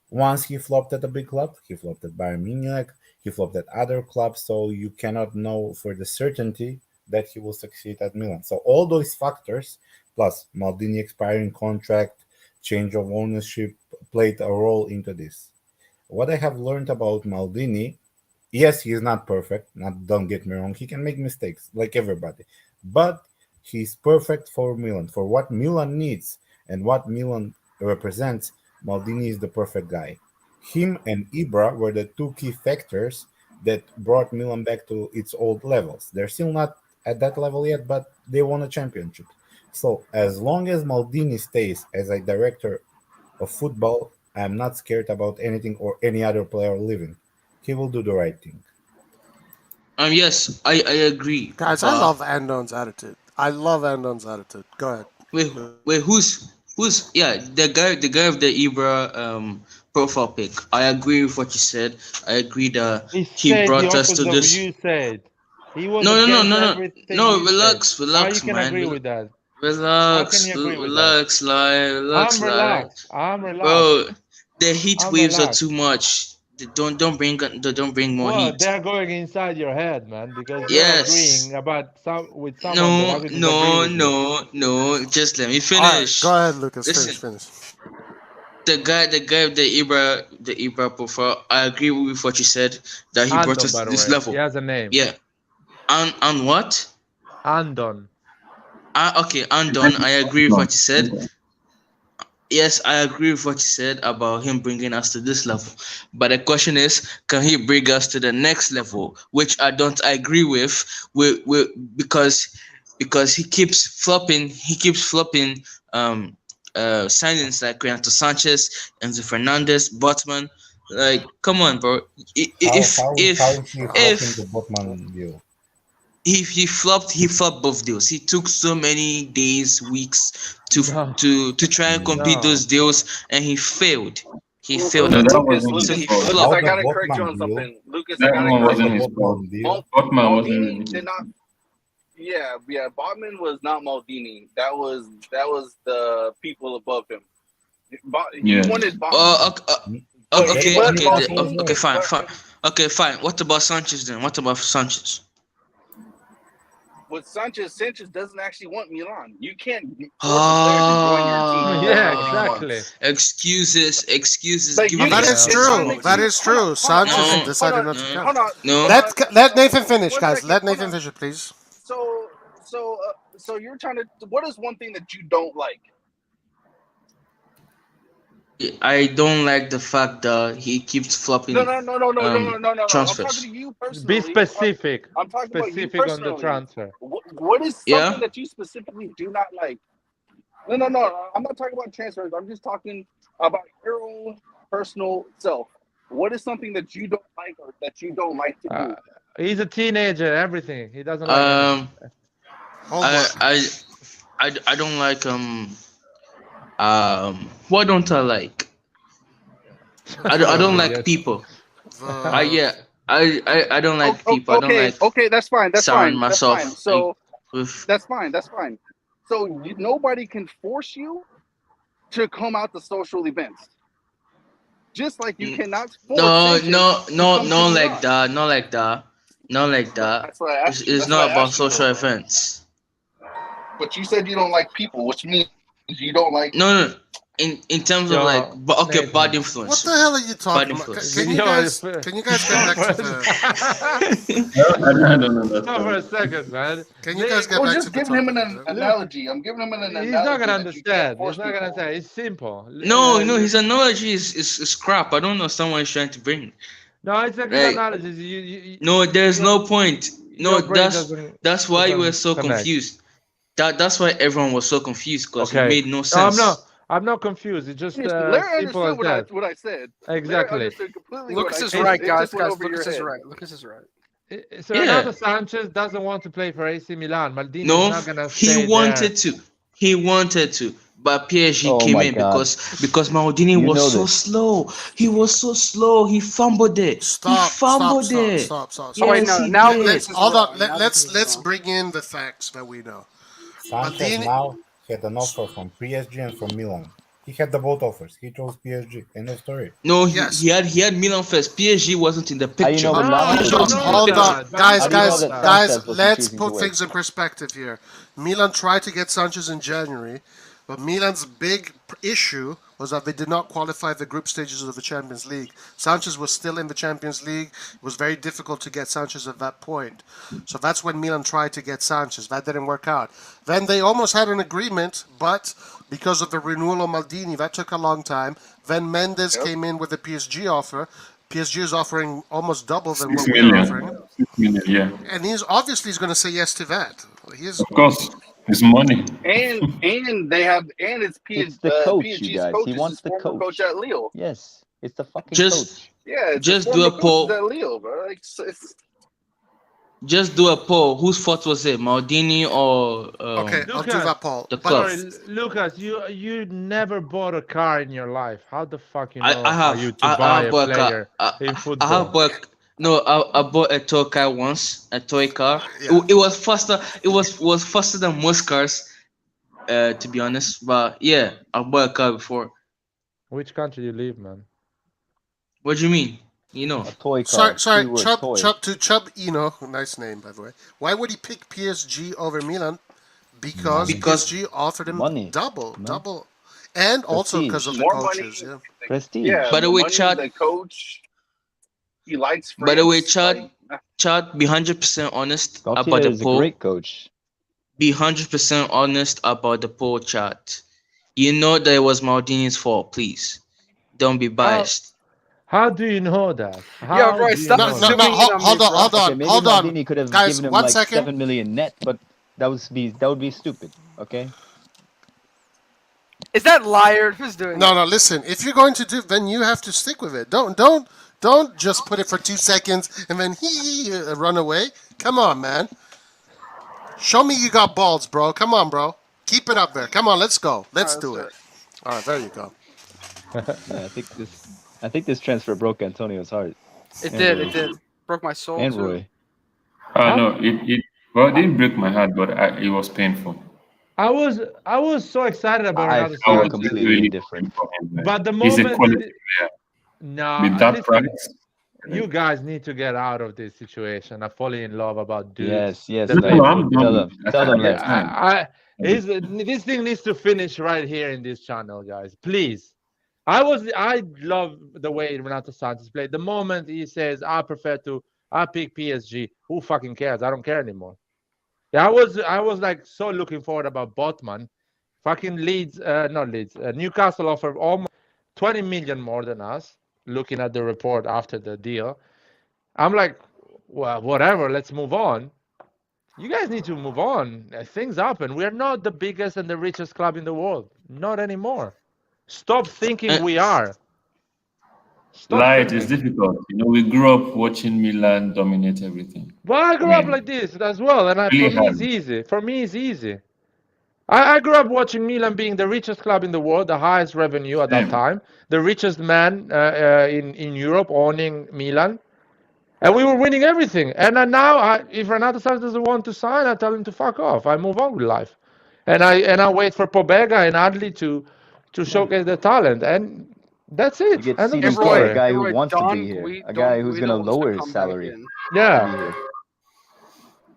once he flopped at a big club, he flopped at Bayern Munich, he flopped at other clubs, so you cannot know for the certainty that he will succeed at Milan. So all those factors, plus Maldini expiring contract, change of ownership, played a role into this. What I have learned about Maldini, yes, he is not perfect. Don't get me wrong, he can make mistakes like everybody, but he's perfect for Milan, for what Milan needs and what Milan represents. Maldini is the perfect guy. Him and Ibra were the two key factors that brought Milan back to its old levels. They're still not at that level yet, but they won a championship. So as long as Maldini stays as a director of football, I'm not scared about anything or any other player leaving. He will do the right thing. Yes, I agree. Guys, I But love Andon's attitude. I love Andon's attitude. Go ahead. wait, who's the guy of the Ibra profile pic? I agree with what you said. I agree that He he said the brought us to opposite of this. you said. He was No, no, no, against no, no, everything no. you said. Relax, How you relax, can man. agree with that? How can Relax, you agree with that? relax, I'm relax, relaxed. I'm relaxed. bro. The heat I'm waves are relaxed. too much. Don't bring more Well, heat. they're going inside your head, man, because you're Yes. agreeing with someone that No, actually disagree with you. no. Just let me All right, finish. go ahead, Lucas. Listen, Finish. the guy of the Ibra profile. I agree with what you said that he brought Andon, us by to the this way. level. He has a name. Yeah. And what? Andon. Okay, Andon. I agree with what you said. Yes, I agree with what you said about him bringing us to this level. But the question is, can he bring us to the next level? Which I don't agree with because he keeps flopping. He keeps flopping signings like Renato Sanchez, Enzo Fernandez, Botman. Like, come on, bro. How If is he flopping the if Botman deal? he flopped both deals. He took so many days, weeks No. to try and complete No. those deals, and he failed. He failed No, at that it. wasn't So his he fault. Lucas, How flopped. I the gotta correct you Botman on deal? something. Lucas, I That gotta one How correct the you. wasn't his fault. Botman deal? Botman wasn't really Maldini his did fault. not. Yeah. Botman was not Maldini. That was the people above him. He Yeah. wanted Botman. Okay, That okay, was okay, Milan Forum okay, way. fine. Okay, fine. What about Sanchez then? What about Sanchez? With Sanchez doesn't actually want Milan. You can't force a player to join your team. That's Yeah, not what he wants. exactly. Excuses. Like Give you me That can. is It's excuses, not true. an That excuse. is true. Sanchez No, decided not to come. Hold on. no. Let Nathan finish, 1 guys. second. Let Hold Nathan on. finish, please. So you're trying to. What is one thing that you don't like? I don't like the fact that he keeps flopping No. I'm transfers. talking to you Be personally. specific. I'm talking about you Specific on the personally. transfer. What is something Yeah. that you specifically do not like? No. I'm not talking about transfers. I'm just talking about your own personal self. What is something that you don't like or that you don't like to do? He's a teenager. Everything he doesn't like. Anything. I don't like what don't I like? I don't like people. I don't like people. I don't like Okay, that's fine. surround myself So with. that's fine. So nobody can force you to come out to social events. Just like you cannot force Sanchez No, to come to like Milan. that. Not like that. That's why I asked you. It's That's why not I about asked you, social though. events. But you said you don't like people, which means you don't like. No. In terms of like, bad influence. What the hell are you talking about? Can you guys get back to the? I don't know that. Stop for a second, man. Can you guys get back to the giving him an analogy. I'm giving him an analogy. He's not gonna that understand. you He's not can't gonna force understand. It's simple. No, his analogy is crap. I don't understand what he's trying to bring. No, it's a good analogy. No, there's no point. No, your brain that's why you were doesn't so connect. confused. That's why everyone was so confused because it Okay. made no sense. I'm not confused. It's just Larry simple as understood that. what I said. Exactly. Larry understood completely Lucas what I is said. right, It guys. just went over Lucas your is head. right. Lucas is right. So Renato Sanchez doesn't want to play for AC Milan. Maldini is No, not gonna stay he wanted to. He wanted to, but PSG Oh came my in God. because Maldini You was know so this. slow. He was so slow. He fumbled it. Stop. Yes, Oh wait, no. he Now did. Lucas is Hold wrong. on. Now Lucas is Let's wrong. bring in the facts that we know. Sanchez Maldini- now had an offer from PSG and from Milan. He had the both offers. He chose PSG. End of story. No, he had Milan first. PSG wasn't in the How you picture. know Milan was Hold choosing on, to guys, How do you know that guys. Sanchez wasn't Let's choosing to put wait? things in perspective here. Milan tried to get Sanchez in January, but Milan's big issue was that they did not qualify the group stages of the Champions League. Sanchez was still in the Champions League. It was very difficult to get Sanchez at that point. So that's when Milan tried to get Sanchez. That didn't work out. Then they almost had an agreement, but because of the renewal of Maldini, that took a long time. Then Mendes came in with a PSG offer. PSG is offering almost double than 6 what we're million. offering. 6 million, yeah. And he's going to say yes to that. Of course. It's money. And they have it's It's the coach, you PSG's guys. coach He is wants his the former coach coach. at Lille. Yes, it's the fucking Just coach. Yeah, it's just his do a former coach is poll. at Lille, bro. Like, it's Just do a poll. Whose fault was it, Maldini or Okay, I'll do Lucas, that, Paul. the But club? sorry, Lucas, you never bought a car in your life. How the fuck you I know how you have to buy have a bought a car. player in I have football? bought. No, I bought a toy car once. A toy car. Yeah. It was faster. It was faster than most cars. To be honest, but yeah, I bought a car before. Which country you live, man? What do you mean? You know. A toy car. Sorry, Keyword Chubb, toy. Chubb Eno, nice name by the way. Why would he pick PSG over Milan? Because Because PSG offered him money. double, and also because of the more money. coaches. Yeah. Prestige. Yeah, by the more way, money, Chad. the coach. He likes France. By the way, Chad. Like, Chad, be 100% honest Gautier about the is a poll. great coach. Be 100% honest about the poll, Chat. You know that it was Maldini's fault. Please, don't be biased. How do you know that? How Yo, bro, do you stop know No, that? assuming it on hold me, on, bro. hold Okay, on, maybe hold on, Maldini could have guys. given him 1 like second. 7 million net, but that would be stupid. Okay. Is that liar? Who's doing No, that? no. Listen, if you're going to do, then you have to stick with it. Don't just put it for 2 seconds and then run away. Come on, man. Show me you got balls, bro. Come on, bro. Keep it up there. Come on, let's go. Let's do it. All right, there you go. Yeah, I think this transfer broke Antonio's heart. It And did. Roy. It did. Broke my soul And too. Roy. Oh no, it didn't break my heart, but it was painful. I was so excited about I Renato feel was Sanchez, completely really indifferent. for him, man. but the He's a moment quality it, player. no, With that listen, price. you guys need to get out of this situation. I'm falling in love about dudes. Yes, that Lev. No, play I'm football. done. Tell them, I Lev. Yeah, this thing needs to finish right here in this channel, guys. Please. I love the way Renato Sanchez played. The moment he says I pick PSG, who fucking cares? I don't care anymore. Yeah, I was like so looking forward about Botman. Fucking Newcastle offered almost 20 million more than us. Looking at the report after the deal, I'm like, well, whatever. Let's move on. You guys need to move on. Things happen. We are not the biggest and the richest club in the world. Not anymore. Stop thinking we are. Stop Light is thinking. difficult. You know, we grew up watching Milan dominate everything. Well, I grew I up mean, like this as well, and really for me, it's hard. easy. For me, it's easy. I grew up watching Milan being the richest club in the world, the highest revenue at that Same. time, the richest man in Europe owning Milan, and we were winning everything. And now, if Renato Sanchez doesn't want to sign, I tell him to fuck off. I move on with life, and I wait for Pobega and Adli to showcase their talent, and that's You it. get End of the CDK, a story. guy who wants to be here, a guy who's gonna wants to lower his come back salary in. to Yeah. be here,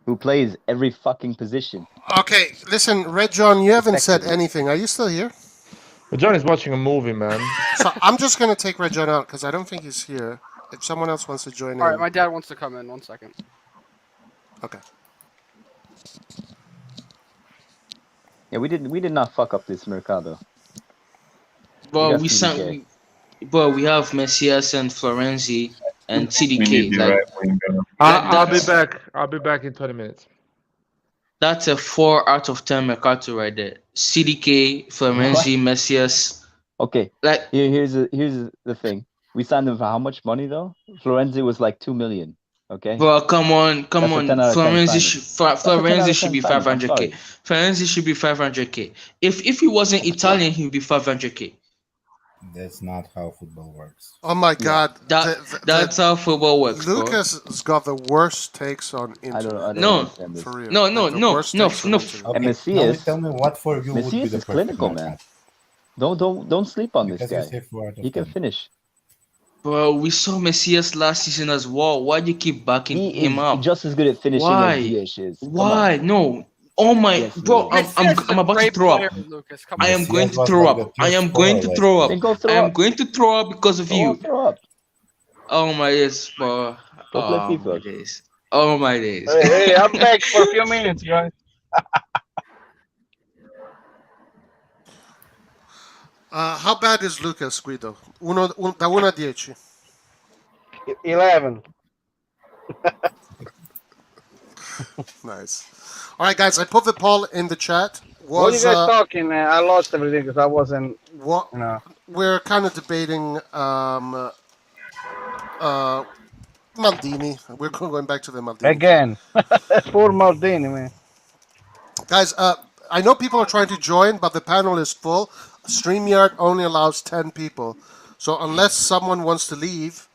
who plays every fucking position. Okay, listen, Red John, you haven't said Effectively. anything. Are you still here? But John is watching a movie, man. So I'm just gonna take Red John out because I don't think he's here. If someone else wants to join All right, in, my dad wants to come in. 1 second. okay. Yeah, we did not fuck up this Mercado. But got we CDK. we have Messias and Florenzi and We need CDK. the Like right winger. I'll be back. I'll be back in 20 minutes. that's a 4 out of 10 Mercato right there. CDK, Florenzi, Messias. Okay, Like here's the thing. We signed him for how much money though? Florenzi was like 2 million. Okay. bro, come on. That's a 10 out of 10 Florenzi should be signing. I'm 500k. sorry. Florenzi should be 500k. If he wasn't Italian, he would be 500k. That's not how football works. Oh my God, That's how football works, bro. Lucas has got the worst takes on internet. I don't No. understand this. For real. No, Like, the worst takes on internet. Okay, And now Messias, tell me what for you would be Messias the is perfect clinical, man. Mercado. Don't sleep on this Because you guy. say 4 out of He can 10. finish. Bro, we saw Messias last season as well. Why do you keep backing He him is up? just as good at finishing Why? as Ziyech is. Come Why? on. No. Oh my, Yes, he bro, is. I'm about to throw up. Lucas. Come I on. am going Messias to was throw like the up. I third am going to scorer throw last up. Then go I throw am up. going to throw up because of Go you. on, throw up. Oh my days, bro. Go play Oh my FIFA. days. Oh my days. Hey, I'm back for a few minutes, guys. How bad is Lucas, Guido? Da 1 a 10. 11. Nice. All right, guys, I put the poll in the chat. What are you guys talking? I lost everything because I wasn't. What? You know. We're kind of debating Maldini. We're going back to the Maldini. Again. Poor Maldini, man. Guys, I know people are trying to join, but the panel is full. StreamYard only allows 10 people. So unless someone wants to leave,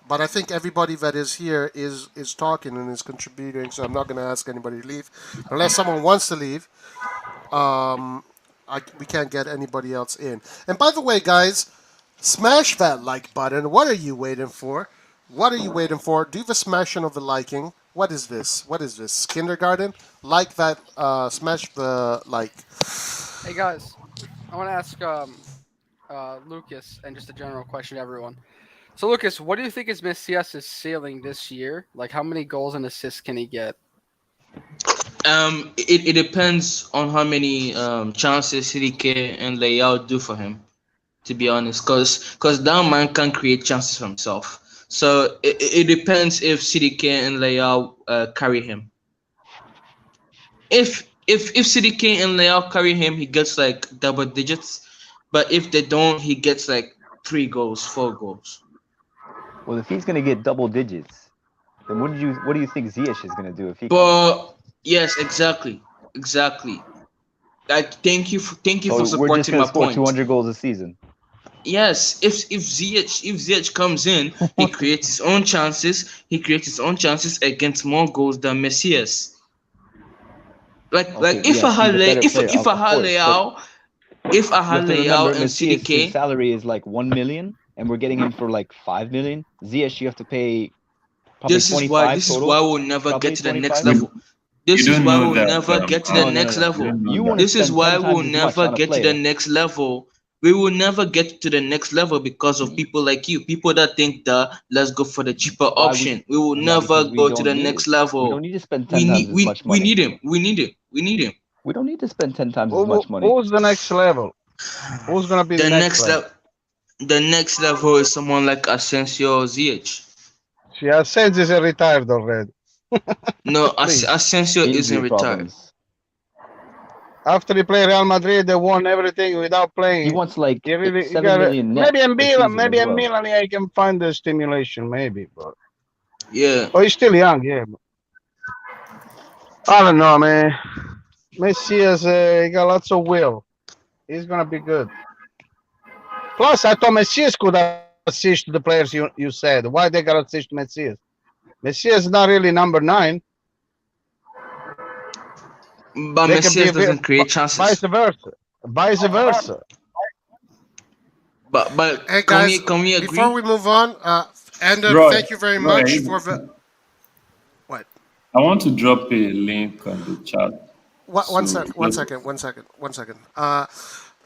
but I think everybody that is here is talking and is contributing, so I'm not going to ask anybody to leave. Unless someone wants to leave, we can't get anybody else in. And by the way, guys, smash that like button. What are you waiting for? What are you waiting for? Do the smashing of the liking. What is this? What is this? Kindergarten? Like that, smash the like. Hey guys, I want to ask Lucas and just a general question to everyone. So Lucas, what do you think is Messias' ceiling this year? Like, how many goals and assists can he get? It depends on how many chances CDK and Leao do for him, to be honest, because that man can create chances for himself. So it depends if CDK and Leao carry him. If CDK and Leao carry him, he gets like double digits. But if they don't, he gets like 3 goals, 4 goals. Well, if he's gonna get double digits, then what do you think Ziyech is gonna do if he? But yes, exactly. Like, thank you for supporting my point. 200 goals a season. Yes, if Ziyech comes in, he creates his own chances. He creates his own chances against more goals than Messias. If I had Leao and CDK, his salary is like 1 million, and we're getting him for like 5 million. Ziyech, you have to pay probably 25 this total. is why we'll never get to the 25? next level. This is why we'll never get to the next level. This is why we'll never get to the next level. We will never get to the next level because of people like you, people that think that let's go for the cheaper option. We will never go to the next level. We don't need to spend 10 times as much money. We need him. We don't need to spend 10 times as much money. Who's the next level? Who's gonna be the next level? The next level is someone like Asensio or Ziyech. Yeah, Asensio is retired already. No, Asensio isn't retired. After he played Real Madrid, they won everything without playing. He wants like 7 million net. Maybe in Milan, yeah, he can find the stimulation, maybe. But yeah. Oh, he's still young, yeah. I don't know, man. Messias, he got lots of will. He's gonna be good. Plus, I thought Messias could assist the players you said. Why they gotta assist Messias? Messias is not really number 9. But Messias doesn't create chances. Vice versa. But hey guys, can we agree? Before we move on, thank you very much for the. What? I want to drop a link on the chat. One second.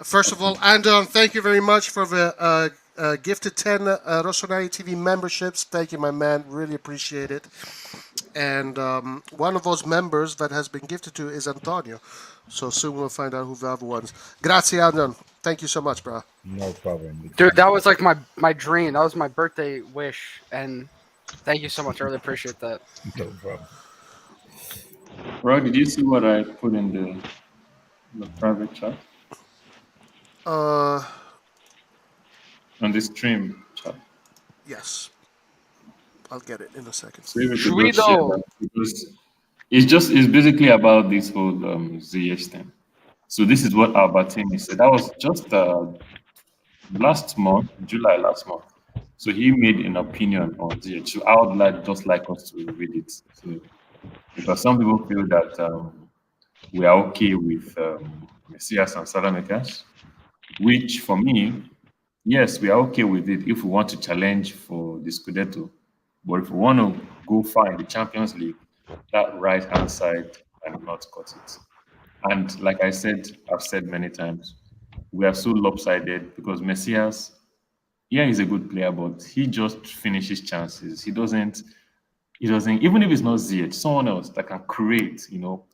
First of all, Andon, thank you very much for the gifted 10 RossonARI TV memberships. Thank you, my man. Really appreciate it. And one of those members that has been gifted to is Antonio. So soon we'll find out who the other ones. Grazie, Andon. Thank you so much, bro. No problem. Dude, that was like my dream. That was my birthday wish. And thank you so much. I really appreciate that. No problem. Bro, did you see what I put in the private chat? On the stream chat. Yes. I'll get it in a second. So because it's basically about this whole Ziyech thing. So this is what Albertini said. That was just July last month. So he made an opinion on Ziyech. So I would like us to read it. So, because some people feel that we are okay with Messias and Salamakers, which for me, yes, we are okay with it if we want to challenge for the Scudetto. But if we want to go far in the Champions League, that right-hand side cannot cut it. And like I've said many times, we are so lopsided because Messias, yeah, he's a good player, but he just finishes chances. He doesn't, even if it's not Ziyech, someone else that can create,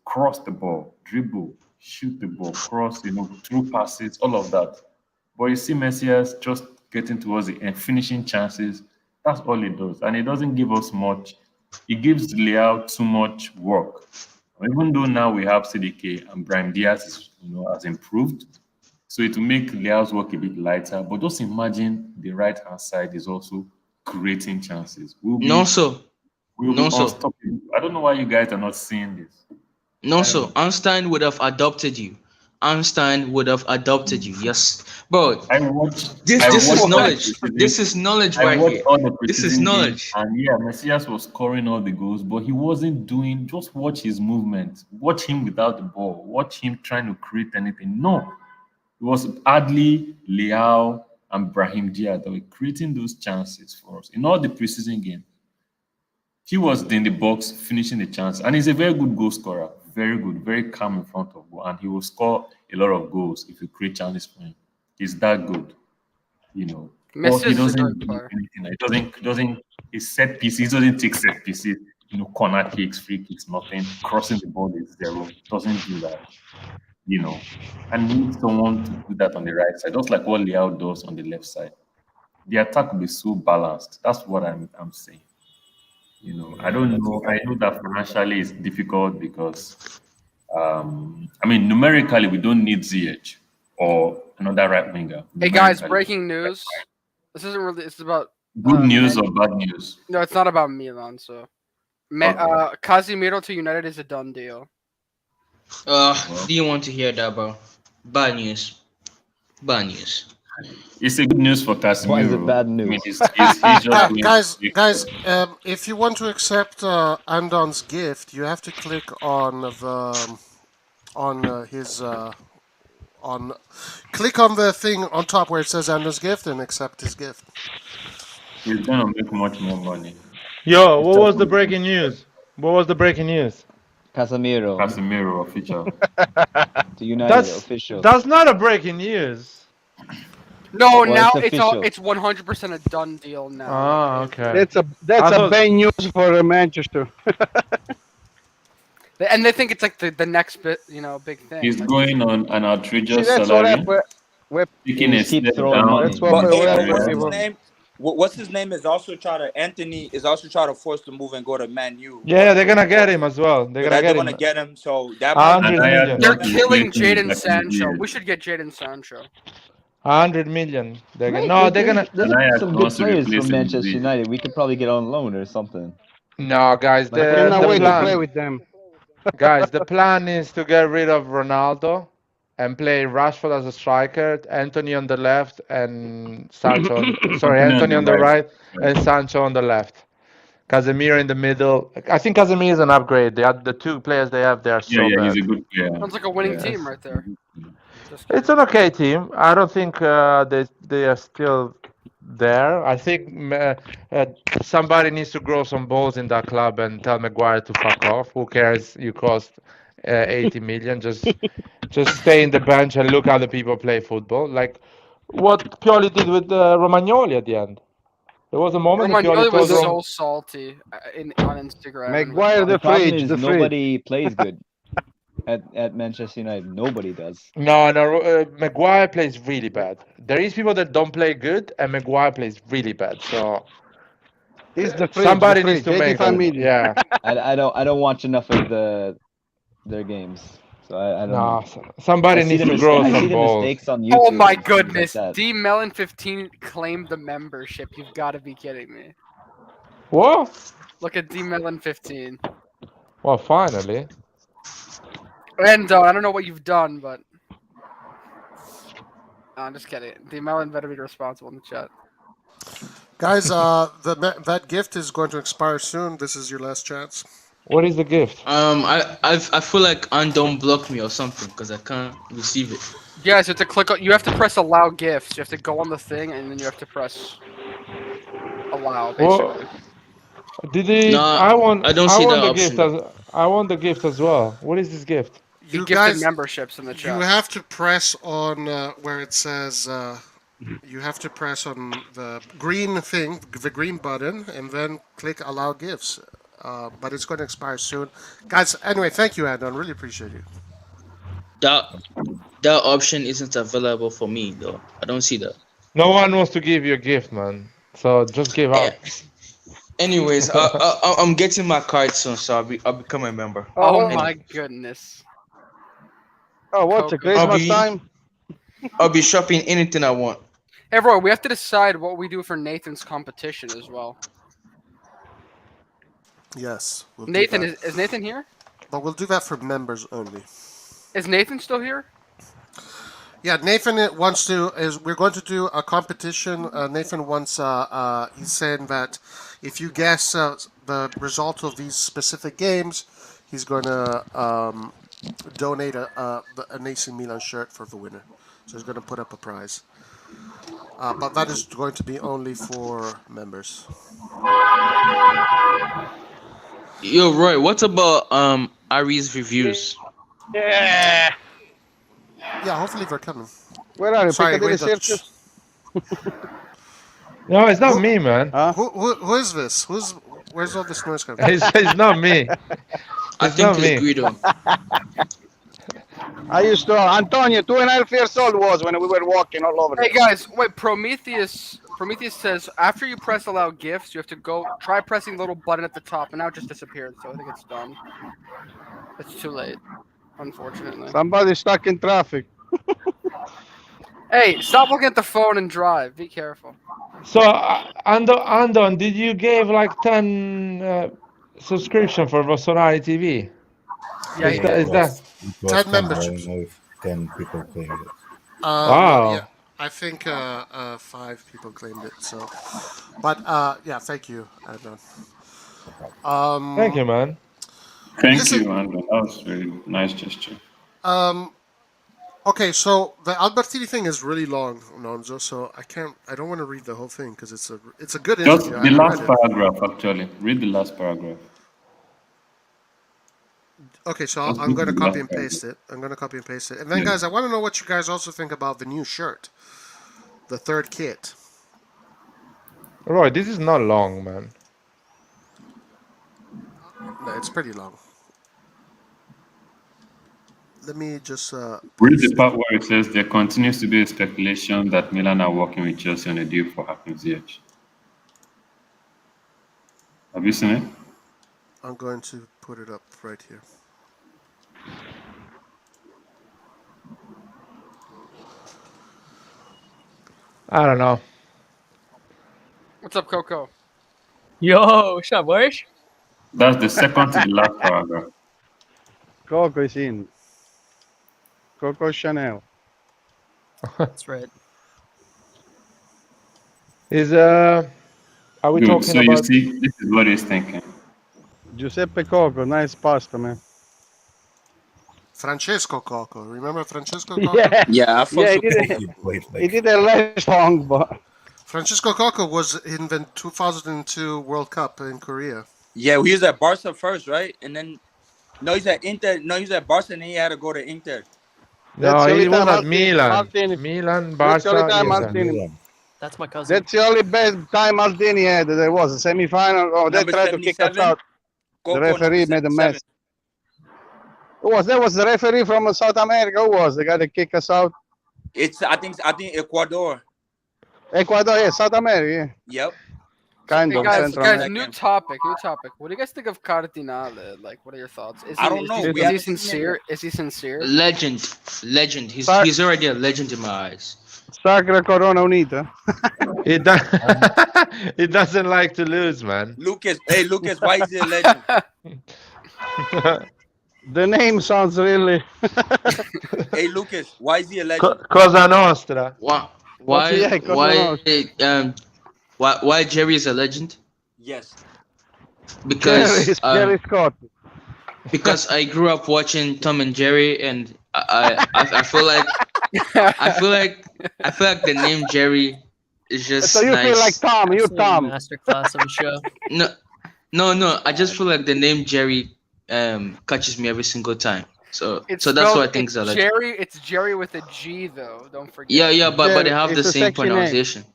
cross the ball, dribble, shoot the ball, cross, through passes, all of that. But you see Messias just getting towards the end, finishing chances. That's all he does. And it doesn't give us much. It gives Leao too much work. Even though now we have CDK and Brahim Diaz is, has improved, so it will make Leao's work a bit lighter. But just imagine the right hand side is also creating chances. We'll be unstoppable. I don't know why you guys are not seeing this. Einstein would have adopted you. Yes, bro. This is knowledge. This is knowledge right here. This is knowledge. And yeah, Messias was scoring all the goals, but he wasn't doing. Just watch his movement. Watch him without the ball. Watch him trying to create anything. No, it was Adli, Leao, and Brahim Diaz that were creating those chances for us in all the preseason games. He was in the box finishing the chance, and he's a very good goal scorer. Very good, very calm in front of goal, and he will score a lot of goals if you create chances for him. He's that good, But he doesn't do anything. He doesn't. His set pieces. He doesn't take set pieces. Corner kicks, free kicks, nothing. Crossing the ball is zero. Doesn't do that. And need someone to do that on the right side, just like what Leao does on the left side. The attack will be so balanced. That's what I'm saying. I don't know. I know that financially it's difficult because, numerically we don't need ZH or another right winger. Hey guys, breaking news. This isn't really. It's about good news or bad news. No, it's not about Milan. So, Casemiro to United is a done deal. Do you want to hear that, bro? Bad news. It's a good news for Casemiro. Why is it bad news? He's just guys, if you want to accept Andon's gift, you have to click on click on the thing on top where it says Andon's gift and accept his gift. He's gonna make much more money. Yo, what was the breaking news? Casemiro official. To United official. That's not a breaking news. No, now it's 100% a done deal now. Oh, okay. That's a bad news for Manchester. And they think it's like the next bit, big thing. He's going on an outrageous salary. Taking a step down. What's his name is also Anthony is also trying to force the move and go to Man U. Yeah, they're gonna get him as well. They're gonna get him. So that they're killing Jadon Sancho. We should get Jadon Sancho. 100 million. They're gonna some good players from Manchester United. We could probably get on loan or something. No, guys, the way to play with them. Guys, the plan is to get rid of Ronaldo and play Rashford as a striker, Anthony on the left and Sancho. Anthony on the right and Sancho on the left. Casemiro in the middle. I think Casemiro is an upgrade. The two players they have, they are so bad. He's a good player. Sounds like a winning team right there. It's an okay team. I don't think they are still there. I think somebody needs to grow some balls in that club and tell Maguire to fuck off. Who cares? You cost 80 million. Just stay in the bench and look how the people play football. Like what Pioli did with Romagnoli at the end. There was a moment Romagnoli was so salty on Instagram. Maguire the fridge. Nobody plays good. At Manchester United, nobody does. No, Maguire plays really bad. There is people that don't play good, and Maguire plays really bad. So he's the fridge, somebody needs to make them. Yeah, I don't watch enough of their games, so I don't. No, somebody needs to grow some balls. On YouTube oh my goodness, like D Melon 15 claimed the membership. You've got to be kidding me. What? Look at D Melon 15. Well, finally. And I don't know what you've done, but I'm just kidding. The Melon better be responsible in the chat. Guys, that gift is going to expire soon. This is your last chance. What is the gift? I feel like Andon blocked me or something because I can't receive it. Yeah, so to click on, you have to press allow gifts. You have to go on the thing and then you have to press allow. Basically. Did he? No, I don't see that option. I want the gift as well. What is this gift? You gifted memberships in the chat. You have to press on where it says. You have to press on the green thing, the green button, and then click allow gifts. But it's going to expire soon, guys. Anyway, thank you, Andon. Really appreciate you. That option isn't available for me though. I don't see that. No one wants to give you a gift, man. So just give up. Anyways, I'm getting my card soon, so I'll become a member. Oh what- my goodness. Oh, what's it? Coco. Christmas time? I'll be shopping anything I want. Hey, Roy, we have to decide what we do for Nathan's competition as well. Yes. We'll do Nathan, that. is Nathan here? But we'll do that for members only. Is Nathan still here? Yeah, Nathan wants to. We're going to do a competition. Nathan wants. He's saying that if you guess the result of these specific games, he's going to donate an AC Milan shirt for the winner. So he's going to put up a prize. But that is going to be only for members. Yo, Roy, what about Ari's reviews? Yeah. Yeah, hopefully they're coming. Where are you? Sorry, Piccadilly wait, Circus? No, it's not me, man. Who is this? Where's all this noise coming from? It's not me. I It's think not it's me. Guido. I used to. Antonio, 2.5 years old was when we were walking all over. Hey guys, wait. Prometheus says after you press allow gifts, you have to try pressing the little button at the top, and now it just disappeared. So I think it's done. It's too late, unfortunately. Somebody's stuck in traffic. Hey, stop looking at the phone and drive. Be careful. So, Andon, did you give like 10 subscription for RossonARI TV? Yeah, Is that? It was 10 10, members. I don't know if 10 people claimed it. Wow. Yeah, I think 5 people claimed it. So, but yeah, thank you, Adnan. Thank you, man. Thank you, Andrew. That was a very nice gesture. Okay, so the Albertini thing is really long, Nonzo. So I don't want to read the whole thing because it's a good Just interview. the I last read it. paragraph, actually. Read the last paragraph. Okay, so Just I'm read going to the copy last and paste it. And then, Yeah. guys, I want to know what you guys also think about the new shirt, the third kit. Roy, this is not long, man. No, it's pretty long. Let me just Read the part where it says there continues to be a speculation that Milan are working with Chelsea on a deal for Hakim Ziyech. Have you seen it? I'm going to put it up right here. I don't know. What's up, Coco? Yo, what's up, boys? That's the second to the last paragraph. Coco is in. Coco Chanel. That's right. Are we Good. talking So you about? see, this is what he's thinking. Giuseppe Coco, nice pasta, man. Francesco Coco. Remember Francesco Coco? Yeah, Yeah, I fucks yeah, with he didn't last long, but Francesco Coco was in the 2002 World Cup in Korea. Yeah, he was at Barca first, right? And then no, he's at Inter. No, he's at Barca, and then he had to go to Inter. No, that's the he only was time at Milan. Maldini. Milan, That's the only Barca. time Yes, Maldini. That's my cousin. That's the only best time Maldini had. There was a semi-final. Oh, they Number tried to kick us 77. out. The Coco, referee number made a mess. 77. Who was that? Was the referee from South America? Who was the guy that kicked us out? I think Ecuador. Ecuador, yeah, South America, yeah. Yep. Kind Hey of guys, Central guys, America. new topic. What do you guys think of Cardinale? Like, what are your thoughts? Is I don't know. We Is he haven't seen it sincere? Is he sincere? Legend. He's already a legend in my eyes. Sacra Corona Unita. He doesn't like to lose, man. Lucas, why is he a legend? The name sounds really. Hey, Lucas, why is he a legend? Cosa Nostra. Why Jerry is a legend? Yes. Because Jerry Scott. because I grew up watching Tom and Jerry, and I feel like the name Jerry is just So you nice. feel like Tom? You Tom? Masterclass of a show. No. I just feel like the name Jerry catches me every single time. So It's that's why I spelled- think it's a legend. Jerry. It's Jerry with a G though. Don't forget. Yeah, but they have It's the a same sexy name. pronunciation.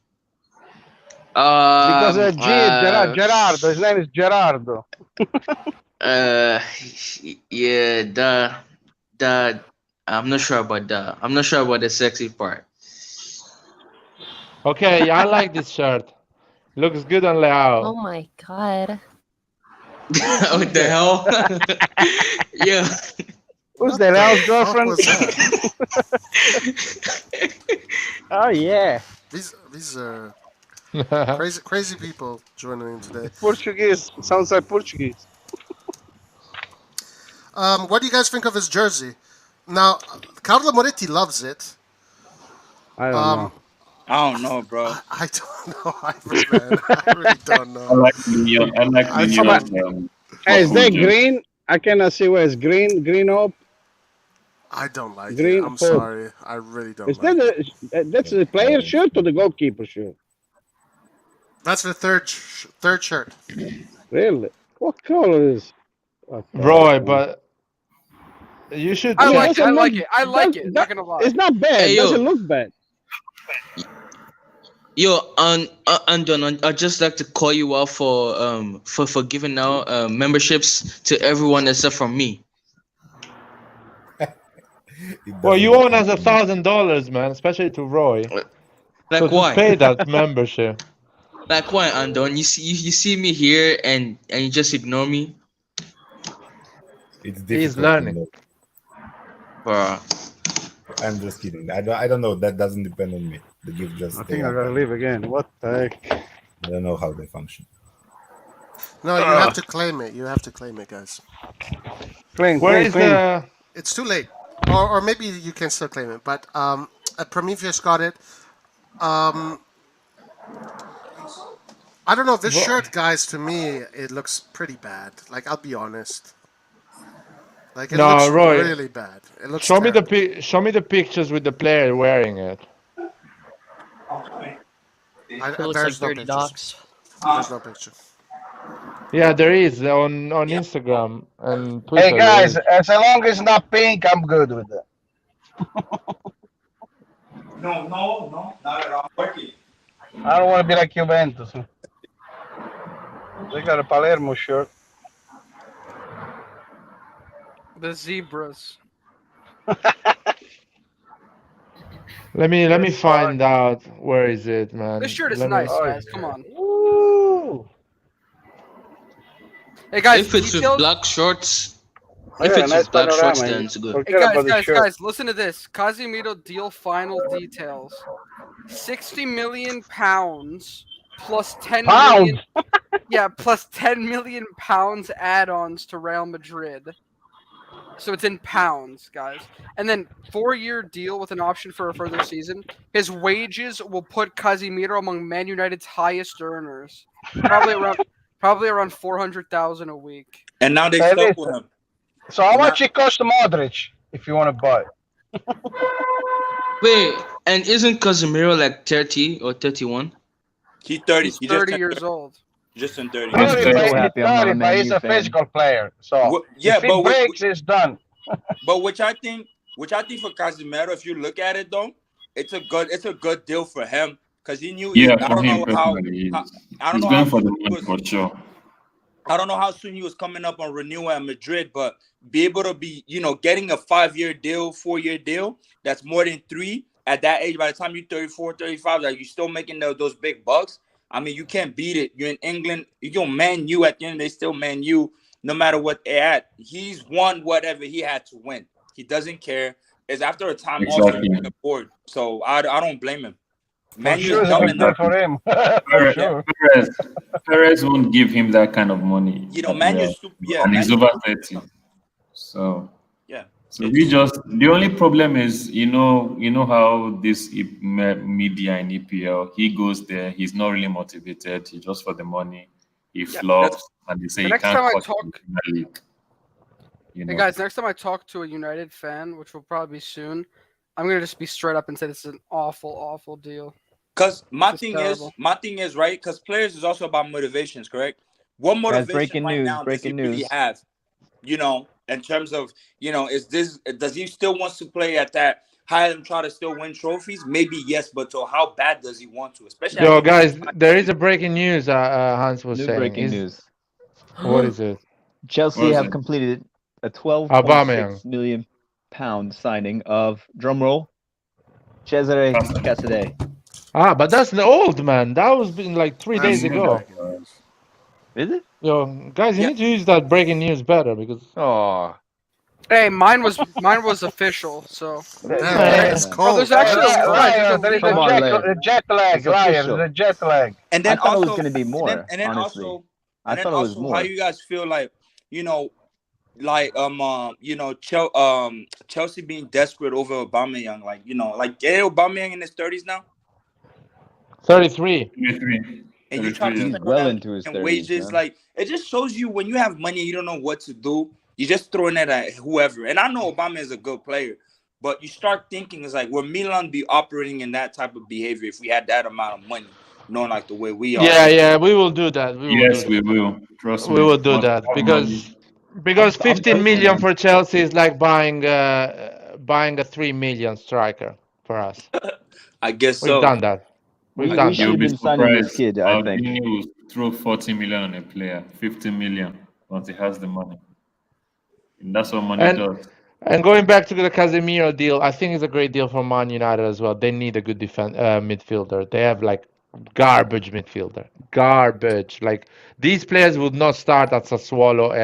Because Gerardo. His name is Gerardo. Yeah, I'm not sure about that. I'm not sure about the sexy part. Okay, I like this shirt. Looks good on layout. Oh my god. What the hell? Yeah. Who's the hell's girlfriend? Was that? Oh yeah. These are crazy people joining in today. Portuguese. Sounds like Portuguese. What do you guys think of his jersey? Now, Carlo Moretti loves it. I don't know. I don't know, bro. I don't know either, man. I really don't know. I like Mignon. I like Mignon's, Hey, is that purple green? I cannot see where it's green. Green up. I don't like Green it. I'm fold. sorry. I really don't Is like that it. that's the player shirt or the goalkeeper shirt? That's the third shirt. Really? What color is? Roy, but you should I check. like it. I doesn't like look- it. I like it. that- Not gonna lie. It's not bad. Hey, It yo. doesn't look bad. Yo, Andon, I'd just like to call you out for giving out memberships to everyone except for me. Well, you own us $1,000, man, especially to Roy. Like so why? to pay that membership. Like why, Andon? You see me here and you just ignore me, It's He's difficult. learning. bruh. I'm just kidding. I don't know. That doesn't depend on me. The gift just. I stay think I up. gotta leave again. What the heck? I don't know how they function. No, you have to claim it. You have to claim it, guys. Clean, Where clean, is clean. the? It's too late. Or maybe you can still claim it. But Prometheus got it. I don't know. This shirt, guys, to me, it looks pretty bad. Like, I'll be honest. Like, it No, looks Roy. really bad. It looks Show me the terrible. show me the pictures with the player wearing it. It looks like There's no dirty pictures. docs. There's no picture. Yeah, there is on Instagram and Twitter. Hey there guys, is. as long as it's not pink, I'm good with it. No, not at all. Working. I don't want to be like Juventus. They got a Palermo shirt. The zebras. Let me find out where is it, man. This shirt is Let me- nice, guys. Come on. Ooh. Hey guys, If it's with details. black shorts, Oh, if yeah, it's nice with black shorts, panorama. then it's good. Forget Hey guys, about the guys, shirt. guys, listen to this. Casemiro deal final details. 60 million pounds plus 10 million. Yeah, plus 10 million pounds add-ons to Real Madrid. So it's in pounds, guys. And then 4-year deal with an option for a further season. His wages will put Casemiro among Man United's highest earners. Probably around 400,000 a week. And now they Hey, stuck listen. with him. So how much it cost Modric if you want to buy? Wait, and isn't Casemiro like 30 or 31? He's 30. He's He just 30 turned years 30. old. Just in 30. I'm Sorry, so but, happy I'm not a sorry, but Man he's U a fan. physical player. So What- yeah, if he but what- breaks, it's done. But which I think for Casemiro, if you look at it though, it's a good deal for him because he knew. Yeah, I for don't him know how. personally, I don't he's know going how for the soon he money was. for sure. I don't know how soon he was coming up on renewal at Madrid, but be able to be, getting a 5-year deal, 4-year deal, that's more than 3 at that age. By the time you're 34, 35, like you're still making those big bucks. I mean, you can't beat it. You're in England. You're Man U at the end. They still Man U, no matter what they're at. He's won whatever he had to win. He doesn't care. It's after a time also Exactly. he's bored. So I don't blame him. For Man U sure, is it's a dumb big deal enough. for him. For sure. Perez won't give him that kind of money. Man Yeah. U's super. Yeah, And Man he's U. over 30. So Yeah. so the only problem is, how this media in EPL, he goes there, he's not really motivated, he just for the money, he flops, and they say The he next can't time I cut talk- in the Premier League. Hey guys, next time I talk to a United fan, which will probably be soon, I'm gonna just be straight up and say this is an awful, awful deal. Because my This is thing terrible. is right. Because players is also about motivations, correct? What motivation breaking right news, now does he breaking really news. have? In terms of does he still wants to play at that high and try to still win trophies? Maybe yes, but so how bad does he want to? Especially Yo, after guys, there is a breaking news. Hans was New saying. breaking news. What is it? Chelsea What is have it? completed a Aubameyang. 12.6 million pound signing of drumroll Cesare Casade. But that's the old man. That was been like 3 days Yeah. ago. Is it? Yo, guys, you need to use that breaking news better because. Oh. Hey, mine was official. So. It's Oh, cold. there's actually Liar, there is Come on, Len. a jet lag. It's Liar, official. there's a jet lag. And I then thought it was also, gonna be more. and then Honestly, also, I and then thought it was also, more. how you guys feel like, you know, like Chelsea being desperate over Aubameyang, like like Aubameyang in his 30s now, 33. 33. and you try to He's spend well that into his in 30s, wages, man. like it just shows you when you have money, you don't know what to do. You just throwing it at whoever. And I know Obama is a good player, but you start thinking it's like, will Milan be operating in that type of behavior if we had that amount of money, knowing like the way we are? Yeah, we will do that. Yes, we will. Trust me. We will do Once that we have money. because I'm 15 pushing, million man. for Chelsea is like buying a 3 million striker for us. I guess We've so. done that. We We've done should that. have been signing this kid, I think. Maldini will throw 40 million on a player, 50 million once he has the money. And that's what money does. And going back to the Casemiro deal, I think it's a great deal for Man United as well. They need a good midfielder. They have like garbage midfielder, garbage. Like these players would not start at Sassuolo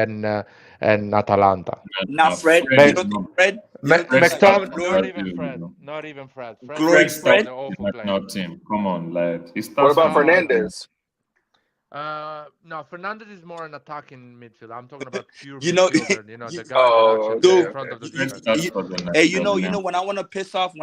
and Atalanta. Now, Fred, Fred you don't think Fred? McTominay, not even Fred. Glory Fred? An awful Not, player. not him. Come on, lad. He What starts about with- Fernandez? No, Fernandez is more an attacking midfield. I'm talking about pure You know- midfielder. The guy Oh, that actually okay, in front of the Fred defense. starts for the Hey, next you know, governor. when I want to piss off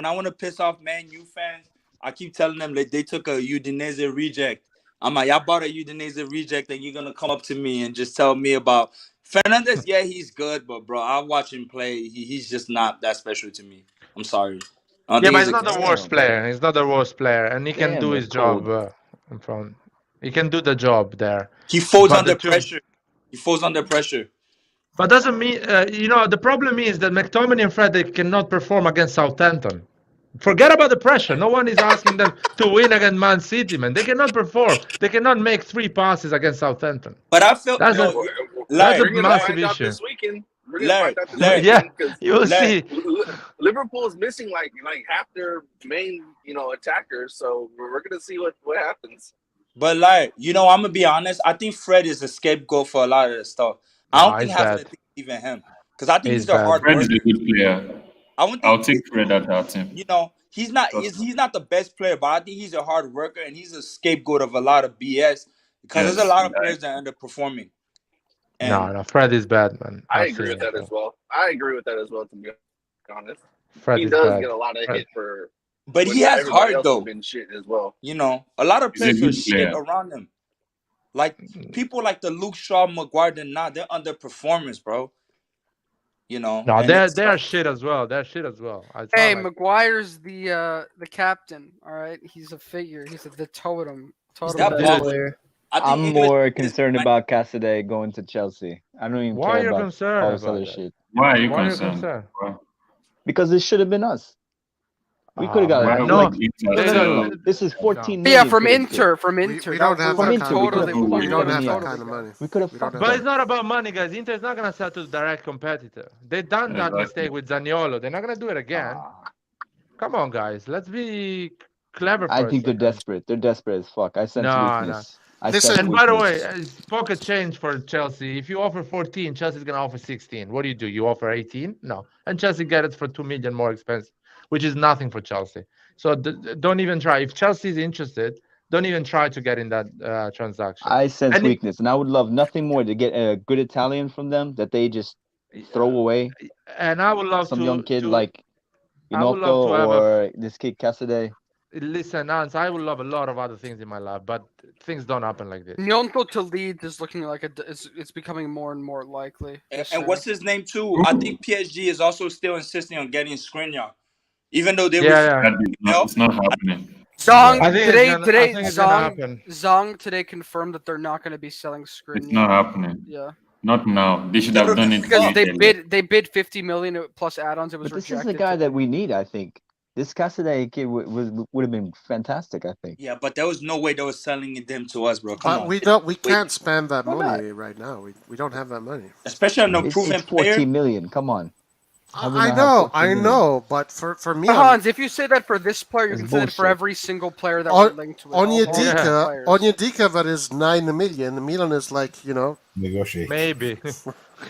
Man U fans, I keep telling them like they took a Udinese reject. I'm like, y'all bought a Udinese reject, and you're gonna come up to me and just tell me about Fernandez. Yeah, he's good, but bro, I watch him play. He's just not that special to me. I'm sorry. I don't Yeah, think but he's he's not the worst player. He's not the worst player, and he can Damn, do they're his job in front. He can do the job there. He folds But under the two- pressure. He folds under pressure. But doesn't mean the problem is that McTominay and Fred they cannot perform against Southampton. Forget about the pressure. No one is asking them to win against Man City, man. They cannot perform. They cannot make 3 passes against Southampton. But I feel That's yo, a Larry, Bring it to massive find out issue. this weekend. We're gonna Larry, find out this Larry. Yeah, weekend because you will Larry. see. Liverpool's missing like half their main attackers. So we're gonna see what happens. But like, I'm gonna be honest. I think Fred is a scapegoat for a lot of the stuff. I don't think he's half bad. of the thing is even him, because I think He's he's the bad. hard Fred is worker. a good player. I wouldn't I'll think take Fred at our team. he's not he's not the best player, but I think he's a hard worker and he's a scapegoat of a lot of BS because there's a Yes, lot of yeah. players that are underperforming. And No, Fred is bad, man. I I've agree seen with it. that as well. To be honest. Fred He is does bad. get a lot of Fred- hit for. but when he has everybody heart else though. has been shit as well. A lot of He's a players are good shit player. around him. Like people like the Luke Shaw, Maguire, they're underperformers, bro. No, and it's they are shit as well. They're shit as well. It's Hey, not like- Maguire's the captain. All right, he's a figure. He's the totem. He's Totem. the best player. I think I'm English more concerned about Cassidy going to Chelsea. I don't even Why are care you about concerned all this about other that? shit. Why are you Why are you concerned? concerned? Why? Because it should have been us. We could have got Why no, would we no, Inter no, sell- no. This is 14 Yeah, million from for this kid. Inter. From Inter. We That don't have was From that Inter, kind of we totally. could've- money. We don't have that Totally. kind of money. We could have We don't fucked have But that. it's not about money, guys. Inter is not gonna sell to the direct competitor. They've done that Exactly. mistake with Zaniolo. They're not gonna do it again. Come on, guys. Let's be clever. I For think a they're second. desperate. They're desperate as fuck. I sense No, weakness. I Listen- sense And by the way, weakness. it's pocket change for Chelsea. If you offer 14, Chelsea's gonna offer 16. What do? You offer 18? No, and Chelsea get it for 2 million more expensive, which is nothing for Chelsea. So don't even try. If Chelsea is interested, don't even try to get in that transaction. I sense And weakness, and I would love nothing more to get a good Italian from them that they just throw away. And I would love Some to young kid to- like I would Inotto love to have or this kid Cassidy. Listen, Hans, I would love a lot of other things in my life, but things don't happen like this. Nyonto to Leeds is looking like it's becoming more and more likely. And what's his name too? I think PSG is also still insisting on getting Skriniar, even though they Yeah, That is not, it's not happening. Zong I think today it's gonna- I think it's gonna Zong happen. Zong today confirmed that they're not going to be selling Skriniar. It's not happening. Yeah, Not now. They should have done it because immediately. they bid 50 million plus add-ons. It was But this rejected. is the guy that we need, I think. This Cassidy kid would have been fantastic, I think. Yeah, but there was no way they were selling them to us, bro. Come But on. we can't spend that Why money right now. We don't have that money. Especially on an It's proven 14 player. million. Come on. I know, but for me, Hans, if you say that for this player, you It's can say that for bullshit. every single player that we're linked to. Onyedika, that is 9 million. Milan is like, negotiate. Maybe.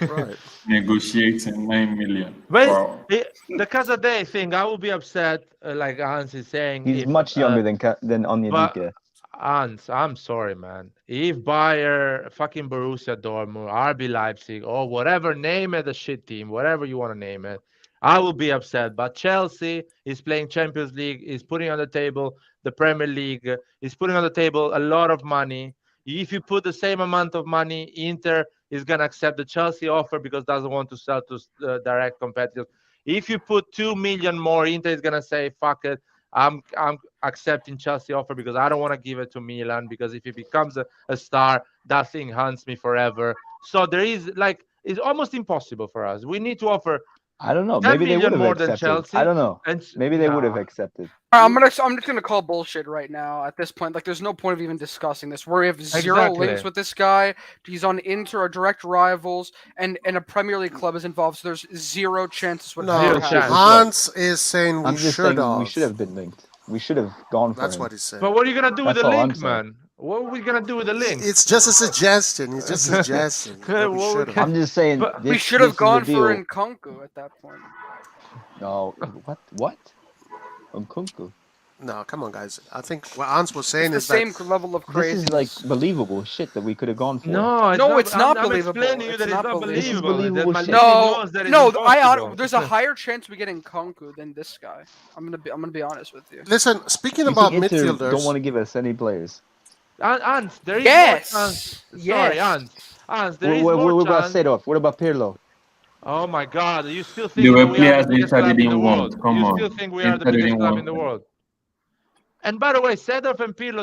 Right. Negotiating 9 million. But Wow. the Casadei thing, I will be upset, like Hans is saying. He's if, much younger than But Onyedika. Hans, I'm sorry, man. If Bayer, fucking Borussia Dortmund, RB Leipzig, or whatever, name it a shit team, whatever you want to name it, I will be upset. But Chelsea is playing Champions League, is putting on the table the Premier League, is putting on the table a lot of money. If you put the same amount of money, Inter is going to accept the Chelsea offer because doesn't want to sell to direct competitors. If you put 2 million more, Inter is going to say, fuck it. I'm accepting Chelsea offer because I don't want to give it to Milan, because if he becomes a star, that thing haunts me forever. So there is it's almost impossible for us. We need to offer I don't know. 10 Maybe they would million have more than accepted. Chelsea. I don't know. And Maybe they would have accepted. I'm just gonna call bullshit right now at this point. Like, there's no point of even discussing this. We have zero links with this guy. He's on Inter or direct rivals, and a Premier League club is involved. So there's zero chances. No, Hans is saying I'm we just should saying we have. should have been linked. We should have gone for That's him. what he's saying. But what are you gonna do with That's the all I'm link, saying. man? What are we gonna do with the link? It's just a suggestion. He's just suggesting. that we should have. I'm just saying. We should have gone for Nkunku at that point. No, what? Nkunku. No, come on, guys. I think what Hans was saying It's is the same level of This crazy. is like believable shit that we could have gone for. No, it's not I'm believable. explaining you It's that not it's not believable. believable. This is That believable Maldini shit. knows that it's No, impossible. there's a higher chance we get Nkunku than this guy. I'm gonna be honest with you. Listen, speaking You about think Inter midfielders, don't want to give us any players. Hans, there is Yes! more chance. Yes! Sorry, Hans, there is What more about chance. Seedorf? What about Pirlo? Oh my God, you still They think were that we are players the biggest Inter club in the didn't world? want. Come You on. still think we are the Inter biggest didn't club want in the them. world? And by the way, Seedorf and Pirlo,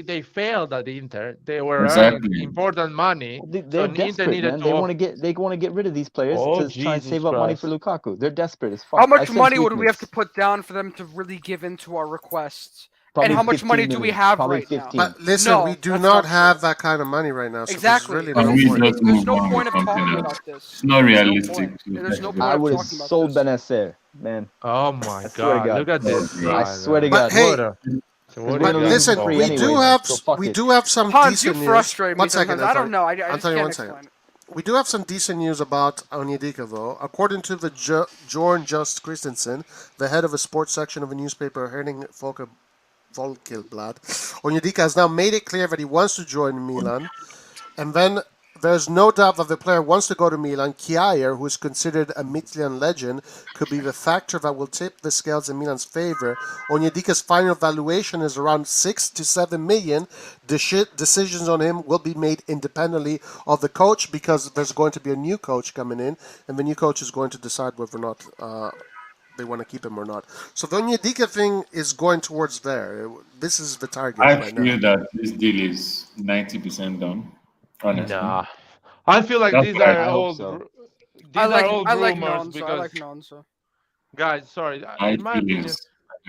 they failed at Inter. They were earning Exactly. important money. They're so Inter desperate, needed man. to They offer. want to get rid of these players Oh, to try and Jesus save up money for Christ. Lukaku. They're desperate as fuck. How I much sense money would we have to weakness. put down for them to really give in to our requests? Probably And how much 15 money do we million. have Probably right 15. now? but listen, No, we do that's not not have true. that kind of money right now. So Exactly. There's Can really we no point. just There's move no on point with of something talking else? about this. It's not There's no realistic. point. to There's no like point I of would have talking about sold this. Benacer, man. Oh my I swear to God, God. look at this Oh, guy. I swear to man. But God. hey, What a Because what we're a but gonna lose guy. him listen, for free we anyway, do man. have So fuck we it. do have some Hans, you decent news. frustrate me One second, sometimes. I don't Antonio. know. I just Antonio, can't one second. explain it. We do have some decent news about Onyedika, though. According to the Jorn Just Christensen, the head of a sports section of a newspaper, Herning Folkeblad, Onyedika has now made it clear that he wants to join Milan. And then there's no doubt that the player wants to go to Milan. Kjaer, who is considered a Midfield legend, could be the factor that will tip the scales in Milan's favor. Onyedika's final valuation is around 6 to 7 million. Decisions on him will be made independently of the coach, because there's going to be a new coach coming in, and the new coach is going to decide whether or not they want to keep him or not. So the Onyedika thing is going towards there. This is the target I right now. feel that this deal is 90% done. Honestly. Nah, I feel like That's these what I are hope old. so. These are old I like rumors Nonso. I because like Nonso. guys, sorry, I in my feel opinion. is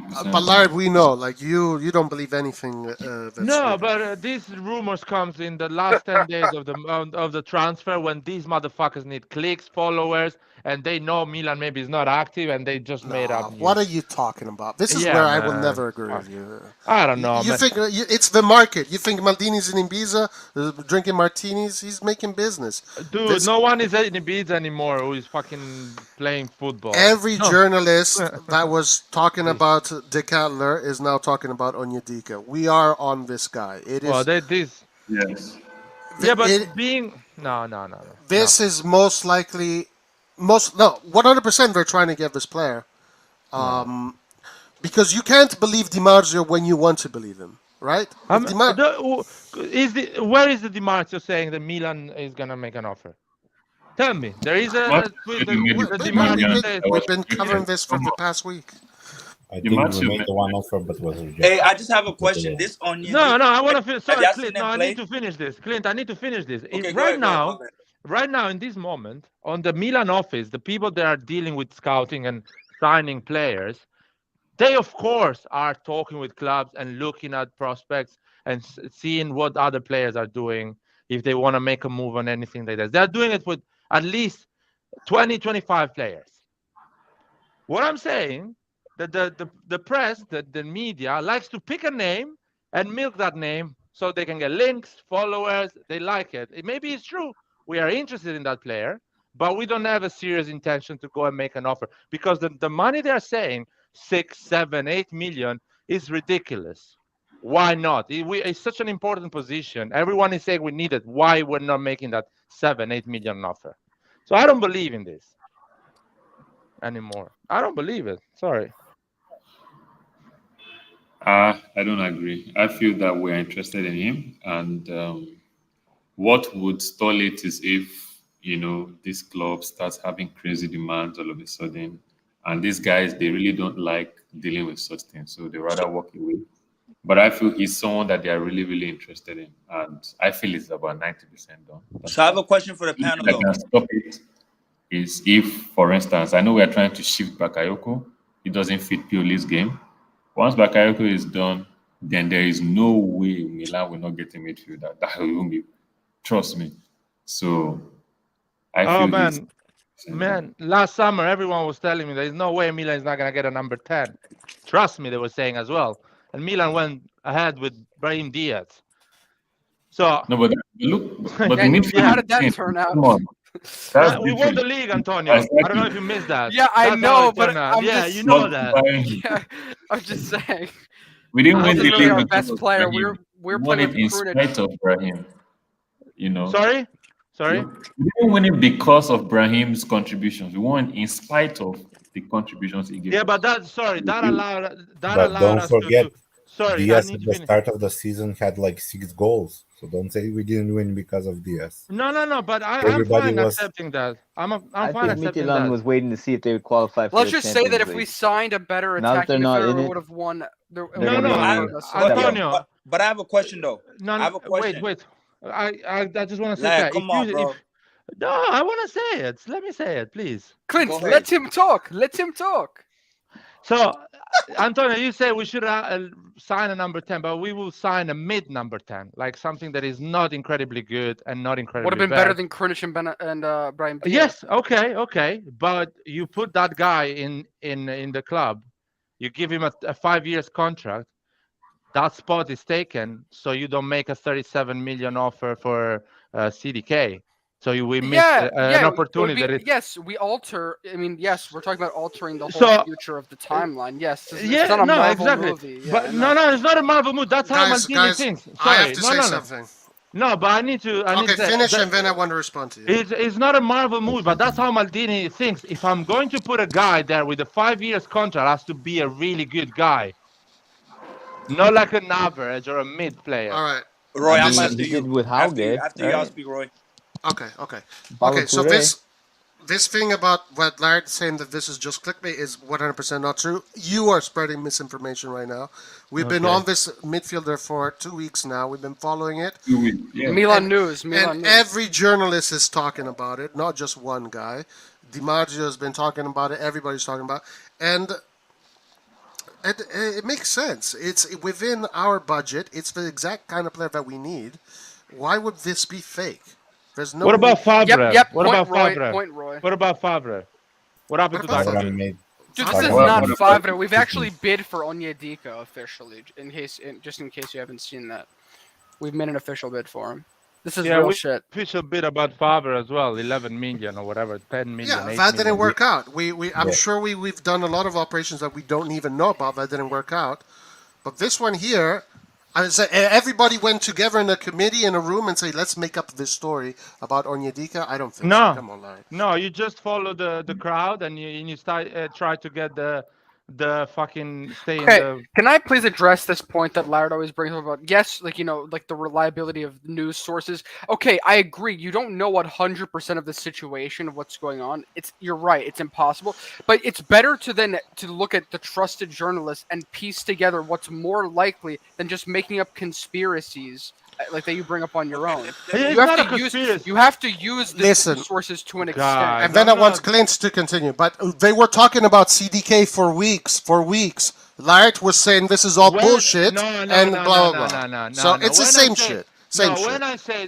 100% But done. Lard, we know, like you don't believe anything that's No, written. but these rumors comes in the last 10 days of the transfer, when these motherfuckers need clicks, followers, and they know Milan maybe is not active, and they just made up news. What are you talking about? This is Yeah, where I will man. never agree with you. I don't know, You man. think it's the market? You think Maldini's in Ibiza drinking martinis? He's making business. Dude, This- no one is in Ibiza anymore who is fucking playing football. Every No. journalist that was talking about Ketelaere is now talking about Onyedika. We are on this guy. It is. Well, this. Yes. Yeah, but it- being no. This is most likely, 100% they're trying to get this player, because you can't believe Di Marzio when you want to believe him, right? If Di Mar- Where is the Di Marzio saying that Milan is gonna make an offer? Tell me. There is a What? tweet Did you make that it Di to Milan? Marzio we- said. We've been covering this for the past week. I You think must we have made been- one offer, but was rejected. Hey, I just have a question. This on you. No, I want to finish. Sorry, y'all Clint. seen No, him I play? need to finish this. Clint, I need to finish this. Okay, go right ahead, now, my bad. right now, in this moment, on the Milan office, the people that are dealing with scouting and signing players, they of course are talking with clubs and looking at prospects and seeing what other players are doing, if they want to make a move on anything like that. They're doing it with at least 20, 25 players. What I'm saying, that the press, the media likes to pick a name and milk that name so they can get links, followers. They like it. Maybe it's true. We are interested in that player, but we don't have a serious intention to go and make an offer because the money they're saying, 6, 7, 8 million, is ridiculous. Why not? It's such an important position. Everyone is saying we need it. Why we're not making that 7, 8 million offer? So I don't believe in this anymore. I don't believe it. Sorry. I don't agree. I feel that we're interested in him, and what would stall it is if this club starts having crazy demands all of a sudden, and these guys they really don't like dealing with such things, so they rather walk away. But I feel he's someone that they are really, really interested in, and I feel it's about 90% done. So I have a question for the panel, I though. can stop it is if, for instance, I know we are trying to shift Bakayoko. It doesn't fit Pioli's game. Once Bakayoko is done, then there is no way Milan will not get a midfielder. That will be, trust me. So I feel man, last summer everyone was telling me there's no way Milan is not going to get a number 10. Trust me, they were saying as well. And Milan went ahead with Brahim Diaz. So no, but look, but the midfield. How did that turn out? Come on. We won the league, Antonio. I don't know if you missed that. Yeah, I know, but you know that. Yeah, I'm just saying. We didn't win the really league our because best of player. Brahim. We're We won playing it with in Krunic. spite of Brahim. Sorry. We didn't win it because of Brahim's contributions. We won in spite of the contributions he gave. Yeah, but that allowed But don't us forget, Sorry, Diaz I need at to the finish. start of the season had like 6 goals. So don't say we didn't win because of Diaz. No, but I'm Everybody fine was- accepting that. I'm I fine think accepting Midtjylland that. was waiting to see if they would qualify for Let's the just say that Champions if we League. signed a better Now that attacking they're not defender, in we it, would have won. they're gonna be Antonio. But I have a question, though. No, I have a question. wait. I just want to say Lad, that. come on, bro. No, I want to say it. Let me say it, please. Clint, let him talk. Let him talk. So, Antonio, you say we should sign a number 10, but we will sign a mid number 10, like something that is not incredibly good and not incredibly Would have been bad. better than Krunic and Brahim Diaz. Yes, okay. But you put that guy in the club, you give him a 5 years contract, that spot is taken, so you don't make a 37 million offer for CDK. So we miss an opportunity. Yes, we alter. I mean, yes, we're talking about altering the whole future of the timeline. Yes, it's not a Marvel movie. Yeah, but no, it's not a Marvel movie. That's how Maldini thinks. Sorry, I have to say something. No, but I need to. Okay, finish and then I want to respond to you. It's not a Marvel movie, but that's how Maldini thinks. If I'm going to put a guy there with a 5 years contract, it has to be a really good guy, not like an average or a mid player. All right, Roy, I'm after you. With Howgate, after y'all speak, Roy. Okay. So this thing about what Larry's saying that this is just clickbait is 100% not true. You are spreading misinformation right now. We've been on this midfielder for 2 weeks now. We've been following it. Milan News. And every journalist is talking about it, not just one guy. DiMaggio has been talking about it. Everybody's talking about it. And it makes sense. It's within our budget. It's the exact kind of player that we need. Why would this be fake? There's no. What about Favre? Yep. What about Favre? Point, Roy. What about Favre? What happened to that? Dude, this is not Favre. We've actually bid for Onyedika officially, just in case you haven't seen that. We've made an official bid for him. This is real shit. Official bid about Favre as well, 11 million or whatever, 10 million. Yeah, that didn't work out. I'm sure we've done a lot of operations that we don't even know about that didn't work out. But this one here, everybody went together in a committee in a room and say, let's make up this story about Onyedika. I don't think so. Come on, Larry. No, you just follow the crowd and you start try to get the fucking stay in the... Can I please address this point that Laird always brings up about, yes, like the reliability of news sources. Okay, I agree. You don't know 100% of the situation of what's going on. You're right. It's impossible. But it's better to look at the trusted journalists and piece together what's more likely than just making up conspiracies like that you bring up on your own. You have to use the sources to an extent. And then I want Clint to continue. But they were talking about CDK for weeks. Laird was saying this is all bullshit and blah, blah, blah. So it's the same shit. When I say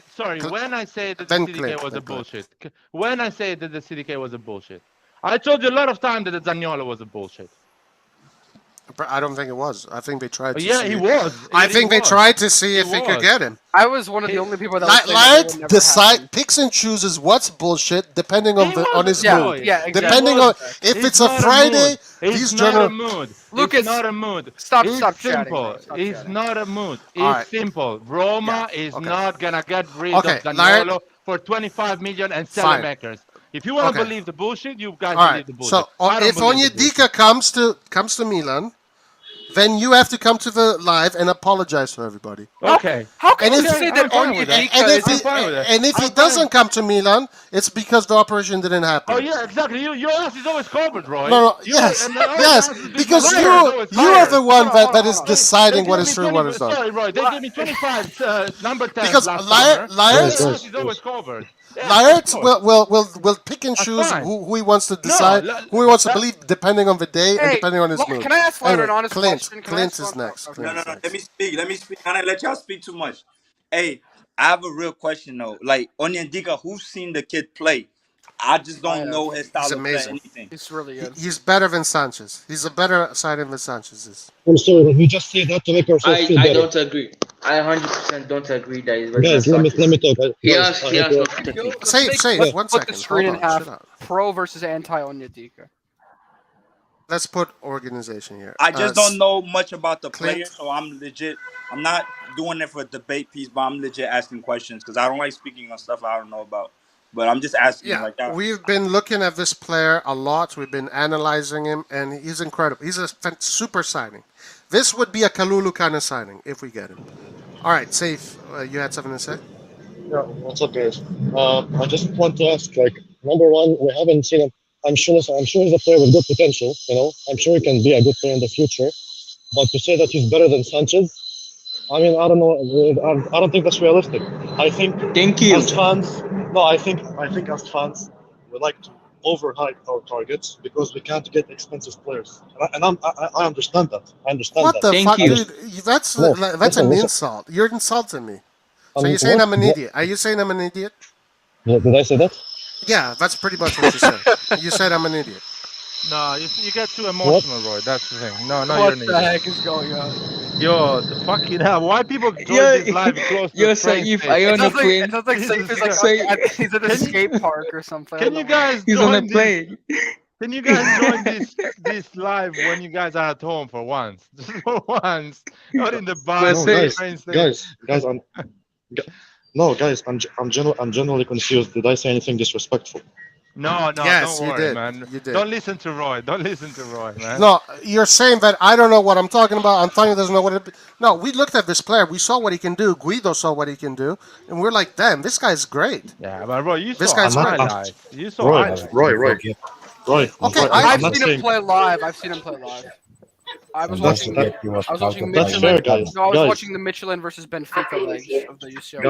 that the CDK was a bullshit. When I say that the CDK was a bullshit, I told you a lot of times that the Zaniolo was a bullshit. But I don't think it was. I think they tried to Yeah, see. he was. I He think they was. tried to see He if they could was. get him. I was one of the only people that was saying that it Laird would never happen. picks and chooses what's bullshit depending on his Yeah, mood. yeah, exactly. Depending on if it's a not Friday, mood. these It's not a journal. mood. Lucas, it's not a mood. Stop It's chatting, simple. bro. Stop It's chatting. not a mood. It's All right. simple. Roma is okay. not gonna get rid Okay, of Zaniolo Laird- for 25 million and Fine. Salamakers. If you want to Okay. believe the bullshit, you guys All believe right. the bullshit. So I don't if believe the bullshit. Onyedika comes to Milan, then you have to come to the live and apologize to everybody. Okay. How can And you if- say that I'm fine with that. Onyedika And if is he, and if he doesn't come to Milan, it's because the operation didn't happen. Oh yeah, exactly. Your ass is always covered, Roy. No, You- yes, and the other yes, ass is because always you are the one Hold on, that is hold on. deciding They what gave is me true, 20 what is not. Sorry, Roy. They gave me 25 number 10 Because last Laird- summer. Laird- Your ass is always covered. Yeah, Laird of course. will pick and That's choose fine. who he wants to decide, who he wants to believe, depending on the day and Hey, depending on his mood. can I ask Laird an honest Clint, question? Can I Clint ask is one- next. okay. No, Clint no, is no. next. Let me speak. I don't let y'all speak too much. Hey, I have a real question though. Like Onyedika, who's seen the kid play? I just don't know his style He's of play. amazing. Anything. He's really good. He's better than Sanchez. He's a better signing than Sanchez is. I'm sorry, but we just say that to make ourselves feel I better. don't agree. I 100% don't agree that he's better Guys, than let me Sanchez. talk. He Guys, has no Yo, potential. let's Save, make- save, let's one put second. the screen Hold in on, half. shut up. Pro versus anti Onyedika. Let's put organization here. I just don't know much about the Clint? player, so I'm legit. I'm not doing it for a debate piece, but I'm legit asking questions because I don't like speaking on stuff I don't know about. But I'm just asking Yeah, like that. we've been looking at this player a lot. We've been analyzing him, and he's incredible. He's a super signing. This would be a Kalulu kind of signing if we get him. All right, Safe, you had something to say? Yeah, what's up, guys? I just want to ask, like, number one, we haven't seen him. I'm sure he's a player with good potential. You know, I'm sure he can be a good player in the future. But to say that he's better than Sanchez, I mean, I don't know. I don't think that's realistic. I think Thank you. as fans, no, I think as fans, we like to overhype our targets because we can't get expensive players, and I understand that. I understand What that. the Thank fuck, you. dude? That's No, that's listen. an insult. You're insulting me. So you're saying I'm an idiot? Are you saying I'm an idiot? Did I say that? Yeah, that's pretty much what you said. You said I'm an idiot. No, you get too emotional, Roy. That's the thing. No, you're What an the idiot. heck is going on? Yo, the fucking hell. Why people join Yo, this live close to yo, the train Saif, station? are you on a It plane? sounds like Jesus Safe is like Christ. he's at a skate park or something. Can you guys He's on a join this? plane. Can you guys join this live when you guys are at home for once? Just for once. Not in the But bus, No, or the Saif, train station. guys, I'm genuinely confused. Did I say anything disrespectful? No, Yes, don't you worry, did. man. You did. Don't listen to Roy. Don't listen to Roy, man. No, you're saying that I don't know what I'm talking about. Antonio doesn't know what it. No, we looked at this player. We saw what he can do. Guido saw what he can do, and we're like, damn, this guy's great. Yeah, but Roy, you This saw guy's great. highlights. You saw Roy, highlights. Roy. Okay, I've not seen him saying. play live. I've seen him play live. I was That's- watching. that- He was I was out watching of That's Michelin. fair, guys. No, I was Guys. watching the Michelin versus Benfica legs of the UCL.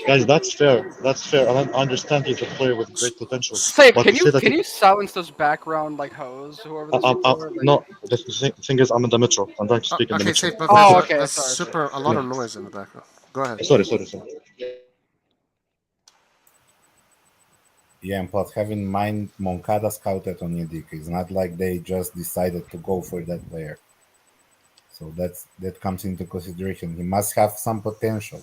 Guys, that's fair. That's fair. And I understand he's a player with great potential. Safe, But can to say you that can you silence those background like hoes, whoever those people are? Like- no, the thing is, I'm in the metro. I'm trying to speak in the Okay, metro. safe, but Oh, there's okay, there's sorry. super a lot of noise in the background. Go ahead. Sorry. Yeah, and plus have in mind Moncada scouted Onyedika. It's not like they just decided to go for that player. So that comes into consideration. He must have some potential.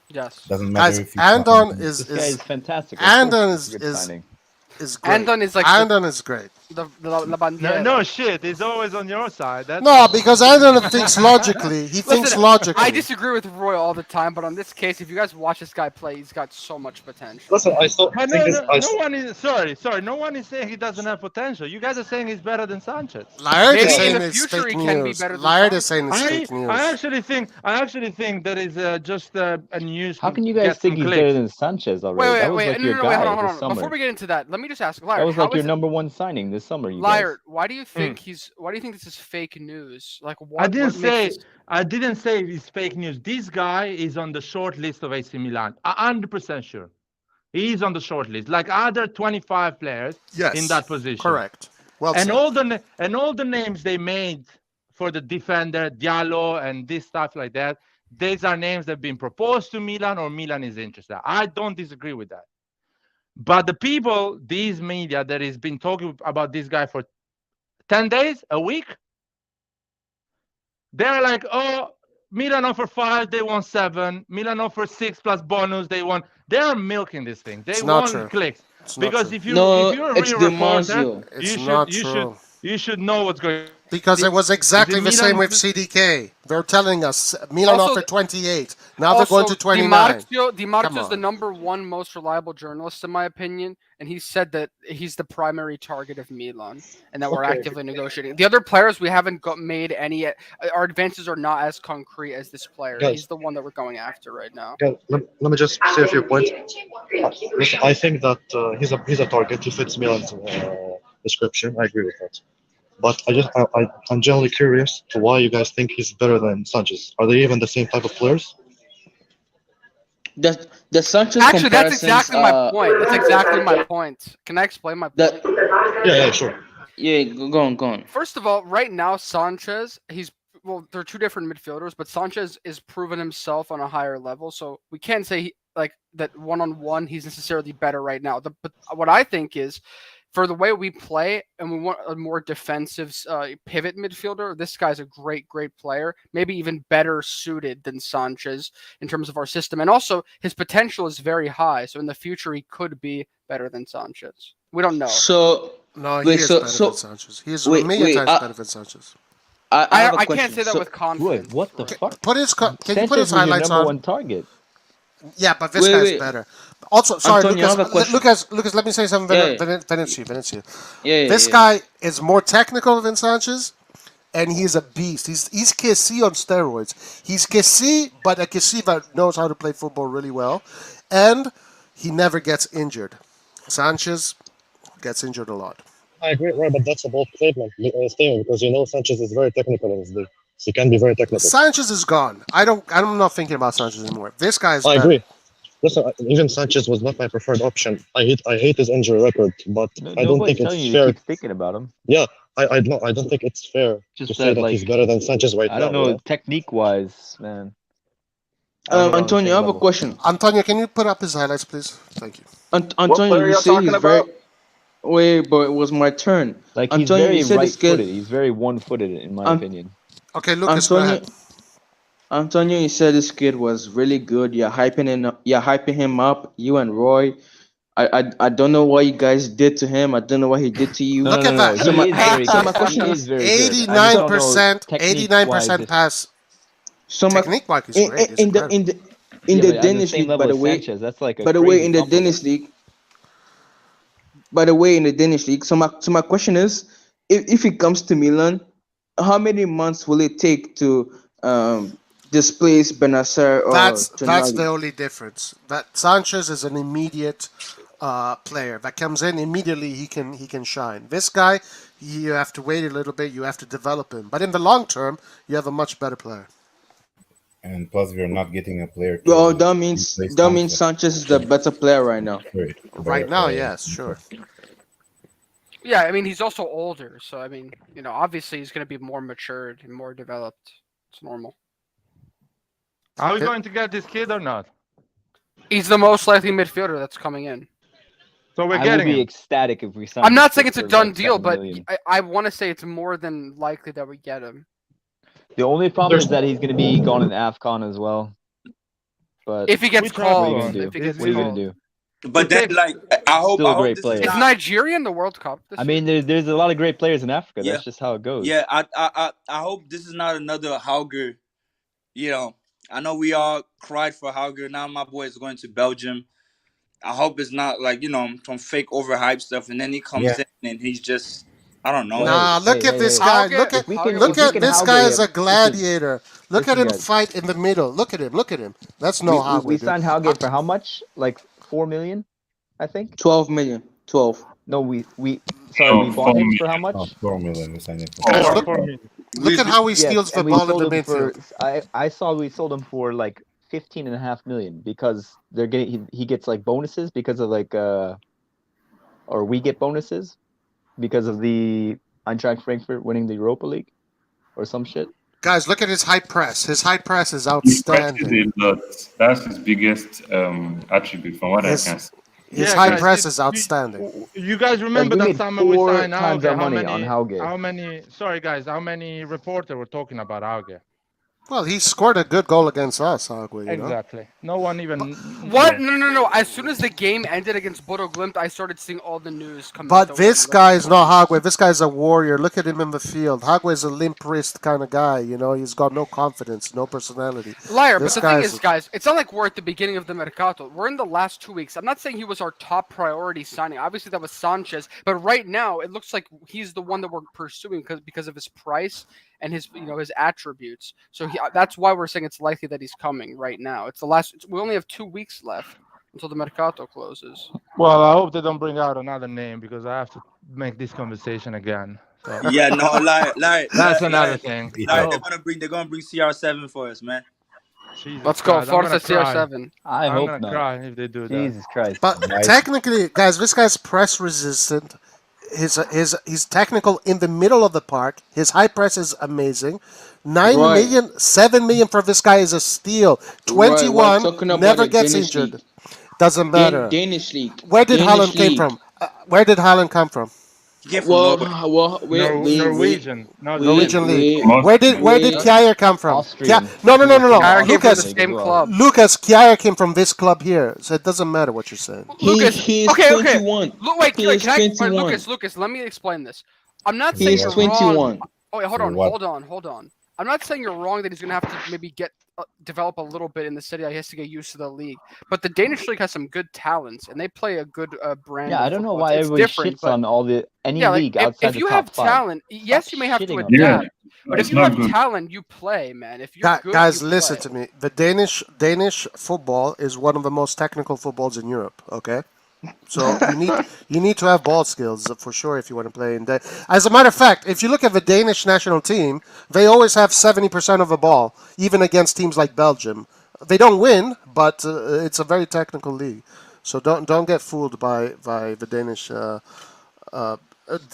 Yes. Doesn't matter Guys, if he's Andon not- is This guy is fantastic. Of Andon course he's a good is signing. great. Andon is like Andon is great. the La Bandiera. No shit. He's always on your side. That's No, because Andon thinks logically. He thinks Listen, logically. I disagree with Roy all the time, but on this case, if you guys watch this guy play, he's got so much potential. Listen, I saw. No one is sorry. No one is saying he doesn't have potential. You guys are saying he's better than Sanchez. Laird Maybe is in saying the it's future fake he can be news. better than Laird is Sanchez. saying it's fake news. I actually think that is just a news. How can you to guys get think some he's clicks. better than Sanchez already? That was like your No, guy hold this on. summer. Before we get into that, let me just ask Laird. That was like how your is it- number one signing this summer. You Laird, guys. why do you think Why do you think this is fake news? Like, what? I didn't what makes say. this- I didn't say it's fake news. This guy is on the short list of AC Milan. 100% sure. He is on the short list, like other 25 players Yes, in that position. correct. Well and said. all the names they made for the defender, Diallo, and this stuff like that, these are names that have been proposed to Milan or Milan is interested. I don't disagree with that. But the people, these media that has been talking about this guy for 10 days, a week, they're like, oh, Milan offer 5, they want 7. Milan offer 6 plus bonus, they want. They're milking this thing. They It's not want true. clicks. It's not Because true. if No, you're a it's real the reporter, Marzio. It's not true. you should know what's going on. Because it was exactly the same with CDK. They're telling us Milan Also, offered 28. Now they're going to 29. Di Come Marzio's the on. #1 most reliable journalist, in my opinion, and he said that he's the primary target of Milan and that we're Okay. actively negotiating. The other players, we haven't made any. Our advances are not as concrete as this player. Guys. He's the one that we're going after right now. Okay, let me just say a few points. Listen, I think that he's a target. He fits Milan's description. I agree with that. But I'm generally curious to why you guys think he's better than Sanchez. Are they even the same type of players? The Sanchez Actually, that's comparisons exactly my point. That's exactly my point. Can I explain my point? Yeah, sure. Yeah, go on. First of all, right now Sanchez, they're two different midfielders, but Sanchez is proven himself on a higher level, so we can't say that one-on-one he's necessarily better right now. But what I think is, for the way we play and we want a more defensive pivot midfielder, this guy's a great player, maybe even better suited than Sanchez in terms of our system. And also, his potential is very high, so in the future he could be better than Sanchez. We don't know. So No, he is better than Sanchez. He is a million times better than Sanchez. I can't say that with confidence. What the fuck? Can you put Sanchez his was your highlights number on? 1 target. Yeah, but this guy's better. Also, sorry, Antonio, I have a question. Lucas, let me say something. Venezia. Yeah, This guy is more technical than Sanchez, and he's a beast. He's KC on steroids. He's KC, but a KC that knows how to play football really well, and he never gets injured. Sanchez gets injured a lot. I agree, right, but that's a bold statement because Sanchez is very technical in his league. He can be very technical. Sanchez is gone. I'm not thinking about Sanchez anymore. This guy is I better. agree. Listen, even Sanchez was not my preferred option. I hate his injury record, but I don't think it's fair. You keep thinking about him. Yeah, I don't think it's fair to say that he's better than Sanchez right now. I don't know, technique-wise, man. Antonio, I have a question. Antonio, can you put up his highlights, please? Thank you. Antonio, you say he's very. Wait, but it was my turn. Like, he's Antonio, very right-footed. He's very one-footed, in my opinion. Okay, Lucas, go ahead. Antonio, you said this kid was really good. You're hyping him up. You and Roy. I don't know what you guys did to him. I don't know what he did to you. Look at that. So my question is 89% pass. So technique-wise is great. In the Danish league, by the way. That's like a by the way, in the Danish league. By the way, in the Danish league. So my question is, if he comes to Milan, how many months will it take to displace Bennacer or That's Tonali? the only difference. That Sanchez is an immediate player that comes in immediately. He can shine. This guy, you have to wait a little bit. You have to develop him. But in the long term, you have a much better player. And plus, we're not getting a player. Well, that means Sanchez is the better player right now. Right now, yes, sure. Yeah, I mean, he's also older, so I mean, obviously he's going to be more matured and more developed. It's normal. Are we going to get this kid or not? He's the most likely midfielder that's coming in. So we're I getting would be him. ecstatic if we signed. I'm not him saying it's a for done like deal, 7 but million. I want to say it's more than likely that we get him. The only problem is that he's going to be gone in AFCON as well. But If he gets called, what are you going to do? But then, I hope. Still I a hope great this player. is Is not, Nigeria in the World Cup? I mean, there's a lot of great players in Africa. Yeah. That's just how it goes. Yeah, I hope this is not another Hauger. I know we all cried for Hauger. Now my boy is going to Belgium. I hope it's not some fake overhyped stuff, and then he comes in and he's just, I don't know. Nah, look at this guy. Look at this guy as a gladiator. Look at him fight in the middle. Look at him. That's no Hauger. We signed Hauger for how much? Like 4 million, I think. 12 million. 12. No, we bought him for how much? 4 million. We signed him for. Look at how he steals the ball in the midfield. I saw we sold him for like 15.5 million because they're getting he gets like bonuses because of or we get bonuses because of the Eintracht Frankfurt winning the Europa League or some shit. Guys, look at his high press. His high press is outstanding. That's his biggest attribute from what I can see. His Yeah, high guys, press is outstanding. you guys remember we that made summer we 4 signed times Auge? our money on Hauge. How many? Sorry, guys. How many reporters were talking about Auge? Well, he scored a good goal against us, Agua, Exactly. No one even. What? No. As soon as the game ended against Bodo Glimt, I started seeing all the news come out. But this guy is not Hagwe. This guy's a warrior. Look at him in the field. Hagwe is a limp wrist kind of guy. You know, he's got no confidence, no personality. Liar, This but the thing guy's- is, guys, it's not like we're at the beginning of the Mercato. We're in the last 2 weeks. I'm not saying he was our top priority signing. Obviously, that was Sanchez. But right now, it looks like he's the one that we're pursuing because of his price and his his attributes. So that's why we're saying it's likely that he's coming right now. It's the last. We only have 2 weeks left until the Mercato closes. Well, I hope they don't bring out another name because I have to make this conversation again. So. Yeah, no, like That's another thing. Like, they're gonna bring CR7 for us, man. Jesus Let's go, Christ, I'm Forza gonna cry. CR7. I I'm hope gonna not. cry if they do that. Jesus Christ. But technically, guys, this guy's press resistant. He's technical in the middle of the park. His high press is amazing. 9 Right. million, 7 million for this guy is a steal. Right, 21 we're talking about never the gets Danish injured. league. Doesn't matter. Danish league. Where did Danish Haaland came league. from? Where did Haaland come from? Well, Norwegian. Norwegian league. Most- Where did Kjaer come from? Austrian. No. Kjaer came from Lucas. the same club. Lucas Kjaer came from this club here, so it doesn't matter what you're saying. Lucas, he is okay. 21. Wait, He is can I, 21. Lucas, let me explain this. I'm not He saying is you're 21. wrong. Oh, wait, hold What? on. I'm not saying you're wrong that he's gonna have to maybe develop a little bit in the Serie A. He has to get used to the league. But the Danish league has some good talents, and they play a good brand. Yeah, of I don't know football. why It's everybody different, shits but- on any Yeah, like, league outside if the you top have 5. talent, yes, you may have to shitting on adapt. Yeah, But it's if you not have good. talent, you play, man. If you're good, Guys, you listen play. to me. The Danish football is one of the most technical footballs in Europe. Okay, so you need to have ball skills for sure if you want to play in. As a matter of fact, if you look at the Danish national team, they always have 70% of the ball, even against teams like Belgium. They don't win, but it's a very technical league. So don't get fooled by the Danish.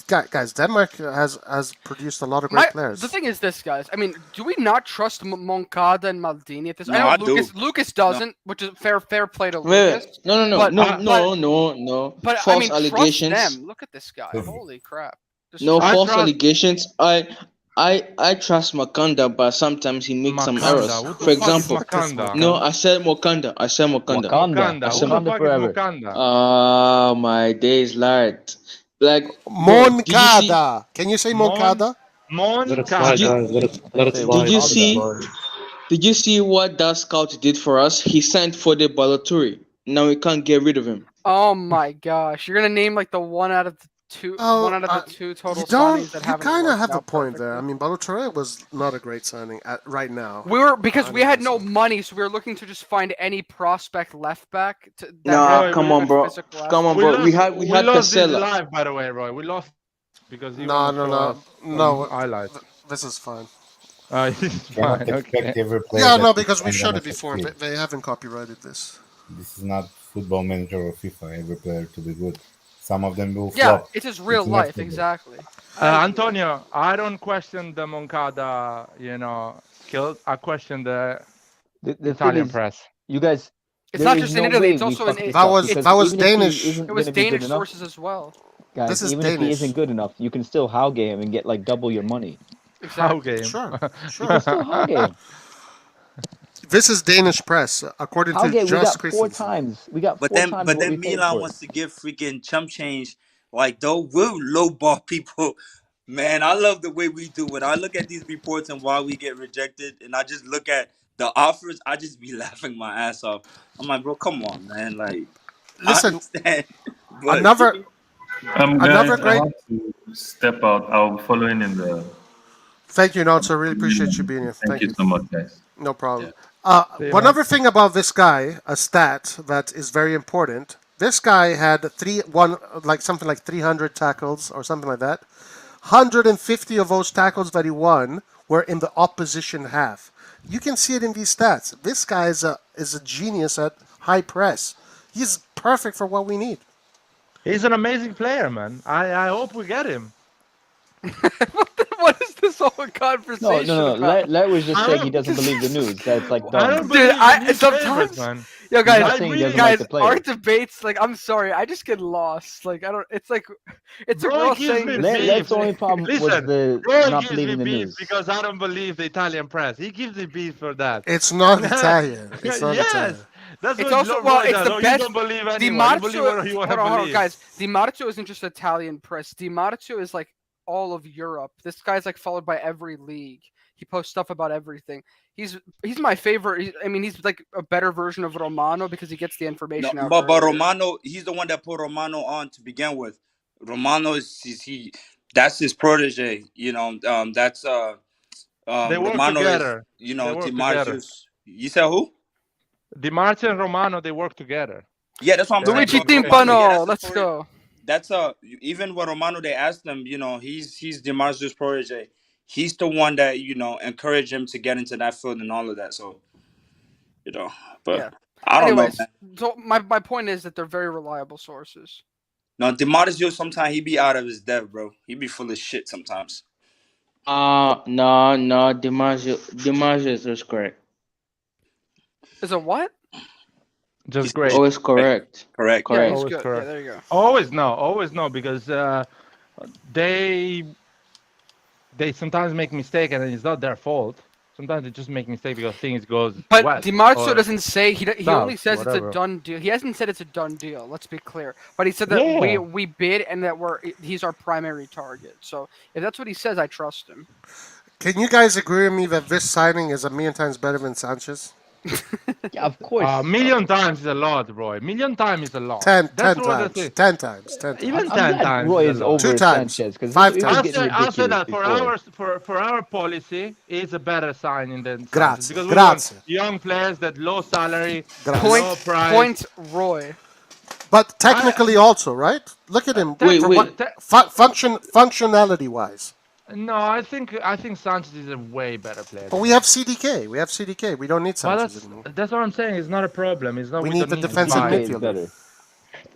Guys, Denmark has produced a lot of great players. The thing is this, guys. I mean, do we not trust Moncada and Maldini at this? No, I I know do. Lucas doesn't, which is fair play to Wait, Lucas. no. But False I mean, allegations. trust them. Look at this guy. Holy crap. Just No trust false them. allegations. I trust Makanda, but sometimes he makes some Makanda, errors. what the For fuck is example, Makanda? no, I said Mokanda. Wakanda. I said Who the Wakanda fuck forever. is Wakanda? Oh, my days, lad. Like, did you see? Moncada. Can you say Moncada? Let it slide, Did you- guys. Let it Say slide. Did you Let it see? slide. Did you see what that scout did for us? He signed for the Balotelli. Now we can't get rid of him. Oh my gosh. You're going to name like the one out of the two total You don't. signings that You haven't kind of worked have a out point there. I perfectly. mean, Balotelli was not a great signing right now. Because we had no money, so we were looking to just find any prospect left back. Nah, had come on, good bro. physical Come on, aspects. bro. We had lost this Casella. live, by the way, Roy. We lost because he No. highlights. This is fine. It's Cannot fine. expect Okay. every player. Yeah, that no, is because we signed showed on it before. succeed. They haven't copyrighted this. This is not Football Manager or FIFA. Every player to be good. Some of them will Yeah, flop. it's just real It's life, inevitable. exactly. Antonio, I don't question the Moncada, skills. I question the The thing Italian is, press. you guys. It's there not is just no in Italy, way it's we also fuck in this That up, was- because that was even if he Danish. isn't It was gonna be good Danish enough, sources as well. guys, This is even if he Danish. isn't good enough, you can still Hauge him and get like double your money. How game? Sure, You can still Hauge him. This is Danish press, according to Hauge, we Just got 4 Christensen. times. We got But 4 then, times but what we then paid Milan for it. wants to give freaking chump change. Like, though we'll lowball people. Man, I love the way we do it. I look at these reports and why we get rejected, and I just look at the offers. I just be laughing my ass off. I'm like, bro, come on, man. Like, I Listen, understand. But another Guys, I great. have to step out. I'll be following in the. Thank you, Nalso. Really appreciate you being here. Thank you so much, guys. No problem. See you, One man. other thing about this guy, a stat that is very important. This guy had something like 300 tackles or something like that. 150 of those tackles that he won were in the opposition half. You can see it in these stats. This guy is a genius at high press. He's perfect for what we need. He's an amazing player, man. I hope we get him. What is this whole conversation No. about? Let was just I saying don't- he doesn't believe the news. That's like I dumb. don't believe in I- newspapers, sometimes- man. Yo, He's guys, not saying he doesn't like the player. our debates, like, I'm sorry, I just get lost. Like, I don't. It's like, it's like we're all saying the same Let's thing. only problem was Listen, the Roy not gives me believing the beef news. because I don't believe the Italian press. He gives me beef for that. It's not Italian. It's not Yes, Italian. that's It's what also Roy it's does. the Oh, best. you don't believe Di anyone. You believe Marzio, what you want to hold on, believe. guys. Di Marzio isn't just Italian press. Di Marzio is like all of Europe. This guy's like followed by every league. He posts stuff about everything. He's my favorite. I mean, he's like a better version of Romano because he gets the information out. But earlier. Romano, he's the one that put Romano on to begin with. Romano is he that's his protege. You know, that's They work Romano together. is, They work together. DiMarzio's. You said who? Di Marzio and Romano, they work together. Yeah, that's what I'm saying. Luigi But Romano, Timpano, that's let's his go. That's even with Romano, they asked him. You know, he's DiMarzio's protege. He's the one that encouraged him to get into that field and all of that. So, but Yeah. I don't Anyways, know, man. so my point is that they're very reliable sources. No, DiMarzio sometimes he be out of his depth, bro. He be full of shit sometimes. No, DiMarzio is just correct. Is it what? Just great. Always correct. Correct. Yeah, he's Always good. correct. Yeah, there you go. Always no, because they sometimes make mistake and it's not their fault. Sometimes they just make mistake because things goes But west. Di Marzio or doesn't say he only south, says whatever. it's a done deal. He hasn't said it's a done deal. Let's be clear. But he said that Yeah. we bid and that he's our primary target. So if that's what he says, I trust him. Can you guys agree with me that this signing is a million times better than Sanchez? Yeah, of course. A million times is a lot, Roy. Million times is a lot. 10 That's times. what I think. 10 times. 10 times. Even I'm 10 glad times. Roy is is a lot. over 2 times. Sanchez because 5 it was times. getting I'll say ridiculous that before. for our policy, it's a better signing than Sanchez Grazie. because we Grazie. want young players that low salary, Grazie. low price. Point Roy. But technically also, right? Look at him. Wait, For wait. functionality wise. No, I think Sanchez is a way better player. But we have CDK. We don't need Well, Sanchez anymore. that's what I'm saying. It's not a problem. It's not. We don't need the to defensive buy. midfielder.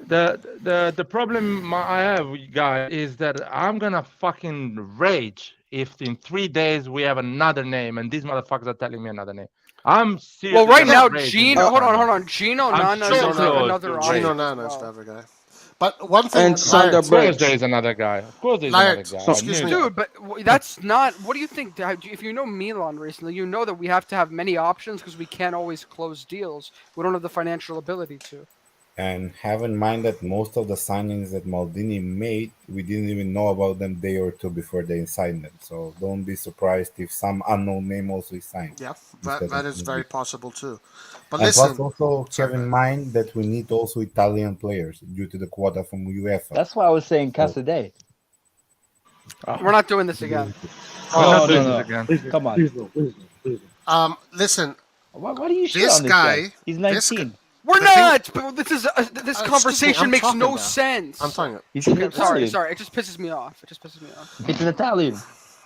The problem I have, guys, is that I'm gonna fucking rage if in 3 days we have another name and these motherfuckers are telling me another name. I'm serious. Well, right now, Gino. Hold on. Gino I'm Nana so is close another to option. Gino as Nana is well. the other guy. But one thing, And Sander Of course, Brecht. there is another guy. Of course, there is Laird, another guy. I excuse knew me. that. Dude, but that's not. What do you think? If you know Milan recently, you know that we have to have many options because we can't always close deals. We don't have the financial ability to. And have in mind that most of the signings that Maldini made, we didn't even know about them day or two before they signed them. So don't be surprised if some unknown name also is signed. yeah, Instead that of is Maldini. very possible too. But And listen, plus also have in mind that we need also Italian players due to the quota from UEFA. That's why I was saying Casadei. We're not doing this again. We're not doing no. this again. Come on. listen, Why do you shit this on this guy, guy? He's this 19. We're The thing- not. But this is this excuse me, conversation I'm makes talking no now. sense. I'm telling you. He's an Okay, Italian. sorry. It just pisses me off. It's an Italian.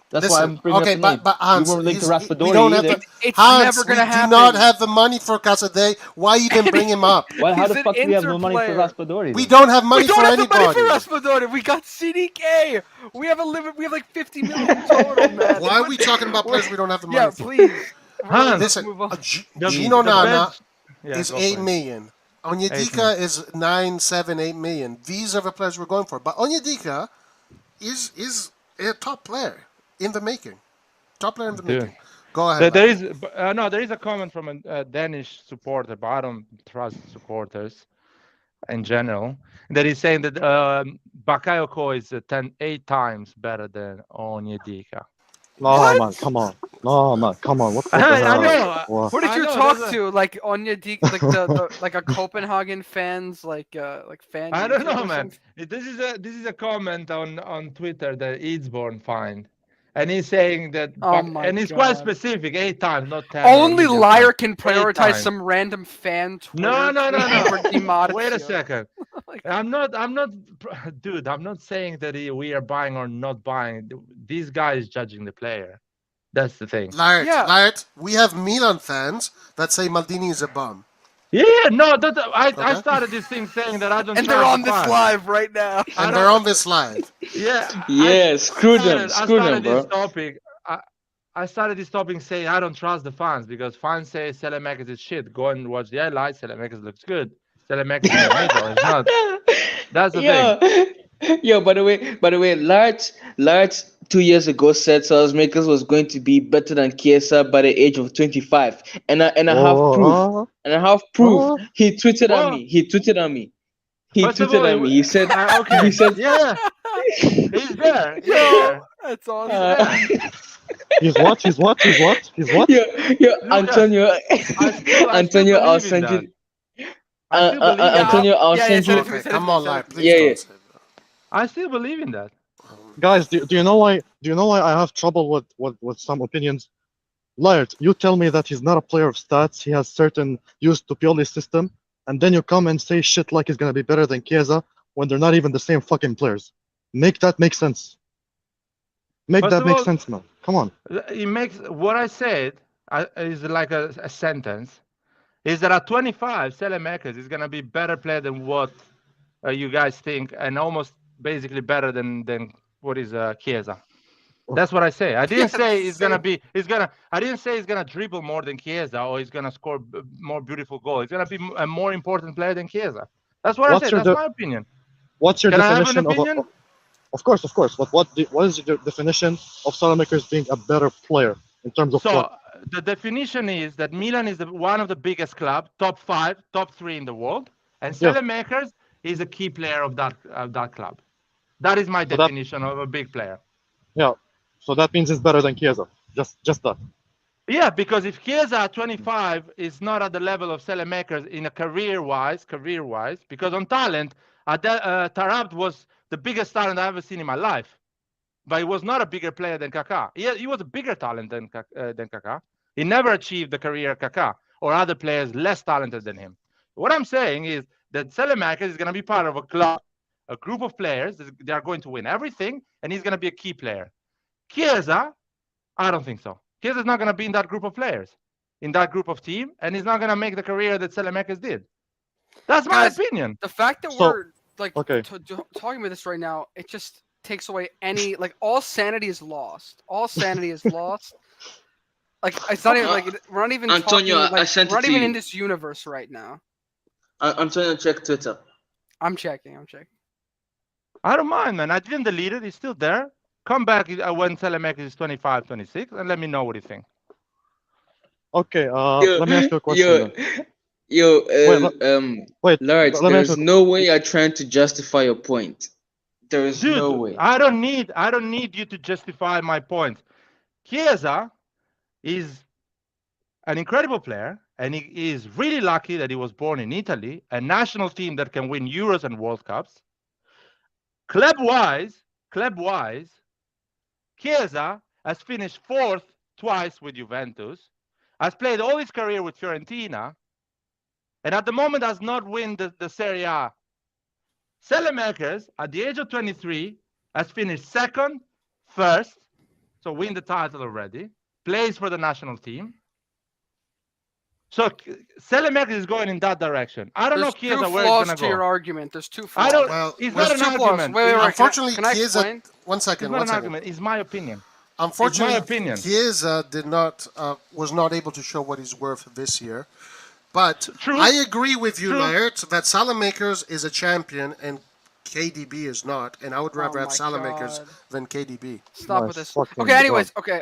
That's Listen, why I'm bringing okay, up the name. but Hans, we weren't linked to he's- Raspadori we don't have either. the, It's Hans, never gonna we happen. do not have the money for Casadei. Why even bring him up? Well, how He's the an fuck do we have no Inter money for player. Raspadori? We then? don't have money We don't for have the money anybody. for Raspadori. We got CDK. We have a limit. We have like 50 million total, man. Why are we talking about players we don't have the money Yeah, for? please. Hans, Listen, move on. Gino Nana best- Yeah, is go for 8 it. million. 8 Onyedika is 9, 7, 8 million. These are the players we're going for. But Onyedika is a top player in the making. Top player in the Dude. making. Go ahead. There Larry. is a comment from a Danish supporter, but I don't trust supporters in general. That is saying that Bakayoko is 8 times better than Onyedika. No, man, come on. No, man, come on. What the I hell? know. What? Who did I you know, talk there's a- to? Like Onyedika, like the like a Copenhagen fans, like fan. I don't YouTube know, or man. something? This is a comment on Twitter that Eadsborn find, and he's saying that, Oh my and it's quite God. specific, 8 times, not 10. or Only million liar times. can 8 prioritize times. some random fan Twitter No. tweet over Di Marzio. Wait a second. Like- I'm not, dude. I'm not saying that we are buying or not buying. This guy is judging the player. That's the thing. Laird, we have Milan fans that say Maldini is a bum. Yeah, no. I Okay. started this thing saying that I don't. And try they're to on this buy. live right now. And they're on this live. Yeah. Yeah, screw them, I screw started them, bro. this topic. I started this topic saying I don't trust the fans because fans say Selemakers is shit. Go and watch the highlights. Selemakers looks good. Selemakers in the middle. It's not. That's the thing. Yo, by the way, Lart 2 years ago said Salesmakers was going to be better than Chiesa by the age of 25, and I have proof. And I have proof. He tweeted at me. He tweeted at me. First of all, He said. okay. He said. Yeah. He's there. He's Yo, there. that's awesome. He's what? He's what? He's what? He's what? Yo, Antonio. Antonio, I'll send you. Antonio, I'll send you. Come on, Lart, please don't say that. I still believe in that. Guys, do you know why? Do you know why I have trouble with some opinions? Lart, you tell me that he's not a player of stats. He has certain used to Pioli's system, and then you come and say shit like he's gonna be better than Chiesa when they're not even the same fucking players. Make that make sense. Make First that of make all, sense, man. Come on. It makes what I said is like a sentence. Is that at 25, Selemakers is gonna be better player than what you guys think, and almost basically better than what is Chiesa. That's what I say. I didn't say he's gonna be. I didn't say he's gonna dribble more than Chiesa or he's gonna score more beautiful goals. He's gonna be a more important player than Chiesa. That's what I said. That's my opinion. What's your Can I have definition an opinion? Of course. But what is your definition of Salamakers being a better player in terms of what? The definition is that Milan is one of the biggest clubs, top 5, top 3 in the world, and Selemakers is a key player of that club. That is my definition of a big player. Yeah. So that means it's better than Chiesa. Just that. Yeah, because if Chiesa at 25 is not at the level of Selemakers in a career-wise, because on talent, Tarabt was the biggest talent I've ever seen in my life, but he was not a bigger player than Kaká. He was a bigger talent than Kaká. He never achieved the career of Kaká or other players less talented than him. What I'm saying is that Selemakers is going to be part of a club, a group of players. They are going to win everything, and he's going to be a key player. Chiesa, I don't think so. Chiesa is not going to be in that group of players, in that group of team, and he's not going to make the career that Selemakers did. That's my opinion. The fact that we're talking about this right now, it just takes away any all sanity is lost. All sanity is lost. It's not even we're not even Antonio, talking, I sent we're it not to even you. in this universe right now. Antonio, check Twitter. I'm checking. I don't mind, man. I didn't delete it. It's still there. Come back when Selemakers is 25, 26, and let me know what you think. Okay, let me ask you a question. Lart, there's no way you're trying to justify your point. There is no way. I don't need you to justify my point. Chiesa is an incredible player, and he is really lucky that he was born in Italy, a national team that can win Euros and World Cups. Club-wise, Chiesa has finished 4th twice with Juventus, has played all his career with Fiorentina, and at the moment has not won the Serie A. Selemakers, at the age of 23, has finished 2nd, 1st, so win the title already, plays for the national team. So Selemakers is going in that direction. I don't know Chiesa where it's going to go. To your argument. There's two flaws. I don't. It's not an argument. Wait, unfortunately, can I Chiesa. explain? One second. It's not an argument. It's my opinion. Unfortunately, it's my opinion. Chiesa was not able to show what he's worth this year. But True. I agree with you, Laert, that Salamakers is a champion and KDB is not, and I would rather have Salamakers than KDB. Stop with this. Okay, anyways, okay.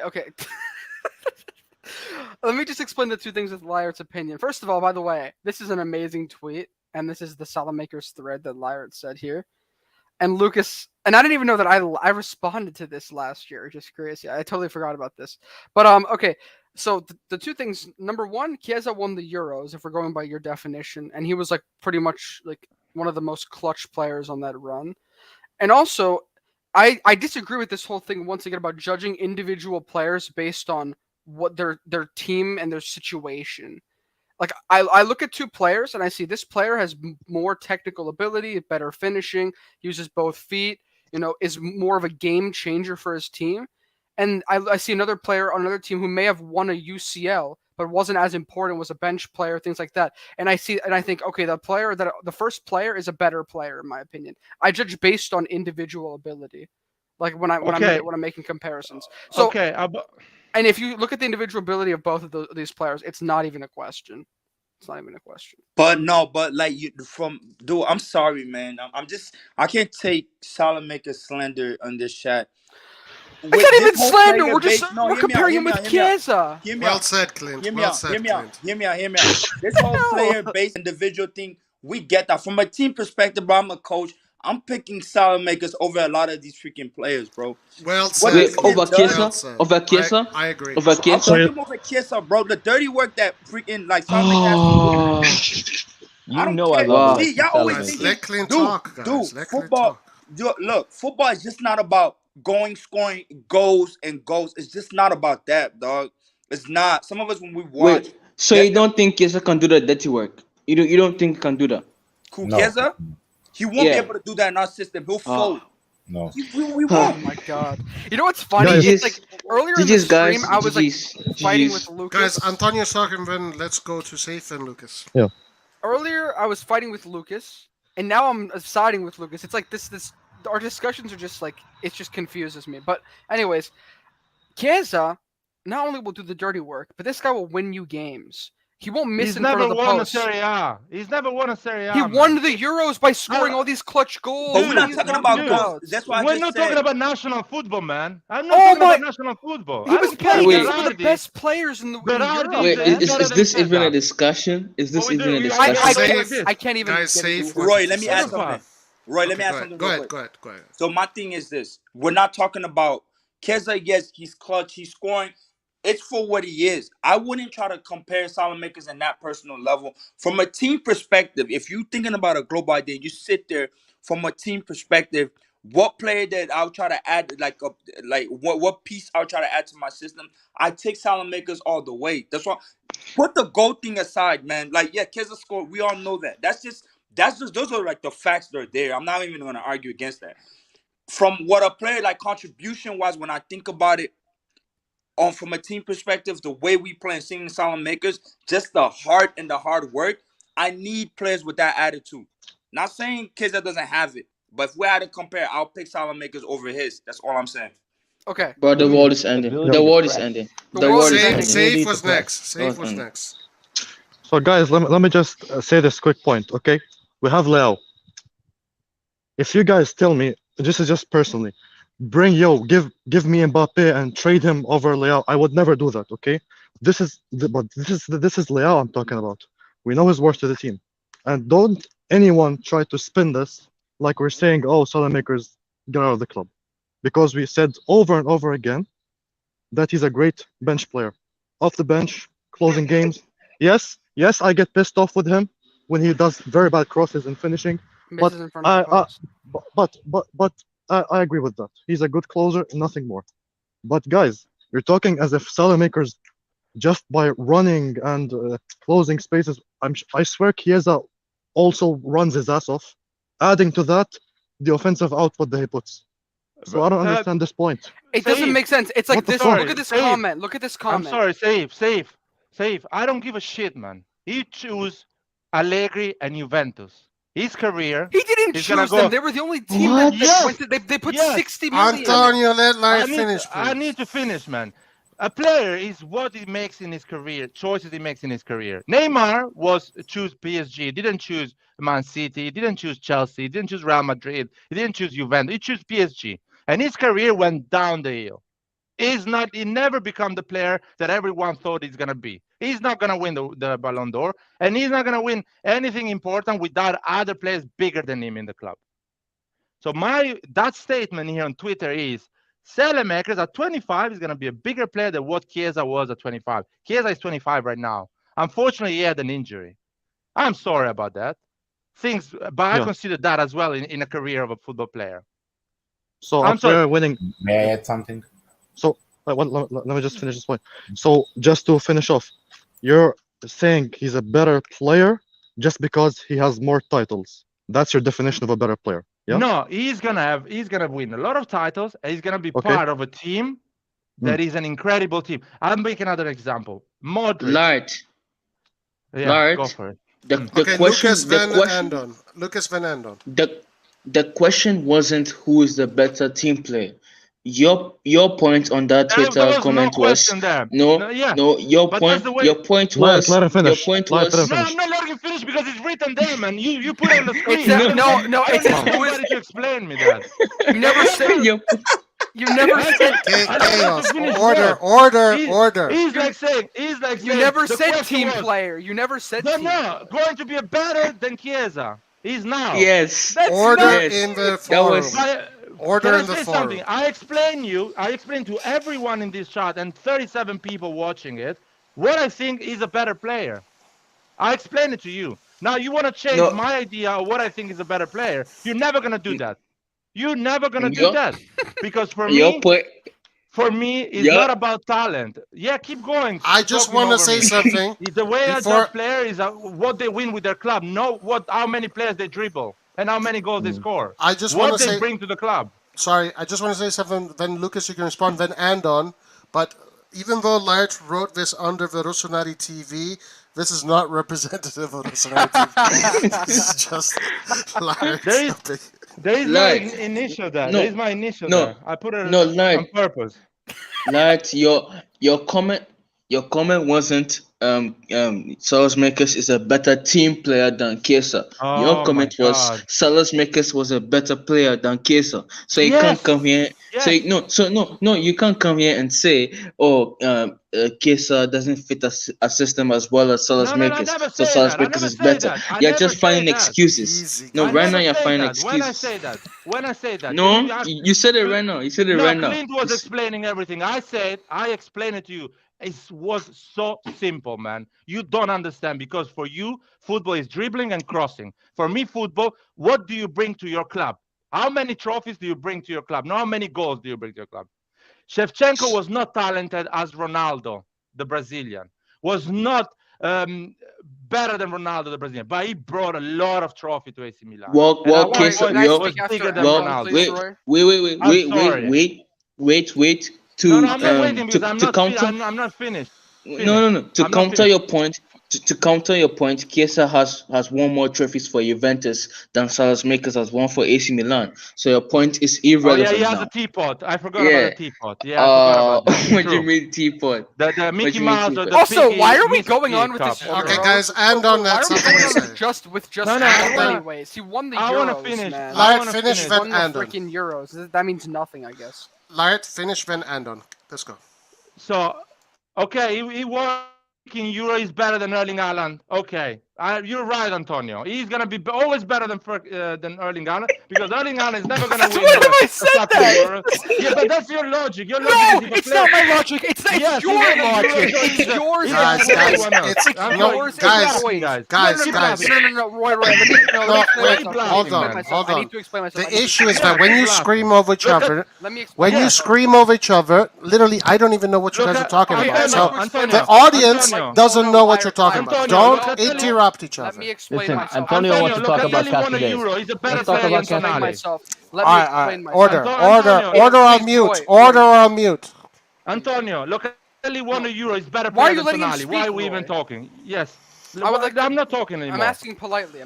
Let me just explain the two things with Laert's opinion. First of all, by the way, this is an amazing tweet, and this is the Salamakers thread that Laert said here. And Lucas, and I didn't even know that I responded to this last year. Just curious. Yeah, I totally forgot about this. But okay. So the two things. Number one, Chiesa won the Euros, if we're going by your definition, and he was pretty much one of the most clutch players on that run. And also, I disagree with this whole thing once again about judging individual players based on what their team and their situation. I look at two players and I see this player has more technical ability, better finishing, uses both feet, is more of a game changer for his team. And I see another player on another team who may have won a UCL, but wasn't as important, was a bench player, things like that. And I think, okay, the first player is a better player in my opinion. I judge based on individual ability. Like when Okay. I'm making comparisons. So Okay. and if you look at the individual ability of both of these players, it's not even a question. It's not even a question. But no, but like dude, I'm sorry, man. I can't take Salamaker's slander on this chat. It's not This even whole slander. player We're just base, no, we're comparing him with Chiesa. Hear me Well out. said, Clint. Hear me Well out. said, Hear me out. Clint. Hear me out. Hear me out. This whole player based individual thing, we get that. From a team perspective, bro, I'm a coach. I'm picking Salamakers over a lot of these freaking players, bro. Well What said. this kid Over does, Chiesa? Over Chiesa? I agree. Over I'll Chiesa? put him over Kiesa, bro. The dirty work that freaking like Salamaker has to do. You I don't know I care. love See, Alexis y'all always Guys, thinking, let Clint dude, talk, guys. Let Clint football. talk. Look, football is just not about scoring goals and goals. It's just not about that, dog. It's not. Some of us when we watch, Wait, so you don't think Chiesa can do the dirty work? You don't think he can do that? Kukeza, he won't be able to do that in our system. He'll fold. No. We Oh won't. my god! You know what's funny? GG's. It's like earlier in the GG's, stream, guys. I was like GG's. fighting GG's. with Lucas. Guys, Antonio's talking, then let's go to Safe and Lucas. Yeah. Earlier, I was fighting with Lucas, and now I'm siding with Lucas. It's like this. Our discussions are just like it just confuses me. But anyways, Chiesa not only will do the dirty work, but this guy will win you games. He won't miss He's in front never of the won a post. Serie A. He's never won a Serie A. He man. won the Euros by scoring all these clutch goals. But we're not He's talking talking about goals. That's why I We're just not said. talking about national football, man. I'm not Oh talking my- about national football. He I was don't care. playing Wait. against some of the best players in the in Berardi Europe. Wait, man. is this even a discussion? Is this even a discussion? I can't even. Guys, get Safe into wants Roy, to let me say add something. something. Roy, let me Okay, add go something. Go real ahead, quick. go ahead. So my thing is this: we're not talking about Keza. Yes, he's clutch, he's scoring. It's for what he is. I wouldn't try to compare Salamakers in that personal level. From a team perspective, if you're thinking about a global idea, you sit there from a team perspective. What player that I'll try to add, what piece I'll try to add to my system? I take Salamakers all the way. That's why. Put the goal thing aside, man. Like, yeah, Keza scored. We all know that. That's just those are like the facts that are there. I'm not even going to argue against that. From what a player like contribution wise, when I think about it, from a team perspective, the way we play and singing Salamakers, just the heart and the hard work. I need players with that attitude. Not saying Keza doesn't have it, but if we had to compare, I'll pick Salamakers over his. That's all I'm saying. Okay. But the world is ending. The world is ending. The world is ending. Safe was next. Safe was next. So guys, let me just say this quick point, okay? We have Leo. If you guys tell me, this is just personally, give me Mbappe and trade him over Leo, I would never do that, okay? This is Leo I'm talking about. We know his worth to the team, and don't anyone try to spin this like we're saying, oh, Salamakers get out of the club, because we said over and over again that he's a great bench player, off the bench, closing games. Yes, I get pissed off with him when he does very bad crosses and finishing. But Misses in front of the post. I agree with that. He's a good closer, nothing more. But guys, you're talking as if Salamakers, just by running and closing spaces, I swear Chiesa also runs his ass off. Adding to that, the offensive output that he puts. So I don't understand this point. It doesn't make sense. It's like What the this. fuck? Look at this Safe. comment. Look at this comment. I'm sorry, safe. I don't give a shit, man. He chose Allegri and Juventus. His career. He didn't he's gonna choose go- them. They were the only team What? that Yes. went to, they put Yes. 60 million. Antonio, let life finish, I please. need to finish, man. A player is what he makes in his career, choices he makes in his career. Neymar was choose PSG, didn't choose Man City, didn't choose Chelsea, didn't choose Real Madrid, he didn't choose Juventus, he chose PSG. And his career went down the hill. He never become the player that everyone thought he's gonna be. He's not gonna win the Ballon d'Or, and he's not gonna win anything important without other players bigger than him in the club. So that statement here on Twitter is Salamakers at 25 is gonna be a bigger player than what Chiesa was at 25. Chiesa is 25 right now. Unfortunately, he had an injury. I'm sorry about that. But I consider that as well in a career of a football player. So I'm sorry. after winning, May I add something? so let me just finish this point. So just to finish off, you're saying he's a better player just because he has more titles. That's your definition of a better player. Yeah. No, he's gonna win a lot of titles, and he's gonna be Okay. part of a team that is an incredible team. I'll make another example. Modric. Lart. Yeah, Lart. go for it. The Okay, question. Lucas The Van question. Andon. Lucas Van Andon. The question wasn't who is the better team player. your point on that There Twitter was no comment was question there. no, Yeah. no. Your But point, that's the way. your point Let was, him your finish. point Let him was. No, finish. I'm not letting you finish because it's written there, man. You put it on the screen. It's that, no, no. I don't It's need that Lewis. anybody to explain me that. You never said. Your, You never said. I don't have to finish Order, words. order. He's like saying. You never the said question team was, player. You never said No, team. no, going to be better than Chiesa. He's now. yes. That's Order not. in the That was. forum. Order Can I in the say forum. something? I explained to everyone in this chat and 37 people watching it what I think is a better player. I explained it to you. Now you want to change No. my idea of what I think is a better player. You're never gonna do that. You're never gonna do Your- that. Because for Your me, point. it's not about talent. Yeah, keep going. I just talking want to over say me. something. The way I Before- judge player is what they win with their club, not how many players they dribble and how many goals they score. I just what want to they say. bring to the club. Sorry, I just want to say something. Then Lucas, you can respond. Then Andon. But even though Lart wrote this under the RossonARI TV, this is not representative of RossonARI TV. This is just Lart. There is my initial there. No, There is my initial no, there. I put it no, Lart. on purpose. Lart, your comment wasn't Makers is a better team player than Chiesa. Your Oh comment my was God. Makers was a better player than Chiesa. So you Yes. can't come here. Yes. No, you can't come here and say, oh, Chiesa doesn't fit a system as well as No, I Makers. never So say that. I Makers never is say better. that. I You're never just say finding that. excuses. No, I right now never you're say finding that. When I excuses. say that. When I say that. No, you ask- you said it right now. You said it right now. Clint was explaining everything. I explained it to you. It was so simple, man. You don't understand because for you, football is dribbling and crossing. For me, football, what do you bring to your club? How many trophies do you bring to your club? Not how many goals do you bring to your club? Shevchenko was not talented as Ronaldo, the Brazilian. Was not better than Ronaldo, the Brazilian, but he brought a lot of trophy to AC Milan. Well, And at one okay, so point, yo, was bigger than well, Ronaldo. wait. No, To I'm not waiting because I'm not finished. No. To I'm not counter finished. your point, to counter your point, Chiesa has won more trophies for Juventus than Makers has won for AC Milan. So your point is Oh irrelevant yeah, he has now. a teapot. I forgot Yeah. about the teapot. Yeah, I forgot about that. What do you True. mean teapot? The Mickey you mean Mouse or teapot? the Also, piggy why are we Mickey going on with cup. this Okay. Okay, Euros? guys, Andon Why had are we something going to on say. with just No, I Andon wanna- anyways? He won the I Euros, wanna finish. man. I Lart, wanna finish He Van won the Andon. freaking Euros. That means nothing, I guess. Lart, finish Van Andon. Let's go. So, okay, he won in Euro is better than Erling Haaland. Okay, you're right, Antonio. He's gonna be always better than Erling Haaland because Erling Haaland is never gonna win. What have I said fucking that? Euro. Yeah, but that's your logic. Your No, logic is if a it's not player- my logic. It's Yes, your he's gonna logic. Euro, so It's he's a- yours. he's Guys, a- guys, everyone else. it's I'm no, sorry. yours. guys, It's Keep Roy's. guys, no, guys. No, Roy. Let me No, wait, explain myself. hold I on, need to explain myself. hold I on. need to explain myself. The issue is that when you scream over each Look at- other, Let me explain when you myself. scream over each other, literally, I don't even know what you Look guys are at- talking okay, about. So Antonio, the audience Antonio. doesn't know what you're talking about. Antonio, Don't Locatelli- interrupt each Let other. me explain Listen, myself. Antonio wants to talk about Locatelli won a Cassidy. Euro. He's a better Let's talk player about than Explain Tonali. myself. Let me All explain right, myself. order, Antonio, order on please, mute, Roy, order on mute. Antonio, Locatelli won a Euro. He's better Why are player you than letting him Tonali. Why speak, are we even Roy? talking? Yes. I would like- I'm not talking anymore. I'm asking politely.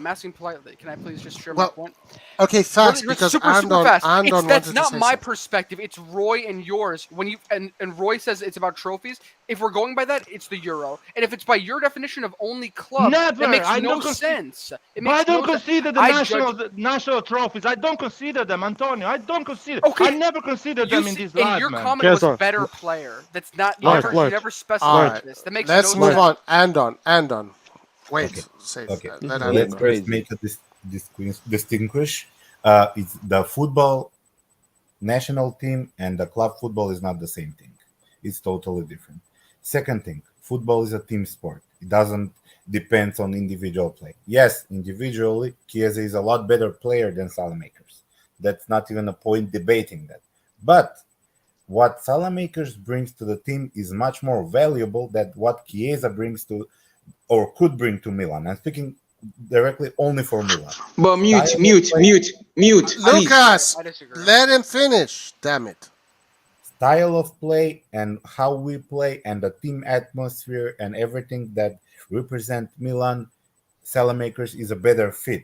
Can I please just share Well, my point? Okay, fast, Really, because super Andon, fast. Andon That's wanted to not say my something. perspective. It's Roy and yours. When you and Roy says it's about trophies. If we're going by that, it's the Euro. And if it's by your definition of only club, Never. that makes I no don't sense. It But I makes don't no sense. consider the I national trophies. I don't consider them, Antonio. I don't consider. Okay. I never considered them in this And life, your man. comment was Keza. better player. That's not. Lart, You Lart. never specified All right, this. That makes let's no move sense. on. Andon. Wait, Okay. save. Okay, Let is Andon let's go. crazy. first make a distinguish. It's the football national team and the club football is not the same thing. It's totally different. Second thing, football is a team sport. It doesn't depend on individual play. Yes, individually, Chiesa is a lot better player than Salamakers. That's not even a point debating that. But what Salamakers brings to the team is much more valuable than what Chiesa brings to or could bring to Milan. I'm speaking directly only for Milan. But mute, Style of mute, play- mute, mute, please. Lucas, I disagree. let him finish. Damn it. Style of play and how we play and the team atmosphere and everything that represent Milan, Salamakers is a better fit.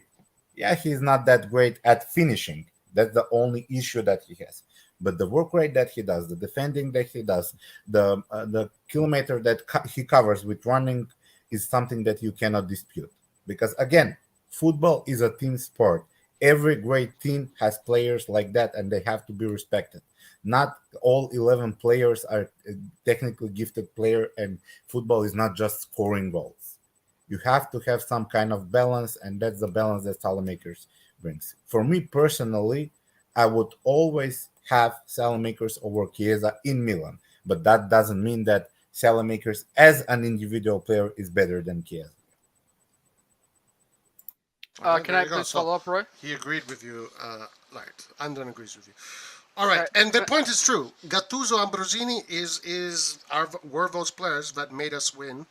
Yeah, he's not that great at finishing. That's the only issue that he has. But the work rate that he does, the defending that he does, the kilometer that he covers with running is something that you cannot dispute. Because again, football is a team sport. Every great team has players like that, and they have to be respected. Not all 11 players are technically gifted player, and football is not just scoring goals. You have to have some kind of balance, and that's the balance that Salamakers brings. For me personally, I would always have Salamakers over Chiesa in Milan, but that doesn't mean that Salamakers as an individual player is better than Chiesa. Can I please follow up, Roy? He agreed with you, right. Andon agrees with you. All right, and the point is true. Gattuso, Ambrosini were those players that made us win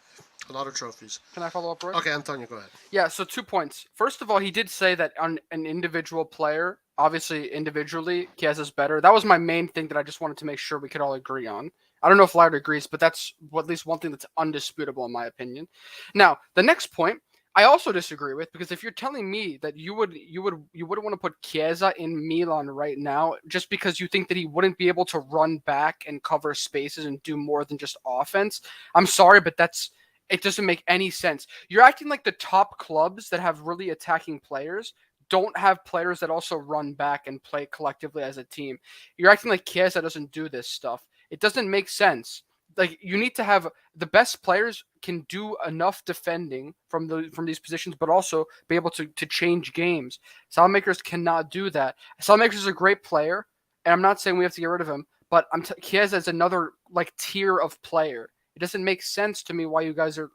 a lot of trophies. Can I follow up, Roy? Okay, Antonio, go ahead. Yeah, so 2 points. First of all, he did say that on an individual player, obviously individually, Chiesa's better. That was my main thing that I just wanted to make sure we could all agree on. I don't know if Laird agrees, but that's at least one thing that's undisputable in my opinion. Now, the next point, I also disagree with, because if you're telling me that you wouldn't want to put Chiesa in Milan right now just because you think that he wouldn't be able to run back and cover spaces and do more than just offense, I'm sorry, but it doesn't make any sense. You're acting like the top clubs that have really attacking players don't have players that also run back and play collectively as a team. You're acting like Chiesa doesn't do this stuff. It doesn't make sense. Like, you need to have the best players can do enough defending from these positions, but also be able to change games. Salamakers cannot do that. Salamakers is a great player, and I'm not saying we have to get rid of him, but Chiesa is another tier of player. It doesn't make sense to me why you guys are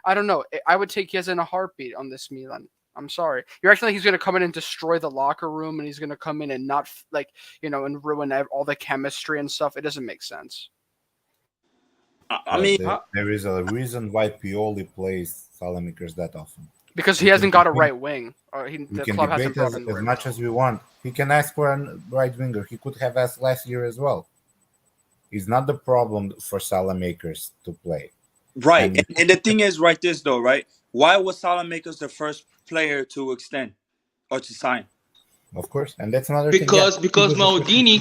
I don't know. I would take Chiesa in a heartbeat on this Milan. I'm sorry. You're acting like he's going to come in and destroy the locker room, and he's going to come in and not and ruin all the chemistry and stuff. It doesn't make sense. I mean, there is a reason why Pioli plays Salamakers that often. Because he hasn't got a right wing. We can debate as much as we want. He can ask for a right winger. He could have asked last year as well. It's not the problem for Salamakers to play. Right. And the thing is, though, right? Why was Salamakers the first player to extend or to sign? Of course, and that's another because thing. Because Maldini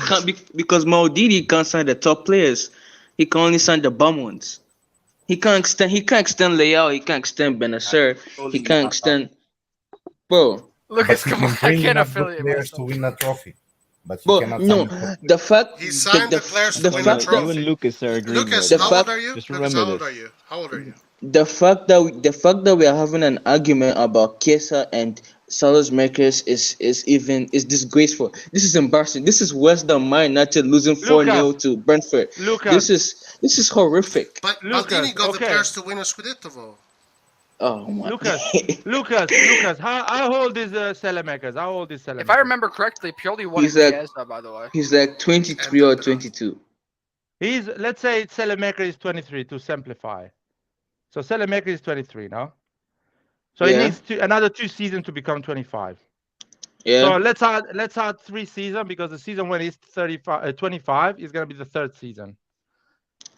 can't sign the top players. He can only sign the bum ones. He can't extend Leao. He can't extend Bennacer. He can't extend. Bro, Lucas, come on! I can't affiliate players to win a trophy. But he cannot the fact he signed the players to win a trophy. You and Lucas are agreeing. Lucas, how old are you? How old are you? The fact that we are having an argument about Chiesa and Salamakers is disgraceful. This is embarrassing. This is worse than Man United losing 4-0 to Brentford. This is horrific. But Maldini got the players to win a Scudetto, though. Oh my. Lucas, how old is Salamakers? How old is Salamakers? If I remember correctly, Pioli won Chiesa, by the way. He's like 23 or 22. Let's say Salamakers is 23 to simplify. So Salamakers is 23 now. So he needs another 2 seasons to become 25. Yeah. So let's add 3 seasons, because the season when he's 25 is going to be the 3rd season.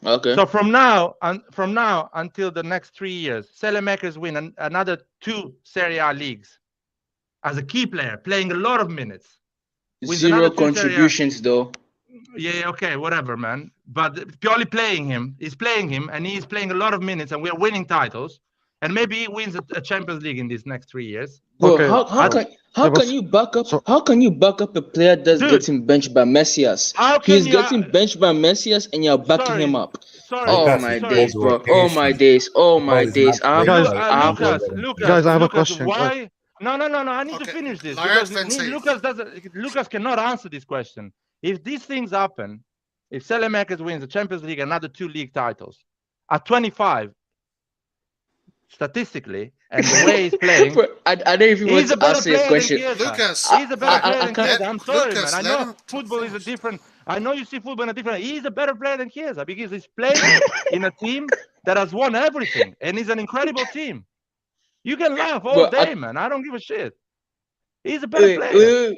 Okay. So from now until the next 3 years, Salamakers win another 2 Serie A leagues as a key player, playing a lot of minutes. 0 contributions though. Yeah, okay, whatever, man. But purely playing him, and he's playing a lot of minutes, and we're winning titles. And maybe he wins a Champions League in these next 3 years. Bro, okay. How can you back up a player that's getting benched by Messias? He's getting benched by Messias and you're backing him up. Oh my days, bro. Oh my days. Guys, I have a question. Why? No. I need to finish this. Because Lucas cannot answer this question. If these things happen, if Salamakers wins the Champions League, another 2 league titles at 25, statistically, and the way he's playing, I don't even want to answer your question. Lucas, he's a better player than Chiesa. I'm sorry, Lucas, man. I know football is a different. I know you see football in a different. He's a better player than Chiesa because he's playing in a team that has won everything, and he's an incredible team. You can laugh all day, man. I don't give a shit. He's a better player.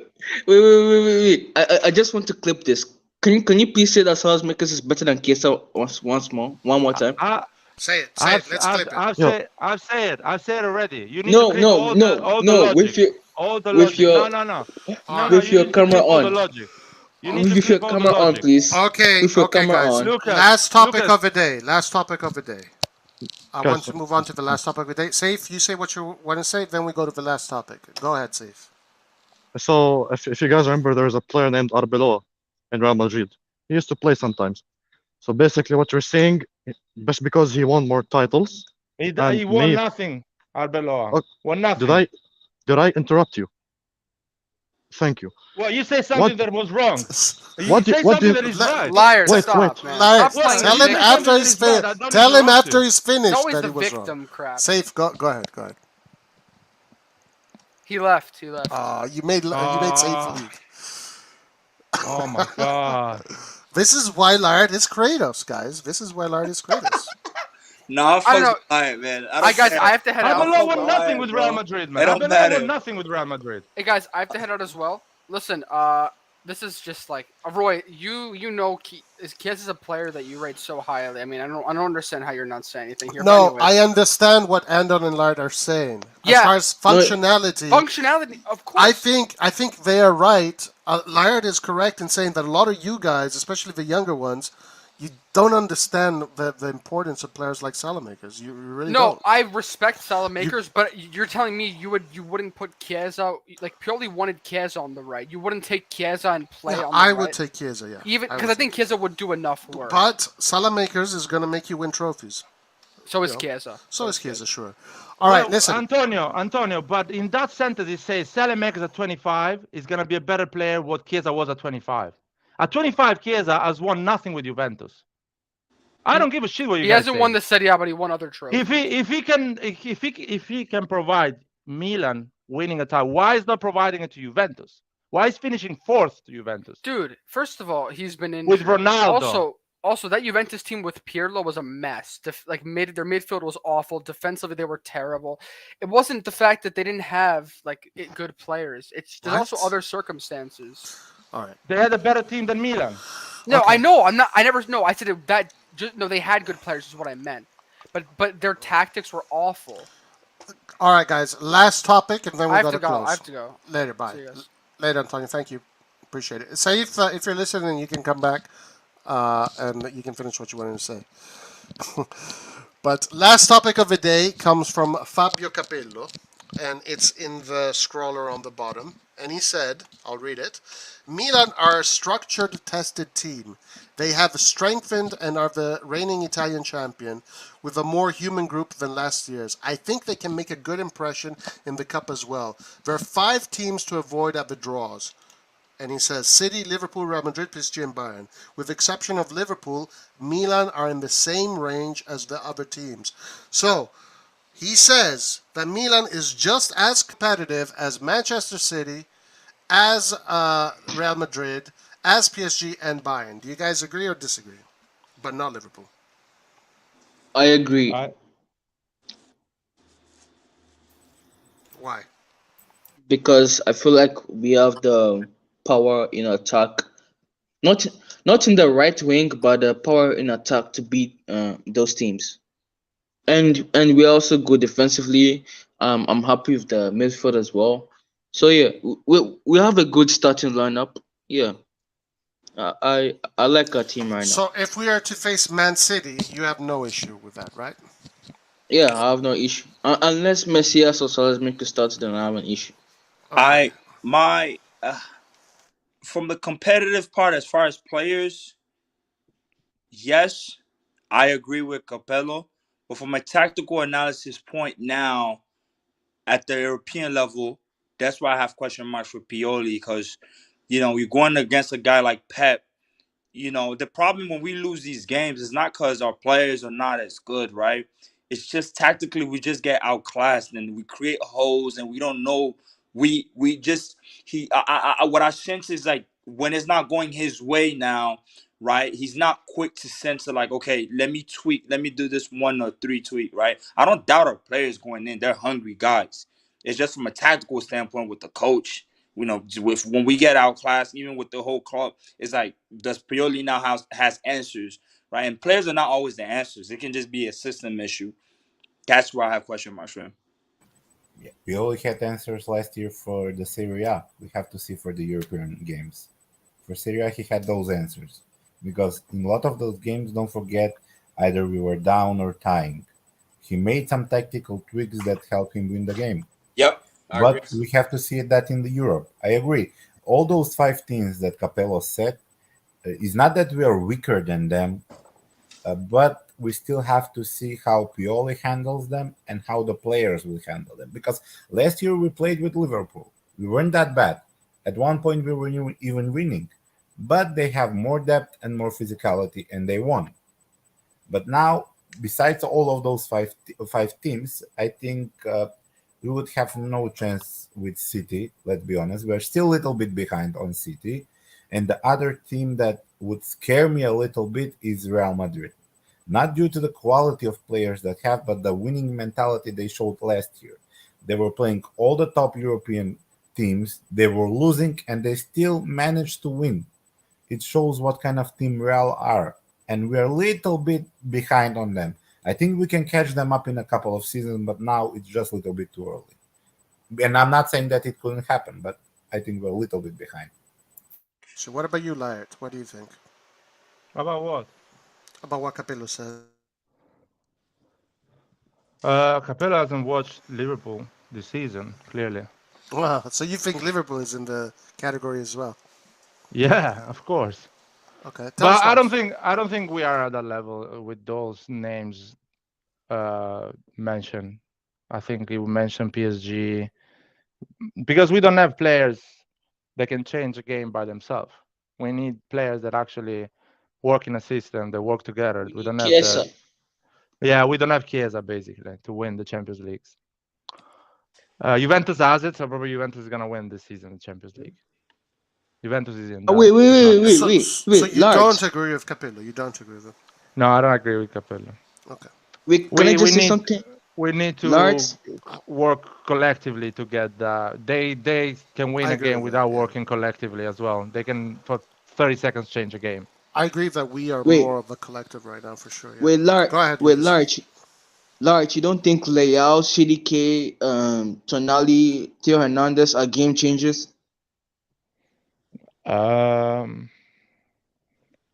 Wait. I just want to clip this. Can you please say that Salamakers is better than Chiesa one more time? Say it. Let's clip it. I've said it already. You need to clip all the logic. With your camera on. You need to flip all the Camera on, logic. please. Okay, Put your okay, camera guys. on. Lucas, Last topic Lucas. of the day. Last topic of the day. I want Guys, to move on to the last topic of the day. Safe, you say what you want to say, then we go to the last topic. Go ahead, Safe. so if you guys remember, there was a player named Arbeloa in Real Madrid. He used to play sometimes. So basically, what you're saying, just because he won more titles, He and won me, nothing, Arbeloa. oh, Won nothing. did I interrupt you? Thank you. Well, you say something What that was wrong. You what say what do something you, that is right. Liars, wait stop, man. Liar. Stop playing Tell the him say victim. after something that he's is right. I finished. don't Tell him interrupt after you. he's It's finished always that the he was wrong. victim crap. Safe, go ahead, go ahead. He left. You made Safe leave. Oh my god. This is why Lard is Kratos, guys. This is why Lard is Kratos. No, I I don't fucks know. with Lion, man. I don't Guys, care. I have to head out. Arbeloa won Lion, nothing with Real bro. Madrid, man. It don't Arbeloa matter. won nothing with Real Madrid. Hey guys, I have to head out as well. Listen, this is just like Roy. You know, Kies is a player that you rate so highly. I mean, I don't understand how you're not saying anything here. No, but I anyways. understand what Andon and Lard are saying. As Yeah. far as functionality, of course. I think they are right. Lard is correct in saying that a lot of you guys, especially the younger ones, you don't understand the importance of players like Salamakers. You really No, don't. I respect Salamakers, but you're telling me you wouldn't put Chiesa, like purely wanted Chiesa on the right. You wouldn't take Chiesa and play Yeah, on the I right. would take Chiesa, yeah. Even I because would I think Chiesa would do enough work. But Salamakers is going to make you win trophies. So is You know. Chiesa. So is Chiesa, sure. All right, listen. Antonio, but in that sentence it says Salamakers at 25 is going to be a better player what Chiesa was at 25. At 25, Chiesa has won nothing with Juventus. I don't give a shit what you He guys hasn't say. won the Serie A, but he won other trophies. If he can provide Milan winning a title, why is not providing it to Juventus? Why is finishing fourth to Juventus? Dude, first of all, he's been injured. With Ronaldo. Also, that Juventus team with Pirlo was a mess. Their midfield was awful. Defensively, they were terrible. It wasn't the fact that they didn't have good players. There's also other circumstances. All right. They had a better team than Milan. No, okay. I know. I never. No, I said that. No, they had good players. Is what I meant. But their tactics were awful. All right, guys. Last topic, and then we got to close. I have to go. Later, bye. Later, Antonio. Thank you. Appreciate it. Say if you're listening, you can come back, and you can finish what you wanted to say. But last topic of the day comes from Fabio Capello, and it's in the scroller on the bottom. And he said, I'll read it, Milan are a structured, tested team. They have strengthened and are the reigning Italian champion with a more human group than last year's. I think they can make a good impression in the Cup as well. There are 5 teams to avoid at the draws. And he says, City, Liverpool, Real Madrid, PSG, and Bayern. With the exception of Liverpool, Milan are in the same range as the other teams. So, he says that Milan is just as competitive as Manchester City, as Real Madrid, as PSG and Bayern. Do you guys agree or disagree? But not Liverpool. I agree. Why? Because I feel like we have the power in attack, not in the right wing, but the power in attack to beat those teams. And we're also good defensively. I'm happy with the midfield as well. So yeah, we have a good starting lineup. Yeah, I like our team right now. So if we are to face Man City, you have no issue with that, right? Yeah, I have no issue unless Messias or Salazar starts. Then I have an issue. Okay. From the competitive part, as far as players, yes, I agree with Capello. But from a tactical analysis point now, at the European level, that's why I have question marks for Pioli, because, you're going against a guy like Pep. The problem when we lose these games is not because our players are not as good, right? It's just tactically we just get outclassed and we create holes and we don't know. What I sense is like when it's not going his way now, right? He's not quick to censor like, okay, let me do this 1 or 3 tweak, right? I don't doubt our players going in. They're hungry guys. It's just from a tactical standpoint with the coach. When we get outclassed, even with the whole club, it's like, does Pioli now has answers, right? And players are not always the answers. It can just be a system issue. That's where I have question marks for him. Yeah, we only had answers last year for the Serie A. We have to see for the European games For Serie A, he had those answers. Because in a lot of those games, don't forget, either we were down or tying. He made some tactical tweaks that helped him win the game. Yep, I agree. But we have to see that in the Europe. I agree. All those 5 teams that Capello said, it's not that we are weaker than them, but we still have to see how Pioli handles them and how the players will handle them. Because last year we played with Liverpool. We weren't that bad. At one point we were even winning. But they have more depth and more physicality, and they won. But now, besides all of those five teams, I think we would have no chance with City, let's be honest. We're still a little bit behind on City. And the other team that would scare me a little bit is Real Madrid. Not due to the quality of players that have, but the winning mentality they showed last year. They were playing all the top European teams. They were losing, and they still managed to win. It shows what kind of team Real are. And we're a little bit behind on them. I think we can catch them up in a couple of seasons, but now it's just a little bit too early. And I'm not saying that it couldn't happen, but I think we're a little bit behind. So what about you, Laird? What do you think? About what? About what Capello said. Capello hasn't watched Liverpool this season, clearly. Wow, so you think Liverpool is in the category as well? Yeah, of course. Okay. But I don't think we are at that level with those names mentioned. I think you mentioned PSG because we don't have players that can change a game by themselves. We need players that actually work in a system, that work together. We don't have we don't have Chiesa basically to win the Champions Leagues. Juventus has it, so probably Juventus is gonna win this season the Champions League. Juventus is in. Wait. So you don't agree with Capello? You don't agree with him? No, I don't agree with Capello. Okay. Can I just say something? We need to work collectively to get that. They can win a game without working collectively as well. They can, for 30 seconds, change a game. I agree that we are more of a collective right now, for sure. Yeah. Go ahead. Large, you don't think Leao, CDK, Tonali, Theo Hernandez are game changers? I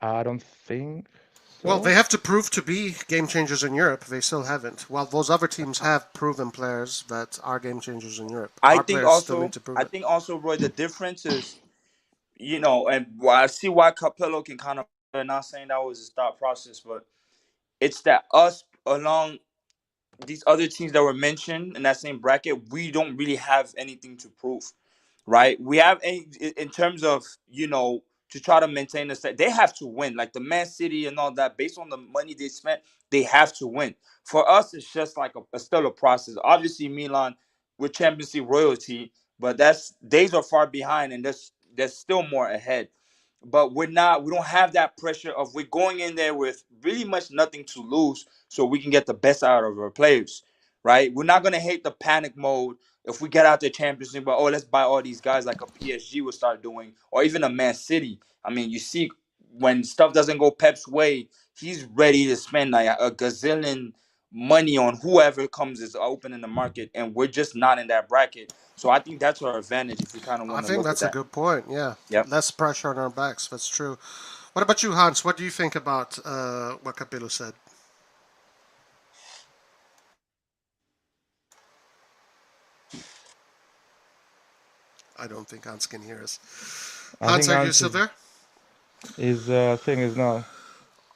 don't think so. Well, they have to prove to be game changers in Europe. They still haven't. While those other teams have proven players that are game changers in Europe. I think also, Roy, the difference is, and I see why Capello can kind of, not saying that was his thought process, but it's that us along these other teams that were mentioned in that same bracket, we don't really have anything to prove, right? We have in terms of, to try to maintain the set, they have to win. Like the Man City and all that, based on the money they spent, they have to win. For us, it's just like a still a process. Obviously, Milan, we're Champions League royalty, but days are far behind, and there's still more ahead. But we don't have that pressure of we're going in there with really much nothing to lose, so we can get the best out of our players, right? We're not gonna hate the panic mode if we get out the Champions League, but let's buy all these guys like a PSG will start doing, or even a Man City. I mean, you see when stuff doesn't go Pep's way, he's ready to spend like a gazillion money on whoever comes is open in the market, and we're just not in that bracket. So I think that's our advantage if we kind of want to. I think that's a good point. Yeah. Yep. Less pressure on our backs. That's true. What about you, Hans? What do you think about what Capello said? I don't think Hans can hear us. Hans, are you still there? His thing is not.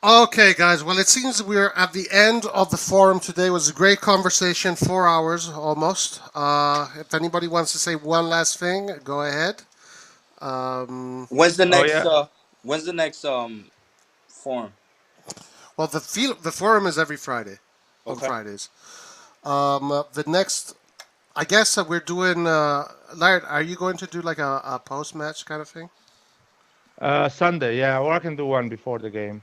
Okay, guys. Well, it seems we're at the end of the forum today. It was a great conversation, 4 hours almost. If anybody wants to say one last thing, go ahead. When's the next forum? Well, the forum is every Friday, on Fridays. The next, I guess we're doing. Laird, are you going to do like a post match kind of thing? Sunday, yeah, or I can do one before the game.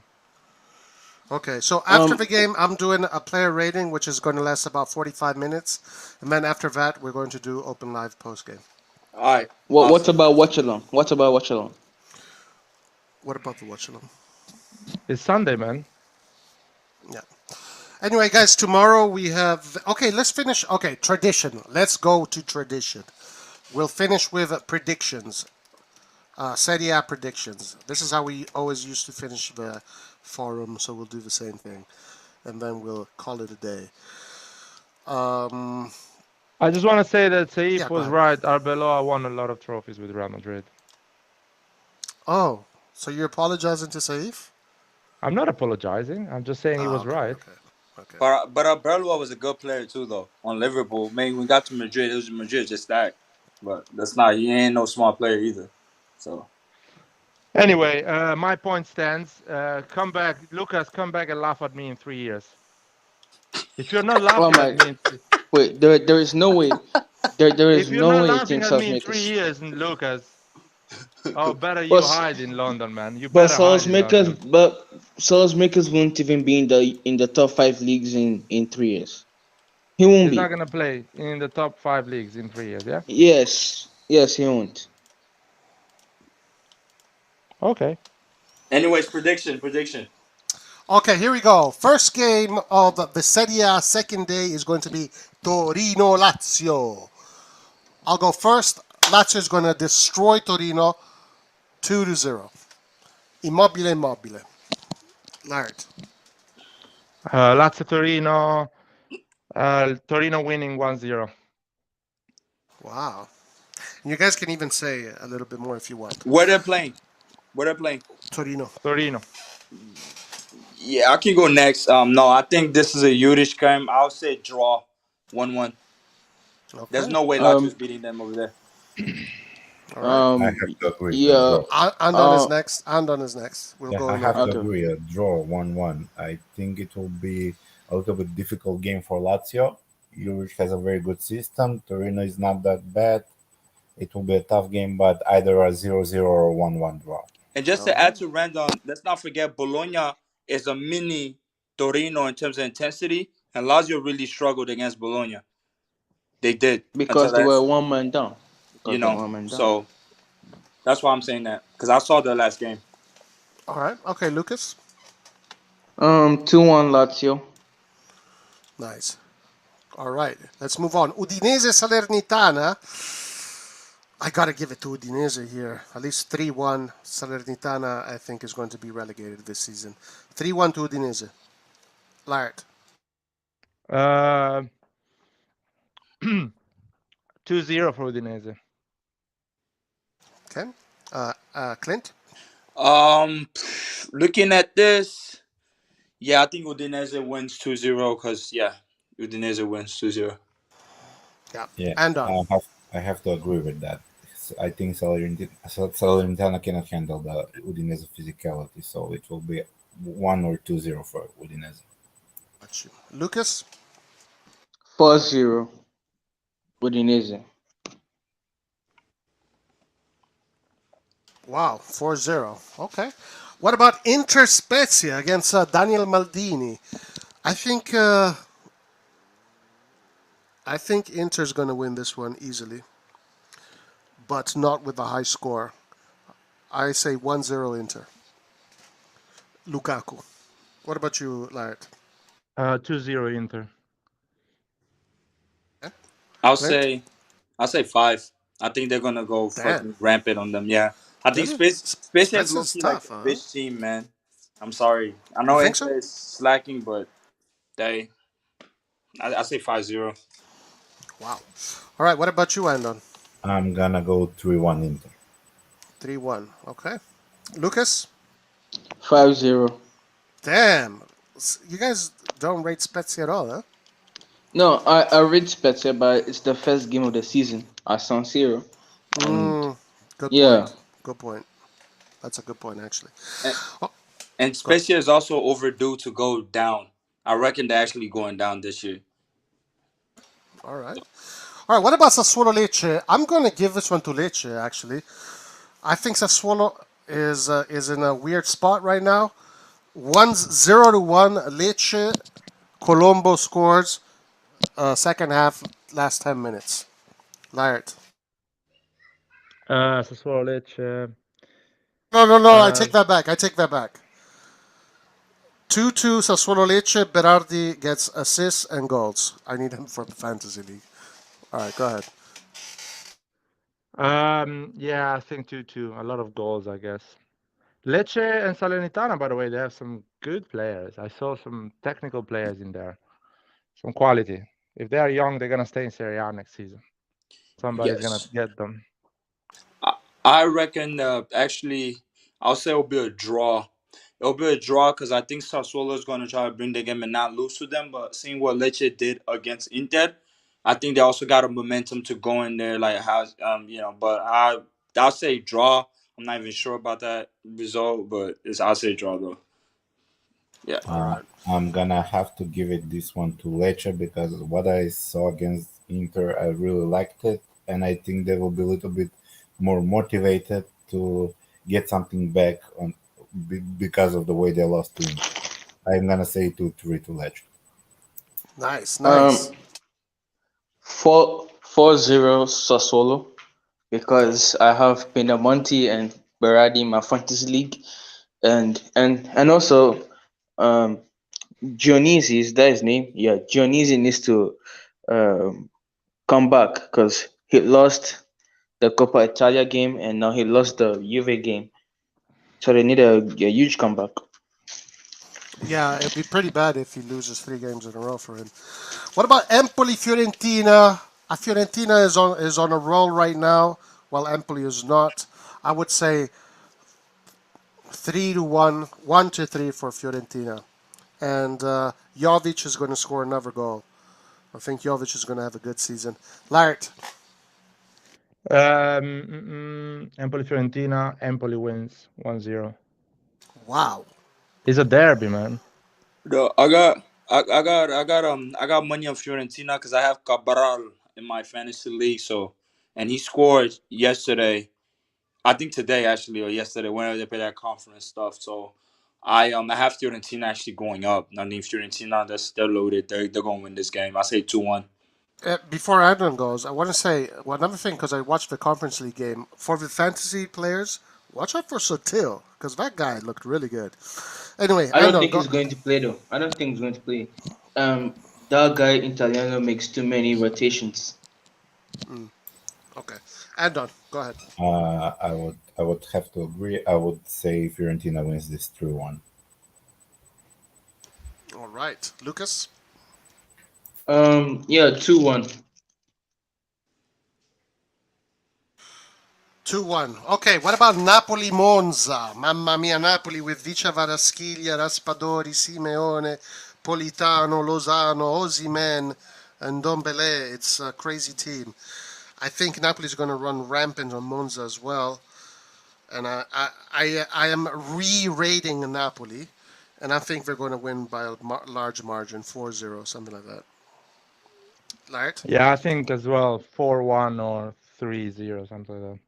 Okay, so after the game, I'm doing a player rating, which is going to last about 45 minutes. And then after that, we're going to do open live post-game. All right. What about watch-along? What about watch-along? What about the watch-along? It's Sunday, man. Yeah. Anyway, guys, tomorrow we have... Okay, let's finish... Okay, tradition. Let's go to tradition. We'll finish with predictions. Serie A predictions. This is how we always used to finish the forum, so we'll do the same thing. And then we'll call it a day. I just want to say that Saif Yeah, go was ahead. right. Arbeloa won a lot of trophies with Real Madrid. Oh, so you're apologizing to Saif? I'm not apologizing. I'm just saying he was right. Okay. But Arbeloa was a good player too, though. On Liverpool, man, when we got to Madrid, it was Madrid just that. But that's not. He ain't no small player either. So Anyway, my point stands. Come back, Lucas. Come back and laugh at me in 3 years. If you're not Oh laughing my! at me, Wait, there is no way. There if is you're no not way laughing things at me in 3 Salesmakers. years, Lucas, oh, better you But hide in London, man. You but better hide in London. Salesmakers won't even be in the top 5 leagues in 3 years. He won't He's be. not gonna play in the top 5 leagues in 3 years. Yeah. Yes, he won't. Okay. anyways, prediction. Okay, here we go. First game of the Serie A second day is going to be Torino-Lazio. I'll go first. Lazio is going to destroy Torino 2-0. Immobile. Lart. Lazio Torino. Torino winning 1-0. Wow. And you guys can even say a little bit more if you want. Where they're playing? Torino. Yeah, I can go next. No, I think this is a huge game. I'll say draw 1-1. Okay. There's no way Lazio's beating them over there. All right. I have to agree. Yeah. Andon is next. We'll go. I have to Okay. agree. A draw 1-1. I think it will be a little bit difficult game for Lazio. Juric has a very good system. Torino is not that bad. It will be a tough game, but either a 0-0 or 1-1 draw. And just to add to Randon, let's not forget Bologna is a mini Torino in terms of intensity, and Lazio really struggled against Bologna. They did Because they were one man down. So that's why I'm saying that, because I saw the last game. All right. Okay, Lucas. 2-1 Lazio. Nice. All right. Let's move on. Udinese Salernitana. I got to give it to Udinese here. At least 3-1. Salernitana, I think, is going to be relegated this season. 3-1 to Udinese. Lart. 2-0 for Udinese. Okay. Clint? Looking at this, yeah, I think Udinese wins 2-0 because, Udinese wins 2-0. Yeah, And I have to agree with that. I think Salernitana cannot handle the Udinese physicality, so it will be 1 or 2-0 for Udinese. Got you. Lucas? 4-0 Udinese. Wow, 4-0. Okay. What about Inter Spezia against Daniel Maldini? I think Inter's going to win this one easily, but not with a high score. I say 1-0 Inter. Lukaku. What about you, Lart? 2-0 Inter. I'll say 5. I think they're gonna go fucking rampant on them. Yeah, I think Spezia is low-key like a bitch team, man. I'm sorry. I know Inter is slacking, but I say 5-0. Wow. All right. What about you, Andon? I'm gonna go 3-1 Inter. 3-1. Okay. Lucas? 5-0. Damn. You guys don't rate Spezia at all, huh? No, I read Spezia, but it's the first game of the season at San Siro. Good point. That's a good point, actually. And Spezia is also overdue to go down. I reckon they're actually going down this year. All right. What about Sassuolo Lecce? I'm going to give this one to Lecce, actually. I think Sassuolo is in a weird spot right now. 0-1 Lecce. Colombo scores. Second half, last 10 minutes. Lart. Sassuolo Lecce. No, I take that back. 2-2 Sassuolo Lecce. Berardi gets assists and goals. I need him for the fantasy league. All right, go ahead. Yeah, I think 2-2. A lot of goals, I guess. Lecce and Salernitana, by the way, they have some good players. I saw some technical players in there, some quality. If they are young, they're gonna stay in Serie A next season. Somebody's gonna Yes. get them. I reckon actually I'll say it'll be a draw. It'll be a draw because I think Sassuolo is going to try to bring the game and not lose to them. But seeing what Lecce did against Inter, I think they also got a momentum to go in there. Like how but I'll say draw. I'm not even sure about that result, but I'll say draw though. Yeah. All right. I'm gonna have to give it this one to Lecce because what I saw against Inter, I really liked it, and I think they will be a little bit more motivated to get something back on because of the way they lost to Inter. I'm gonna say 2-3 to Lecce. Nice, nice. 4-0 Sassuolo because I have Pinamonti and Berardi in my fantasy league, and also Dionisi, is that his name? Yeah, Dionisi needs to come back because he lost the Coppa Italia game and now he lost the Juve game, so they need a huge comeback. Yeah, it'd be pretty bad if he loses 3 games in a row for him. What about Empoli Fiorentina? Fiorentina is on a roll right now, while Empoli is not. I would say 3-1, 1-3 for Fiorentina, and Jovic is going to score another goal. I think Jovic is going to have a good season. Lart. Empoli Fiorentina. Empoli wins 1-0. Wow. It's a derby, man. No, I got money on Fiorentina because I have Cabral in my fantasy league. So, and he scored yesterday. I think today actually or yesterday whenever they play that conference stuff. So, I have Fiorentina actually going up. I mean Fiorentina, they're loaded. They're going to win this game. I say 2-1. Before Adnan goes, I want to say another thing because I watched the Conference League game. For the fantasy players, watch out for Sotil because that guy looked really good. Anyway, I don't Adnan, think go. he's going to play though. I don't think he's going to play. That guy Italiano makes too many rotations. Okay, Adnan, go ahead. I would have to agree. I would say Fiorentina wins this 3-1. All right, Lucas. Yeah, 2-1. 2-1. Okay, what about Napoli Monza? Mamma mia, Napoli with Vicia Varaschiglia, Raspadori, Simeone, Politano, Lozano, Osimhen, and Dombele. It's a crazy team. I think Napoli's going to run rampant on Monza as well. And I am re-rating Napoli, and I think they're going to win by a large margin, 4-0, something like that. Lart? Yeah, I think as well 4-1 or 3-0, something like that.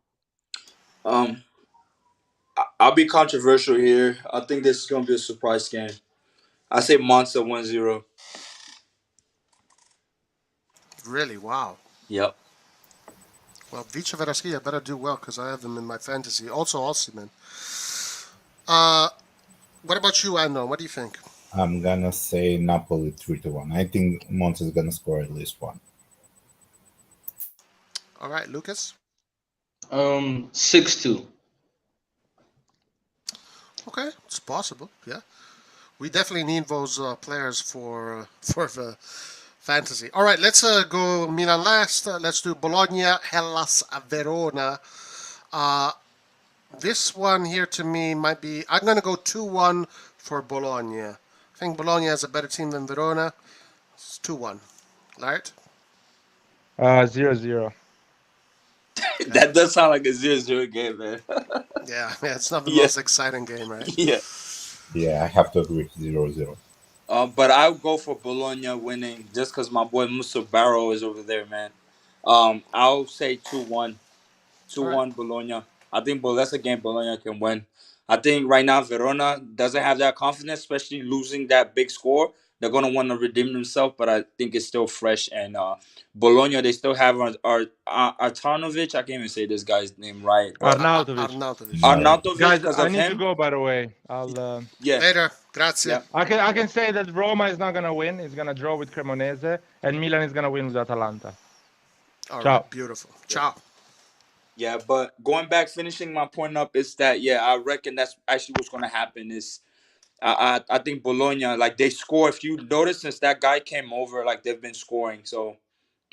I'll be controversial here. I think this is going to be a surprise game. I say Monza 1-0. Really? Wow. Yep. Well, Vicia Varaschiglia better do well because I have them in my fantasy. Also, Osimhen. What about you, Andon? What do you think? I'm gonna say Napoli 3-1. I think Monza is gonna score at least 1. All right, Lucas. 6-2. Okay, it's possible. Yeah, we definitely need those players for the fantasy. All right, let's go Milan last. Let's do Bologna, Hellas, Verona. This one here to me might be. I'm gonna go 2-1 for Bologna. I think Bologna has a better team than Verona. It's 2-1. Lart? 0-0. That does sound like a 0-0 game, man. Yeah, it's not the most exciting game, right? Yeah. Yeah, I have to agree. 0-0. But I'll go for Bologna winning just because my boy Musa Barrow is over there, man. I'll say 2-1. 2-1 Bologna. I think that's a game Bologna can win. I think right now Verona doesn't have that confidence, especially losing that big score. They're going to want to redeem themselves, but I think it's still fresh. And Bologna, they still have Artanovic. I can't even say this guy's name right. But Arnautovic. Guys, because I of need to him. go, by the way. I'll Later. Grazie. Yeah. I can say that Roma is not gonna win. It's gonna draw with Cremonese, and Milan is gonna win with Atalanta. All Ciao. right, beautiful. Ciao. Yeah, but going back, finishing my point up is that I reckon that's actually what's going to happen. Is I think Bologna, like, they score. If you notice, since that guy came over, like, they've been scoring. So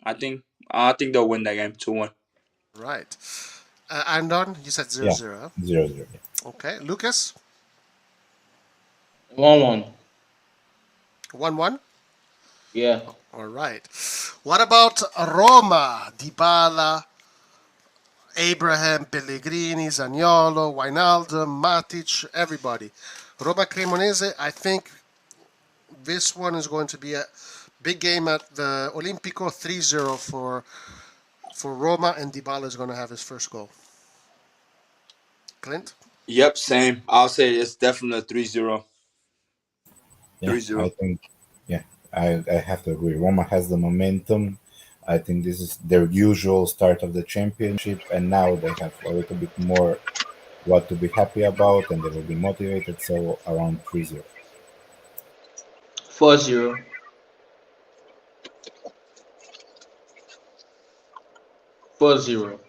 I think they'll win that game 2-1. Right. Andon, you said 0-0. Yeah, Huh? 0-0. Okay. Lucas? 1-1. 1-1? Yeah. All right. What about Roma? Dybala, Abraham, Pellegrini, Zaniolo, Wijnaldum, Matic, everybody. Roma Cremonese, I think this one is going to be a big game at the Olimpico, 3-0 for Roma, and Dybala is going to have his first goal. Clint? Yep, same. I'll say it's definitely a 3-0. Yeah, 3-0. I think, I have to agree. Roma has the momentum. I think this is their usual start of the championship, and now they have a little bit more what to be happy about, and they will be motivated. So around 3-0. 4-0. 4-0.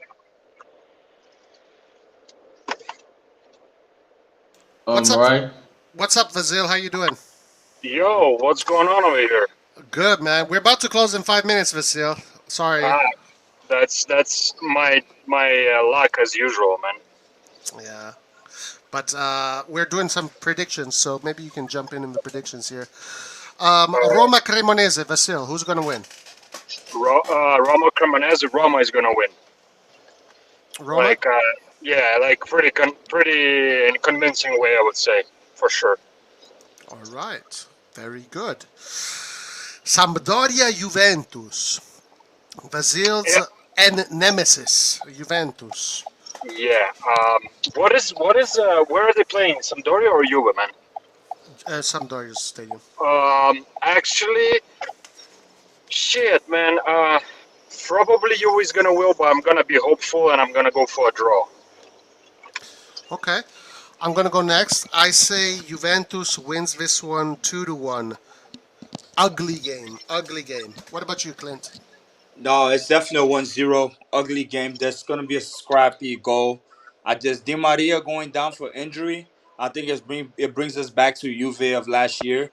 What's up? Right. What's up, Vasil? How you doing? Yo, what's going on over here? Good, man. We're about to close in 5 minutes, Vasil. Sorry. That's my luck as usual, man. Yeah. But we're doing some predictions, so maybe you can jump in the predictions here. Roma Cremonese, Vasil, who's going to win? Roma Cremonese, Roma is gonna win. Roma? Like, like pretty in a convincing way, I would say, for sure. All right. Very good. Sampdoria Juventus. Vasil's and Nemesis, Juventus. Yeah. Where are they playing? Sampdoria or Juve, man? Sampdoria Stadium. Actually, shit, man. Probably Juve is gonna win, but I'm gonna be hopeful and I'm gonna go for a draw. Okay. I'm going to go next. I say Juventus wins this one 2-1. Ugly game. Ugly game. What about you, Clint? No, it's definitely a 1-0. Ugly game. There's going to be a scrappy goal. Di Maria going down for injury. I think it brings us back to Juve of last year.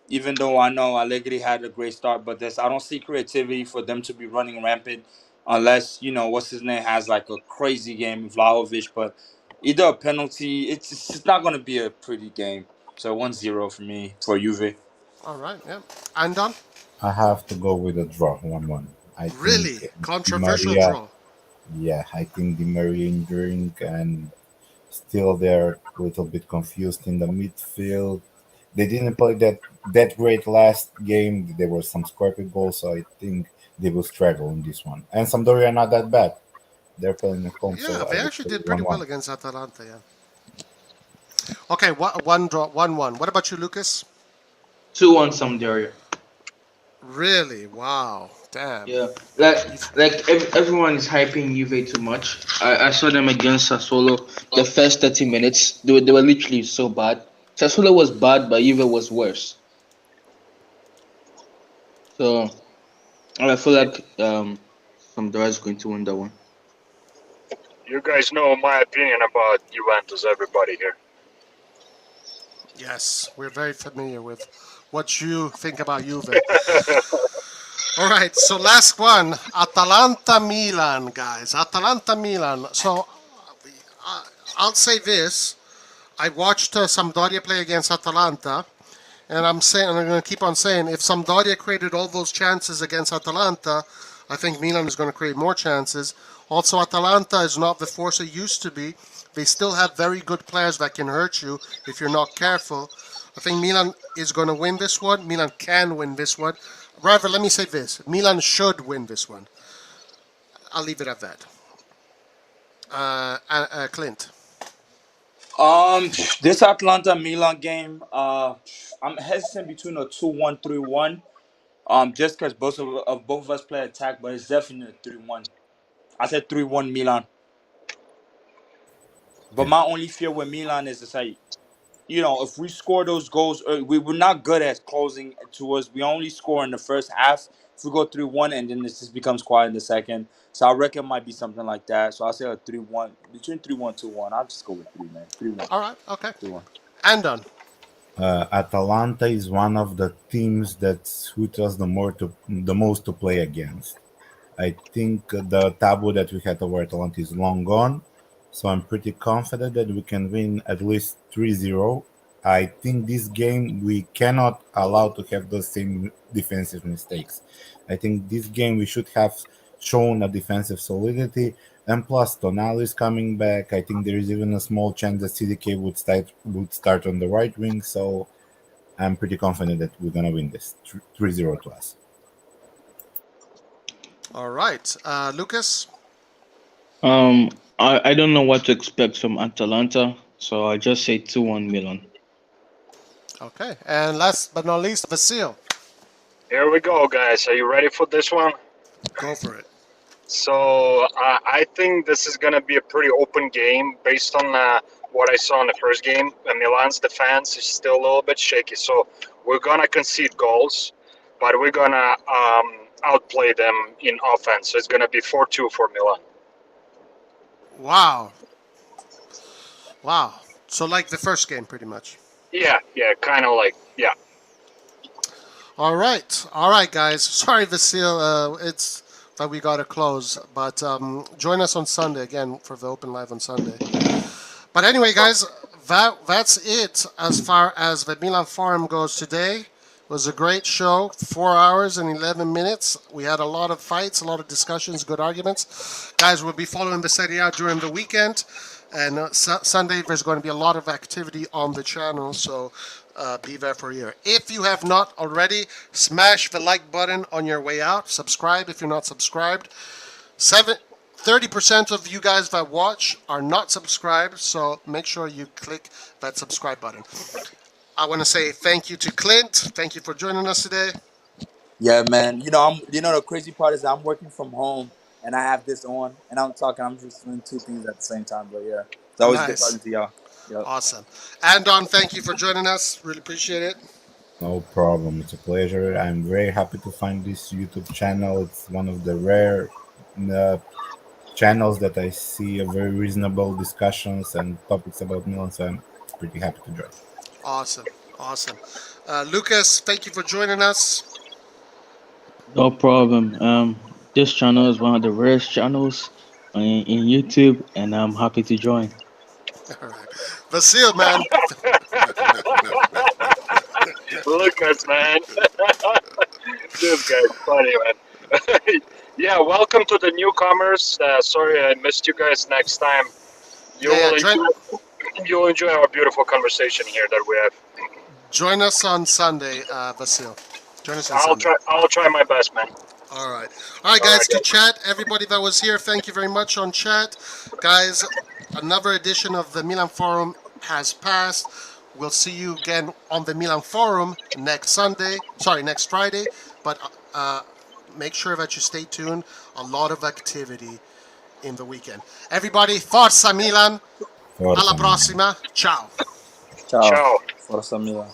Even though I know Allegri had a great start, but I don't see creativity for them to be running rampant unless, what's his name, has like a crazy game, Vlahovic. But either a penalty, it's not going to be a pretty game. So 1-0 for me, for Juve. All right, yeah. Andon? I have to go with a draw, 1-1. I Really? think Controversial Maria, draw. yeah, I think Di Maria injuring, and still they're a little bit confused in the midfield. They didn't play that great last game. There were some scrappy goals, so I think they will struggle in this one. And Sampdoria are not that bad. They're playing at home, Yeah, so they I would actually say did pretty 1-1. well against Atalanta, yeah. Okay, one draw, 1-1. What about you, Lucas? 2-1 Sampdoria. Really? Wow. Damn. Yeah, everyone is hyping Juve too much. I saw them against Sassuolo. The first 30 minutes, they were literally so bad. Sassuolo was bad, but Juve was worse. So I feel like Sampdoria is going to win that one. You guys know my opinion about Juventus, everybody here. Yes, we're very familiar with what you think about Juve. All right, so last one, Atalanta-Milan, guys. Atalanta-Milan. So I'll say this. I watched Sampdoria play against Atalanta, and I'm going to keep on saying, if Sampdoria created all those chances against Atalanta, I think Milan is going to create more chances. Also, Atalanta is not the force it used to be. They still have very good players that can hurt you if you're not careful. I think Milan is going to win this one. Milan can win this one. Rather, let me say this. Milan should win this one. I'll leave it at that. Clint. This Atlanta-Milan game, I'm hesitant between a 2-1, 3-1. Just because both of us play attack, but it's definitely a 3-1. I said 3-1 Milan. But my only fear with Milan is the site. if we score those goals, we're not good at closing towards. We only score in the first half. If we go 3-1, and then this just becomes quiet in the second. So I reckon it might be something like that. So I'll say a 3-1, between 3-1 2-1. I'll just go with 3, man. 3-1. All right. Okay. 3-1. And done. Atalanta is one of the teams that suit us the most to play against. I think the taboo that we had over Atalanta is long gone, so I'm pretty confident that we can win at least 3-0. I think this game we cannot allow to have the same defensive mistakes. I think this game we should have shown a defensive solidity, and plus Tonali is coming back. I think there is even a small chance that CDK would start on the right wing, so I'm pretty confident that we're gonna win this 3-0 to us. All right, Lucas. I don't know what to expect from Atalanta, so I just say 2-1 Milan. Okay, and last but not least, Vasil. Here we go, guys. Are you ready for this one? Go for it. So I think this is going to be a pretty open game based on what I saw in the first game. Milan's defense is still a little bit shaky, so we're going to concede goals, but we're going to outplay them in offense. So it's going to be 4-2 for Milan. Wow. So like the first game, pretty much. Yeah, kind of like, yeah. All right, guys. Sorry, Vasil. It's that we got to close, but join us on Sunday again for the open live on Sunday. But anyway, guys, that's it as far as the Milan Forum goes today. It was a great show, 4 hours and 11 minutes. We had a lot of fights, a lot of discussions, good arguments. Guys, we'll be following the Serie A during the weekend. And Sunday, there's going to be a lot of activity on the channel, so be there for you. If you have not already, smash the like button on your way out. Subscribe if you're not subscribed. 30% of you guys that watch are not subscribed, so make sure you click that subscribe button. I want to say thank you to Clint. Thank you for joining us today. Yeah, man. The crazy part is I'm working from home and I have this on and I'm talking. I'm just doing two things at the same time. But yeah, it's always good talking to y'all. Yep. Awesome. And Don, thank you for joining us. Really appreciate it. No problem. It's a pleasure. I'm very happy to find this YouTube channel. It's one of the rare channels that I see a very reasonable discussions and topics about Milan, so I'm pretty happy to join. Awesome. Lucas, thank you for joining us. No problem. This channel is one of the rarest channels in YouTube, and I'm happy to join. All right. Vasil, man. Lucas, man. This guy's funny, man. Yeah, welcome to the newcomers. Sorry I missed you guys. Next time, you'll enjoy our beautiful conversation here that we have. Join us on Sunday, Vasil. Join us on Sunday. I'll try my best, man. All right, guys. To chat, everybody that was here, thank you very much on chat, guys. Another edition of the Milan Forum has passed. We'll see you again on the Milan Forum next Friday. But make sure that you stay tuned. A lot of activity in the weekend. Everybody, Forza Milan. Alla prossima. Ciao. Ciao. Forza Milan.